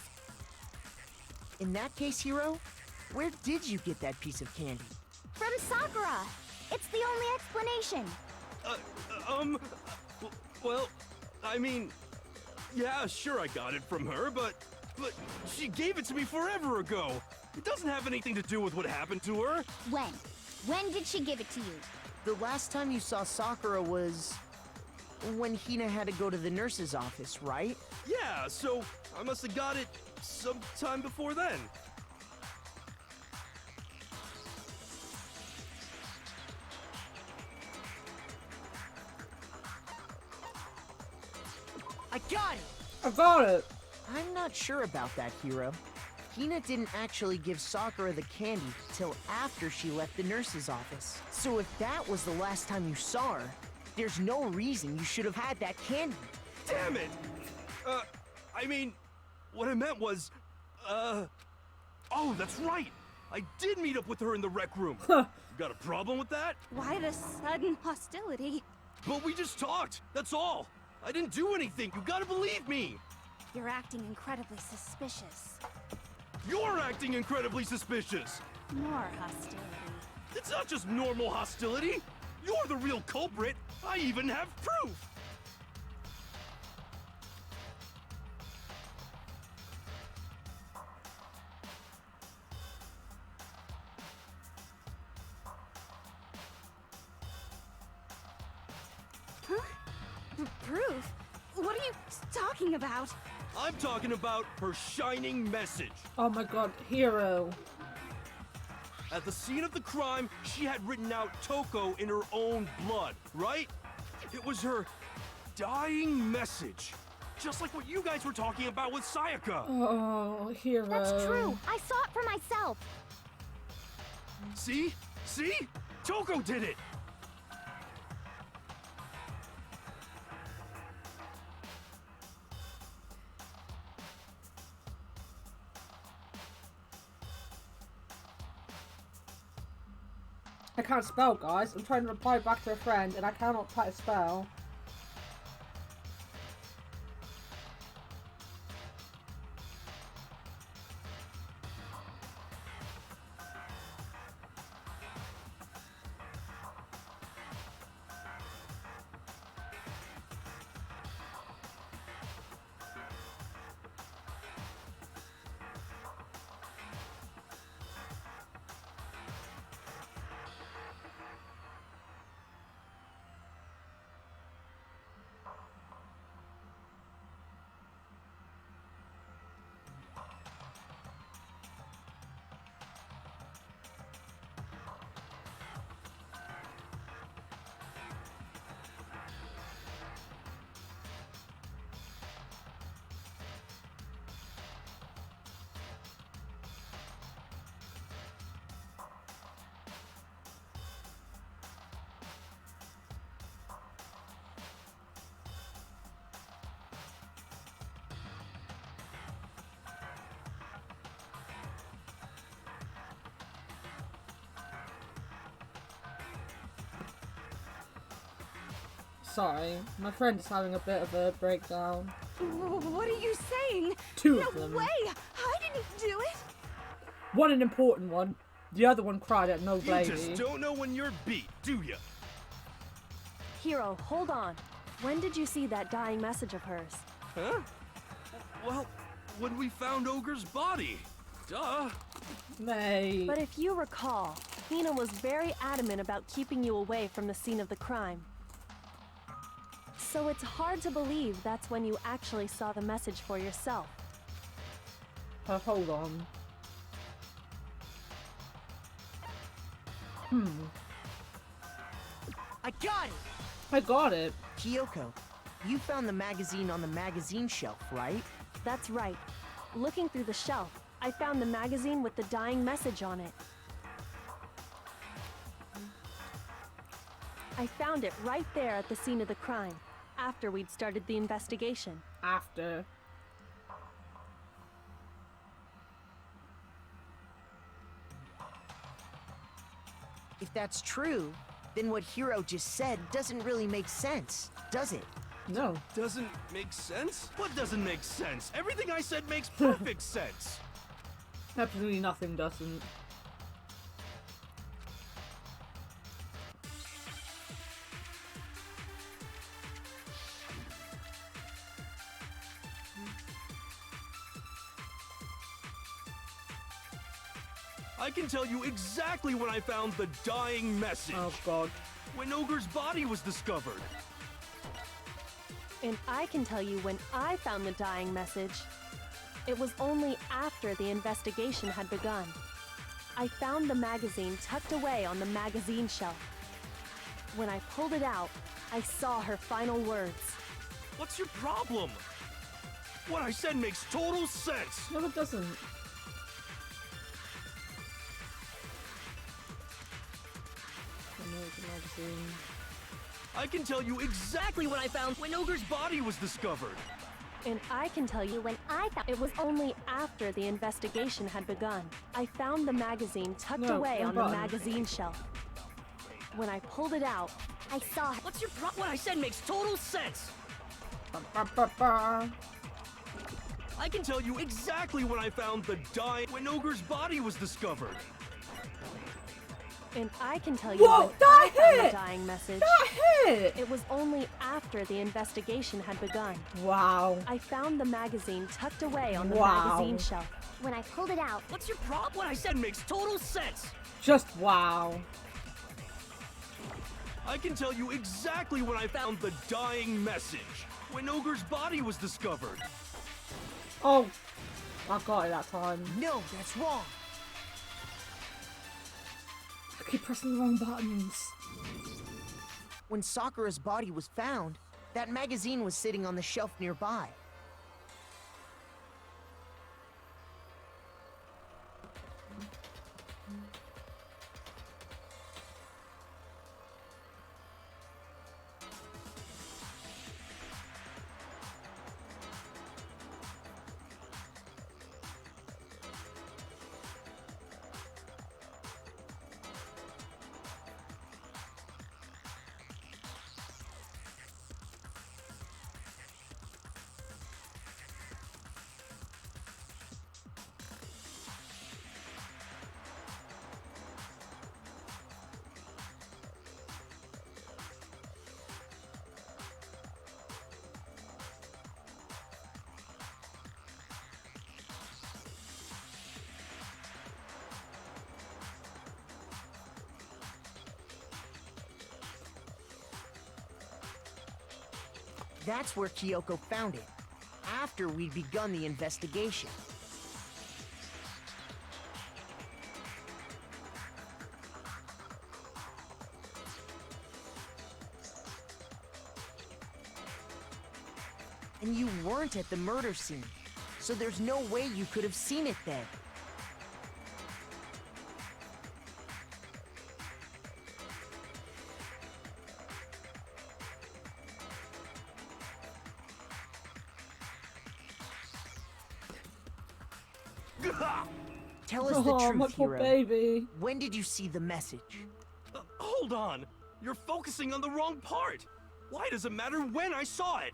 In that case, Hiro, where did you get that piece of candy? From Sakura! It's the only explanation. Well, I mean... Yeah, sure I got it from her, but she gave it to me forever ago. It doesn't have anything to do with what happened to her. When? When did she give it to you? The last time you saw Sakura was... when Hina had to go to the nurse's office, right? Yeah, so I must have got it sometime before then. I got it! I got it. I'm not sure about that, Hiro. Hina didn't actually give Sakura the candy till after she left the nurse's office. So if that was the last time you saw her, there's no reason you should have had that candy. Damn it! I mean, what I meant was, oh, that's right! I did meet up with her in the rec room. You got a problem with that? Why the sudden hostility? But we just talked, that's all. I didn't do anything, you gotta believe me. You're acting incredibly suspicious. You're acting incredibly suspicious. More hostility. It's not just normal hostility. You're the real culprit. I even have proof. Proof? What are you talking about? I'm talking about her shining message. Oh my god, Hero. At the scene of the crime, she had written out Toko in her own blood, right? It was her dying message. Just like what you guys were talking about with Sayaka. Oh, Hero. That's true. I saw it for myself. See? See? Toko did it! I can't spell, guys. I'm trying to reply back to a friend and I cannot type a spell. Sorry, my friend's having a bit of a breakdown. What are you saying? Two of them. No way! I didn't do it! One an important one. The other one cried at no You lady. just don't know when you're beat, do ya? Hero, hold on. When did you see that dying message of hers? Huh? Well, when we found Ogre's body. Duh. Mate. But if you recall, Hina was very adamant about keeping you away from the scene of the crime. So it's hard to believe that's when you actually saw the message for yourself. Hold on. I got it! I got it. Kyoko, you found the magazine on the magazine shelf, right? That's right. Looking through the shelf, I found the magazine with the dying message on it. I found it right there at the scene of the crime, after we'd started the investigation. After. If that's true, then what Hiro just said doesn't really make sense, does it? No. Doesn't make sense? What doesn't make sense? Everything I said makes perfect sense. Absolutely nothing doesn't. I can tell you exactly when I found the dying message. Oh god. When Ogre's body was discovered. And I can tell you when I found the dying message. It was only after the investigation had begun. I found the magazine tucked away on the magazine shelf. When I pulled it out, I saw her final words. What's your problem? What I said makes total sense. No, it doesn't. I can tell you exactly when I found when Ogre's body was discovered. And I can tell you when I found it was only after the investigation had begun. I found the magazine tucked away on the magazine shelf. When I pulled it out, I saw it. What's your what I said makes total sense. I can tell you exactly when I found the when Ogre's body was discovered. And I can tell you when I found the dying message. That hit! It was only after the investigation had begun. Wow. I found the magazine tucked away on the Wow. magazine shelf. When I pulled it out, What's your what I said makes total sense. Just wow. I can tell you exactly when I found the dying message. When Ogre's body was discovered. Oh, I got it that time. No, that's wrong. I keep pressing the wrong buttons. When Sakura's body was found, that magazine was sitting on the shelf nearby. That's where Kyoko found it, after we'd begun the investigation. And you weren't at the murder scene, so there's no way you could have seen it then. Tell us the truth, my poor Hiro. baby. When did you see the message? Hold on! You're focusing on the wrong part! Why does it matter when I saw it?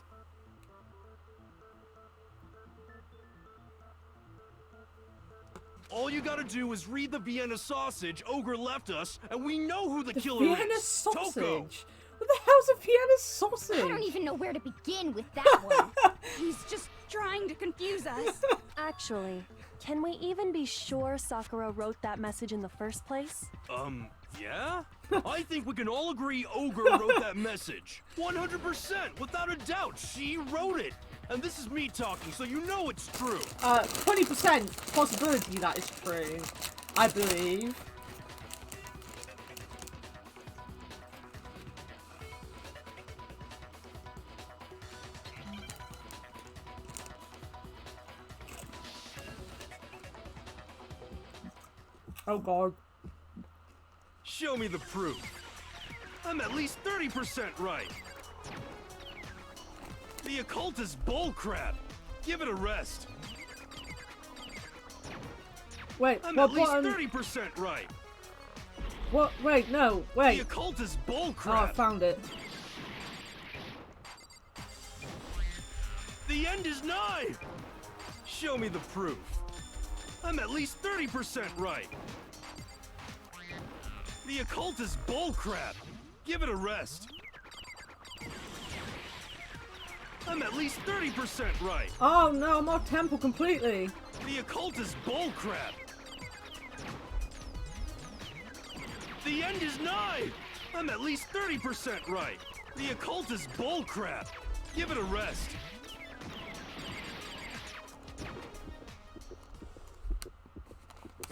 All you gotta do is read the Vienna sausage Ogre left us, and we know who the killer Vienna is! sausage? Toko! What the hell's a Vienna sausage? I don't even know where to begin with that one. He's just trying to confuse us. Actually, can we even be sure Sakura wrote that message in the first place? Yeah? I think we can all agree Ogre wrote that message. 100%, without a doubt, she wrote it. And this is me talking, so you know it's true. 20% possibility that is true, I believe. Oh god. Show me the proof. I'm at least 30% right. The occult is bullcrap. Give it a rest. Wait, I'm what at least button? 30% right. What? Wait, no, wait. The occult is bullcrap. Oh, I found it. The end is nigh. Show me the proof. I'm at least 30% right. The occult is bullcrap. Give it a rest. I'm at least 30% right. Oh no, I'm off tempo completely. The occult is bullcrap. The end is nigh. I'm at least 30% right. The occult is bullcrap. Give it a rest.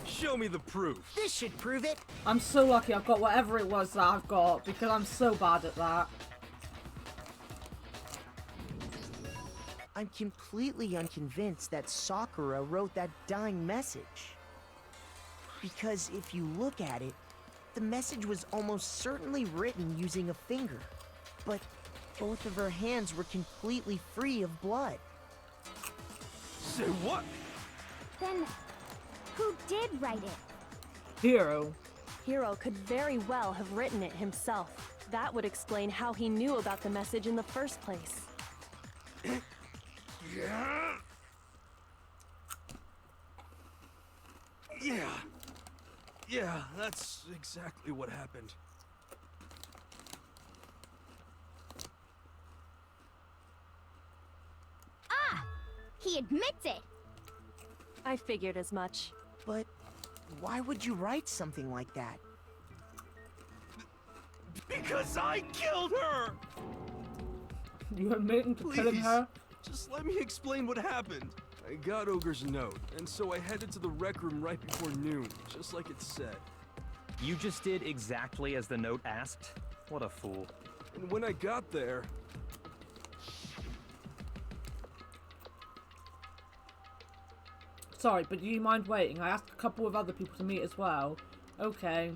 Show me the proof. This should prove it. I'm so lucky I've got whatever it was that I've got, because I'm so bad at that. I'm completely unconvinced that Sakura wrote that dying message. Because if you look at it, the message was almost certainly written using a finger. But both of her hands were completely free of blood. Say what? Then, who did write it? Hiro. Hiro could very well have written it himself. That would explain how he knew about the message in the first place. Yeah. Yeah, that's exactly what happened. Ah! He admits it! I figured as much. But why would you write something like that? Because I killed her! You admitting to killing Please, her? just let me explain what happened. I got Ogre's note, and so I headed to the rec room right before noon, just like it said. You just did exactly as the note asked? What a fool. And when I got there... Sorry, but do you mind waiting? I asked a couple of other people to meet as well. Okay.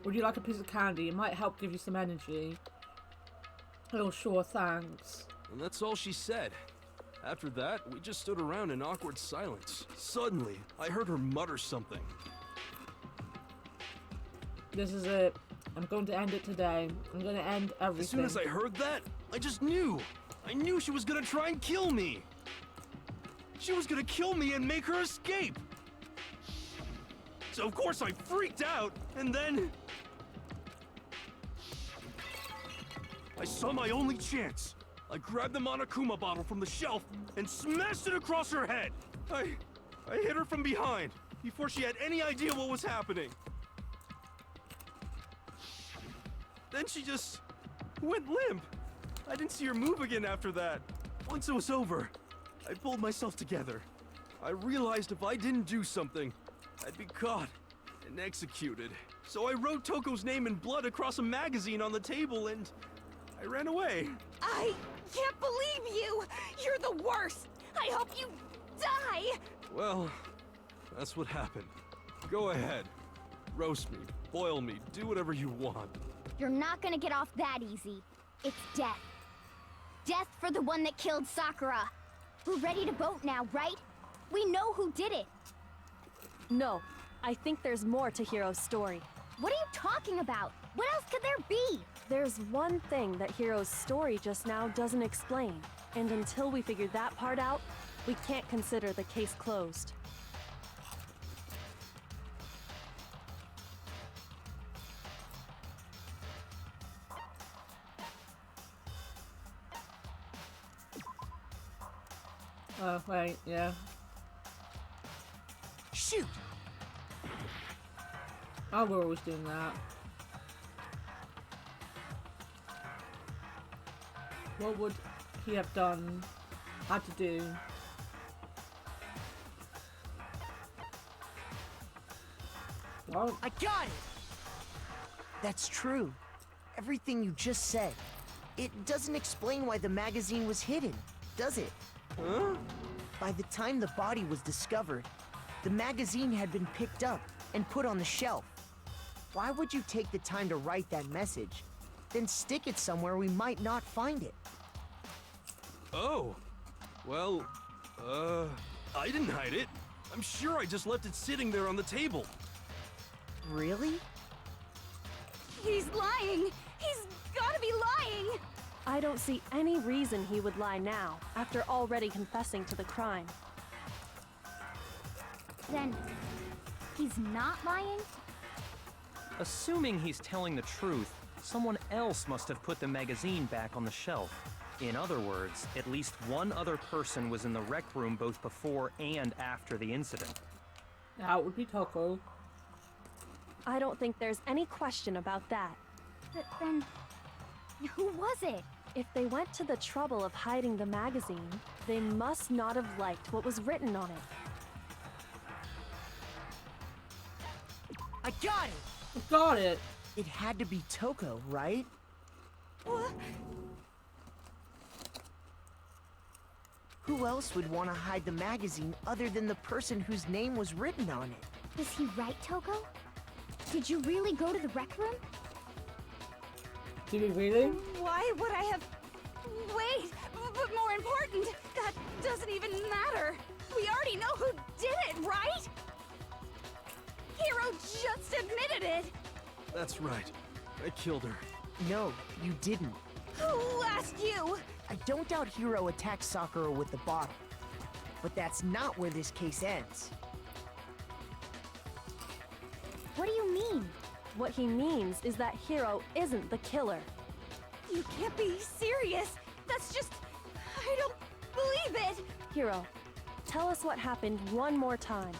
Would you like a piece of candy? It might help give you some energy. Oh, sure, thanks. And that's all she said. After that, we just stood around in awkward silence. Suddenly, I heard her mutter something. This is it. I'm going to end it today. I'm going to end everything. As soon as I heard that, I just knew. I knew she was gonna try and kill me. She was gonna kill me and make her escape. So of course I freaked out, and then... I saw my only chance. I grabbed the Monokuma bottle from the shelf and smashed it across her head. I hit her from behind before she had any idea what was happening. Then she just went limp. I didn't see her move again after that. Once it was over, I pulled myself together. I realized if I didn't do something, I'd be caught and executed. So I wrote Toko's name in blood across a magazine on the table and I ran away. I can't believe you! You're the worst! I hope you die! Well, that's what happened. Go ahead. Roast me, boil me, do whatever you want. You're not gonna get off that easy. It's death. Death for the one that killed Sakura. We're ready to vote now, right? We know who did it. No, I think there's more to Hiro's story. What are you talking about? What else could there be? There's one thing that Hiro's story just now doesn't explain, and until we figure that part out, we can't consider the case closed. Oh, wait, yeah. Shoot! Oh, we're always doing that. What would he have done? Had to do? Well, I got it! That's true. Everything you just said. It doesn't explain why the magazine was hidden, does it? Huh? By the time the body was discovered, the magazine had been picked up and put on the shelf. Why would you take the time to write that message, then stick it somewhere we might not find it? Oh. Well, I didn't hide it. I'm sure I just left it sitting there on the table. Really? He's lying! He's gotta be lying! I don't see any reason he would lie now, after already confessing to the crime. Then, he's not lying? Assuming he's telling the truth, someone else must have put the magazine back on the shelf. In other words, at least one other person was in the rec room both before and after the incident. that would be Toko. I don't think there's any question about that. But then, who was it? If they went to the trouble of hiding the magazine, they must not have liked what was written on it. I got it! Got it. It had to be Toko, right? What? Who else would want to hide the magazine other than the person whose name was written on it? Was he right, Toko? Did you really go to the rec room? Did he really? Why would I have... Wait! But more important, that doesn't even matter! We already know who did it, right? Hiro just admitted it! That's right. I killed her. No, you didn't. Who asked you? I don't doubt Hiro attacked Sakura with the bottle. But that's not where this case ends. What do you mean? What he means is that Hiro isn't the killer. You can't be serious! That's just... I don't believe it! Hiro, tell us what happened one more time.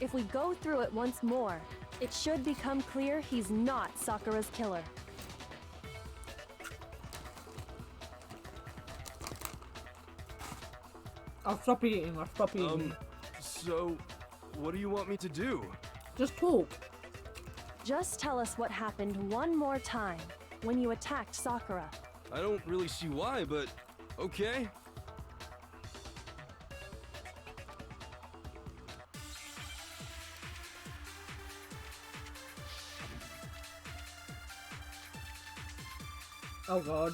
If we go through it once more, it should become clear he's not Sakura's killer. I'll stop eating. I'll stop eating. So, what do you want me to do? Just talk. Just tell us what happened one more time when you attacked Sakura. I don't really see why, but okay. Oh god.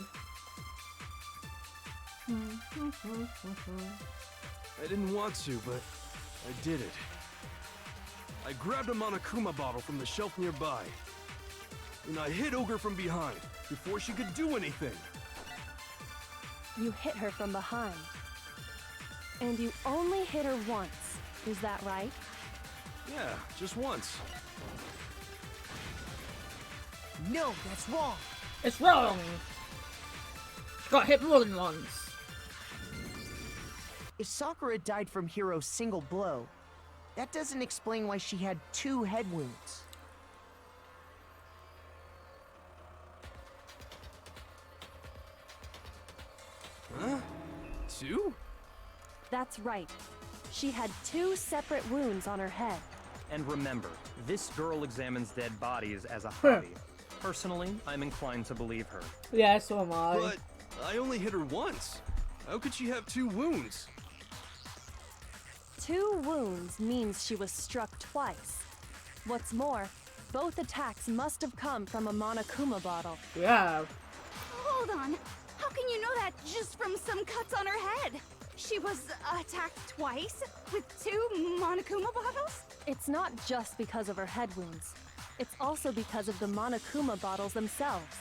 I didn't want to, but I did it. I grabbed a Monokuma bottle from the shelf nearby, and I hit Ogre from behind before she could do anything. You hit her from behind. And you only hit her once, is that right? Yeah, just once. No, that's wrong! It's wrong! She got hit more than once. If Sakura died from Hiro's single blow, that doesn't explain why she had 2 head wounds. Two? That's right. She had 2 separate wounds on her head. And remember, this girl examines dead bodies as a hobby. Personally, I'm inclined to believe her. Yeah, so am I. But I only hit her once. How could she have 2 wounds? 2 wounds means she was struck twice. What's more, both attacks must have come from a Monokuma bottle. Yeah. Hold on. How can you know that just from some cuts on her head? She was attacked twice with 2 Monokuma bottles? It's not just because of her head wounds. It's also because of the Monokuma bottles themselves.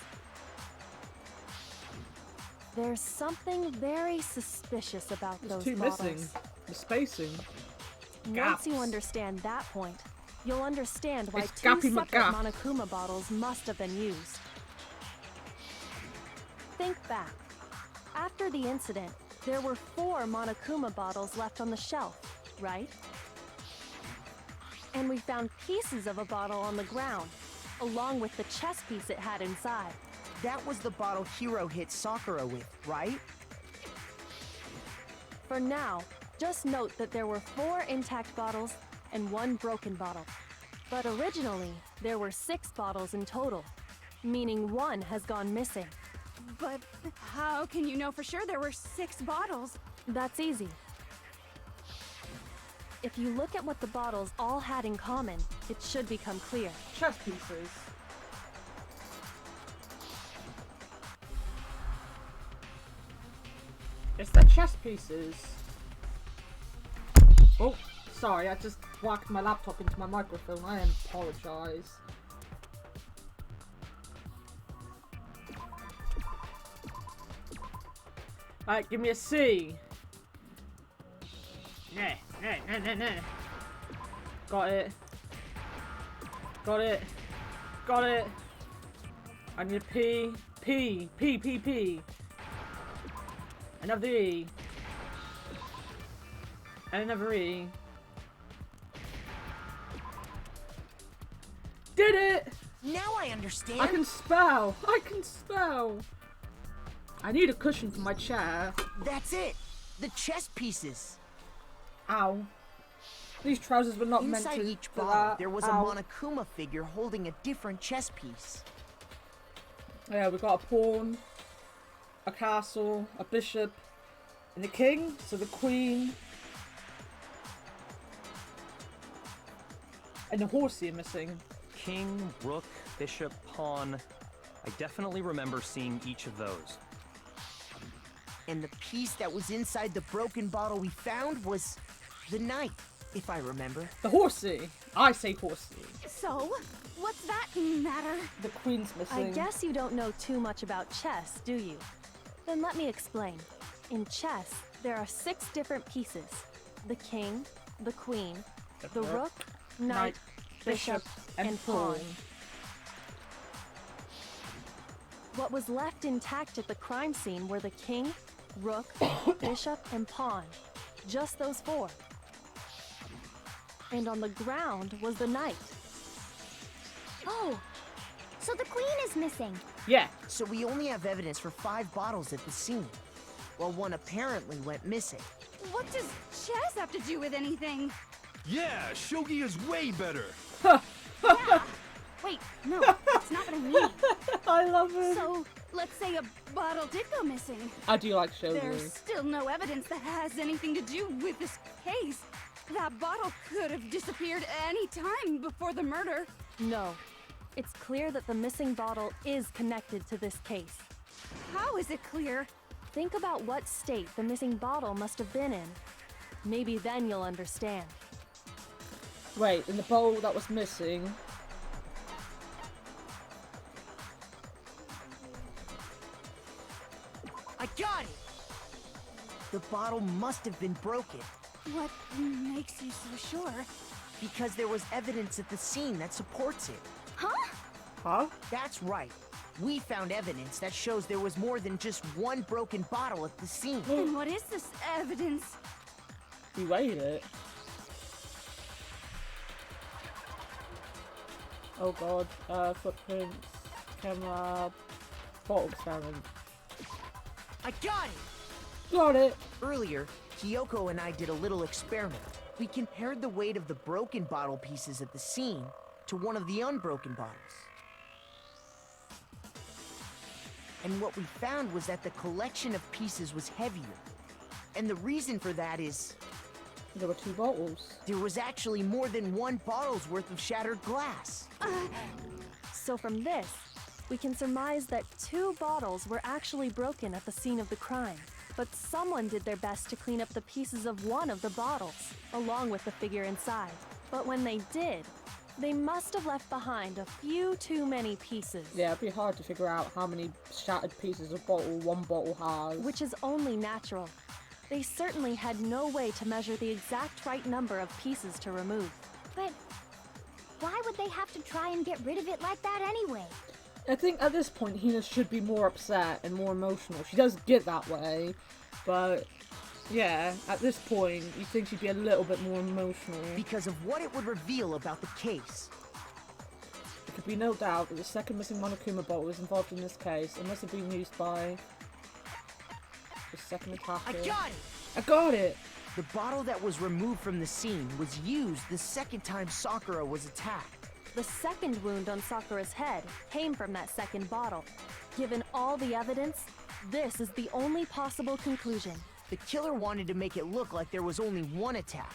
There's something very suspicious about There's those 2 bottles. missing. The spacing. Once you Gaps. understand that point, you'll understand why It's 2 Gappy separate McGap. Monokuma bottles must have been used. Think back. After the incident, there were 4 Monokuma bottles left on the shelf, right? And we found pieces of a bottle on the ground, along with the chess piece it had inside. That was the bottle Hiro hit Sakura with, right? For now, just note that there were 4 intact bottles and 1 broken bottle. But originally, there were 6 bottles in total, meaning 1 has gone missing. But how can you know for sure there were 6 bottles? That's easy. If you look at what the bottles all had in common, it should become clear. Chess pieces. It's the chess pieces. Oh, sorry, I just whacked my laptop into my microphone. I apologize. Alright, give me a C. Nah. Got it. Got it. Got it. I need a P. P. Another E. And another E. Did it! Now I understand. I can spell. I need a cushion for my chair. That's it. The chess pieces. Ow. These trousers were not meant Inside to each for bottle, that. there was Ow. a Monokuma figure holding a different chess piece. Yeah, we got a pawn, a castle, a bishop, and a king, so the queen. And the horsey are missing. King, rook, bishop, pawn. I definitely remember seeing each of those. And the piece that was inside the broken bottle we found was the knight, if I remember. The horsey. I say horsey. So, what's that matter? The queen's missing. I guess you don't know too much about chess, do you? Then let me explain. In chess, there are 6 different pieces. The king, the queen, the rook, knight, bishop, and pawn. What was left intact at the crime scene were the king, rook, bishop, and pawn. Just those 4. And on the ground was the knight. Oh, so the queen is missing. Yeah. So we only have evidence for 5 bottles at the scene, while 1 apparently went missing. What does chess have to do with anything? Yeah, shogi is way better. Yeah. Wait, no, that's not what I mean. I love it. So, let's say a bottle did go missing. I do like shogi. There's still no evidence that has anything to do with this case. That bottle could have disappeared any time before the murder. No. It's clear that the missing bottle is connected to this case. How is it clear? Think about what state the missing bottle must have been in. Maybe then you'll understand. Wait, in the bowl that was missing. I got it! The bottle must have been broken, What makes you so sure? because there was evidence at the scene that supports it. Huh? Huh? That's right. We found evidence that shows there was more than just 1 broken bottle at the scene. And what is this evidence? We weighed it. Oh god. Footprints. Camera. Bottle experiment. I got it! Got it. Earlier, Kyoko and I did a little experiment. We compared the weight of the broken bottle pieces at the scene to one of the unbroken bottles. And what we found was that the collection of pieces was heavier. And the reason for that is... there were 2 bottles. there was actually more than 1 bottle's worth of shattered glass. So from this, we can surmise that 2 bottles were actually broken at the scene of the crime. But someone did their best to clean up the pieces of one of the bottles, along with the figure inside. But when they did, they must have left behind a few too many pieces. Yeah, it'd be hard to figure out how many shattered pieces of bottle one bottle has. Which is only natural. They certainly had no way to measure the exact right number of pieces to remove. But why would they have to try and get rid of it like that anyway? I think at this point, Hina should be more upset and more emotional. She does get that way, but yeah, at this point, you think she'd be a little bit more emotional. Because of what it would reveal about the case. There could be no doubt that the second missing Monokuma bottle is involved in this case. It must have been used by the second attacker. I got it! I got it! The bottle that was removed from the scene was used the second time Sakura was attacked. The second wound on Sakura's head came from that second bottle. Given all the evidence, this is the only possible conclusion. The killer wanted to make it look like there was only 1 attack,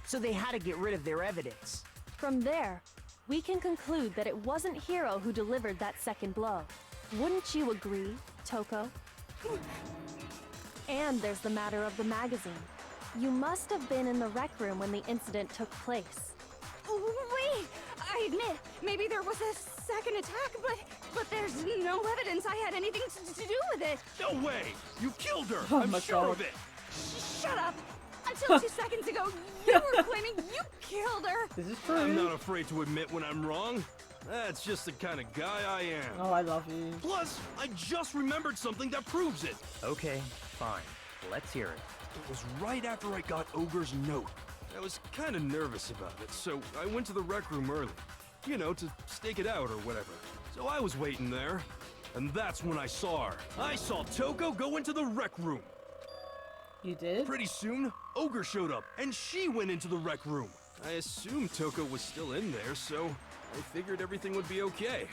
so they had to get rid of their evidence. From there, we can conclude that it wasn't Hiro who delivered that second blow. Wouldn't you agree, Toko? And there's the matter of the magazine. You must have been in the rec room when the incident took place. Wait! I admit, maybe there was a second attack, but there's no evidence I had anything to do with it. No way! You killed her! Oh I'm my sure God. of it! Shut up! Until 2 seconds ago, you were claiming you killed her. This is true. I'm not afraid to admit when I'm wrong. That's just the kind of guy I am. Oh, I love you. Plus, I just remembered something that proves it. Okay, fine. Let's hear it. It was right after I got Ogre's note. I was kind of nervous about it, so I went to the rec room early. You know, to stake it out or whatever. So I was waiting there, and that's when I saw her. I saw Toko go into the rec room. You did? Pretty soon, Ogre showed up, and she went into the rec room. I assumed Toko was still in there, so I figured everything would be okay.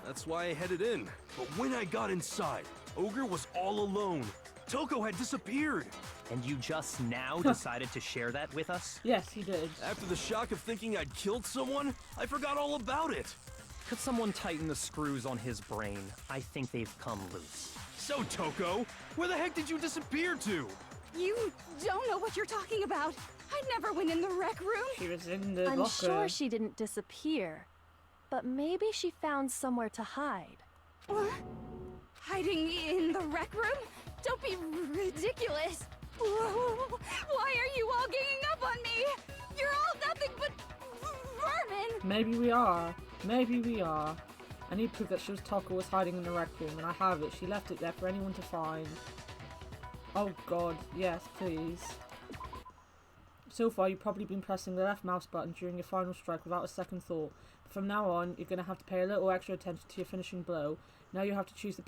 That's why I headed in. But when I got inside, Ogre was all alone. Toko had disappeared. And you just now decided to share that with us? Yes, he did. After the shock of thinking I'd killed someone, I forgot all about it. Could someone tighten the screws on his brain? I think they've come loose. So, Toko, where the heck did you disappear to? You don't know what you're talking about. I never went in the rec room. She was in the I'm locker. sure she didn't disappear, but maybe she found somewhere to hide. What? Hiding in the rec room? Don't be ridiculous. Whoa, why are you all ganging up on me? You're all nothing but vermin. Maybe we are. Maybe we are. I need proof that she was Toko was hiding in the rec room, and I have it. She left it there for anyone to find. Oh god, yes, please. So far, you've probably been pressing the left mouse button during your final strike without a second thought. But from now on, you're going to have to pay a little extra attention to your finishing blow. Now you have to choose the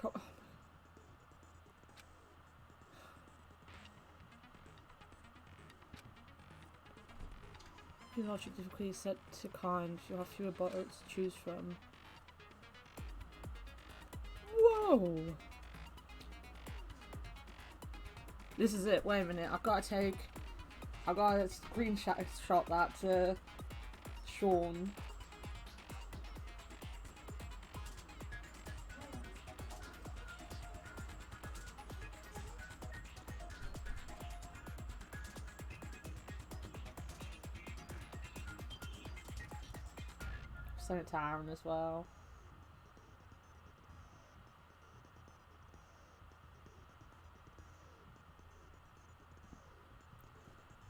Your logic difficulty is set to kind. You'll have fewer bottles to choose from. Whoa! This is it. Wait a minute. I gotta screenshot that to Sean. Send it to Aaron as well.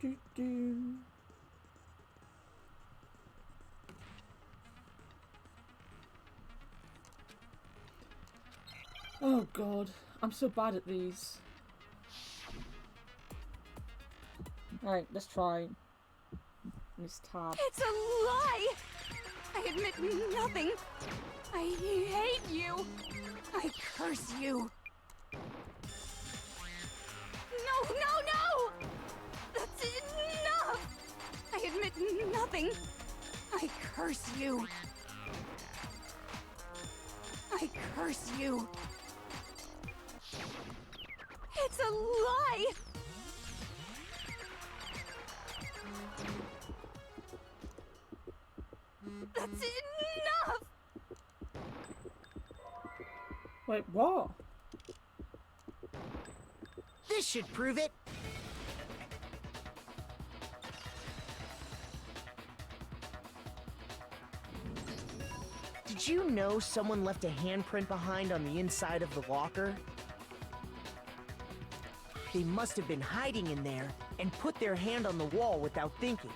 Do do. Oh god, I'm so bad at these. Alright, let's try. This tab. It's a lie! I admit nothing. I hate you. I curse you. No, no, no! That's enough! I admit nothing. I curse you. I curse you. It's a lie! That's enough! Wait, what? This should prove it. Did you know someone left a handprint behind on the inside of the locker? They must have been hiding in there and put their hand on the wall without thinking.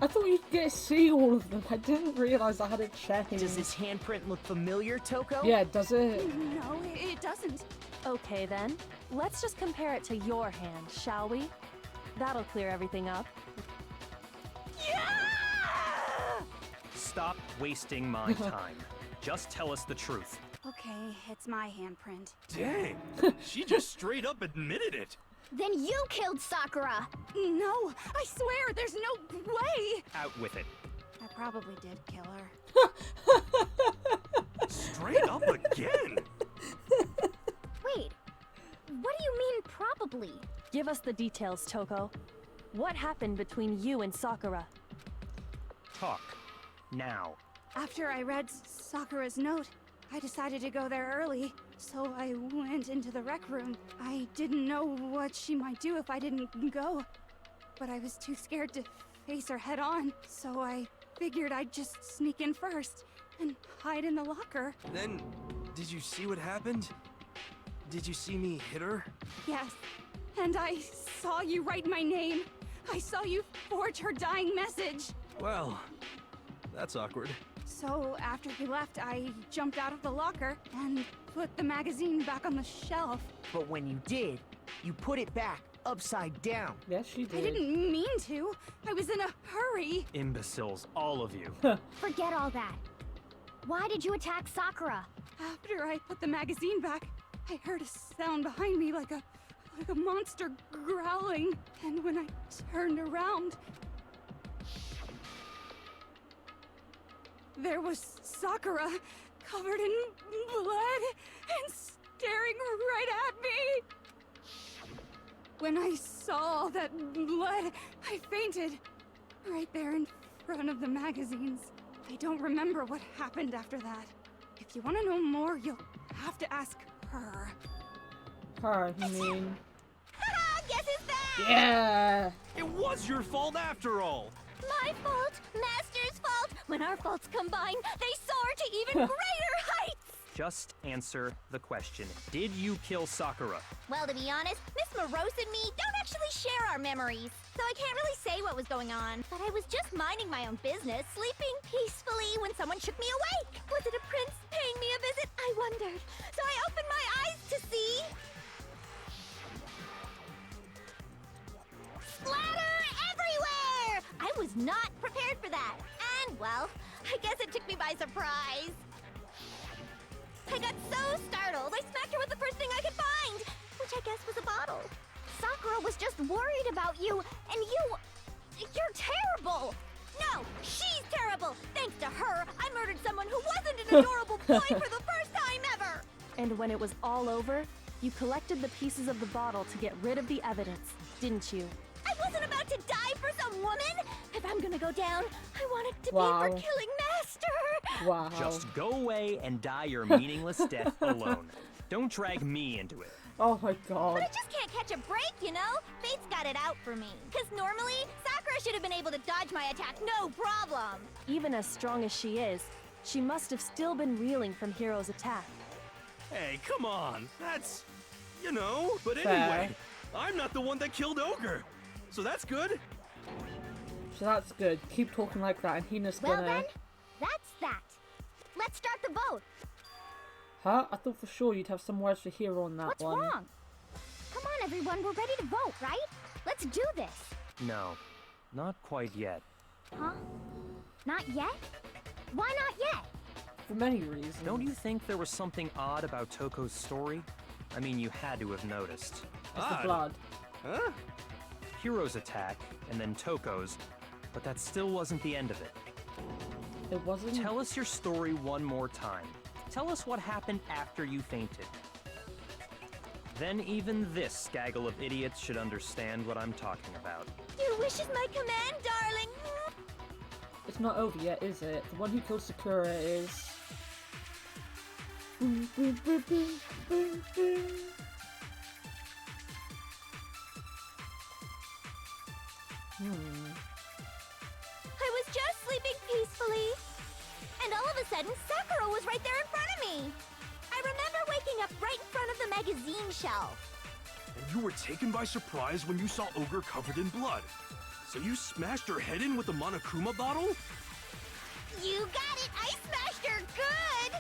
I thought you'd get to see all of them. I didn't realize I had a change. Does this handprint look familiar, Toko? Yeah, does it? No, it doesn't. Okay then, let's just compare it to your hand, shall we? That'll clear everything up. Yeah! Stop wasting my time. Just tell us the truth. Okay, it's my handprint. Dang, she just straight up admitted it. Then you killed Sakura! No, I swear, there's no way! Out with it. I probably did kill her. Straight up again. Wait, what do you mean probably? Give us the details, Toko. What happened between you and Sakura? Talk. Now. After I read Sakura's note, I decided to go there early, so I went into the rec room. I didn't know what she might do if I didn't go, but I was too scared to face her head on, so I figured I'd just sneak in first and hide in the locker. Then, did you see what happened? Did you see me hit her? Yes, and I saw you write my name. I saw you forge her dying message. Well, that's awkward. So after you left, I jumped out of the locker and put the magazine back on the shelf. But when you did, you put it back upside down. Yes, she did. I didn't mean to. I was in a hurry. Imbeciles, all of you. Forget all that. Why did you attack Sakura? After I put the magazine back, I heard a sound behind me like a monster growling. And when I turned around, there was Sakura, covered in blood and staring right at me. When I saw all that blood, I fainted. Right there in front of the magazines. I don't remember what happened after that. If you want to know more, you'll have to ask her. Her, you mean? Guess who's back? Yeah! It was your fault after all. My fault, Master's fault. When our faults combine, they soar to even greater heights. Just answer the question. Did you kill Sakura? Well, to be honest, Miss Morose and me don't actually share our memories, so I can't really say what was going on. But I was just minding my own business, sleeping peacefully when someone shook me awake. Was it a prince paying me a visit? I wondered. So I opened my eyes to see... splatter everywhere! I was not prepared for that. And, well, I guess it took me by surprise. I got so startled, I smacked her with the first thing I could find, which I guess was a bottle. Sakura was just worried about you, and you're terrible. No, she's terrible. Thanks to her, I murdered someone who wasn't an adorable boy for the first time ever. And when it was all over, you collected the pieces of the bottle to get rid of the evidence, didn't you? I wasn't about to die for some woman. If I'm gonna go down, I want it to be Wow. for killing Master. Wow. Just go away and die your meaningless death alone. Don't drag me into it. Oh my god. But I just can't catch a break, you know? Fate's got it out for me. Because normally, Sakura should have been able to dodge my attack no problem. Even as strong as she is, she must have still been reeling from Hiro's attack. Hey, come on. That's, you know. But Fair. anyway, I'm not the one that killed Ogre. So that's good. So that's good. Keep talking like that and Hina's Well gonna... then, that's that. Let's start the vote. Huh? I thought for sure you'd have some words for Hero on that What's one. wrong? Come on, everyone. We're ready to vote, right? Let's do this. No, not quite yet. Huh? Not yet? Why not yet? For many reasons. Don't you think there was something odd about Toko's story? I mean, you had to have noticed. It's the Odd. blood. Huh? Hiro's attack, and then Toko's, but that still wasn't the end of it. It wasn't? Tell us your story one more time. Tell us what happened after you fainted. Then even this gaggle of idiots should understand what I'm talking about. Your wish is my command, darling. It's not over yet, is it? The one who killed Sakura is... I was just sleeping peacefully, and all of a sudden, Sakura was right there in front of me. I remember waking up right in front of the magazine shelf. And you were taken by surprise when you saw Ogre covered in blood. So you smashed her head in with the Monokuma bottle? You got it! I smashed her good!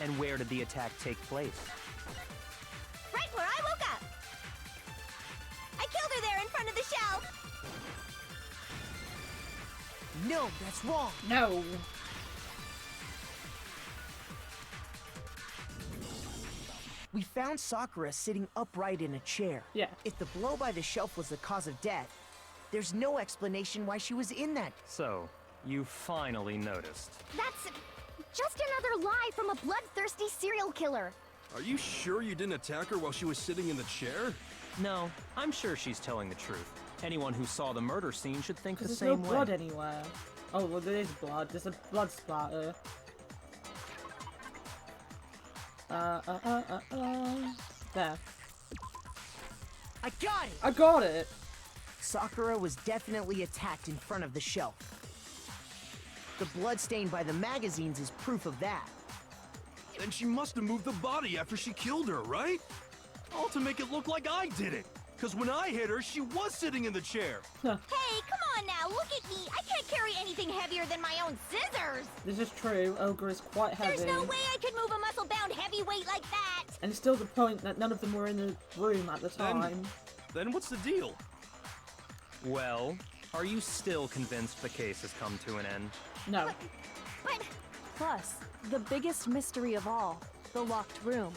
And where did the attack take place? Right where I woke up. I killed her there in front of the shelf. No, that's wrong. No. We found Sakura sitting upright in a chair. Yeah. If the blow by the shelf was the cause of death, there's no explanation why she was in that. So, you finally noticed. That's just another lie from a bloodthirsty serial killer. Are you sure you didn't attack her while she was sitting in the chair? No, I'm sure she's telling the truth. Anyone who saw the murder scene should think the There's same no way. blood anywhere. Oh, well, there is blood. There's a blood splatter. There. I got it! I got it! Sakura was definitely attacked in front of the shelf. The blood stain by the magazines is proof of that. Then she must have moved the body after she killed her, right? All to make it look like I did it. Because when I hit her, she was sitting in the chair. Hey, come on now, look at me. I can't carry anything heavier than my own scissors. This is true. Ogre is quite heavy. There's no way I could move a muscle-bound heavyweight like that. And it's still the point that none of them were in the room at the time. Then what's the deal? Well, are you still convinced the case has come to an end? No. But Plus, the biggest mystery of all, the locked room,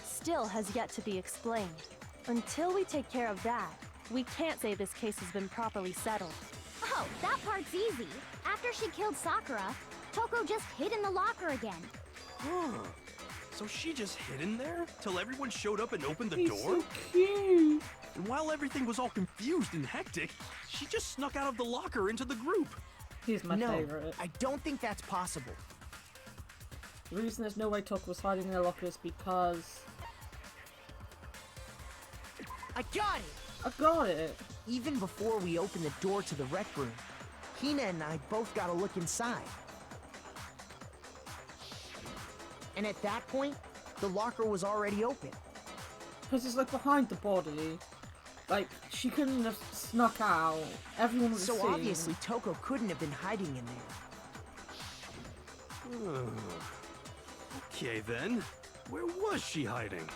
still has yet to be explained. Until we take care of that, we can't say this case has been properly settled. oh, that part's easy. After she killed Sakura, Toko just hid in the locker again. Huh. So she just hid in there till everyone showed up and opened the He's door? so cute. And while everything was all confused and hectic, she just snuck out of the locker into the group. He's my No, favorite. I don't think that's possible. The reason there's no way Toko was hiding in the locker is because... I got it! I got it. Even before we opened the door to the rec room, Hina and I both got a look inside. And at that point, the locker was already open. Because it's like behind the body. Like, she couldn't have snuck out. Everyone would have So seen. obviously Toko couldn't have been hiding in there. Okay then, where was she hiding?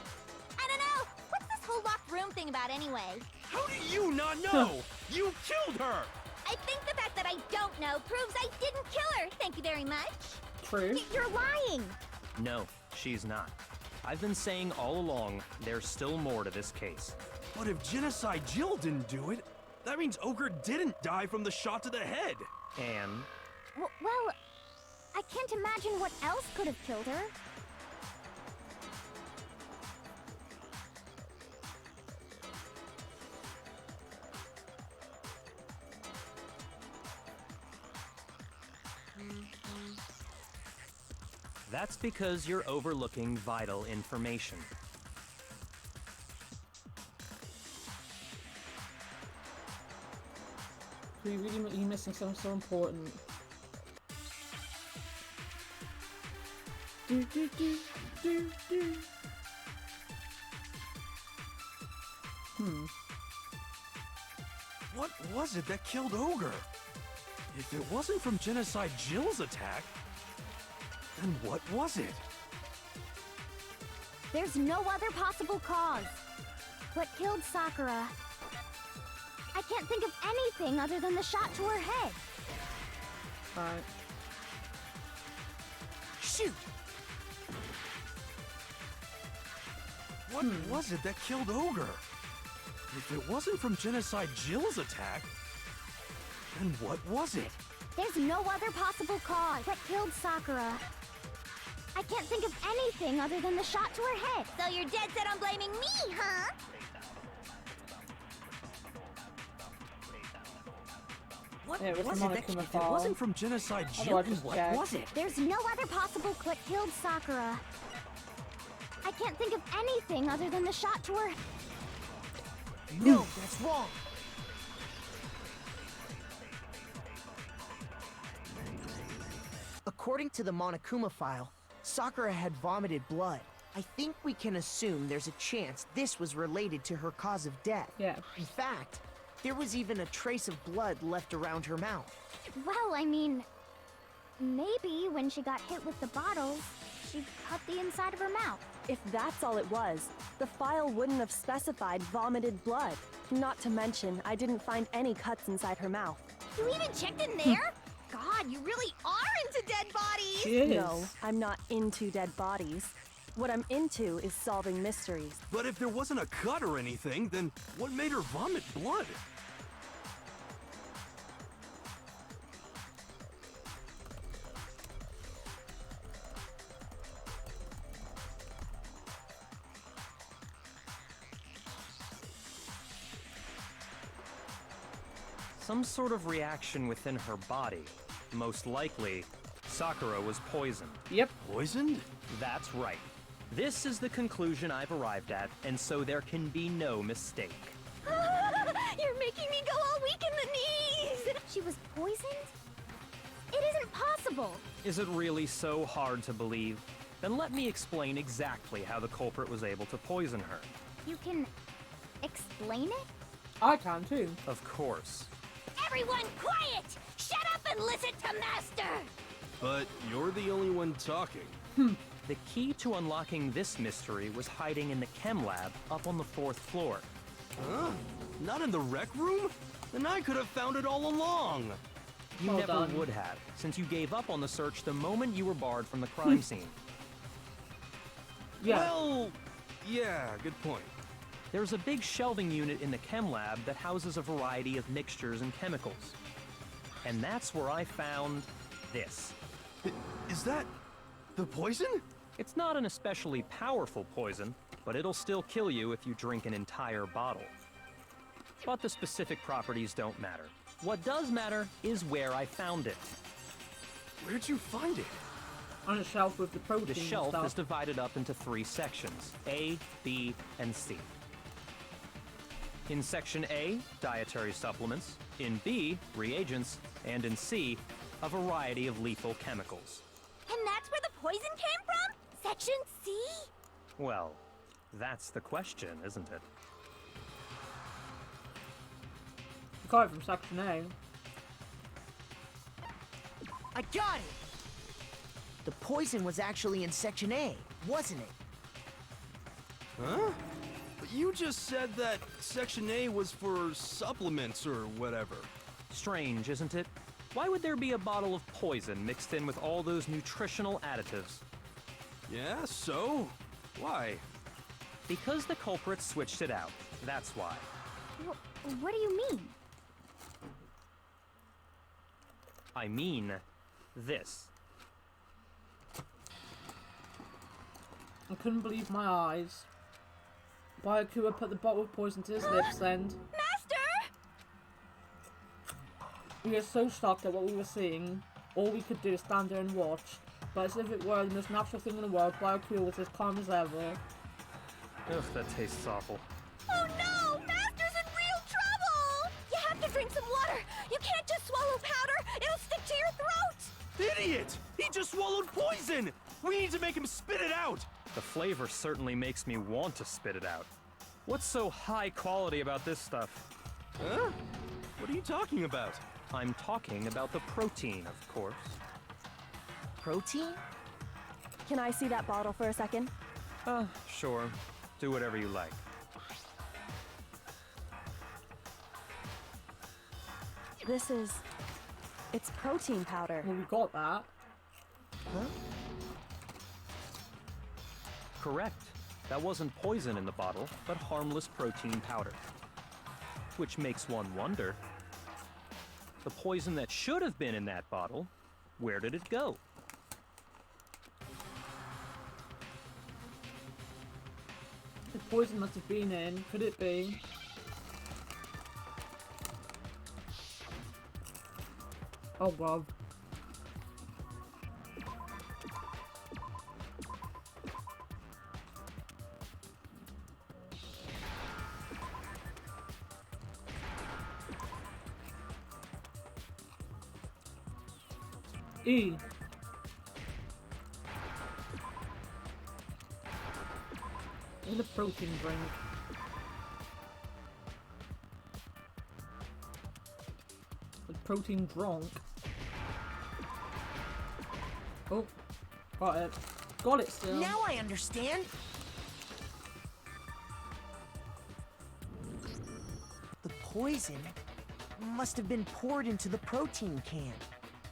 I don't know. What's this whole locked room thing about anyway? How do you not know? You killed her! I think the fact that I don't know proves I didn't kill her. Thank you very much. True. You're lying. No, she's not. I've been saying all along, there's still more to this case. But if Genocide Jill didn't do it, that means Ogre didn't die from the shot to the head. And Well, I can't imagine what else could have killed her. that's because you're overlooking vital information. You're missing something so important. Do, do, do, do, do. What was it that killed Ogre? If it wasn't from Genocide Jill's attack, then what was it? There's no other possible cause. What killed Sakura? I can't think of anything other than the shot to her head. Right. Shoot! What was it that killed Ogre? If it wasn't from Genocide Jill's attack, then what was it? There's no other possible cause. What killed Sakura? I can't think of anything other than the shot to her head. So you're dead set on blaming me, huh? What Yeah, it was was the it? Monokuma If it file. wasn't from Genocide Otherwise, Jill, just what check. was it? There's no other possible what killed Sakura. I can't think of anything other than the shot to her. No, that's wrong. According to the Monokuma file, Sakura had vomited blood. I think we can assume there's a chance this was related to her cause of death. Yeah. In fact, there was even a trace of blood left around her mouth. Well, I mean, maybe when she got hit with the bottles, she cut the inside of her mouth. If that's all it was, the file wouldn't have specified vomited blood. Not to mention, I didn't find any cuts inside her mouth. You even checked in there? God, you really are into dead bodies! She is. No, I'm not into dead bodies. What I'm into is solving mysteries. But if there wasn't a cut or anything, then what made her vomit blood? Some sort of reaction within her body. Most likely, Sakura was poisoned. Yep. Poisoned? That's right. This is the conclusion I've arrived at, and so there can be no mistake. You're making me go all weak in the knees! She was poisoned? It isn't possible! Is it really so hard to believe? Then let me explain exactly how the culprit was able to poison her. You can explain it? I can too. Of course. Everyone quiet! Shut up and listen to Master! But you're the only one talking. The key to unlocking this mystery was hiding in the chem lab up on the 4th floor. Huh? Not in the rec room? Then I could have found it all along. You Well never done. would have, since you gave up on the search the moment you were barred from the crime scene. Yeah. Well, yeah, good point. There's a big shelving unit in the chem lab that houses a variety of mixtures and chemicals. And that's where I found this. Is that the poison? It's not an especially powerful poison, but it'll still kill you if you drink an entire bottle. But the specific properties don't matter. What does matter is where I found it. Where'd you find it? On a shelf with the protein The shelf stuff. is divided up into 3 sections, A, B, and C. In Section A, dietary supplements. In B, reagents. And in C, a variety of lethal chemicals. And that's where the poison came from? Section C? Well, that's the question, isn't it? You got it from Section A. I got it! The poison was actually in Section A, wasn't it? Huh? But you just said that Section A was for supplements or whatever. Strange, isn't it? Why would there be a bottle of poison mixed in with all those nutritional additives? Yeah, so? Why? Because the culprit switched it out. That's why. What do you mean? I mean, this. I couldn't believe my eyes. Byakuya put the bottle of poison to his lips and Master! we were so shocked at what we were seeing. All we could do is stand there and watch. But as if it were the most natural thing in the world, Byakuya was as calm as ever. Ugh, that tastes awful. Oh no! Master's in real trouble! You have to drink some water! You can't just swallow powder! It'll stick to your throat! Idiot! He just swallowed poison! We need to make him spit it out! The flavor certainly makes me want to spit it out. What's so high quality about this stuff? Huh? What are you talking about? I'm talking about the protein, of course. Protein? Can I see that bottle for a second? Sure. Do whatever you like. This is... it's protein powder. Well, we got that. Correct. That wasn't poison in the bottle, but harmless protein powder. which makes one wonder. The poison that should have been in that bottle, where did it go? The poison must have been in. Could it be? Oh god. E. In a protein drink. A protein drunk. Oh, got it. Got it still. Now I understand. The poison must have been poured into the protein can.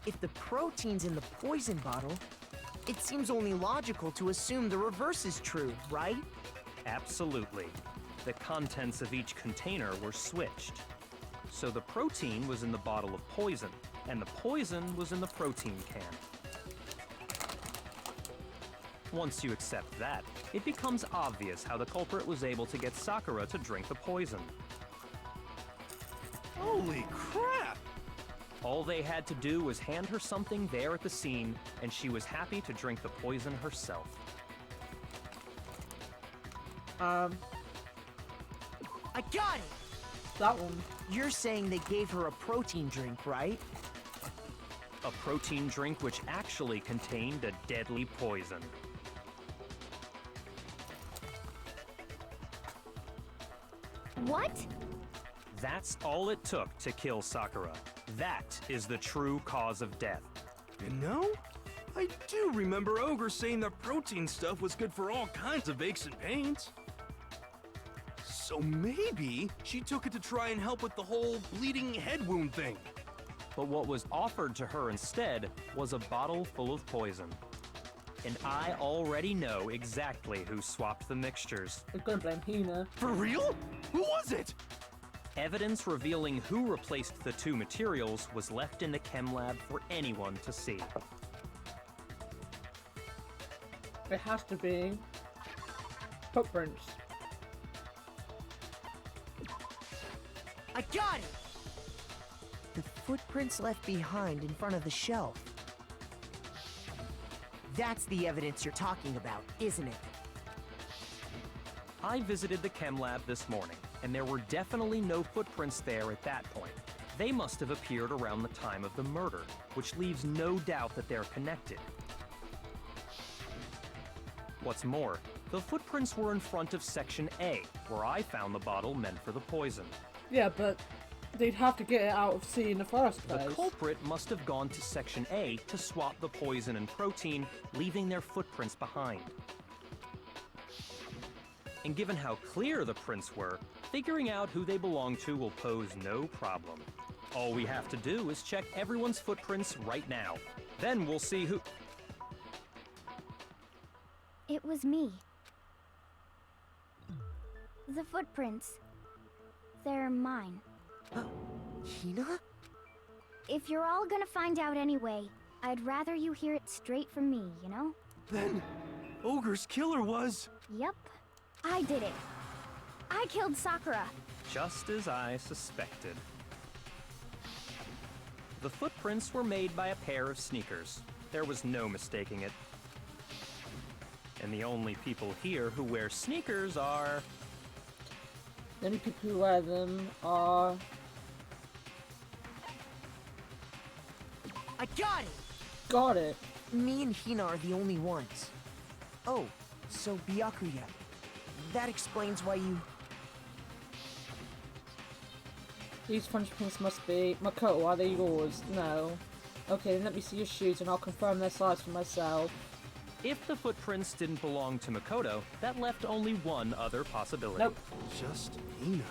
If the protein's in the poison bottle, it seems only logical to assume the reverse is true, right? Absolutely. The contents of each container were switched. So the protein was in the bottle of poison, and the poison was in the protein can. Once you accept that, it becomes obvious how the culprit was able to get Sakura to drink the poison. Holy crap! All they had to do was hand her something there at the scene, and she was happy to drink the poison herself. I got it! That one. You're saying they gave her a protein drink, right? A protein drink which actually contained a deadly poison. What? That's all it took to kill Sakura. That is the true cause of death. You know, I do remember Ogre saying that protein stuff was good for all kinds of aches and pains. So maybe she took it to try and help with the whole bleeding head wound thing. But what was offered to her instead was a bottle full of poison. And I already know exactly who swapped the mixtures. I'm gonna blame Hina. For real? Who was it? Evidence revealing who replaced the two materials was left in the chem lab for anyone to see. It has to be footprints. I got it! The footprints left behind in front of the shelf. That's the evidence you're talking about, isn't it? I visited the chem lab this morning, and there were definitely no footprints there at that point. They must have appeared around the time of the murder, which leaves no doubt that they're connected. What's more, the footprints were in front of Section A, where I found the bottle meant for the poison. Yeah, but they'd have to get it out of C in the first place. The culprit must have gone to Section A to swap the poison and protein, leaving their footprints behind. And given how clear the prints were, figuring out who they belong to will pose no problem. All we have to do is check everyone's footprints right now. Then we'll see who... It was me. The footprints. They're mine. Hina? If you're all gonna find out anyway, I'd rather you hear it straight from me, you know? Then, Ogre's killer was... Yep, I did it. I killed Sakura. Just as I suspected. The footprints were made by a pair of sneakers. There was no mistaking it. And the only people here who wear sneakers are... The only people who wear them are... I got it! Got it. Me and Hina are the only ones. Oh, so Byakuya. That explains why you... These footprints must be... Makoto, are they yours? No. Okay, then let me see your shoes and I'll confirm their size for myself. If the footprints didn't belong to Makoto, that left only one other possibility. Nope. Just Hina.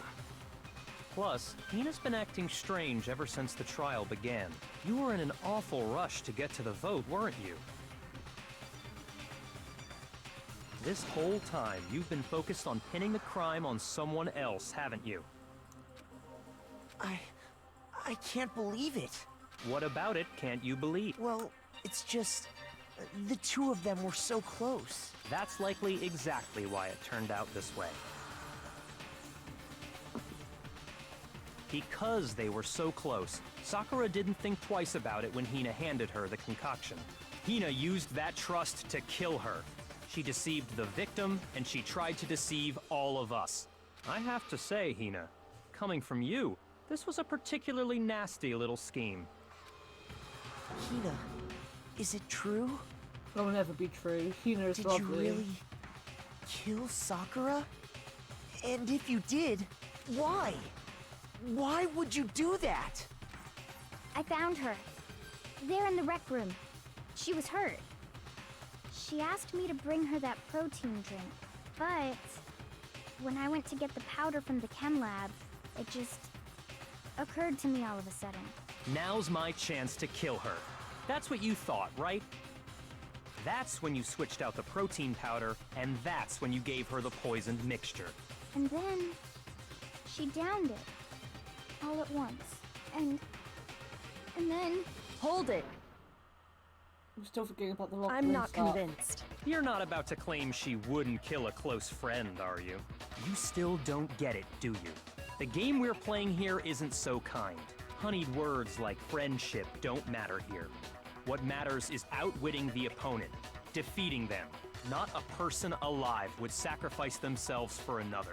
Plus, Hina's been acting strange ever since the trial began. You were in an awful rush to get to the vote, weren't you? This whole time, you've been focused on pinning the crime on someone else, haven't you? I can't believe it. What about it can't you believe? Well, it's just... the two of them were so close. That's likely exactly why it turned out this way. Because they were so close, Sakura didn't think twice about it when Hina handed her the concoction. Hina used that trust to kill her. She deceived the victim, and she tried to deceive all of us. I have to say, Hina, coming from you, this was a particularly nasty little scheme. Hina, is it true? It'll never be true. Hina is Did lovely. you really kill Sakura? And if you did, why? Why would you do that? I found her. There in the rec room. She was hurt. She asked me to bring her that protein drink, but when I went to get the powder from the chem lab, it just occurred to me all of a sudden. Now's my chance to kill her. That's what you thought, right? That's when you switched out the protein powder, and that's when you gave her the poisoned mixture. And then she downed it all at once. And then... Hold it! I'm still forgetting about the locker I'm room not stuff. convinced. You're not about to claim she wouldn't kill a close friend, are you? You still don't get it, do you? The game we're playing here isn't so kind. Honeyed words like friendship don't matter here. What matters is outwitting the opponent, defeating them. Not a person alive would sacrifice themselves for another.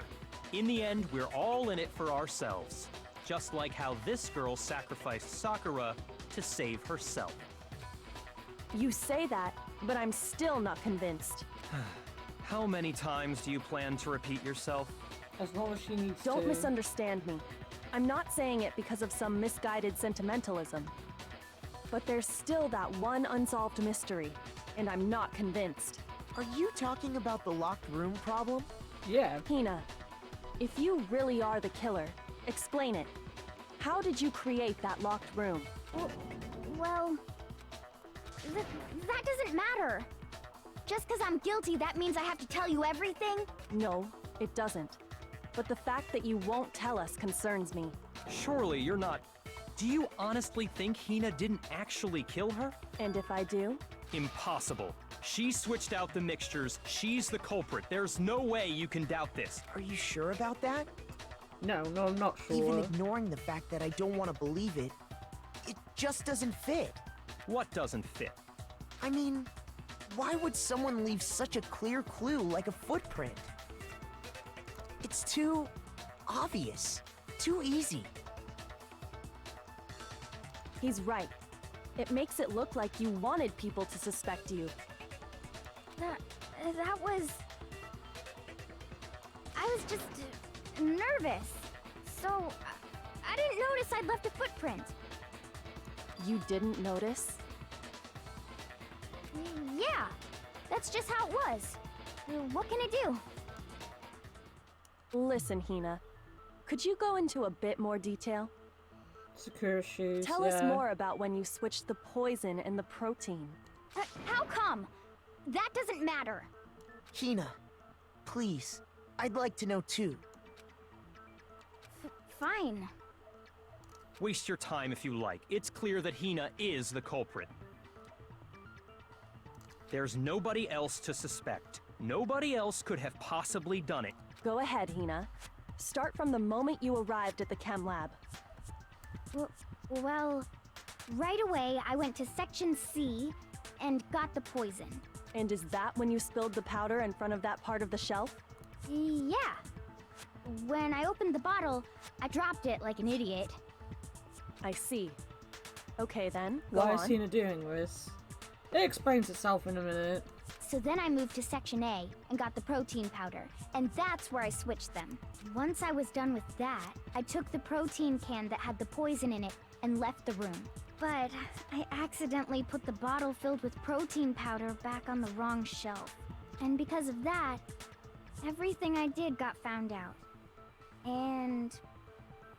In the end, we're all in it for ourselves. Just like how this girl sacrificed Sakura to save herself. You say that, but I'm still not convinced. How many times do you plan to repeat yourself? As long as she needs to. Don't misunderstand me. I'm not saying it because of some misguided sentimentalism. But there's still that one unsolved mystery, and I'm not convinced. Are you talking about the locked room problem? Yeah. Hina, if you really are the killer, explain it. How did you create that locked room? Well... that doesn't matter. Just because I'm guilty, that means I have to tell you everything? No, it doesn't. But the fact that you won't tell us concerns me. Surely you're not... Do you honestly think Hina didn't actually kill her? And if I do? Impossible. She switched out the mixtures. She's the culprit. There's no way you can doubt this. Are you sure about that? No, I'm not sure. Even ignoring the fact that I don't want to believe it, it just doesn't fit. What doesn't fit? I mean, why would someone leave such a clear clue like a footprint? It's too obvious, too easy. He's right. It makes it look like you wanted people to suspect you. That was... I was just nervous. So, I didn't notice I'd left a footprint. You didn't notice? Yeah, that's just how it was. What can I do? Listen, Hina. Could you go into a bit more detail? Sakura shoes. Tell us more about when you switched the poison and the protein. How come? That doesn't matter. Hina, please. I'd like to know too. Fine. Waste your time if you like. It's clear that Hina is the culprit. There's nobody else to suspect. Nobody else could have possibly done it. Go ahead, Hina. Start from the moment you arrived at the chem lab. Well, right away I went to Section C and got the poison. And is that when you spilled the powder in front of that part of the shelf? Yeah. When I opened the bottle, I dropped it like an idiot. I see. Okay then, go Why on. is Hina doing this? It explains itself in a minute. So then I moved to Section A and got the protein powder, and that's where I switched them. Once I was done with that, I took the protein can that had the poison in it and left the room. But I accidentally put the bottle filled with protein powder back on the wrong shelf. And because of that, everything I did got found out. And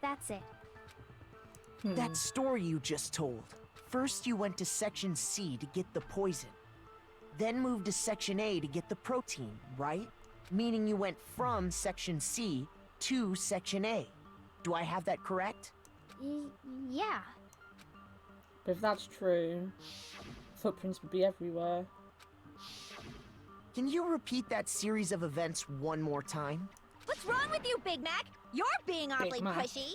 that's it. That story you just told. First you went to Section C to get the poison. Then moved to Section A to get the protein, right? Meaning you went from Section C to Section A. Do I have that correct? Yeah. But if that's true, footprints would be everywhere. Can you repeat that series of events one more time? What's wrong with you, Big Mac? You're being awfully Mac. pushy.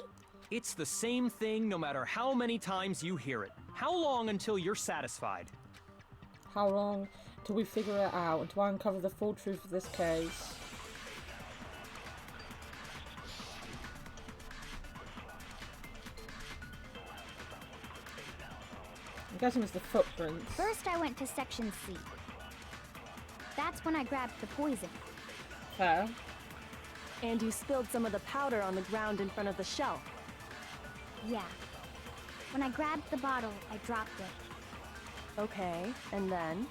It's the same thing no matter how many times you hear it. How long until you're satisfied? How long till we figure it out, until I uncover the full truth of this case? I'm guessing it's the footprints. First, I went to Section C. That's when I grabbed the poison. Fair. And you spilled some of the powder on the ground in front of the shelf. Yeah. When I grabbed the bottle, I dropped it. Okay, and then?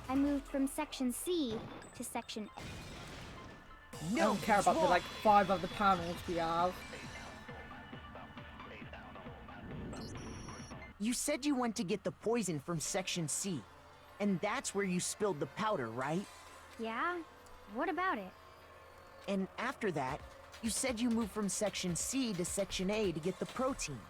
I moved from Section C to Section A. I don't care about the like 5 other panels we have. You said you went to get the poison from Section C, and that's where you spilled the powder, right? Yeah? What about it? And after that, you said you moved from Section C to Section A to get the protein.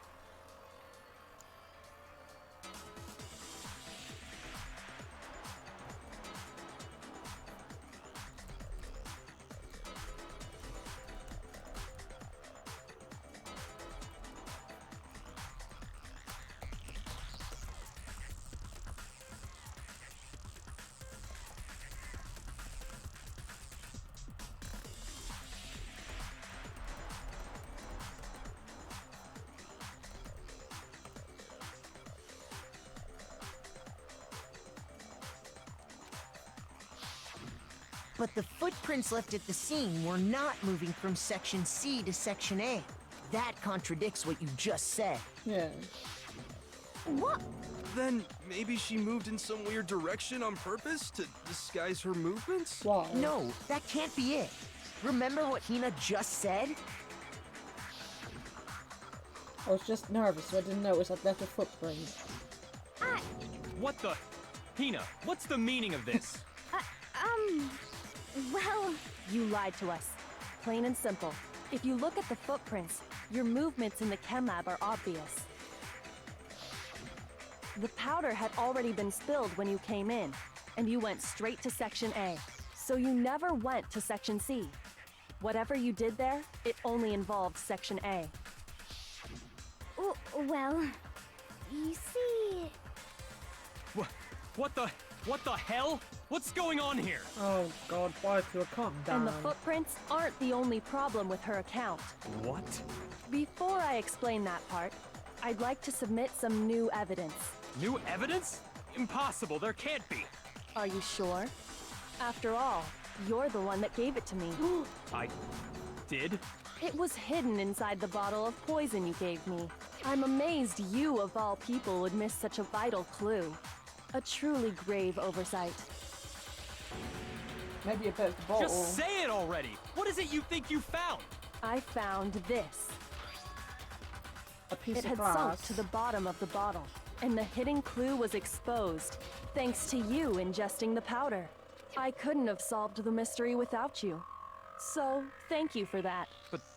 But the footprints left at the scene were not moving from Section C to Section A. That contradicts what you just said. Yeah. What? Then maybe she moved in some weird direction on purpose to disguise her movements? Why? No, that can't be it. Remember what Hina just said? I was just nervous, so I didn't notice I'd left a footprint. What the? Hina, what's the meaning of this? Well, You lied to us. Plain and simple. If you look at the footprints, your movements in the chem lab are obvious. The powder had already been spilled when you came in, and you went straight to Section A. So you never went to Section C. Whatever you did there, it only involved Section A. well, you see... What the hell? What's going on here? Oh god, why feel calm down? And the footprints aren't the only problem with her account. What? Before I explain that part, I'd like to submit some new evidence. New evidence? Impossible, there can't be. Are you sure? After all, you're the one that gave it to me. I did? It was hidden inside the bottle of poison you gave me. I'm amazed you, of all people, would miss such a vital clue. A truly grave oversight. Maybe a bit of the bottle. Just say it already! What is it you think you found? I found this. A piece It of had glass. sunk to the bottom of the bottle, and the hidden clue was exposed, thanks to you ingesting the powder. I couldn't have solved the mystery without you. So, thank you for that.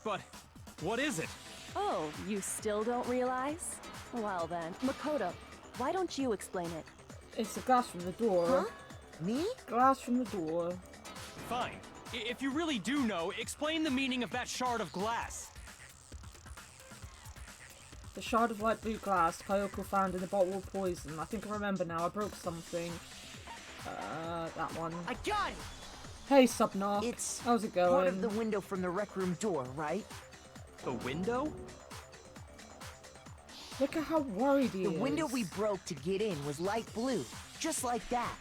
But, what is it? Oh, you still don't realize? Well then, Makoto, why don't you explain it? It's the glass from the door. Huh? Me? Glass from the door. Fine. If you really do know, explain the meaning of that shard of glass. The shard of light blue glass Kyoko found in the bottle of poison. I think I remember now. I broke something. That one. I got it! Hey, Subknock. It's How's it going? part of the window from the rec room door, right? The window? Look at how worried he is. The window we broke to get in was light blue, just like that.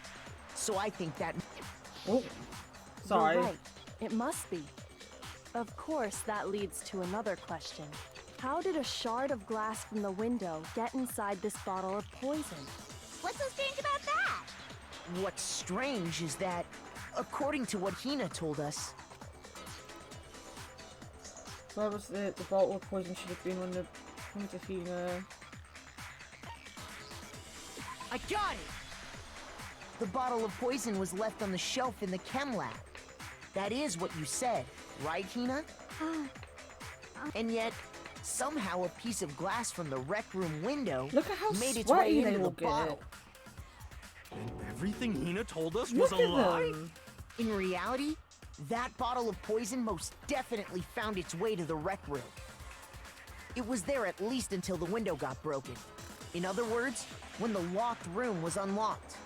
So I think that... Oh, sorry. You're right. It must be. Of course, that leads to another question. How did a shard of glass from the window get inside this bottle of poison? What's so strange about that? What's strange is that, according to what Hina told us, Where was the bottle of poison should have been when the Hina. I got it! The bottle of poison was left on the shelf in the chem lab. That is what you said, right, Hina? And yet, Somehow a piece of glass from the rec room window Look at how made its sweaty way they into all the get. bottle. And everything Hina told us Look was a at lie? them. In reality, that bottle of poison most definitely found its way to the rec room. It was there at least until the window got broken. In other words, when the locked room was unlocked.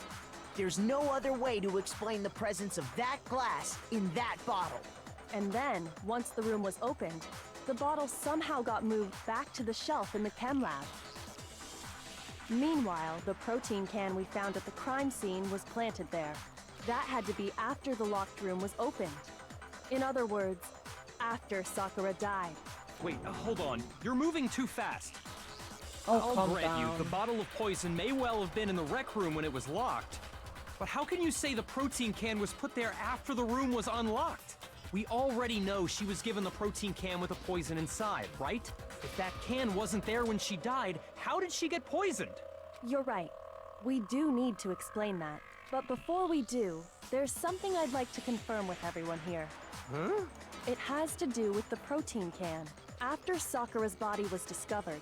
There's no other way to explain the presence of that glass in that bottle. And then, once the room was opened, the bottle somehow got moved back to the shelf in the chem lab. Meanwhile, the protein can we found at the crime scene was planted there. That had to be after the locked room was opened. In other words, after Sakura died. Wait, hold on. You're moving too fast. Oh, I'll calm grant you, down. the bottle of poison may well have been in the rec room when it was locked. But how can you say the protein can was put there after the room was unlocked? We already know she was given the protein can with the poison inside, right? If that can wasn't there when she died, how did she get poisoned? You're right. We do need to explain that. But before we do, there's something I'd like to confirm with everyone here. Huh? It has to do with the protein can. After Sakura's body was discovered,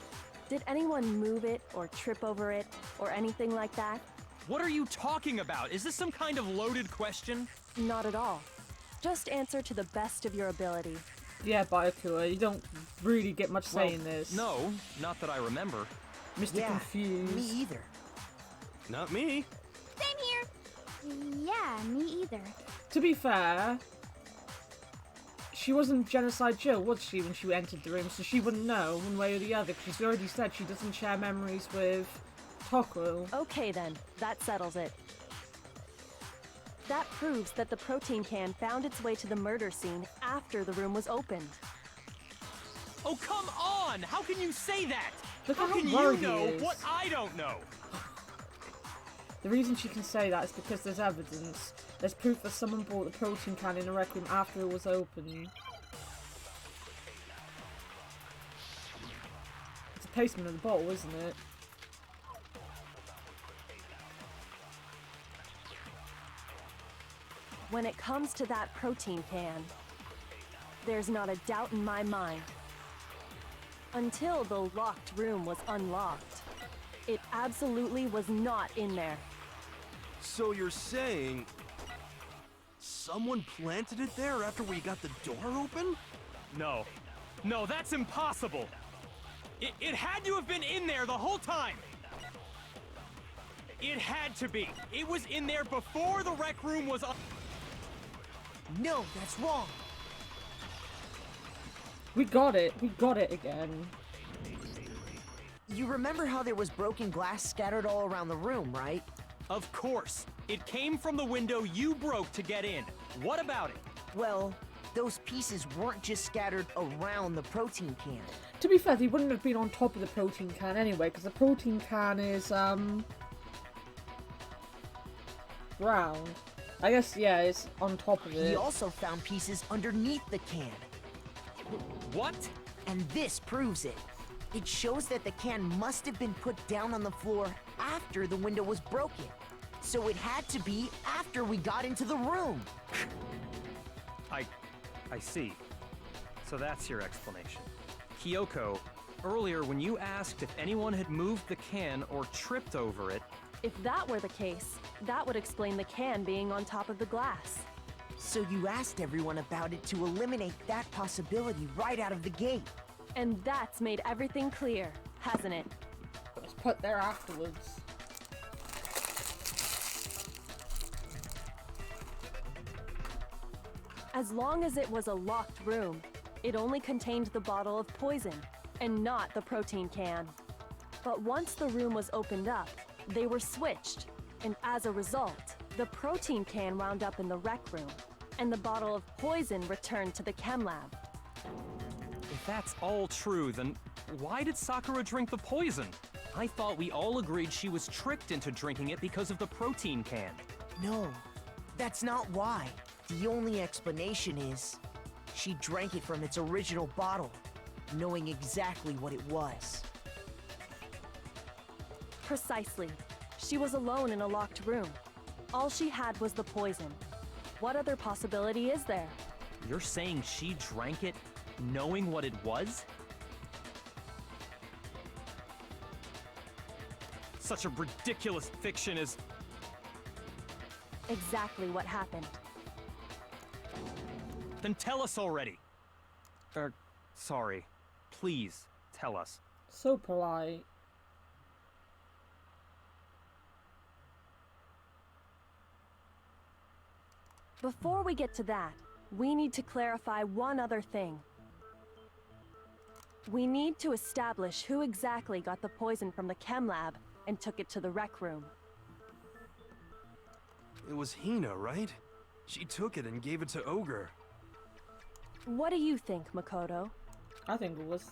did anyone move it or trip over it or anything like that? What are you talking about? Is this some kind of loaded question? Not at all. Just answer to the best of your ability. Yeah, Byakuya, you don't really get much say in this. No, not that I remember. Mr. Yeah, Confused. me either. Not me. Same here. Yeah, me either. To be fair, she wasn't Genocide Jill, was she, when she entered the room? So she wouldn't know one way or the other, because she's already said she doesn't share memories with Toku. Okay then, that settles it. That proves that the protein can found its way to the murder scene after the room was opened. Oh, come on! How can you say that? Look How how can you worried he know is. what I don't know? The reason she can say that is because there's evidence. There's proof that someone bought the protein can in a rec room after it was opened. It's a placement of the bottle, isn't it? When it comes to that protein can, there's not a doubt in my mind. Until the locked room was unlocked, it absolutely was not in there. So you're saying someone planted it there after we got the door open? No. No, that's impossible! It had to have been in there the whole time! It had to be! It was in there before the rec room was No, that's wrong. We got it. We got it again. You remember how there was broken glass scattered all around the room, right? Of course! It came from the window you broke to get in. What about it? Well, those pieces weren't just scattered around the protein can. To be fair, they wouldn't have been on top of the protein can anyway, because the protein can is, round. I guess, yeah, it's on top of it. He also found pieces underneath the can. What? And this proves it. It shows that the can must have been put down on the floor after the window was broken. So it had to be after we got into the room. I see. So that's your explanation. Kyoko, earlier when you asked if anyone had moved the can or tripped over it... If that were the case, that would explain the can being on top of the glass. So you asked everyone about it to eliminate that possibility right out of the gate. And that's made everything clear, hasn't it? It was put there afterwards. As long as it was a locked room, it only contained the bottle of poison, and not the protein can. But once the room was opened up, they were switched, and as a result, the protein can wound up in the rec room, and the bottle of poison returned to the chem lab. If that's all true, then why did Sakura drink the poison? I thought we all agreed she was tricked into drinking it because of the protein can. No, that's not why. The only explanation is she drank it from its original bottle, knowing exactly what it was. Precisely. She was alone in a locked room. All she had was the poison. What other possibility is there? You're saying she drank it knowing what it was? Such a ridiculous fiction is... Exactly what happened. Then tell us already! Sorry. Please, tell us. So polite. Before we get to that, we need to clarify one other thing. We need to establish who exactly got the poison from the chem lab and took it to the rec room. It was Hina, right? She took it and gave it to Ogre. What do you think, Makoto? I think it was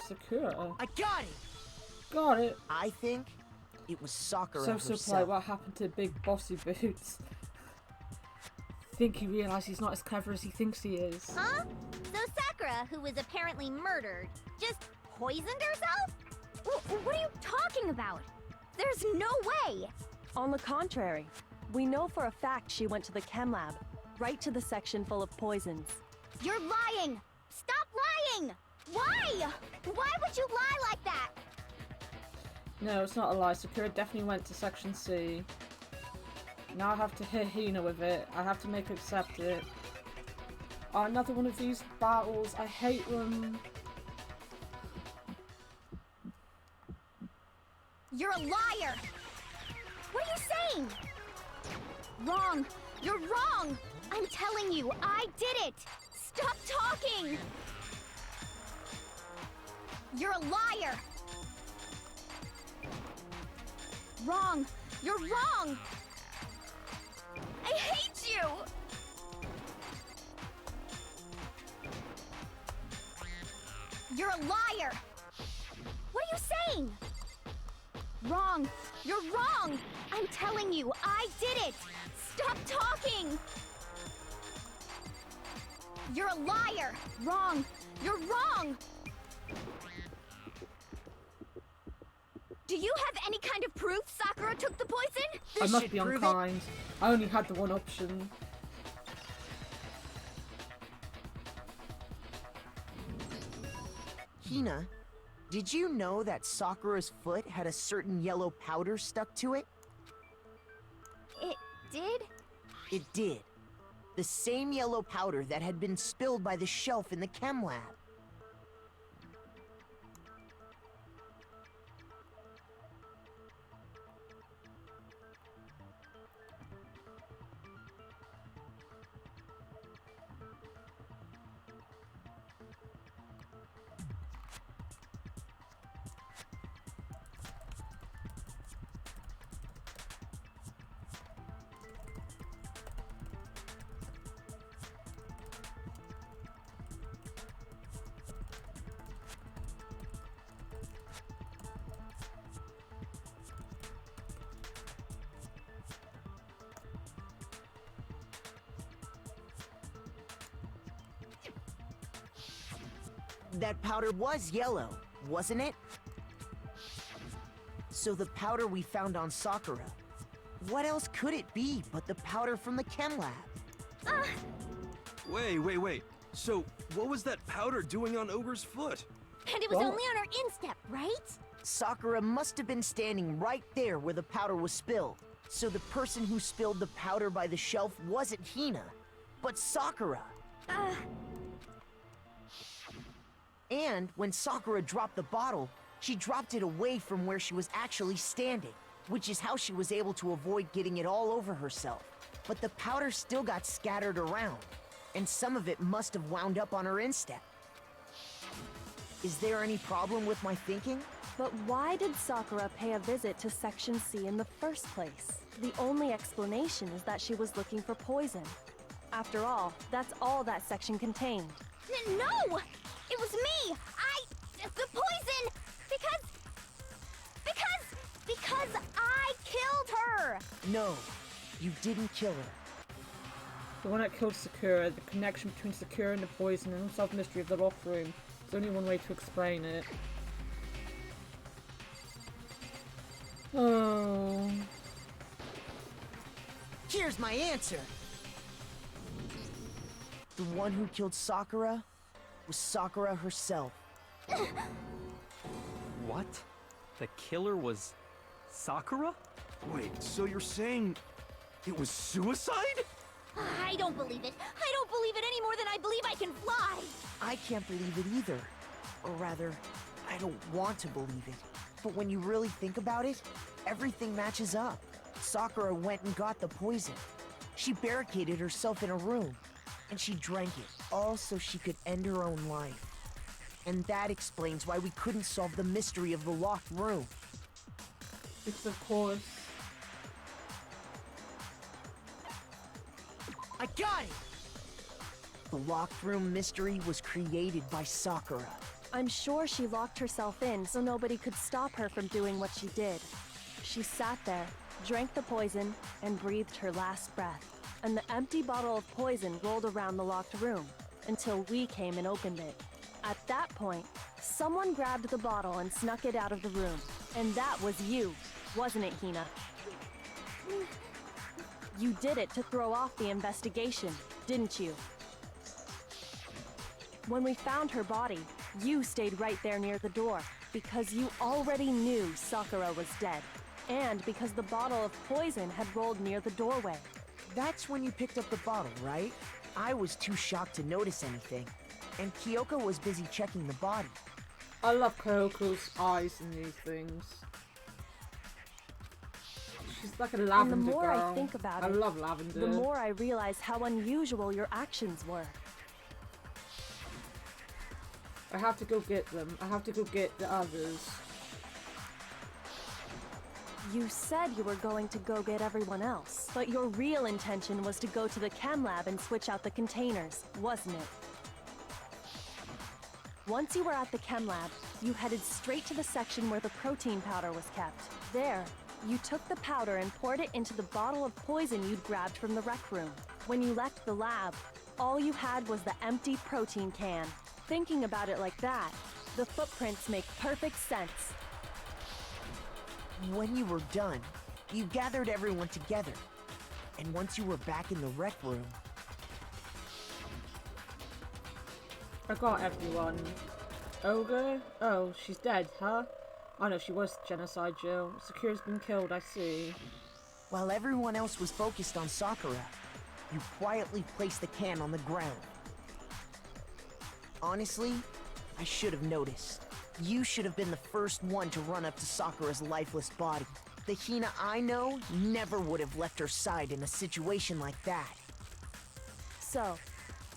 Sakura. I got it! Got it. I think it was Sakura So herself. polite. What happened to Big Bossy Boots? Think he realized he's not as clever as he thinks he is. Huh? So Sakura, who was apparently murdered, just poisoned herself? What are you talking about? There's no way! On the contrary, we know for a fact she went to the chem lab, right to the section full of poisons. You're lying! Stop lying! Why? Why would you lie like that? No, it's not a lie. Sakura definitely went to Section C. Now I have to hit Hina with it. I have to make her accept it. Oh, another one of these battles. I hate them. You're a liar! What are you saying? Wrong! You're wrong! I'm telling you, I did it! Stop talking! You're a liar! Wrong! You're wrong! I hate you! You're a liar! What are you saying? Wrong! You're wrong! I'm telling you, I did it! Stop talking! You're a liar! Wrong! You're wrong! Do you have any kind of proof Sakura took the poison? I must be unkind. I only had the one option. Hina, did you know that Sakura's foot had a certain yellow powder stuck to it? It did? It did. The same yellow powder that had been spilled by the shelf in the chem lab. That powder was yellow, wasn't it? So the powder we found on Sakura, what else could it be but the powder from the chem lab? Wait. So, what was that powder doing on Ogre's foot? And it was only on her instep, right? Sakura must have been standing right there where the powder was spilled. So the person who spilled the powder by the shelf wasn't Hina, but Sakura. And when Sakura dropped the bottle, she dropped it away from where she was actually standing, which is how she was able to avoid getting it all over herself. But the powder still got scattered around, and some of it must have wound up on her instep. Is there any problem with my thinking? But why did Sakura pay a visit to Section C in the first place? The only explanation is that she was looking for poison. After all, that's all that section contained. No! It was me! The poison! Because I killed her! No, you didn't kill her. The one that killed Sakura, the connection between Sakura and the poison, and the unsolved mystery of the locker room. There's only one way to explain it. Oh. Here's my answer! The one who killed Sakura was Sakura herself. What? The killer was Sakura? Wait, so you're saying it was suicide? I don't believe it. I don't believe it any more than I believe I can fly. I can't believe it either. Or rather, I don't want to believe it. But when you really think about it, everything matches up. Sakura went and got the poison. She barricaded herself in a room, and she drank it, all so she could end her own life. And that explains why we couldn't solve the mystery of the locked room. It's of course. I got it! The locked room mystery was created by Sakura. I'm sure she locked herself in so nobody could stop her from doing what she did. She sat there, drank the poison, and breathed her last breath. And the empty bottle of poison rolled around the locked room until we came and opened it. At that point, someone grabbed the bottle and snuck it out of the room. And that was you, wasn't it, Hina? You did it to throw off the investigation, didn't you? When we found her body, you stayed right there near the door because you already knew Sakura was dead, and because the bottle of poison had rolled near the doorway. That's when you picked up the bottle, right? I was too shocked to notice anything, and Kyoko was busy checking the body. I love Kyoko's eyes in these things. She's like a lavender And the more girl. I think about it, I love lavender. the more I realize how unusual your actions were. I have to go get them. I have to go get the others. You said you were going to go get everyone else, but your real intention was to go to the chem lab and switch out the containers, wasn't it? Once you were at the chem lab, you headed straight to the section where the protein powder was kept. There, you took the powder and poured it into the bottle of poison you'd grabbed from the rec room. When you left the lab, all you had was the empty protein can. Thinking about it like that, the footprints make perfect sense. When you were done, you gathered everyone together. And once you were back in the rec room... I got everyone. Ogre? Oh, she's dead, huh? Oh no, she was genocide, Jill. Sakura's been killed, I see. While everyone else was focused on Sakura, you quietly placed the can on the ground. Honestly, I should have noticed. You should have been the first one to run up to Sakura's lifeless body. The Hina I know never would have left her side in a situation like that. So,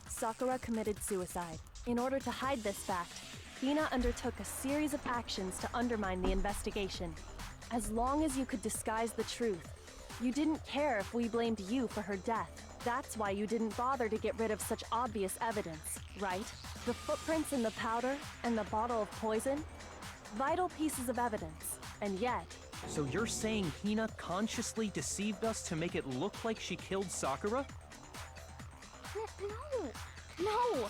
Sakura committed suicide. In order to hide this fact, Hina undertook a series of actions to undermine the investigation. As long as you could disguise the truth, you didn't care if we blamed you for her death. That's why you didn't bother to get rid of such obvious evidence, right? The footprints in the powder and the bottle of poison? Vital pieces of evidence, and yet... So you're saying Hina consciously deceived us to make it look like she killed Sakura? No!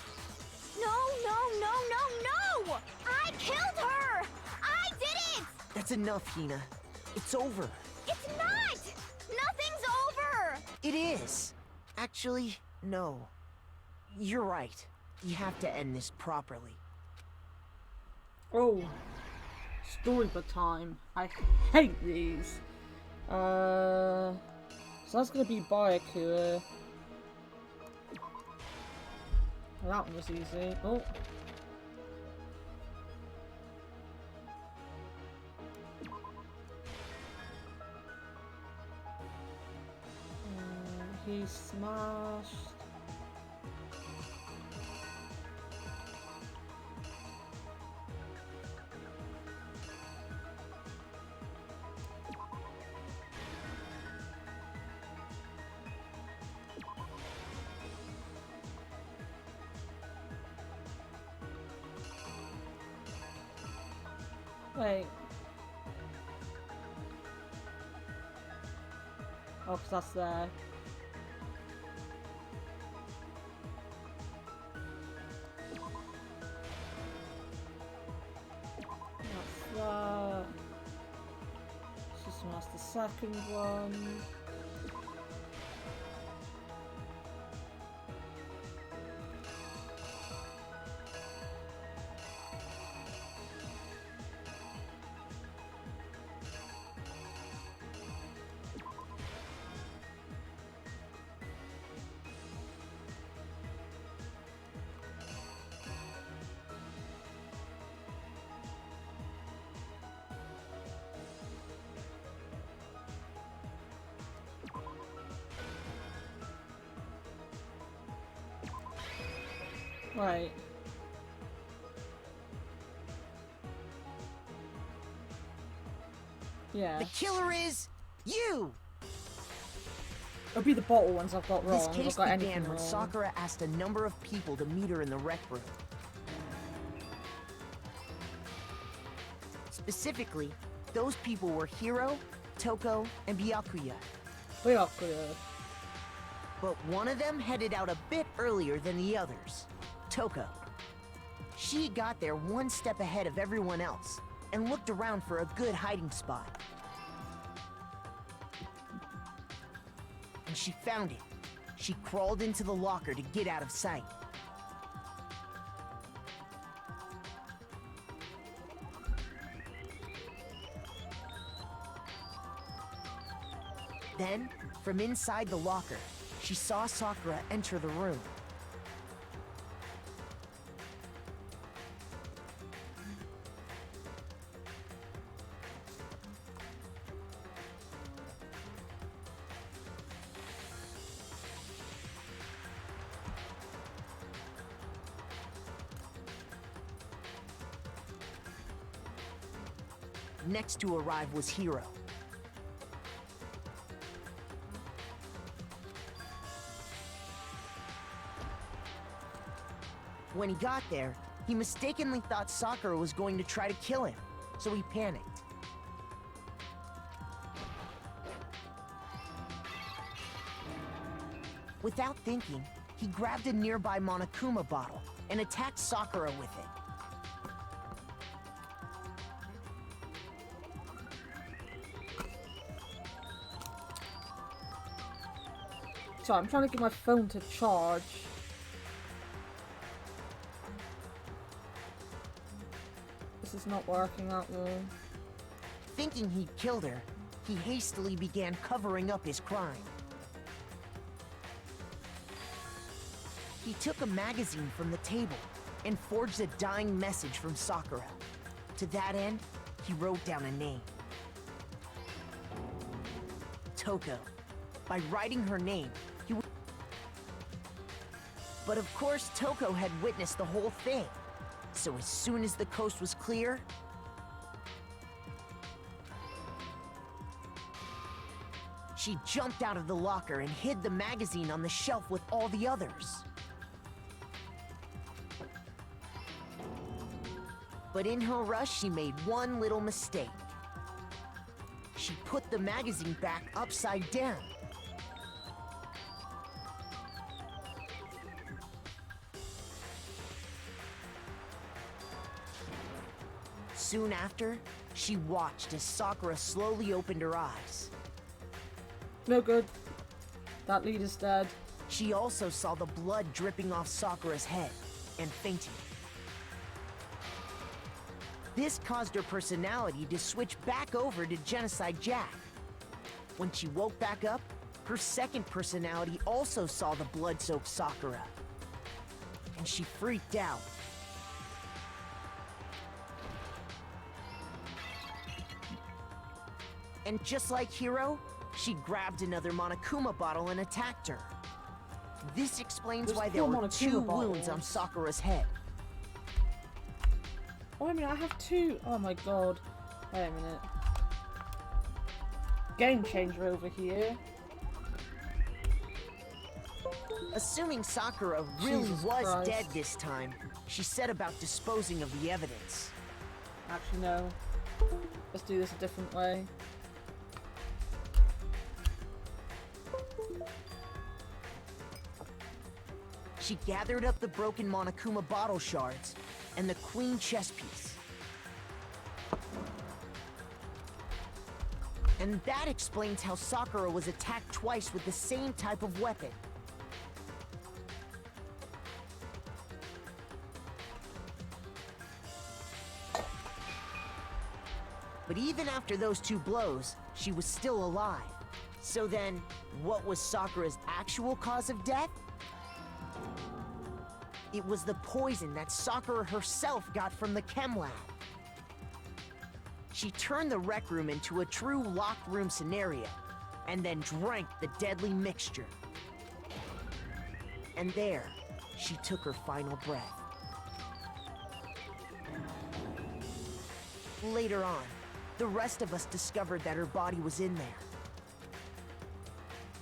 I killed her! I did it! That's enough, Hina. It's over. It's not! Nothing's over! It is. Actually, no. You're right. You have to end this properly. Oh. Storybook time. I hate these. So that's gonna be Byakuya. That one was easy. Oh. He smashed. Wait. Oh, 'cause that's there. That's that. She smashed the second one. Right. Yeah. The killer is you! It'll be the bottle ones I've got wrong. This I've case got began anything when wrong. Sakura asked a number of people to meet her in the rec room. Specifically, those people were Hiro, Toko, and Byakuya. But one of them headed out a bit earlier than the others, Toko. She got there one step ahead of everyone else and looked around for a good hiding spot. And she found it. She crawled into the locker to get out of sight. Then, from inside the locker, she saw Sakura enter the room. Next to arrive was Hiro. When he got there, he mistakenly thought Sakura was going to try to kill him, so he panicked. Without thinking, he grabbed a nearby Monokuma bottle and attacked Sakura with it. So I'm trying to get my phone to charge. This is not working out well. Thinking he'd killed her, he hastily began covering up his crime. He took a magazine from the table and forged a dying message from Sakura. To that end, he wrote down a name. Toko. By writing her name, he would... But of course, Toko had witnessed the whole thing. So as soon as the coast was clear, she jumped out of the locker and hid the magazine on the shelf with all the others. But in her rush, she made one little mistake. She put the magazine back upside down. Soon after, she watched as Sakura slowly opened her eyes. No good. That lead is dead. She also saw the blood dripping off Sakura's head and fainted. This caused her personality to switch back over to Genocide Jack. When she woke back up, her second personality also saw the blood-soaked Sakura. And she freaked out. And just like Hiro, she grabbed another Monokuma bottle and attacked her. This explains why there were two wounds on Sakura's head. Oh, I mean, I have two. Oh my god. Wait a minute. Game changer over here. Assuming Sakura really Jesus was Christ. dead this time, she set about disposing of the evidence. Actually, no. Let's do this a different way. She gathered up the broken Monokuma bottle shards and the queen chess piece. And that explains how Sakura was attacked twice with the same type of weapon. But even after those two blows, she was still alive. So then, what was Sakura's actual cause of death? It was the poison that Sakura herself got from the chem lab. She turned the rec room into a true locked room scenario, and then drank the deadly mixture. And there, she took her final breath. Later on, the rest of us discovered that her body was in there.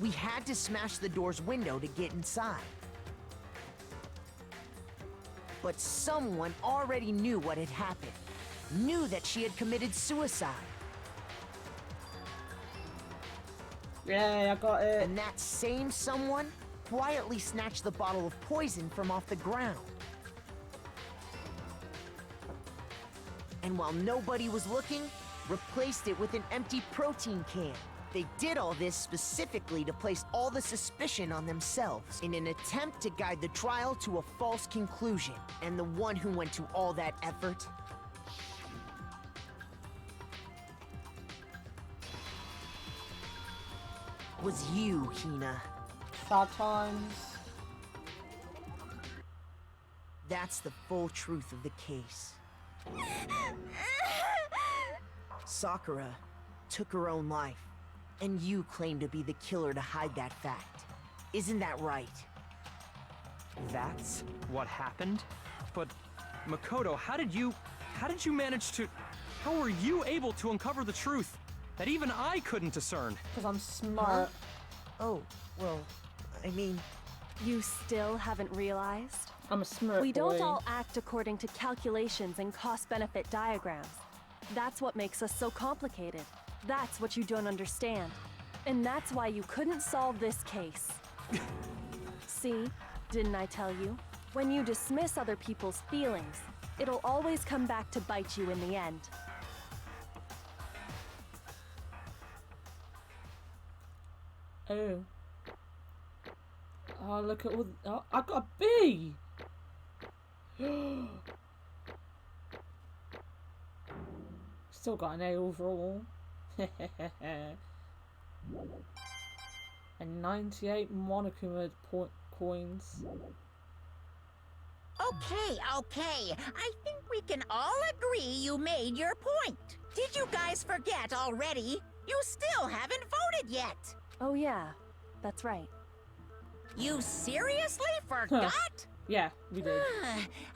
We had to smash the door's window to get inside. But someone already knew what had happened, knew that she had committed suicide. Yeah, I got it. And that same someone quietly snatched the bottle of poison from off the ground. And while nobody was looking, replaced it with an empty protein can. They did all this specifically to place all the suspicion on themselves in an attempt to guide the trial to a false conclusion. And the one who went to all that effort was you, Hina. Sad times. That's the full truth of the case. Sakura took her own life, and you claim to be the killer to hide that fact. Isn't that right? That's what happened? But, Makoto, how did you manage to... How were you able to uncover the truth that even I couldn't discern? Because I'm smart. Oh, well, I mean... You still haven't realized? I'm a smart We boy. don't all act according to calculations and cost-benefit diagrams. That's what makes us so complicated. That's what you don't understand. And that's why you couldn't solve this case. See? Didn't I tell you? When you dismiss other people's feelings, it'll always come back to bite you in the end. Oh. Oh, look at all... Oh, I got a B! Still got an A overall. And 98 Monokuma coins. Okay. I think we can all agree you made your point. Did you guys forget already? You still haven't voted yet. Oh yeah, that's right. You seriously forgot? Yeah, we did.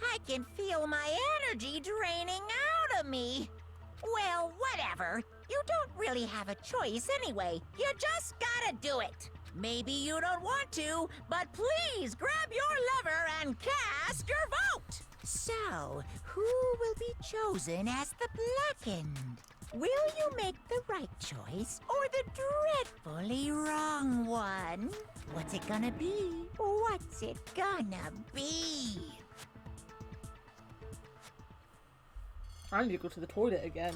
I can feel my energy draining out of me. Well, whatever. You don't really have a choice anyway. You just gotta do it. Maybe you don't want to, but please grab your lever and cast your vote. So, who will be chosen as the blackened? Will you make the right choice or the dreadfully wrong one? What's it gonna be? What's it gonna be? I need to go to the toilet again.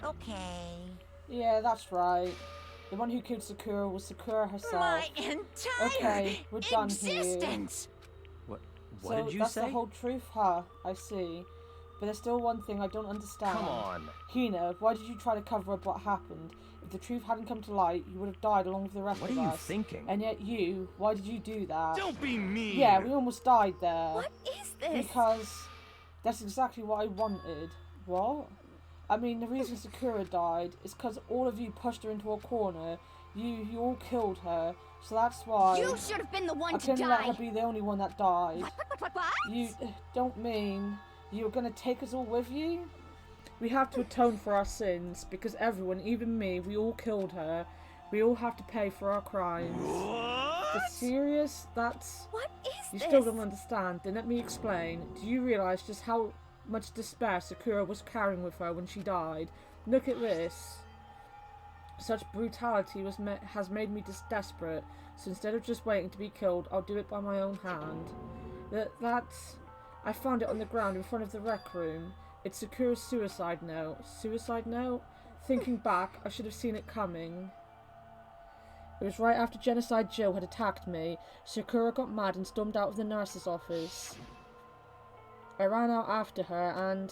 Okay. Yeah, that's right. The one who killed Sakura was Sakura herself. My entire Okay, we're done here. existence. What did you that's say? the whole truth, huh? I see. But there's still one thing I don't understand. Come on. Hina, why did you try to cover up what happened? If the truth hadn't come to light, you would have died along with the rest What of are you us. thinking? And yet you, why did you do that? Don't be mean! Yeah, we almost died there. What is this? Because that's exactly what I wanted. What? I mean, the reason Sakura died is because all of you pushed her into a corner. You all killed her. So that's why You should have been the one I to couldn't let die. her be the only one that died. What? You don't mean you're gonna take us all with you? We have to atone for our sins because everyone, even me, we all killed her. We all have to pay for our crimes. What? You're serious? That's... What is You this? still don't understand. Then let me explain. Do you realise just how much despair Sakura was carrying with her when she died? Look at this. Such brutality has made me desperate. So instead of just waiting to be killed, I'll do it by my own hand. That's... I found it on the ground in front of the rec room. It's Sakura's suicide note. Suicide note? Thinking back, I should have seen it coming. It was right after Genocide Jill had attacked me. Sakura got mad and stormed out of the nurse's office. I ran out after her and...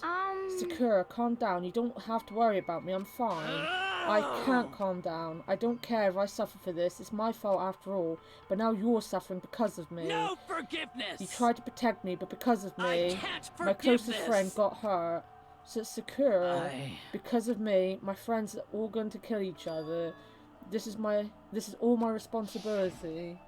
Sakura, calm down. You don't have to worry about me. I'm fine. I can't calm down. I don't care if I suffer for this. It's my fault after all. But now you're suffering because of me. No forgiveness! You tried to protect me, but because of me, I can't my forgive closest this. friend got hurt. So Sakura, because of me, my friends are all going to kill each other. This is all my responsibility.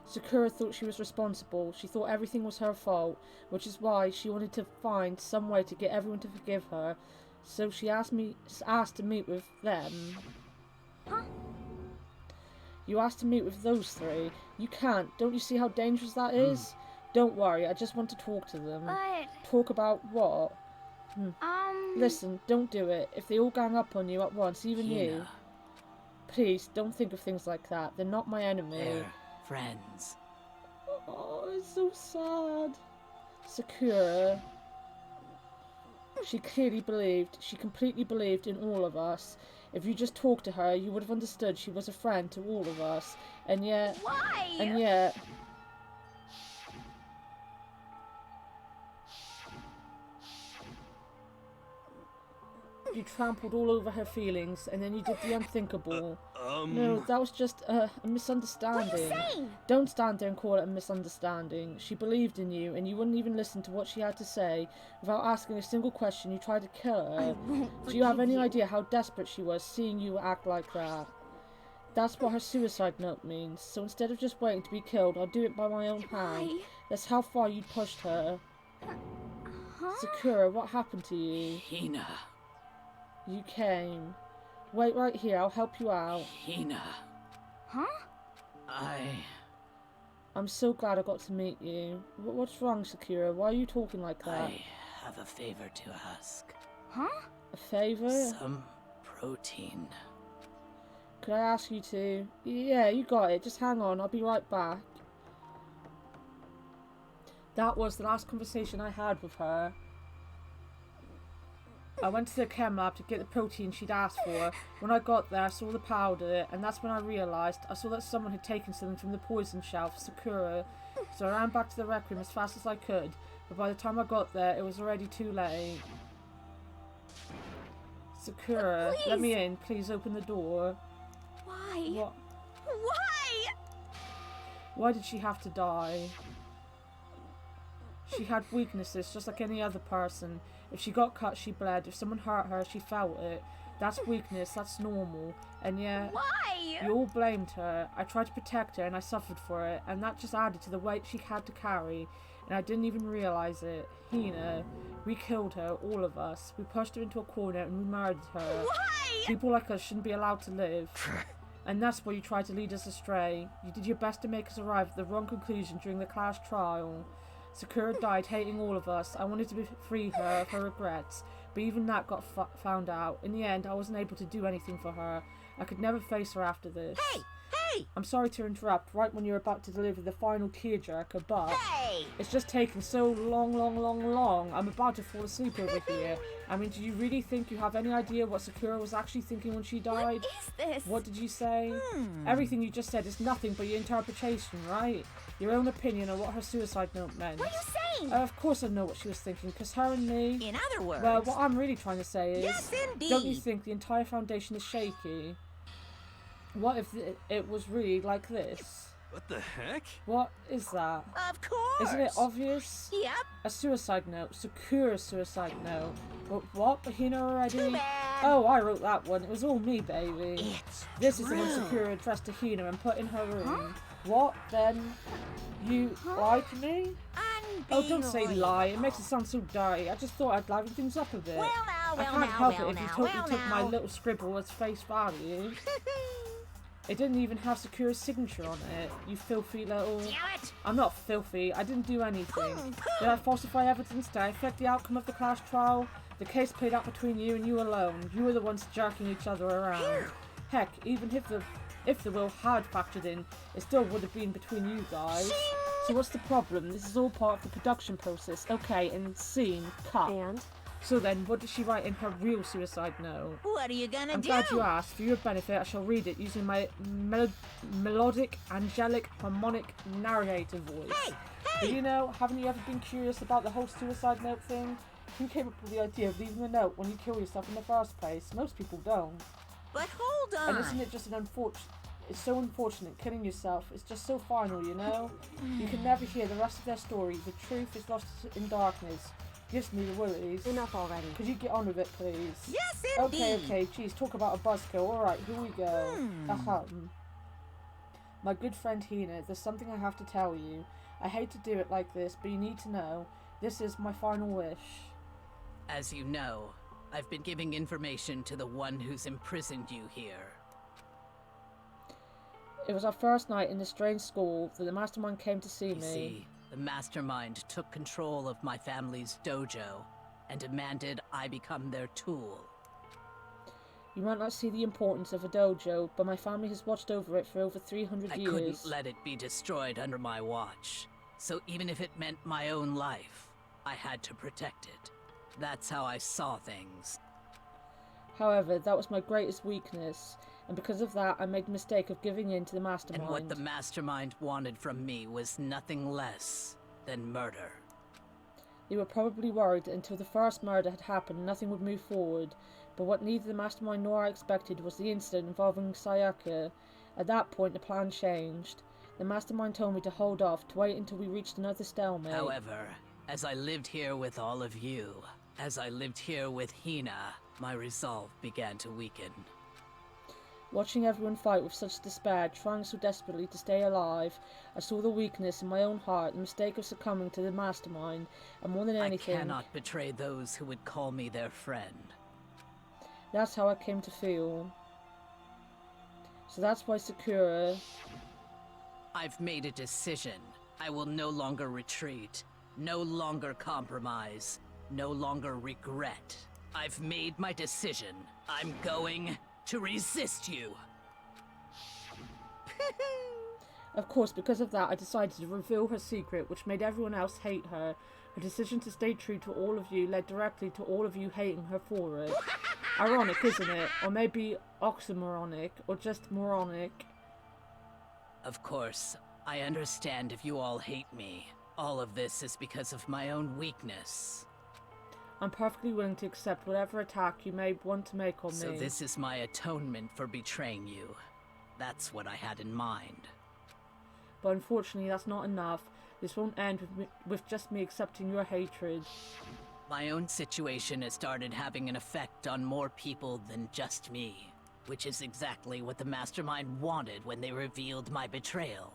Sakura thought she was responsible. She thought everything was her fault, which is why she wanted to find some way to get everyone to forgive her. So she asked to meet with them. Huh? You asked to meet with those three. You can't. Don't you see how dangerous that is? Don't worry, I just want to talk to them. But... Talk about what? Listen, don't do it. If they all gang up on you at once, even you. Please, don't think of things like that. They're not my enemy. They're friends. Oh, it's so sad. Sakura. She completely believed in all of us. If you just talked to her, you would have understood she was a friend to all of us. And yet... Why? And yet... You trampled all over her feelings, and then you did the unthinkable. No, that was just a misunderstanding. What are you saying? Don't stand there and call it a misunderstanding. She believed in you, and you wouldn't even listen to what she had to say. Without asking a single question, you tried to kill her. Do you have any idea how desperate she was seeing you act like that? That's what her suicide note means. So instead of just waiting to be killed, I'll do it by my own hand. That's how far you pushed her. Sakura, what happened to you? Hina. You came. Wait right here, I'll help you out. Hina. Huh? I'm so glad I got to meet you. What's wrong, Sakura? Why are you talking like that? I have a favor to ask. Huh? A favor? Some protein. Could I ask you to? Yeah, you got it. Just hang on, I'll be right back. That was the last conversation I had with her. I went to the chem lab to get the protein she'd asked for. When I got there, I saw the powder, and that's when I realised. I saw that someone had taken something from the poison shelf, Sakura. So I ran back to the rec room as fast as I could, but by the time I got there, it was already too late. Sakura, let me in. Please open the door. Why? What? Why? Why did she have to die? She had weaknesses, just like any other person. If she got cut, she bled. If someone hurt her, she felt it. That's weakness, that's normal. And yet, Why? you all blamed her. I tried to protect her and I suffered for it. And that just added to the weight she had to carry. And I didn't even realise it. Hina, we killed her, all of us. We pushed her into a corner and we murdered her. Why? People like us shouldn't be allowed to live. And that's why you tried to lead us astray. You did your best to make us arrive at the wrong conclusion during the class trial. Sakura died hating all of us. I wanted to free her of her regrets, but even that got found out. In the end, I wasn't able to do anything for her. I could never face her after this. Hey! I'm sorry to interrupt right when you're about to deliver the final tearjerker, but Hey! it's just taken so long. I'm about to fall asleep over here. I mean, do you really think you have any idea what Sakura was actually thinking when she died? What is this? What did you say? Everything you just said is nothing but your interpretation, right? Your own opinion on what her suicide note meant. What are you saying? Of course I know what she was thinking, because her and me... In other words... Well, what I'm really trying to say is... Yes, indeed! Don't you think the entire foundation is shaky? What if it was really like this? What the heck? What is that? Of course! Isn't it obvious? Yep. A suicide note. Sakura's suicide note. But what? Hina already? Too bad. Oh, I wrote that one. It was all me, baby. It's This is the one true. Sakura addressed to Hina and put in her room. What? Then you lied to me? Oh, don't say lie. It makes it sound so dirty. I just thought I'd liven things up a bit. Well now, I well can't now, help well it if you now, totally well took my now. little scribble as face value. It didn't even have Sakura's signature on it. You filthy little... Damn it! I'm not filthy. I didn't do anything. Did I falsify evidence? Did I affect the outcome of the class trial? The case played out between you and you alone. You were the ones jerking each other around. Heck, even if the will had factored in, it still would have been between you guys. So what's the problem? This is all part of the production process. Okay, and scene, cut. And? So then, what did she write in her real suicide note? What are you gonna I'm do? glad you asked. For your benefit, I shall read it using my melodic, angelic, harmonic narrator voice. Hey! But you know, haven't you ever been curious about the whole suicide note thing? Who came up with the idea of leaving a note when you kill yourself in the first place? Most people don't. But hold on. And isn't it just an unfortunate... It's so unfortunate, killing yourself. It's just so final, you know? You can never hear the rest of their story. The truth is lost in darkness. Gives me the willies. Enough already. Could you get on with it, please? Yes, indeed. Okay, geez, talk about a buzzkill. Alright, here we go. My good friend Hina, there's something I have to tell you. I hate to do it like this, but you need to know. This is my final wish. As you know, I've been giving information to the one who's imprisoned you here. It was our first night in the strange school that the mastermind came to see You me. see, the mastermind took control of my family's dojo and demanded I become their tool. You might not see the importance of a dojo, but my family has watched over it for over 300 I years. couldn't let it be destroyed under my watch. So even if it meant my own life, I had to protect it. That's how I saw things. However, that was my greatest weakness, and because of that, I made the mistake of giving in to the mastermind. And what the mastermind wanted from me was nothing less than murder. They were probably worried that until the first murder had happened, nothing would move forward, but what neither the mastermind nor I expected was the incident involving Sayaka. At that point, the plan changed. The mastermind told me to hold off, to wait until we reached another stalemate. However, as I lived here with all of you, as I lived here with Hina, my resolve began to weaken. Watching everyone fight with such despair, trying so desperately to stay alive, I saw the weakness in my own heart, the mistake of succumbing to the mastermind, and more than anything... I cannot betray those who would call me their friend. That's how I came to feel. So that's why Sakura... I've made a decision. I will no longer retreat, no longer compromise, no longer regret. I've made my decision. I'm going to resist you. Of course, because of that, I decided to reveal her secret, which made everyone else hate her. Her decision to stay true to all of you led directly to all of you hating her for it. Ironic, isn't it? Or maybe oxymoronic, or just moronic. Of course, I understand if you all hate me. All of this is because of my own weakness. I'm perfectly willing to accept whatever attack you may want to make on me. So this is my atonement for betraying you. That's what I had in mind. But unfortunately, that's not enough. This won't end with just me accepting your hatred. My own situation has started having an effect on more people than just me. Which is exactly what the mastermind wanted when they revealed my betrayal.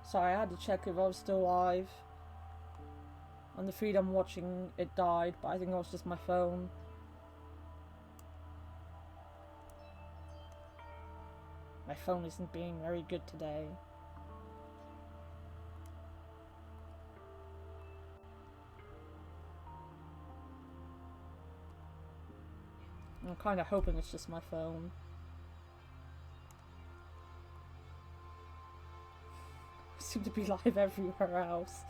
Sorry, I had to check if I was still live. On the feed I'm watching, it died, but I think it was just my phone. My phone isn't being very good today. I'm kind of hoping it's just my phone. I seem to be live everywhere else.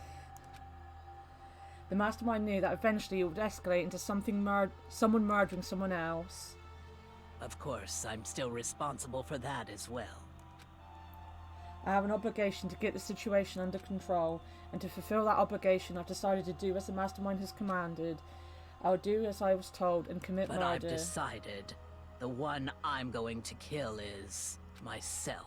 The mastermind knew that eventually it would escalate into someone murdering someone else. Of course, I'm still responsible for that as well. I have an obligation to get the situation under control, and to fulfill that obligation I've decided to do as the mastermind has commanded. I will do as I was told and commit But murder. I've decided the one I'm going to kill is myself.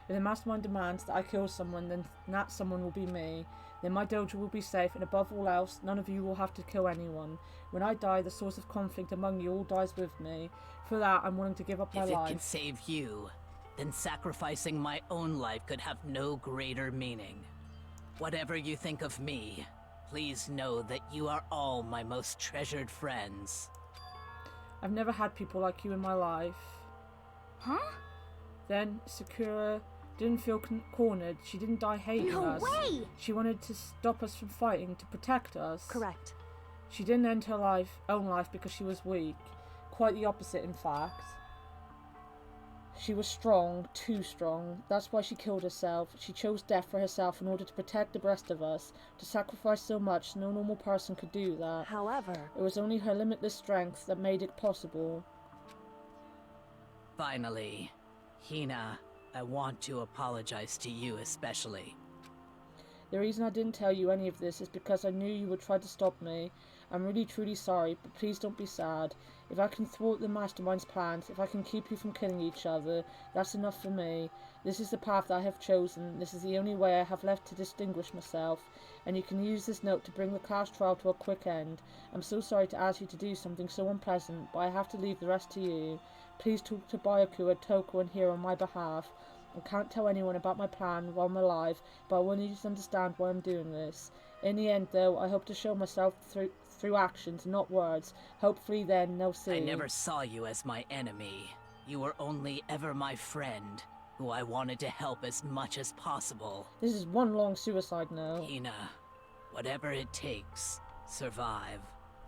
If the mastermind demands that I kill someone, then that someone will be me. Then my dojo will be safe, and above all else, none of you will have to kill anyone. When I die, the source of conflict among you all dies with me. For that, I'm willing to give up my If it life. can save you, then sacrificing my own life could have no greater meaning. Whatever you think of me, please know that you are all my most treasured friends. I've never had people like you in my life. Huh? Then Sakura didn't feel cornered. She didn't die hating No us. way! She wanted to stop us from fighting, to protect us. Correct. She didn't end her own life because she was weak. Quite the opposite, in fact. She was strong, too strong. That's why she killed herself. She chose death for herself in order to protect the rest of us. To sacrifice so much, no normal person could do that. However, It was only her limitless strength that made it possible. Finally, Hina, I want to apologize to you especially. The reason I didn't tell you any of this is because I knew you would try to stop me. I'm really truly sorry, but please don't be sad. If I can thwart the mastermind's plans, if I can keep you from killing each other, that's enough for me. This is the path that I have chosen. This is the only way I have left to distinguish myself, and you can use this note to bring the class trial to a quick end. I'm so sorry to ask you to do something so unpleasant, but I have to leave the rest to you. Please talk to Byakuya, Toko, and Hiro on my behalf. I can't tell anyone about my plan while I'm alive, but I want you to understand why I'm doing this. In the end, though, I hope to show myself through actions, not words. Hopefully then they'll see. I never saw you as my enemy. You were only ever my friend, who I wanted to help as much as possible. This is one long suicide note. Hina, whatever it takes, survive.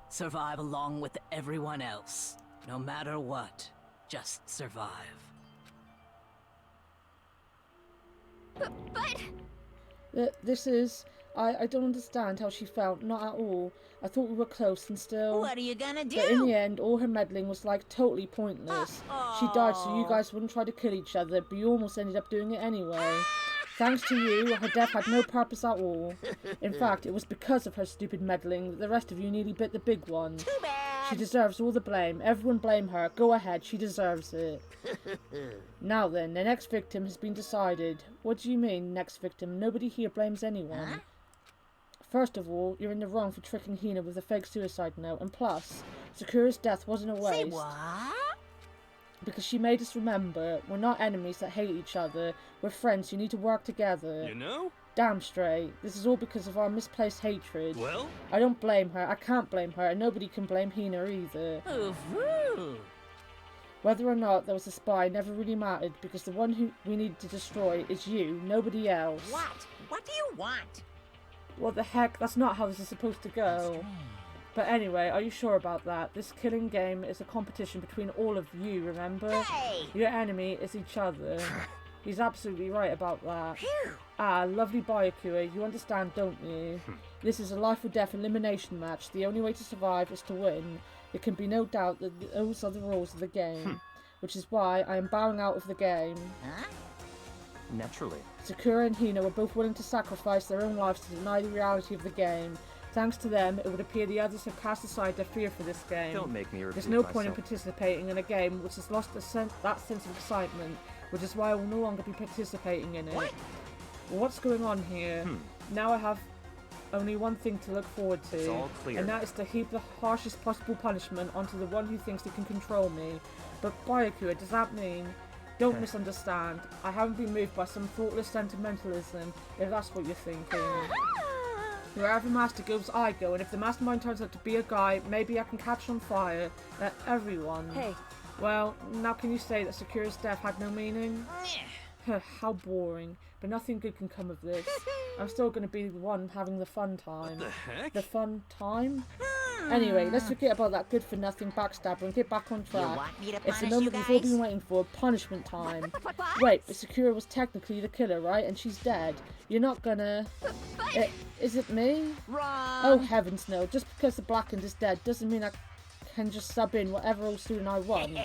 Survive along with everyone else. No matter what, just survive. But This is... I don't understand how she felt, not at all. I thought we were close and still... What are you gonna do? But in the end, all her meddling was like totally pointless. She died so you guys wouldn't try to kill each other, but you almost ended up doing it anyway. Thanks to you, her death had no purpose at all. In fact, it was because of her stupid meddling that the rest of you nearly bit the big one. Too bad. She deserves all the blame. Everyone blame her. Go ahead, she deserves it. Now then, the next victim has been decided. What do you mean, next victim? Nobody here blames anyone. Huh? First of all, you're in the wrong for tricking Hina with a fake suicide note, and plus, Sakura's death wasn't a waste. Say what? Because she made us remember, we're not enemies that hate each other, we're friends who need to work together. You know? Damn straight, this is all because of our misplaced hatred. Well, I don't blame her, I can't blame her, and nobody can blame Hina either. Ooh. Whether or not there was a spy never really mattered, because the one who we needed to destroy is you, nobody else. What? What do you want? What the heck, that's not how this is supposed to go. But anyway, are you sure about that? This killing game is a competition between all of you, remember? Hey! Your enemy is each other. He's absolutely right about that. Phew. Ah, lovely Byakuya, you understand, don't you? This is a life or death elimination match. The only way to survive is to win. There can be no doubt that those are the rules of the game. Which is why I am bowing out of the game. Huh? Naturally. Sakura and Hina were both willing to sacrifice their own lives to deny the reality of the game. Thanks to them, it would appear the others have cast aside their fear for this game. Don't make me repeat There's no point in myself. participating in a game which has lost that sense of excitement, which is why I will no longer be participating in it. What? Well, what's going on here? Now I have only one thing to look forward to, It's all clear. and that is to heap the harshest possible punishment onto the one who thinks he can control me. But Byakuya, does that mean... Don't misunderstand. I haven't been moved by some thoughtless sentimentalism, if that's what you're thinking. Wherever Master goes, I go, and if the mastermind turns out to be a guy, maybe I can catch on fire. Everyone. Hey. Well, now can you say that Sakura's death had no meaning? How boring. But nothing good can come of this. I'm still going to be the one having the fun time. what the heck? The fun time? Anyway, let's forget about that good-for-nothing backstabber and get back on You track. want me to It's the punish you moment we've all guys? been waiting for, punishment time. What? Wait, but Sakura was technically the killer, right? And she's dead. You're not gonna... Is it me? Wrong. Oh, heavens no. Just because the Blackened is dead doesn't mean I can just sub in whatever old student I want.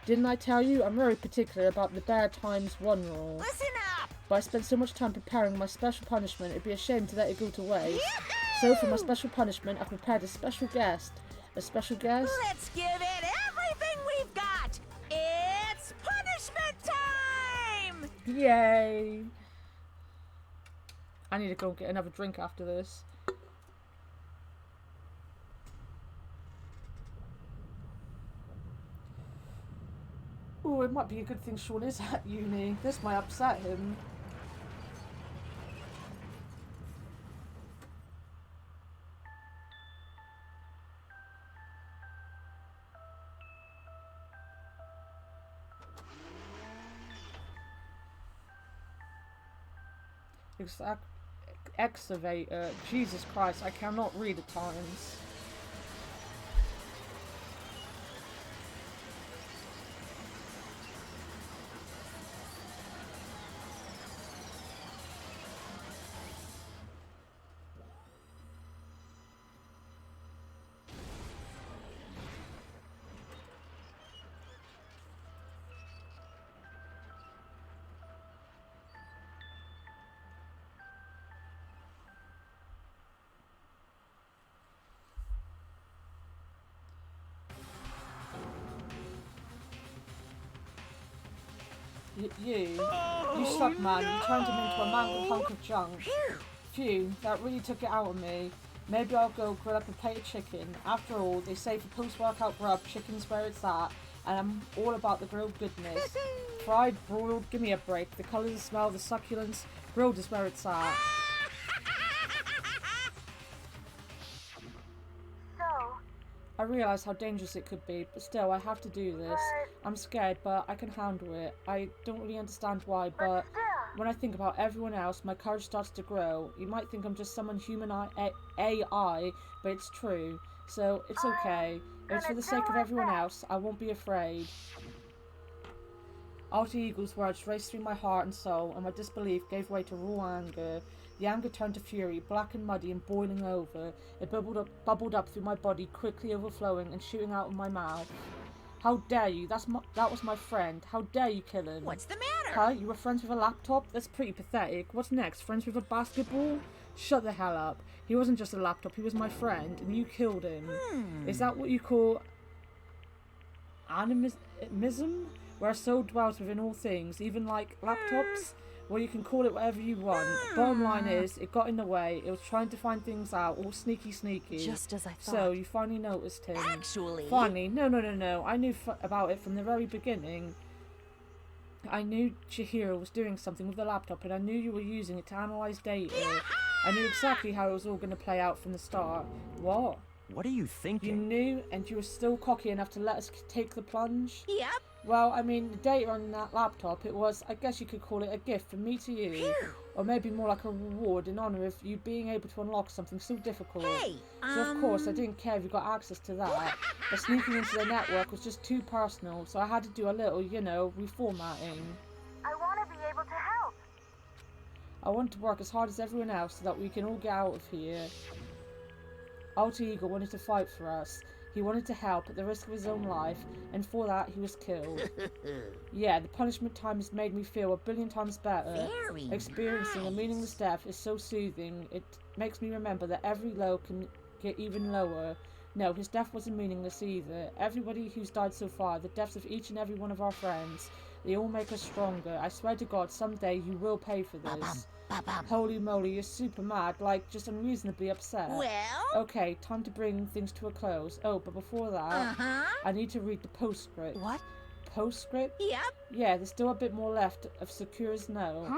Didn't I tell you? I'm very particular about the bare times one rule. Listen up. But I spent so much time preparing my special punishment, it'd be a shame to let it go to waste. So for my special punishment, I've prepared a special guest. A special guest? Let's give it everything we've got. It's punishment time. Yay! I need to go and get another drink after this. Oh, it might be a good thing Sean is at uni. This might upset him. Excavator. Jesus Christ, I cannot read at times. You suck, man. You turned him into a mangled hunk of junk. Phew, that really took it out of me. Maybe I'll go grill up a plate of chicken. After all, they say for post-workout grub, chicken's where it's at, and I'm all about the grilled goodness. Fried, broiled, give me a break. The colour, the smell, the succulence, grilled is where it's at. So, I realise how dangerous it could be, but still, I have to do this. I'm scared, but I can handle it. I don't really understand why, but when I think about everyone else, my courage starts to grow. You might think I'm just someone human AI, but it's true. So, it's okay. If it's for the sake of everyone else, I won't be afraid. Alter Eagle's words raced through my heart and soul, and my disbelief gave way to raw anger. The anger turned to fury, black and muddy and boiling over. It bubbled up through my body, quickly overflowing and shooting out of my mouth. How dare you? That was my friend. How dare you kill him? What's the matter? Huh? You were friends with a laptop? That's pretty pathetic. What's next? Friends with a basketball? Shut the hell up. He wasn't just a laptop, he was my friend, and you killed him. Is that what you call animism? Where a soul dwells within all things, even like laptops? Well, you can call it whatever you want. Bottom line is, it got in the way. It was trying to find things out, all sneaky. Just as I thought. So, you finally noticed him. Actually... Finally? No. I knew about it from the very beginning. I knew Chihiro was doing something with the laptop, and I knew you were using it to analyse data. I knew exactly how it was all going to play out from the start. What? What are you thinking? You knew, and you were still cocky enough to let us take the plunge? Yep. Well, I mean, the data on that laptop, it was, I guess you could call it a gift from me to you. Phew. Or maybe more like a reward in honour of you being able to unlock something so difficult. Hey, So of course, I didn't care if you got access to that. But sneaking into the network was just too personal, so I had to do a little, reformatting. I want to be able to help. I want to work as hard as everyone else so that we can all get out of here. Alter Ego wanted to fight for us. He wanted to help at the risk of his own life, and for that he was killed. Yeah, the punishment time has made me feel 1,000,000,000 times better. Very Experiencing a nice. meaningless death is so soothing. It makes me remember that every low can get even lower. No, his death wasn't meaningless either. Everybody who's died so far, the deaths of each and every one of our friends, they all make us stronger. I swear to God, someday you will pay for this. Holy moly, you're super mad, like just unreasonably upset. Well? Okay, time to bring things to a close. Oh, but before that, I need to read the postscript. What? Postscript? Yep. Yeah, there's still a bit more left of Sakura's note.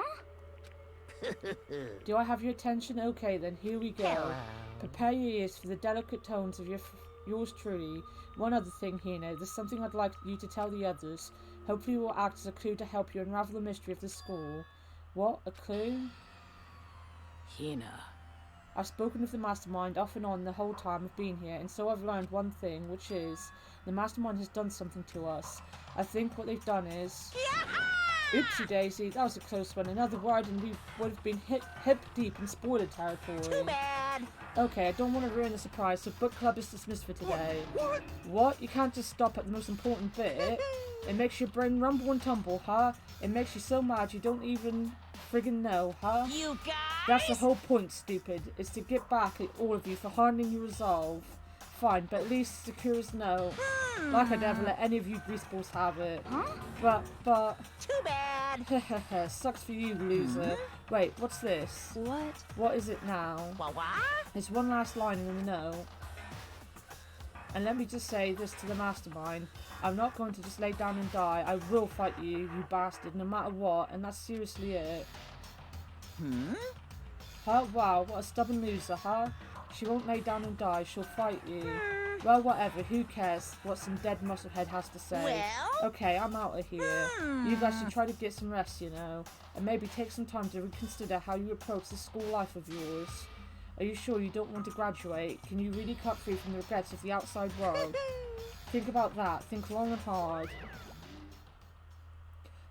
Do I have your attention? Okay then, here we go. Hello. Prepare your ears for the delicate tones of yours truly. One other thing, Hina, there's something I'd like you to tell the others. Hopefully it will act as a clue to help you unravel the mystery of the school. What? A clue? Hina, I've spoken with the Mastermind off and on the whole time I've been here, and so I've learned one thing, which is the Mastermind has done something to us. I think what they've done is... Oopsie daisy, that was a close one. Another word and we would have been hip deep in spoiler territory. Too bad. Okay, I don't want to ruin the surprise, so book club is dismissed for today. What? You can't just stop at the most important bit. It makes your brain rumble and tumble, huh? It makes you so mad you don't even friggin' know, huh? You guys? That's the whole point, stupid, is to get back at all of you for hardening your resolve. Fine, but at least Sakura's no. Like I'd ever let any of you greaseballs have it. But... Too bad. Sucks for you, loser. Wait, what's this? What? What is it now? What? There's one last line in the note. And let me just say this to the Mastermind. I'm not going to just lay down and die. I will fight you, you bastard, no matter what. And that's seriously it. Huh? Wow, what a stubborn loser, huh? She won't lay down and die, she'll fight you. Well, whatever, who cares what some dead musclehead has to say. Well? Okay, I'm out of here. You guys should try to get some rest, you know. And maybe take some time to reconsider how you approach this school life of yours. Are you sure you don't want to graduate? Can you really cut free from the regrets of the outside world? Think about that. Think long and hard.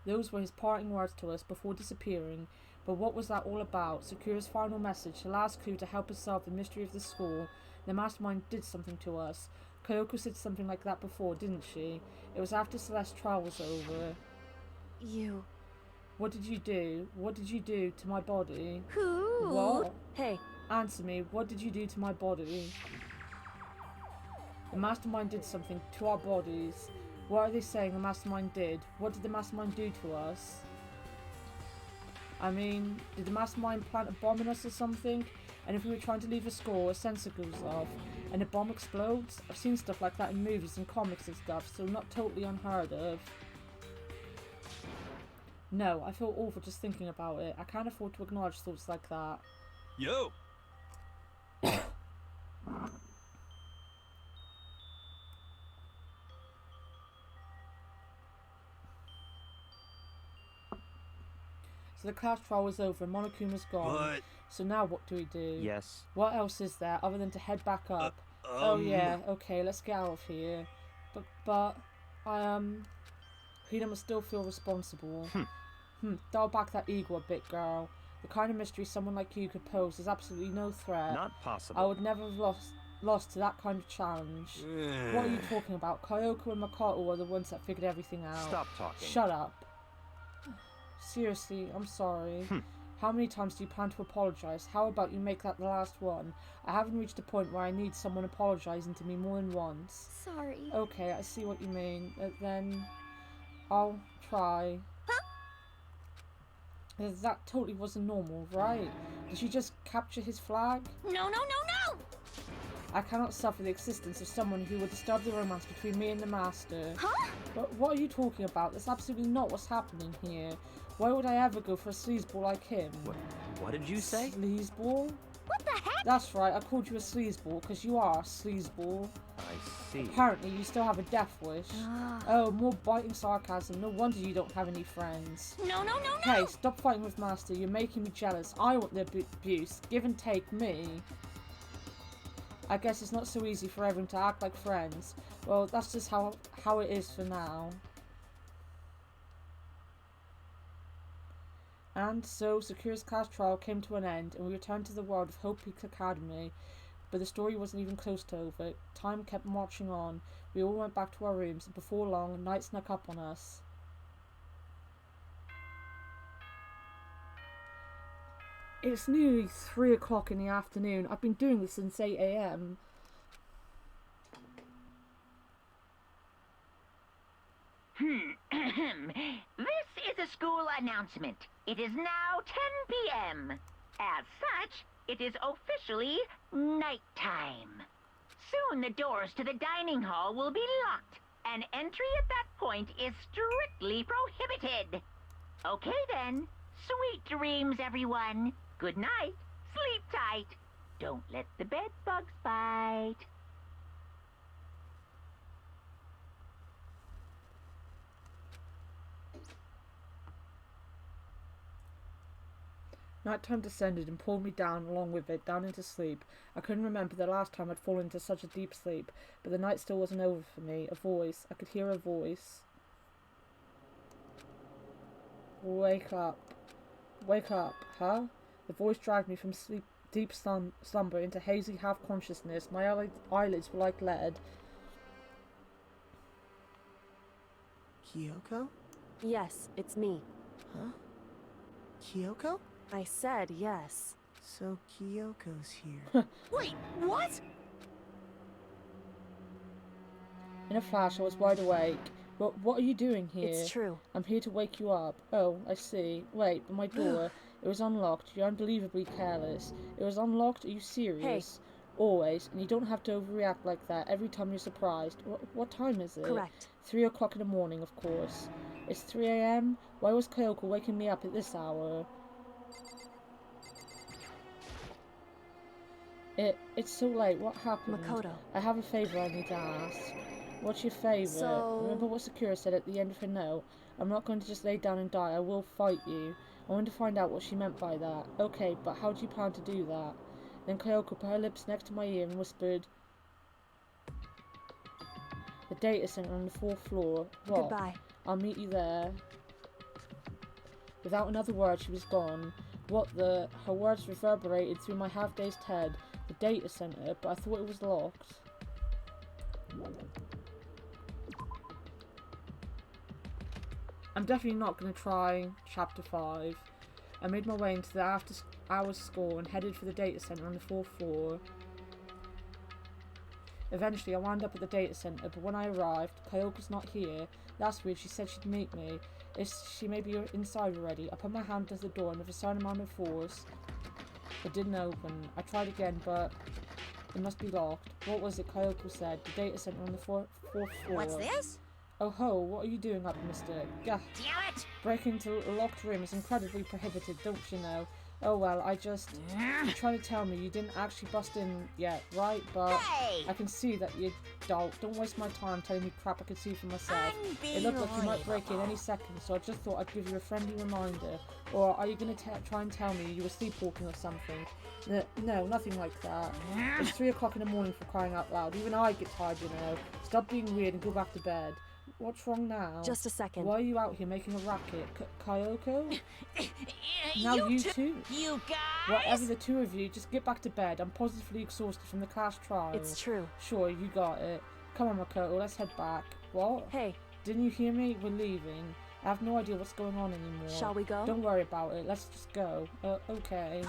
Those were his parting words to us before disappearing. But what was that all about? Sakura's final message, the last clue to help us solve the mystery of the school. The Mastermind did something to us. Kyoko said something like that before, didn't she? It was after Celeste's trial was over. You. What did you do? What did you do to my body? Who? What? Hey. Answer me. What did you do to my body? The Mastermind did something to our bodies. What are they saying the Mastermind did? What did the Mastermind do to us? I mean, did the Mastermind plant a bomb in us or something? And if we were trying to leave a score, a sensor goes off and a bomb explodes? I've seen stuff like that in movies and comics and stuff, so not totally unheard of. No, I feel awful just thinking about it. I can't afford to acknowledge thoughts like that. Yo! So the class trial was over and Monokuma's gone. But... So now what do we do? Yes. What else is there other than to head back up? Oh yeah, okay, let's get out of here. But Hina must still feel responsible. Dial back that ego a bit, girl. The kind of mystery someone like you could pose is absolutely no threat. Not possible. I would never have lost to that kind of challenge. What are you talking about? Kyoko and Makoto are the ones that figured everything out. Stop talking. Shut up. Seriously, I'm sorry. How many times do you plan to apologise? How about you make that the last one? I haven't reached a point where I need someone apologising to me more than once. Sorry. Okay, I see what you mean. Then I'll try. That totally wasn't normal, right? Did she just capture his flag? No, no, no, no! I cannot suffer the existence of someone who would disturb the romance between me and the Master. Huh? But what are you talking about? That's absolutely not what's happening here. Why would I ever go for a sleazeball like him? What did you say? Sleazeball? What the heck? That's right, I called you a sleazeball because you are a sleazeball. I see. Apparently, you still have a death wish. Oh, more biting sarcasm. No wonder you don't have any friends. No, no, no, no! Hey, stop fighting with Master. You're making me jealous. I want the abuse. Give and take me. I guess it's not so easy for everyone to act like friends. Well, that's just how it is for now. And so, Sakura's class trial came to an end, and we returned to the world of Hope Peak Academy. But the story wasn't even close to over. Time kept marching on. We all went back to our rooms, and before long, night snuck up on us. It's nearly 3 o'clock in the afternoon. I've been doing this since 8 AM. This is a school announcement. It is now 10 p.m. As such, it is officially nighttime. Soon the doors to the dining hall will be locked, and entry at that point is strictly prohibited. Okay then, sweet dreams, everyone. Good night, sleep tight. Don't let the bed bugs bite. Nighttime descended and pulled me down along with it, down into sleep. I couldn't remember the last time I'd fallen into such a deep sleep, but the night still wasn't over for me. A voice. I could hear a voice. Wake up. Wake up, huh? The voice dragged me from deep slumber into hazy half-consciousness. My eyelids were like lead. Kyoko? Yes, it's me. Huh? Kyoko? I said yes. So Kyoko's here. Wait, what? In a flash, I was wide awake. What are you doing here? It's true. I'm here to wake you up. Oh, I see. Wait, but my door, it was unlocked. You're unbelievably careless. It was unlocked? Are you serious? Hey. Always. And you don't have to overreact like that every time you're surprised. What time is it? Correct. 3 o'clock in the morning, of course. It's 3 a.m.? Why was Kyoko waking me up at this hour? It's so late. What happened? Makoto. I have a favor I need to ask. What's your favour? So... Remember what Sakura said at the end of her note? I'm not going to just lay down and die. I will fight you. I wanted to find out what she meant by that. Okay, but how do you plan to do that? Then Kyoko put her lips next to my ear and whispered, the data center on the 4th floor. What? Goodbye. I'll meet you there. Without another word, she was gone. What the... Her words reverberated through my half-dazed head. The data center, but I thought it was locked. I'm definitely not going to try Chapter 5. I made my way into the after-hours school and headed for the data center on the 4th floor. Eventually, I wound up at the data center, but when I arrived, Kyoko's not here. That's weird. She said she'd meet me. She may be inside already. I put my hand to the door and with a certain amount of force, it didn't open. I tried again, but it must be locked. What was it Kyoko said? The data center on the 4th floor. What's this? Oh ho, what are you doing up, mister? Gah. Damn it! Breaking into a locked room is incredibly prohibited, don't you know? Oh well, you try to tell me you didn't actually bust in yet, right? But Hey! I can see that you don't waste my time telling me crap I can see for myself. It looked like you might break in any second, so I just thought I'd give you a friendly reminder. Or are you going to try and tell me you were sleepwalking or something? No, nothing like that. It's 3 o'clock in the morning for crying out loud. Even I get tired, you know. Stop being weird and go back to bed. What's wrong now? Just a second. Why are you out here making a racket? Kyoko? Now you two? You guys? Whatever the two of you, just get back to bed. I'm positively exhausted from the class trial. It's true. Sure, you got it. Come on, Makoto, let's head back. What? Hey. Didn't you hear me? We're leaving. I have no idea what's going on anymore. Shall we go? Don't worry about it. Let's just go. Okay.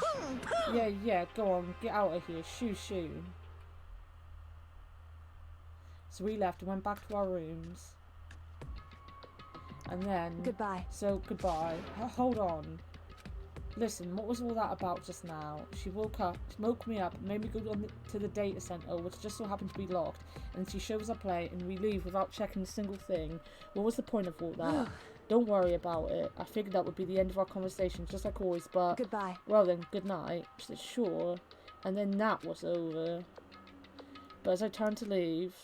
Yeah, go on. Get out of here. Shoo. So we left and went back to our rooms. And then... Goodbye. So, goodbye. Hold on. Listen, what was all that about just now? She woke up, woke me up, made me go to the data center, which just so happened to be locked, and she shows up late, and we leave without checking a single thing. What was the point of all that? Don't worry about it. I figured that would be the end of our conversation, just like always, but... Goodbye. Well then, good night. She said, sure. And then that was over. But as I turned to leave...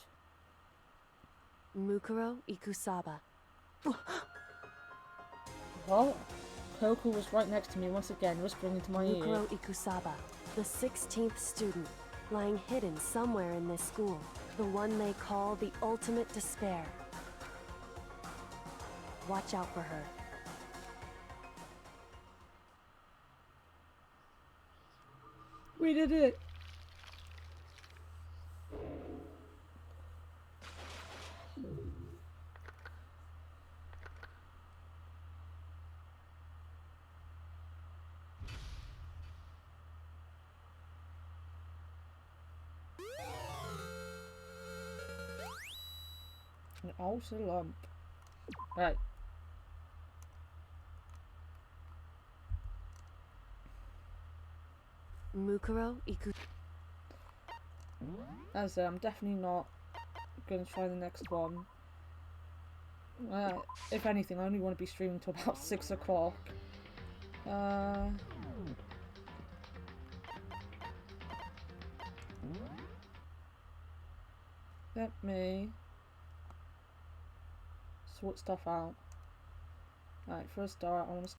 Mukuro Ikusaba. What? Kyoko was right next to me once again, whispering into my ear. Mukuro Ikusaba, the 16th student, lying hidden somewhere in this school. The one they call the ultimate despair. Watch out for her. We did it! An ulcer lump. Right. Mukuro Iku. As I'm definitely not going to try the next one. If anything, I only want to be streaming till about 6 o'clock. Let me sort stuff out. Right, for a start, I want to